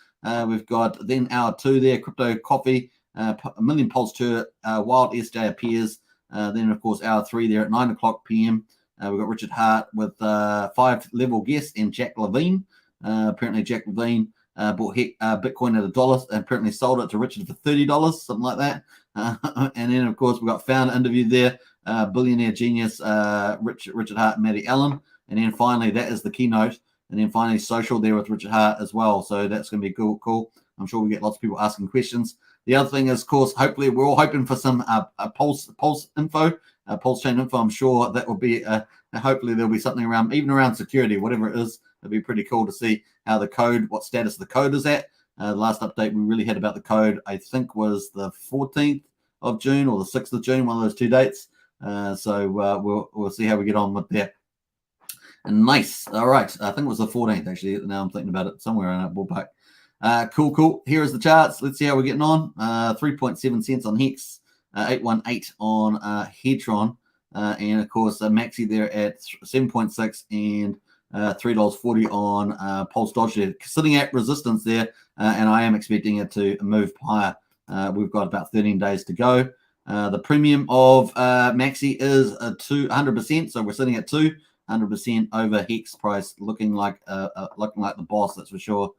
We've got then hour 2 there, Crypto Coffee, a Million Pulse Tour, Wild SJ appears. Then of course hour 3 there at 9 o'clock p.m. We've got Richard Hart with 5-level guests and Jack Levine. Apparently Jack Levine bought Bitcoin at $1 and apparently sold it to Richard for $30, something like that. And then of course we've got founder interview there, billionaire genius Richard Hart and Maddie Allen. And then finally that is the keynote. And then finally social there with Richard Hart as well. So that's going to be cool. I'm sure we get lots of people asking questions. The other thing is, of course, hopefully we're all hoping for some pulse info, Pulsechain info. I'm sure that will be, hopefully there'll be something around security, whatever it is. It'd be pretty cool to see how the code, what status the code is at. The last update we really had about the code, I think, was the 14th of June or the 6th of June, one of those 2 dates. So we'll see how we get on with that. And nice. All right. I think it was the 14th, actually. Now I'm thinking about it, somewhere in that ballpark. Cool. Here is the charts. Let's see how we're getting on. 3.7 cents on Hex, 818 on Hedron, and of course Maxi there at 7.6 and $3.40 on Pulse Dodge, sitting at resistance there, and I am expecting it to move higher. We've got about 13 days to go. The premium of Maxi is 200%, so we're sitting at 200% over Hex price, looking like the boss, that's for sure.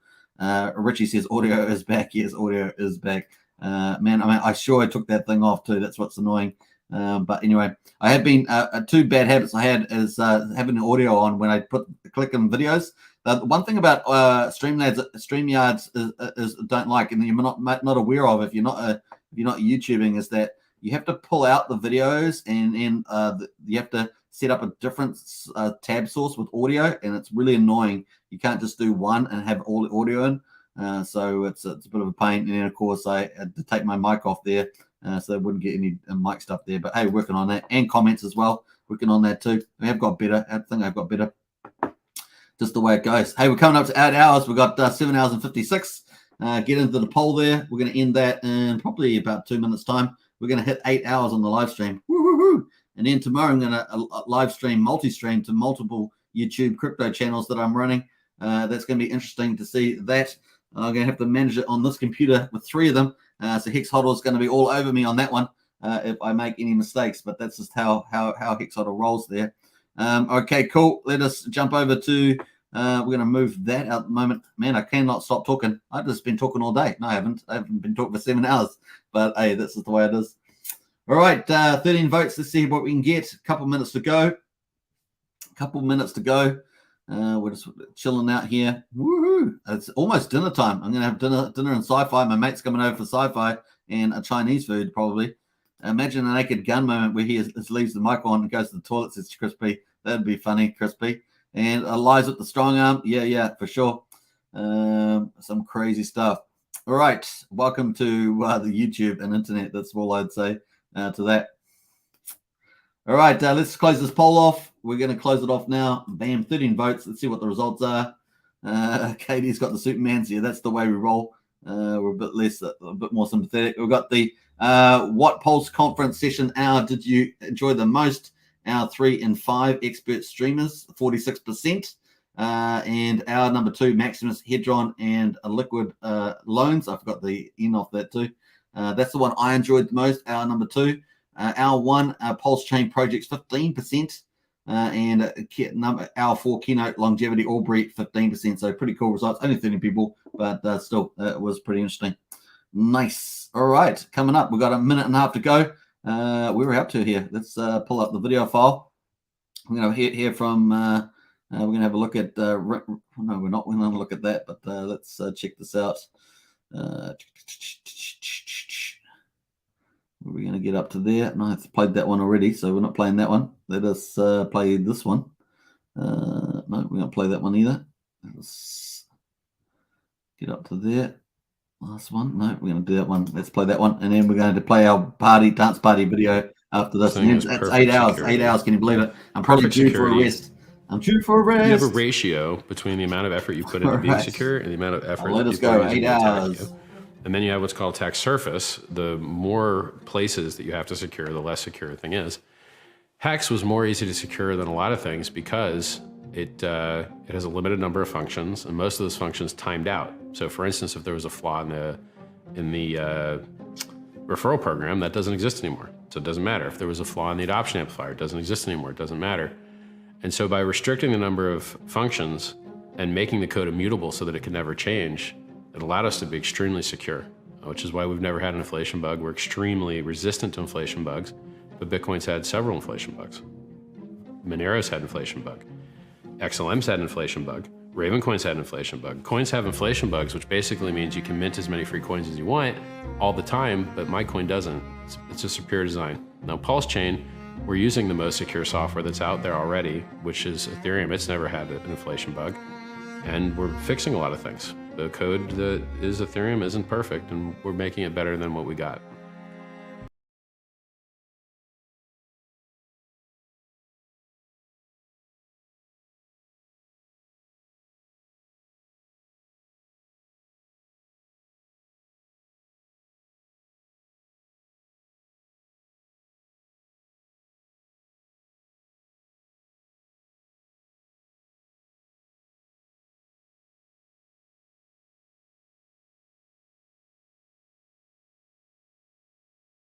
Richie says audio is back. Yes, audio is back. Man, I took that thing off too. That's what's annoying. But anyway, I have been 2 bad habits I had is having the audio on when I click on videos. The one thing about StreamYards is don't like, and you're not aware of if you're not YouTubing, is that you have to pull out the videos and you have to set up a different tab source with audio, and it's really annoying. You can't just do one and have all the audio in. So it's a bit of a pain. And then of course I had to take my mic off there, so they wouldn't get any mic stuff there. But hey, working on that, and comments as well. Working on that too. I have got better. I think I've got better. Just the way it goes. Hey, we're coming up to 8 hours. We've got 7 hours and 56. Get into the poll there. We're going to end that in probably about 2 minutes time. We're going to hit 8 hours on the live stream. Woo-hoo-hoo. And then tomorrow I'm going to live stream, multi-stream to multiple YouTube crypto channels that I'm running. That's going to be interesting to see that. I'm going to have to manage it on this computer with 3 of them. So Hex Huddle is going to be all over me on that one if I make any mistakes. But that's just how Hex Huddle rolls there. Okay, cool. Let us jump over to, we're going to move that out at the moment. Man, I cannot stop talking. I've just been talking all day. No, I haven't. I haven't been talking for 7 hours. But hey, this is the way it is. All right, 13 votes. Let's see what we can get. A couple minutes to go. We're just chilling out here. Woohoo! It's almost dinner time. I'm going to have dinner and sci-fi. My mate's coming over for sci-fi and a Chinese food, probably. Imagine a Naked Gun moment where he leaves the mic on and goes to the toilet, says Crispy. That'd be funny, Crispy. And lies with the strong arm. Yeah, for sure. Some crazy stuff. All right. Welcome to the YouTube and internet. That's all I'd say to that. All right. Let's close this poll off. We're going to close it off now. Bam, 13 votes. Let's see what the results are. Katie's got the Supermans. Yeah, that's the way we roll. we're a bit less, a bit more sympathetic. We've got the what PulseConference session hour did you enjoy the most? Hour 3 and 5 expert streamers, 46%. And hour number 2, Maximus, Hedron, and Liquid Loans. I forgot the N off that too. That's the one I enjoyed the most, hour number 2. Hour 1, Pulsechain Projects, 15%. And hour 4, Keynote Longevity Aubrey, 15%. So pretty cool results. Only 30 people, but still, it was pretty interesting. Nice. All right, coming up, we've got a minute and a half to go. Where are we up to here? Let's pull up the video file. We're going to hear from, we're going to have a look at, no, we're not going to look at that, but let's check this out. We're going to get up to there. No, I've played that one already, so we're not playing that one. Let us play this one. No, we're going to play that one either. Let's get up to there. Last one. No, we're going to do that one. Let's play that one. And then we're going to play our dance party video after this. And it's 8 hours. Security. 8 hours. Can you believe it? I'm probably due for a rest. I'm due for a rest. You have a ratio between the amount of effort you put into being secure and the amount of effort let us go. 8 hours. And then you have what's called attack surface. The more places that you have to secure, the less secure a thing is. Hex was more easy to secure than a lot of things because it has a limited number of functions, and most of those functions timed out. So, for instance, if there was a flaw in the referral program, that doesn't exist anymore. So it doesn't matter. If there was a flaw in the adoption amplifier, it doesn't exist anymore. It doesn't matter. And so, by restricting the number of functions and making the code immutable so that it can never change, it allowed us to be extremely secure, which is why we've never had an inflation bug. We're extremely resistant to inflation bugs, but Bitcoin's had several inflation bugs. Monero's had an inflation bug. XLM's had an inflation bug. Ravencoin's had an inflation bug. Coins have inflation bugs, which basically means you can mint as many free coins as you want all the time, but my coin doesn't. It's a superior design. Now, Pulsechain, we're using the most secure software that's out there already, which is Ethereum. It's never had an inflation bug, and we're fixing a lot of things. The code that is Ethereum isn't perfect, and we're making it better than what we got.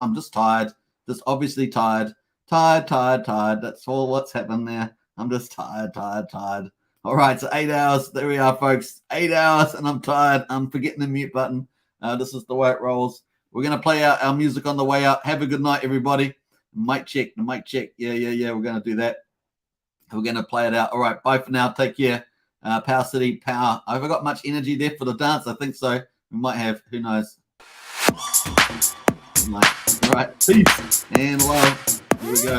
I'm just tired. Just obviously tired. Tired. That's all what's happened there. I'm just tired. All right, so 8 hours. There we are, folks. 8 hours, and I'm tired. I'm forgetting the mute button. This is the way it rolls. We're going to play out our music on the way out. Have a good night, everybody. Mic check. Yeah. We're going to do that. We're going to play it out. All right, bye for now. Take care. Power City, power. Have I got much energy left for the dance? I think so. We might have. Who knows? All right, peace and love. Here we go.